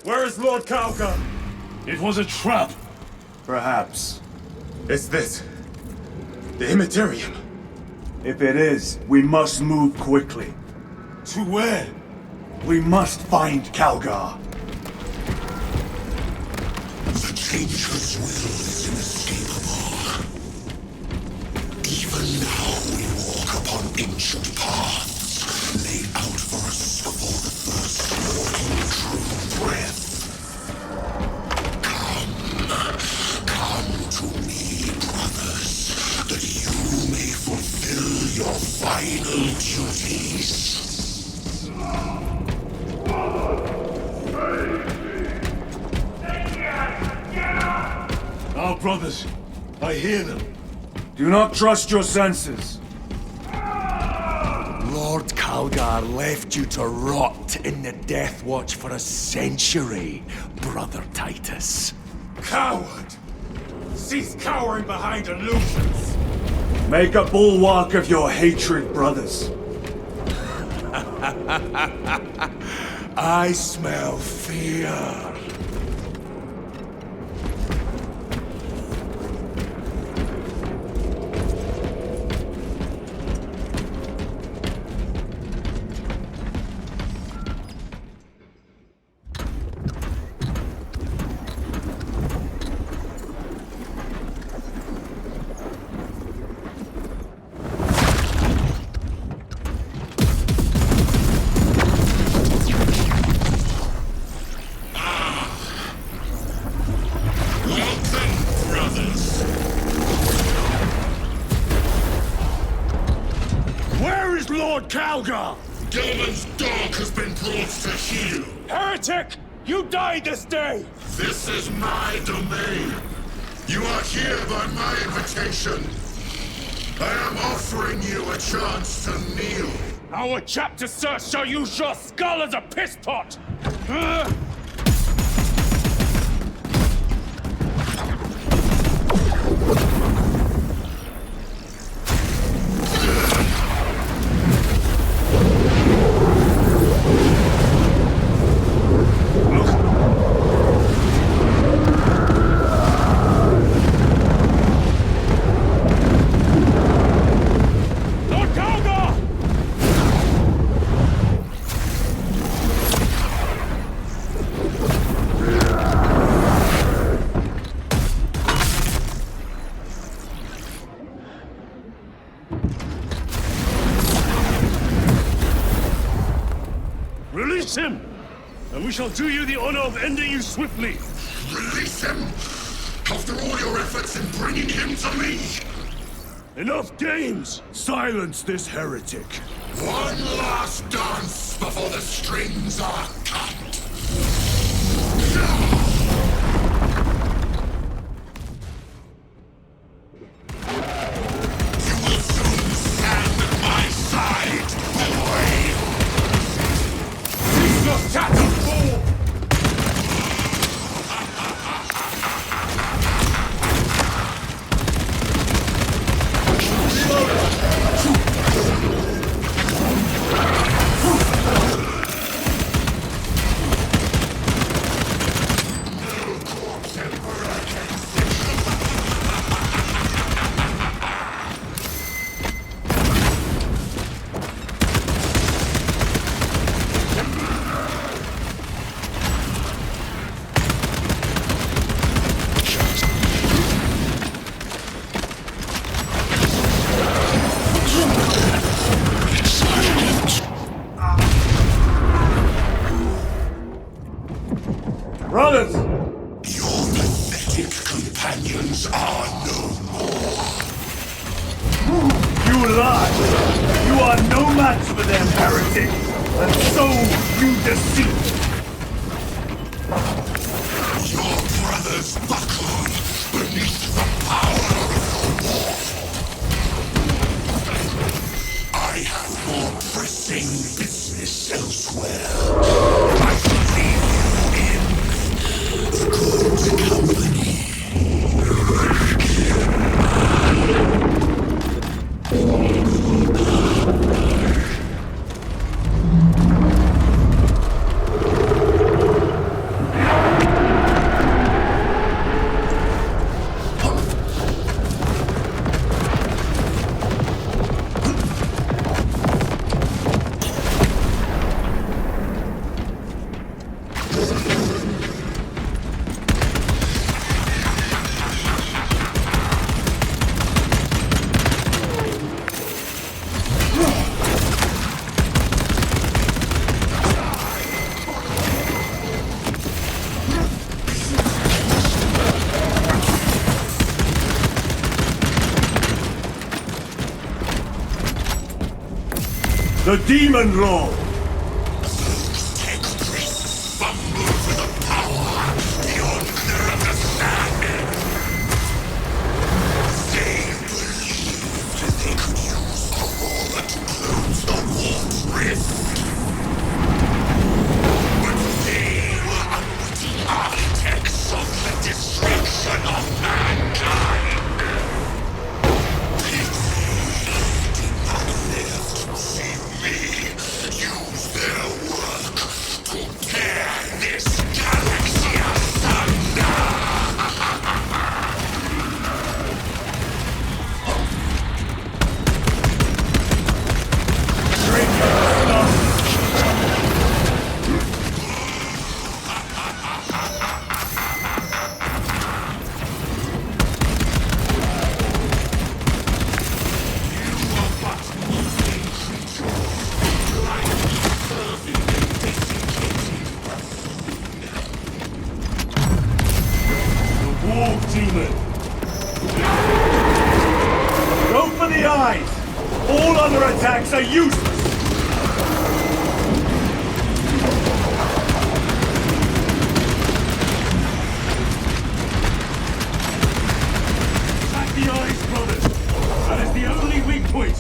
Where is Lord Kauka? It was a trap. Perhaps. It's this. The Immaterium. If it is, we must move quickly. To where? We must find Calgar. The Changer's will is inescapable. Even now we walk upon ancient paths, laid out for us before the first mortal true breath. Come to me, brothers, that you may fulfill your final duties. Our brothers, I hear them. Do not trust your senses. Lord Calgar left you to rot in the Death Watch for a century, Brother Titus. Coward! Cease cowering behind illusions! Make a bulwark of your hatred, brothers. I smell fear. Lord Calgar! Gilman's dog has been brought to heel. Heretic! You die this day! This is my domain. You are here by my invitation. I am offering you a chance to kneel. Our chapter, sir, shall use your skull as a piss pot! Release him, and we shall do you the honor of ending you swiftly. Release him! After all your efforts in bringing him to me! Enough games! Silence this heretic. One last dance before the strings are cut! You will soon stand at my side, boy! Cease your chatter, fool! Brothers! Your pathetic companions are no more. You lie! You are no match for them, heretic! And so you deceive! Your brothers buckle beneath the power of the war. I have more pressing business elsewhere. I shall leave you in the good company. The Demon Law! Those tech priests fumble for the power beyond their understanding. They believed they could use Aurora to close the warp's rift. But they were unwitting architects of the destruction of mankind. They did not live to see me use their work to tear this galaxy asunder! Warp Demon! Go for the eyes! All other attacks are useless! Attack the eyes, brothers! That is the only weak point!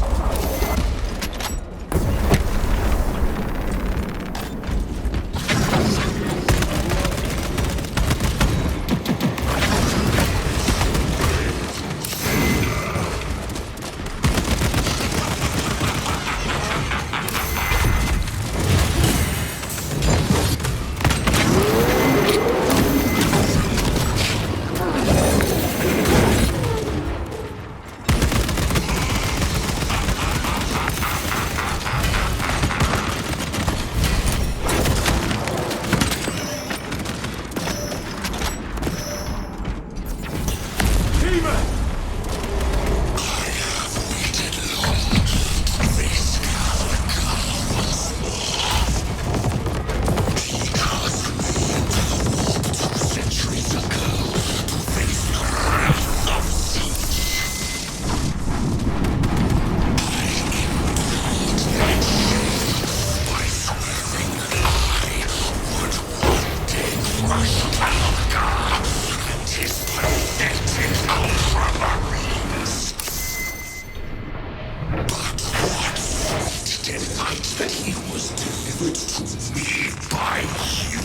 That he was delivered to me by you,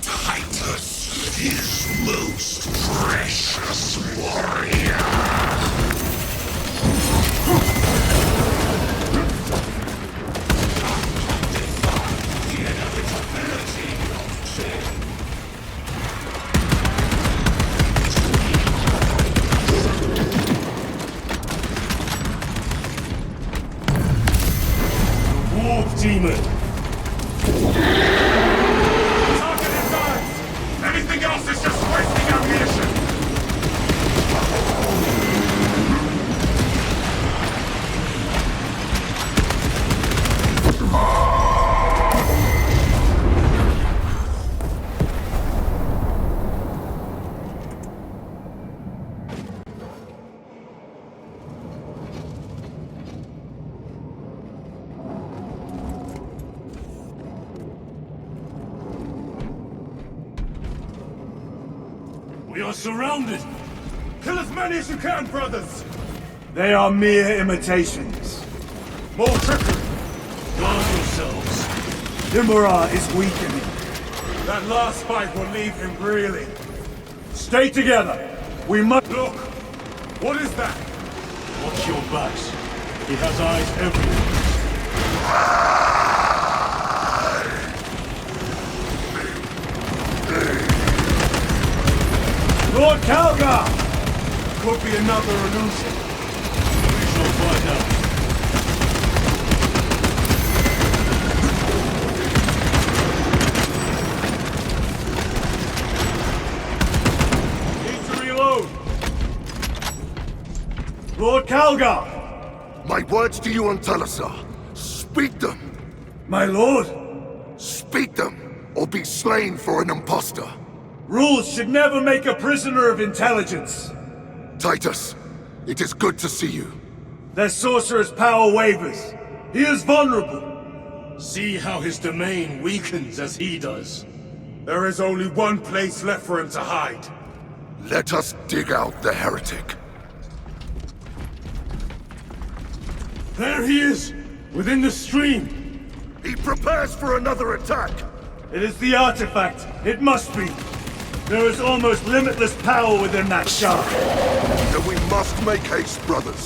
Titus, his most precious warrior. Warp Demon! Target his eyes! Anything else is just wasting ammunition! We are surrounded! Kill as many as you can, brothers! They are mere imitations. More trickery! Guard yourselves! Imura is weakening. That last fight will leave him reeling. Stay together. We must... Look! What is that? Watch your backs. He has eyes everywhere. Lord Calgar! Could be another illusion. We shall find out. Need to reload. Lord Calgar! My words to you on Talassa. Speak them. My lord? Speak them, or be slain for an impostor. Rules should never make a prisoner of intelligence. Titus, it is good to see you. Their sorcerer's power wavers. He is vulnerable. See how his domain weakens as he does. There is only one place left for him to hide. Let us dig out the heretic. There he is! Within the stream! He prepares for another attack! It is the artifact. It must be. There is almost limitless power within that shard. Then we must make haste, brothers.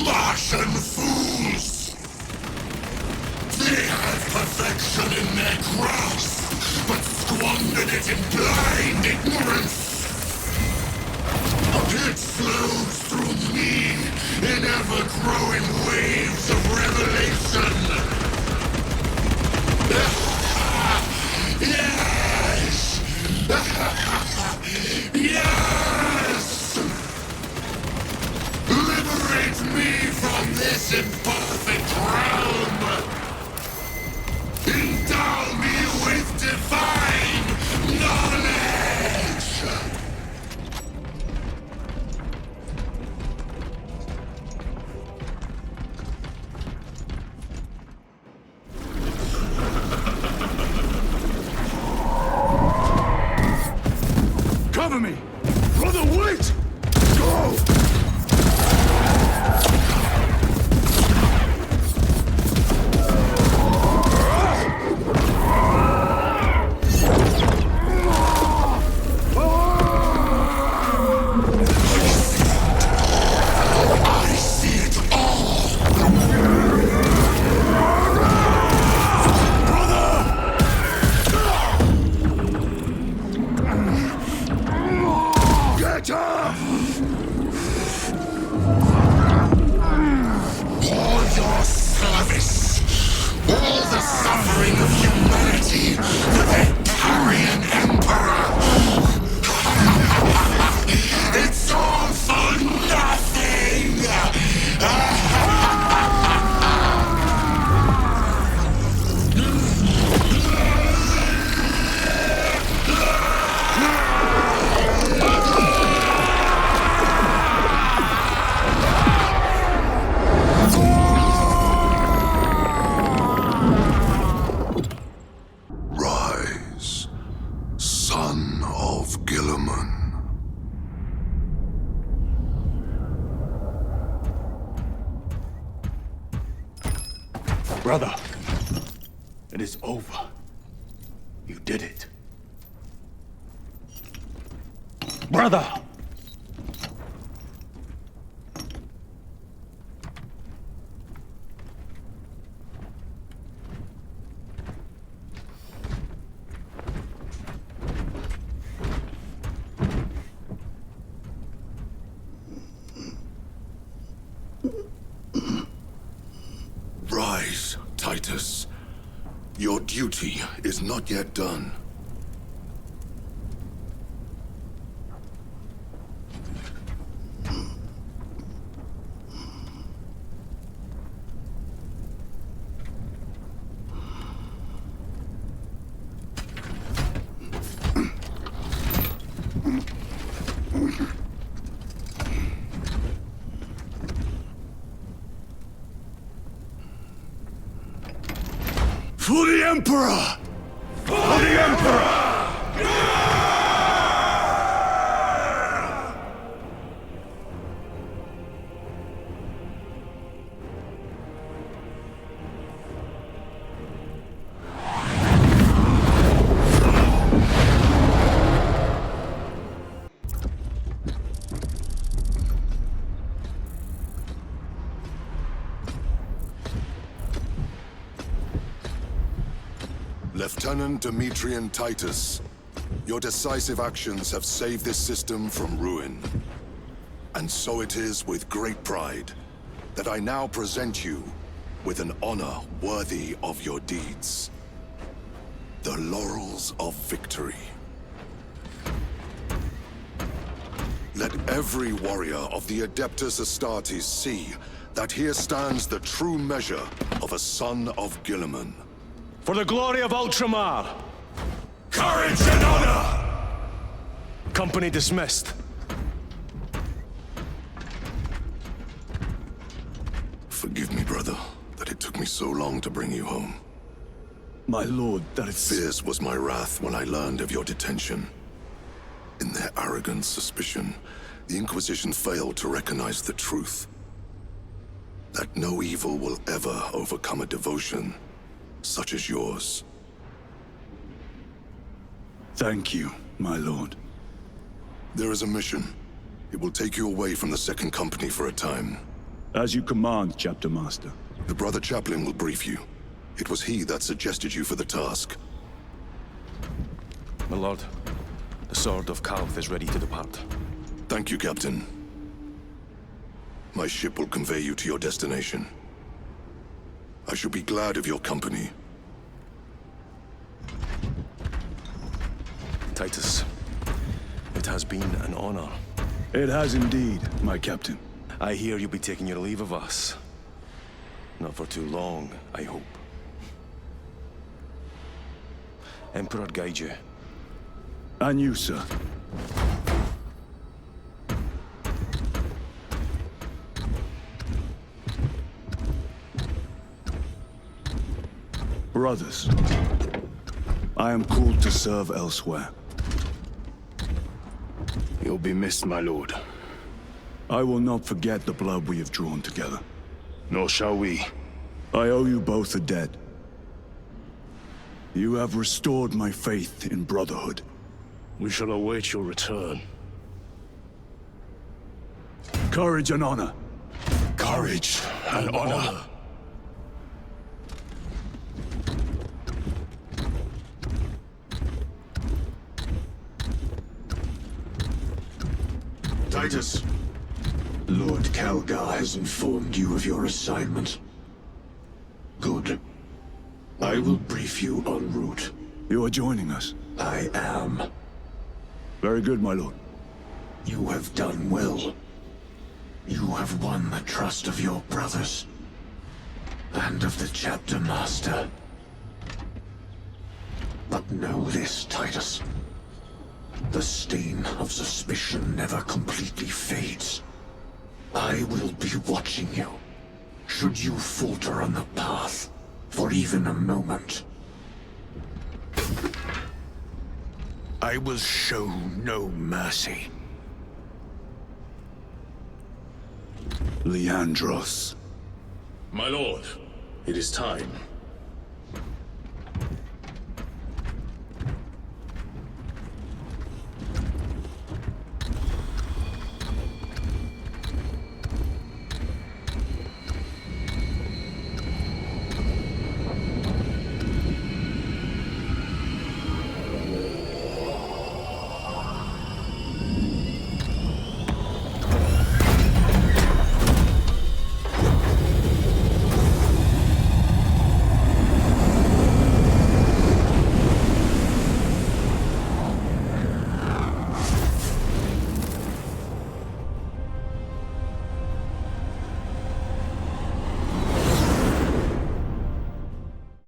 Martian fools! They had perfection in their grasp, but squandered it in blind ignorance! It flows through me in ever-growing waves of revelation! Yes! Yes! Liberate me from this imperfect realm! Endow me with divine knowledge! Cover me! Brother, wait! Go! Get up! All your service, all the suffering of humanity for their carrion emperor. It's all for nothing! Rise, son of Gilliman. Brother, it is over. You did it. Brother! Rise, Titus. Your duty is not yet done. For the Emperor! For the Emperor! Lieutenant Demetrian Titus, your decisive actions have saved this system from ruin. And so it is with great pride that I now present you with an honor worthy of your deeds. The Laurels of Victory. Let every warrior of the Adeptus Astartes see that here stands the true measure of a son of Guilliman. For the glory of Ultramar! Courage and honor! Company dismissed. Forgive me, brother, that it took me so long to bring you home. My lord, that is... Fierce was my wrath when I learned of your detention. In their arrogant suspicion, the Inquisition failed to recognize the truth. That no evil will ever overcome a devotion such as yours. Thank you, my lord. There is a mission. It will take you away from the Second Company for a time. As you command, Chapter Master. The Brother Chaplain will brief you. It was he that suggested you for the task. My lord, the Sword of Kalth is ready to depart. Thank you, Captain. My ship will convey you to your destination. I shall be glad of your company. Titus, it has been an honor. It has indeed, my captain. I hear you'll be taking your leave of us. Not for too long, I hope. Emperor guide you. And you, sir. Brothers, I am called to serve elsewhere. You'll be missed, my lord. I will not forget the blood we have drawn together. Nor shall we. I owe you both a debt. You have restored my faith in brotherhood. We shall await your return. Courage and honor. Courage and honor. Titus, Lord Calgar has informed you of your assignment. Good. I will brief you en route. You are joining us? I am. Very good, my lord. You have done well. You have won the trust of your brothers. And of the Chapter Master. But know this, Titus. The stain of suspicion never completely fades. I will be watching you. Should you falter on the path, for even a moment. I will show no mercy. Leandros. My lord, it is time.